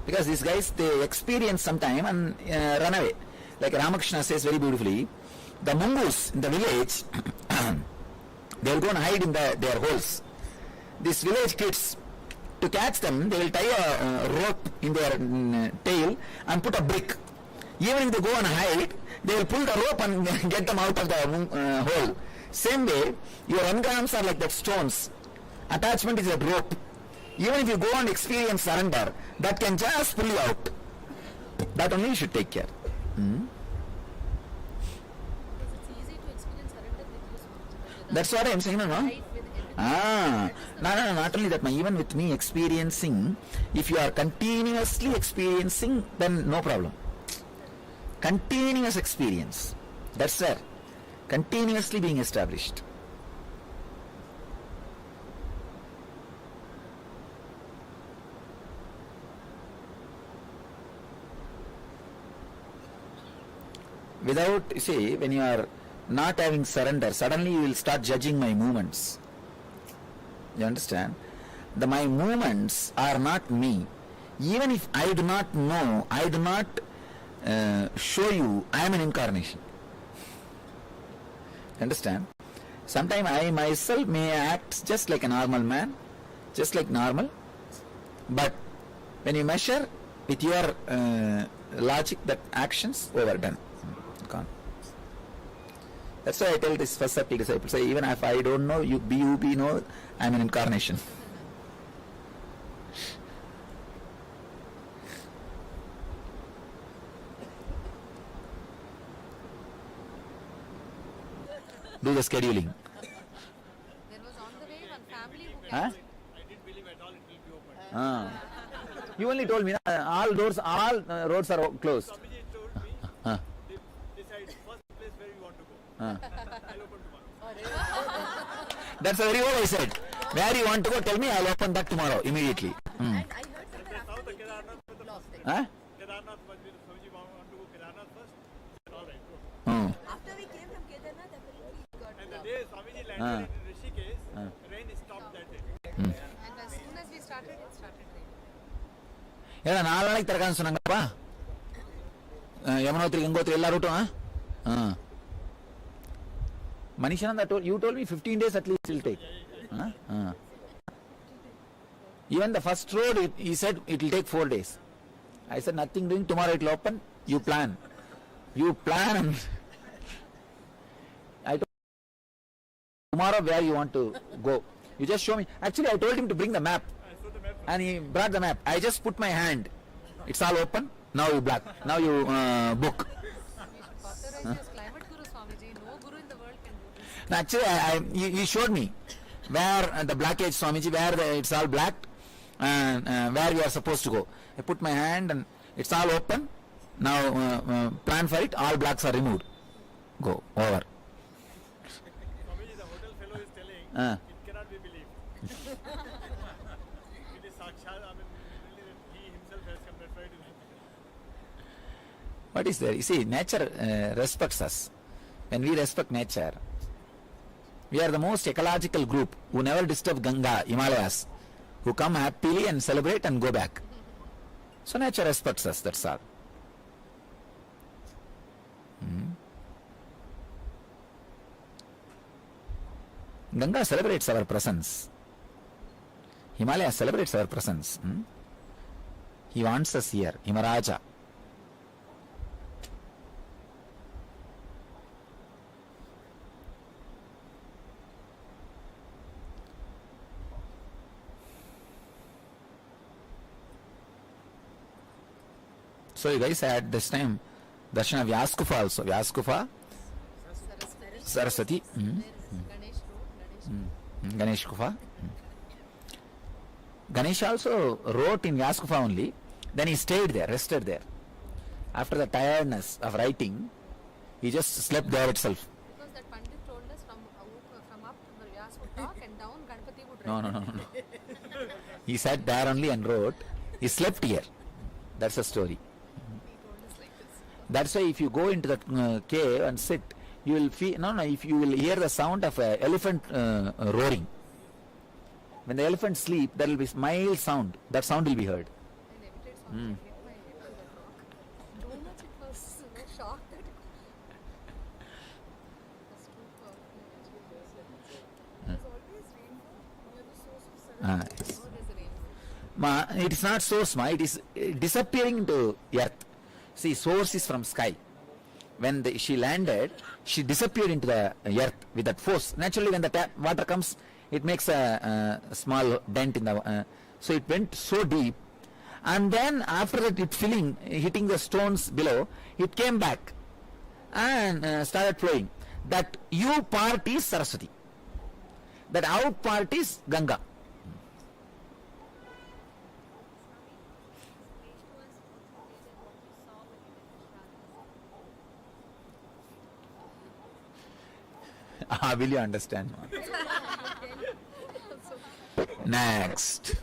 Because these guys, they experience some time and run away. Like Ramakrishna says very beautifully, the mongoose in the village, they will go and hide in their holes. These village kids, to catch them, they will tie a rope in their tail and put a brick. Even if they go and hide, they will pull the rope and get them out of the hole. Same way, your engrams are like that stones. Attachment is a rope. Even if you go and experience surrender, that can just pull you out. That only you should take care. Because it's easy to experience surrender with you. That's what I am saying, no? No, not only that, even with me experiencing, if you are continuously experiencing, then no problem. Continuous experience, that's there. Continuously being established. Without, you see, when you are not having surrender, suddenly you will start judging my movements. You understand? My movements are not me. Even if I do not know, I do not show you, I am an incarnation. Understand? Sometimes I myself may act just like a normal man, just like normal, but when you measure with your logic, that actions overdone. Gone. That's why I tell this first circle disciples, say, even if I don't know, you know, I'm an incarnation. Do the scheduling. There was on the way one family who Huh? came. I didn't believe at all it will be open. You only told me all doors, all roads are closed. Swamiji told me, Huh. decide first place where you want to go. Huh. I'll open tomorrow. That's very what I said. Where you want to go, tell me, I'll open that tomorrow, immediately. And I heard somewhere after we came from lost it. Huh? Kedarnath, Swamiji want to go Kedarnath first. All right, go. After we came from Kedarnath, apparently it got And the blocked. day Swamiji landed in Rishikesh, rain stopped that day. And as soon as we started, it started raining. ஏன்னா 4 நாளைக்கு திறக்கான்னு சொன்னாங்கப்பா யமுனோத்ரி கங்கோத்ரி எல்லா ரூட்டும் Manishananda told you told me 15 days at least it will take. Even the first road he said it will take 4 days. I said nothing doing, tomorrow it will open. You plan and I told tomorrow where you want to go. You just show me. Actually I told him to bring the map. And he brought the map. I just put my hand. It's all open. Now you block. Now you book. Authorize as climate guru, Swamiji. No guru in the world can do this. No, actually, he showed me where the blockage, Swamiji, where it's all black and where we are supposed to go. I put my hand and it's all open. Now plan for it. All blocks are removed. Go over. Swamiji, the hotel fellow is telling it cannot be believed. It is Sakshat, I mean, really he himself has come, that's why it is happening. What is there? You see, nature respects us. When we respect nature, we are the most ecological group who never disturb Ganga, Himalayas, who come happily and celebrate and go back. So nature respects us, that's all. Ganga celebrates our presence. Himalaya celebrates our presence. He wants us here, Himaraja. So you guys had this time darshan of Vyaskufa also. Vyaskufa, Saraswati, Ganesh wrote, Ganesh Kufa. Ganesh also wrote in Vyaskufa only. Then he stayed there, rested there. After the tiredness of writing, he just slept there itself. Because that Pandit told us from up the Vyas would talk and down Ganpati would write. No. He sat there only and wrote. He slept here. That's the story. He told us like this. That's why if you go into the cave and sit, you will feel, if you will hear the sound of an elephant roaring. When the elephant sleep, there will be mild sound. That sound will be heard. I limited Swamiji hit my head to the rock. Too much it was shocked that it was too powerful. There's always rainfall near the source of Saraswati. Yes. Oh, there's a rainfall. It is not source, it is disappearing into earth. See, source is from sky. When she landed, she disappeared into the earth with that force. Naturally, when the water comes, it makes a small dent in the. So it went so deep, and then after that, it hitting the stones below, it came back and started flowing. That U part is Saraswati. That out part is Ganga. Will you understand? Next.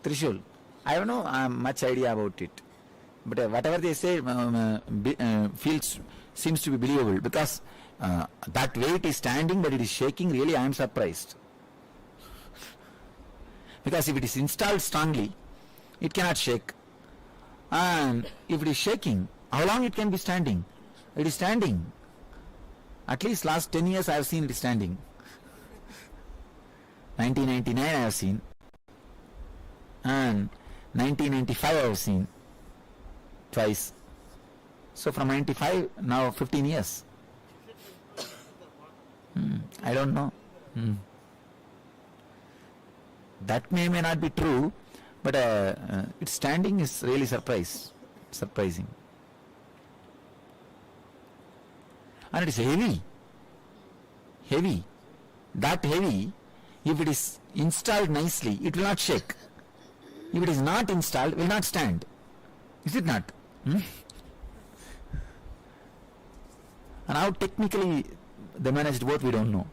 Trishul. I have no much idea about it. But whatever they say seems to be believable, because that way it is standing but it is shaking. Really, I am surprised. Because if it is installed strongly, it cannot shake. And if it is shaking, how long it can be standing? It is standing. At least last 10 years I have seen it standing. 1999 I have seen. And 1995 I have seen. Twice. So from 95, now 15 years. I don't know. That may not be true, but its standing is really surprising. And it is heavy. That heavy, if it is installed nicely, it will not shake. If it is not installed, it will not stand. Is it not? And how technically they managed both, we don't know.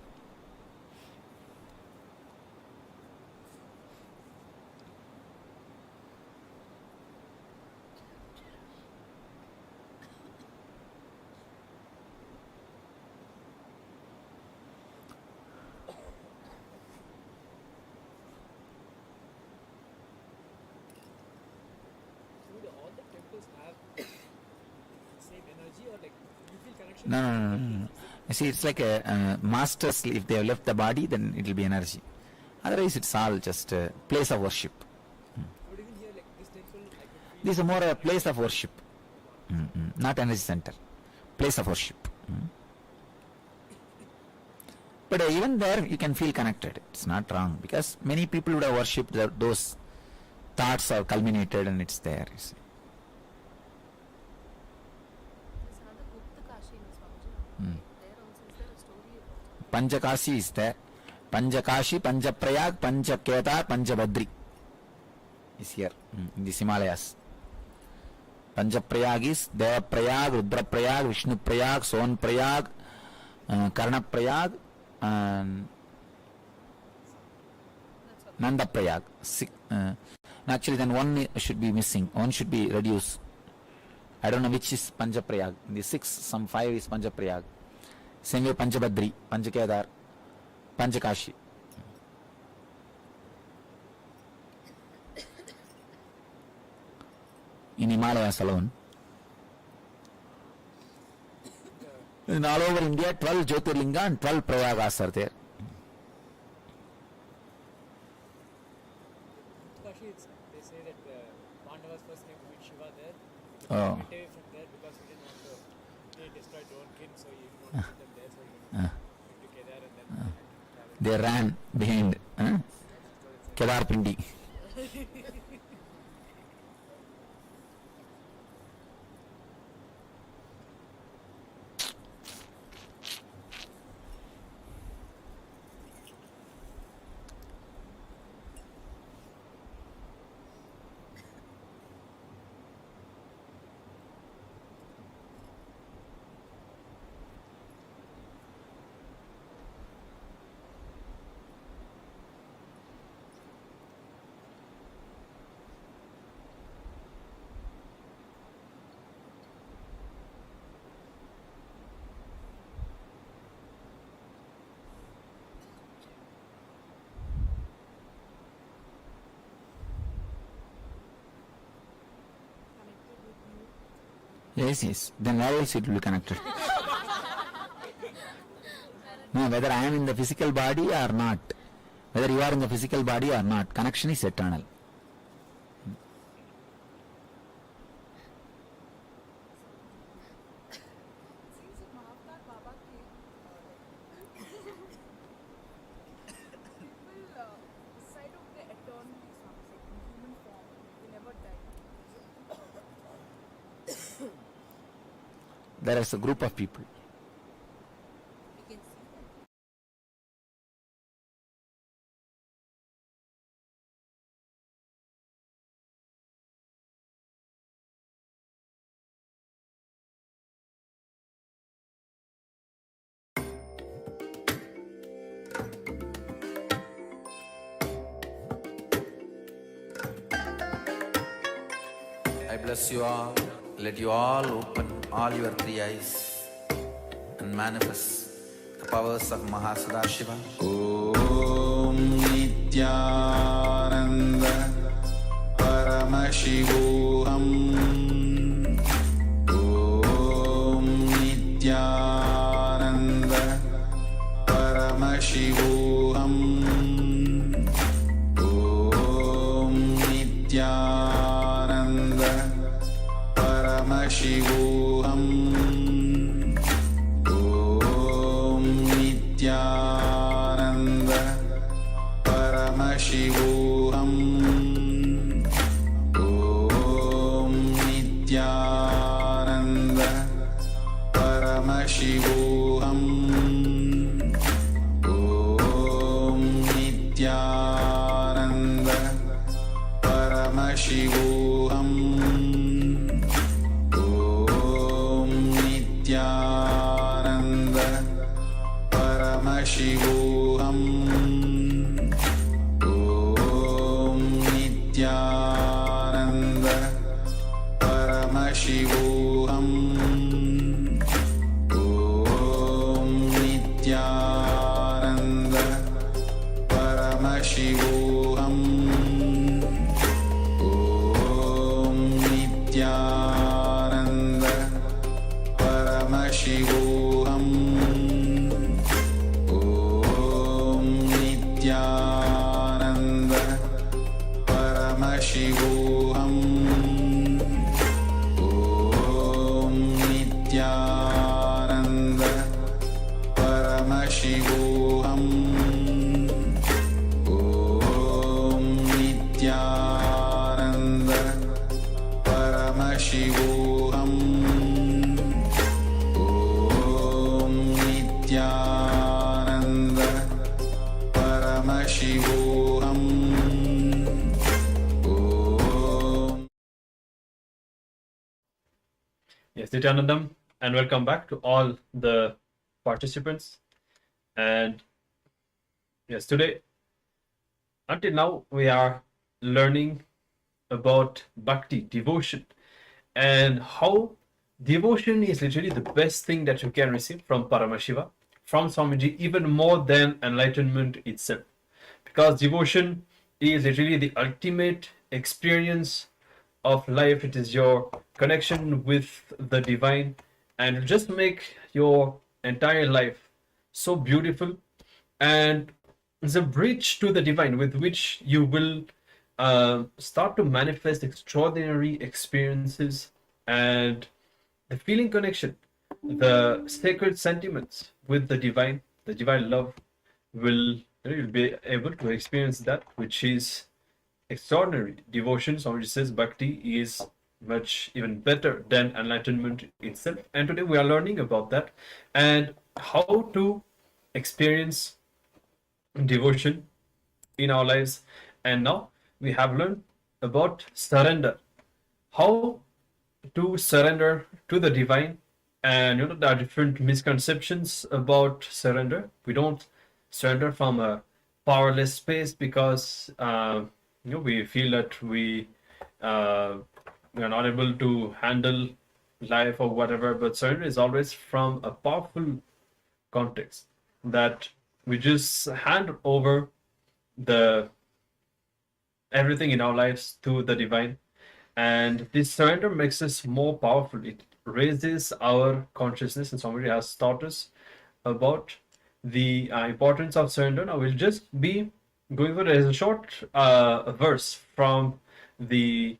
No. You see, it's like a master sleep. If they have left the body, then it will be energy. Otherwise, it's all just a place of worship. This is more a place of worship, not energy center. Place of worship. But even there, you can feel connected. It's not wrong, because many people would have worshipped those thoughts are culminated and it's there. You see. Panchakashi is there. Panchakashi, Panchaprayag, Panchakedar, Panchabadri is here in the Himalayas. Panchaprayag is Devaprayag, Rudraprayag, Vishnuprayag, Sonprayag, Karnaprayag, and Nandaprayag. Actually, then one should be missing. One should be reduced. I don't know which is Panchaprayag. In the 6, some 5 is Panchaprayag. Same way Panchabadri, Panchakedar, Panchakashi. In Himalayas alone. In all over India, 12 Jyotirlinga and 12 Prayagas are there. They say that Pandavas first came to meet Shiva there. Oh. Went away from there because he didn't want to destroy their own kin, so he didn't want to put them there, so he went to Kedar and then They ran behind Kedar Pindi. Yes. Then why else it will be connected? No, whether I am in the physical body or not, whether you are in the physical body or not, connection is eternal. There is a group of people. I bless you all. Let you all open all your three eyes and manifest the powers of Shiva. Om Nityananda Paramashivoham. Om Nityananda Paramashivoham. Om Nityananda Paramashivoham. Om Nityananda Paramashivoham. Om Nityananda Paramashivoham. Om Nityananda Paramashivoham. Om Nityananda Paramashivoham. Om Nityananda Paramashivoham. Om Nityananda Paramashivoham. Om Nityananda Paramashivoham. Om Nityananda Paramashivoham. Om Nityananda Paramashivoham. Om Nityananda Paramashivoham. Om Nityananda Paramashivoham. Om Yes, Nityanandam, and welcome back to all the participants. And yes, today, until now, we are learning about bhakti, devotion, and how devotion is literally the best thing that you can receive from Paramashiva, from Swamiji, even more than enlightenment itself. Because devotion is literally the ultimate experience of life. It is your connection with the divine, and it'll just make your entire life so beautiful, and it's a bridge to the divine with which you will start to manifest extraordinary experiences, and the feeling connection, the sacred sentiments with the divine love will, you'll be able to experience that, which is extraordinary. Devotion, somebody says, bhakti is much even better than enlightenment itself. And today we are learning about that and how to experience devotion in our lives. And now we have learned about surrender, how to surrender to the divine. And there are different misconceptions about surrender. We don't surrender from a powerless space because we feel that we are not able to handle life or whatever, but surrender is always from a powerful context that we just hand over the everything in our lives to the divine, and this surrender makes us more powerful. It raises our consciousness, and somebody has taught us about the importance of surrender. Now we'll just be going over a short verse from the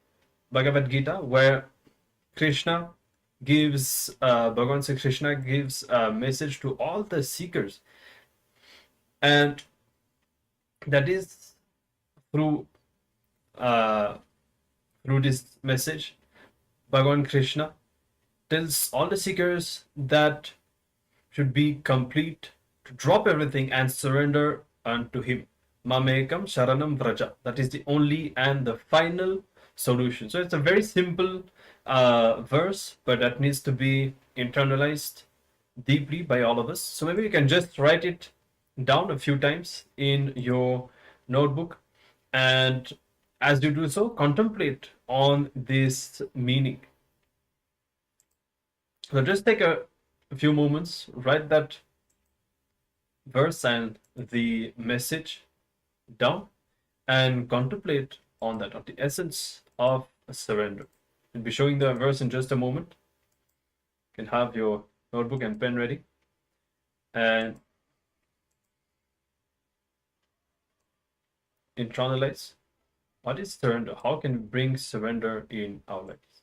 Bhagavad Gita, where Krishna gives, Bhagavan Sri Krishna gives a message to all the seekers, and that is through this message, Bhagavan Krishna tells all the seekers that should be complete, to drop everything and surrender unto him. Mamekam Sharanam Vraja. That is the only and the final solution. So it's a very simple verse, but that needs to be internalized deeply by all of us. So maybe you can just write it down a few times in your notebook, and as you do so, contemplate on this meaning. So just take a few moments, write that verse and the message down, and contemplate on that, on the essence of surrender. I'll be showing the verse in just a moment. You can have your notebook and pen ready, and internalize what is surrender. How can we bring surrender in our lives?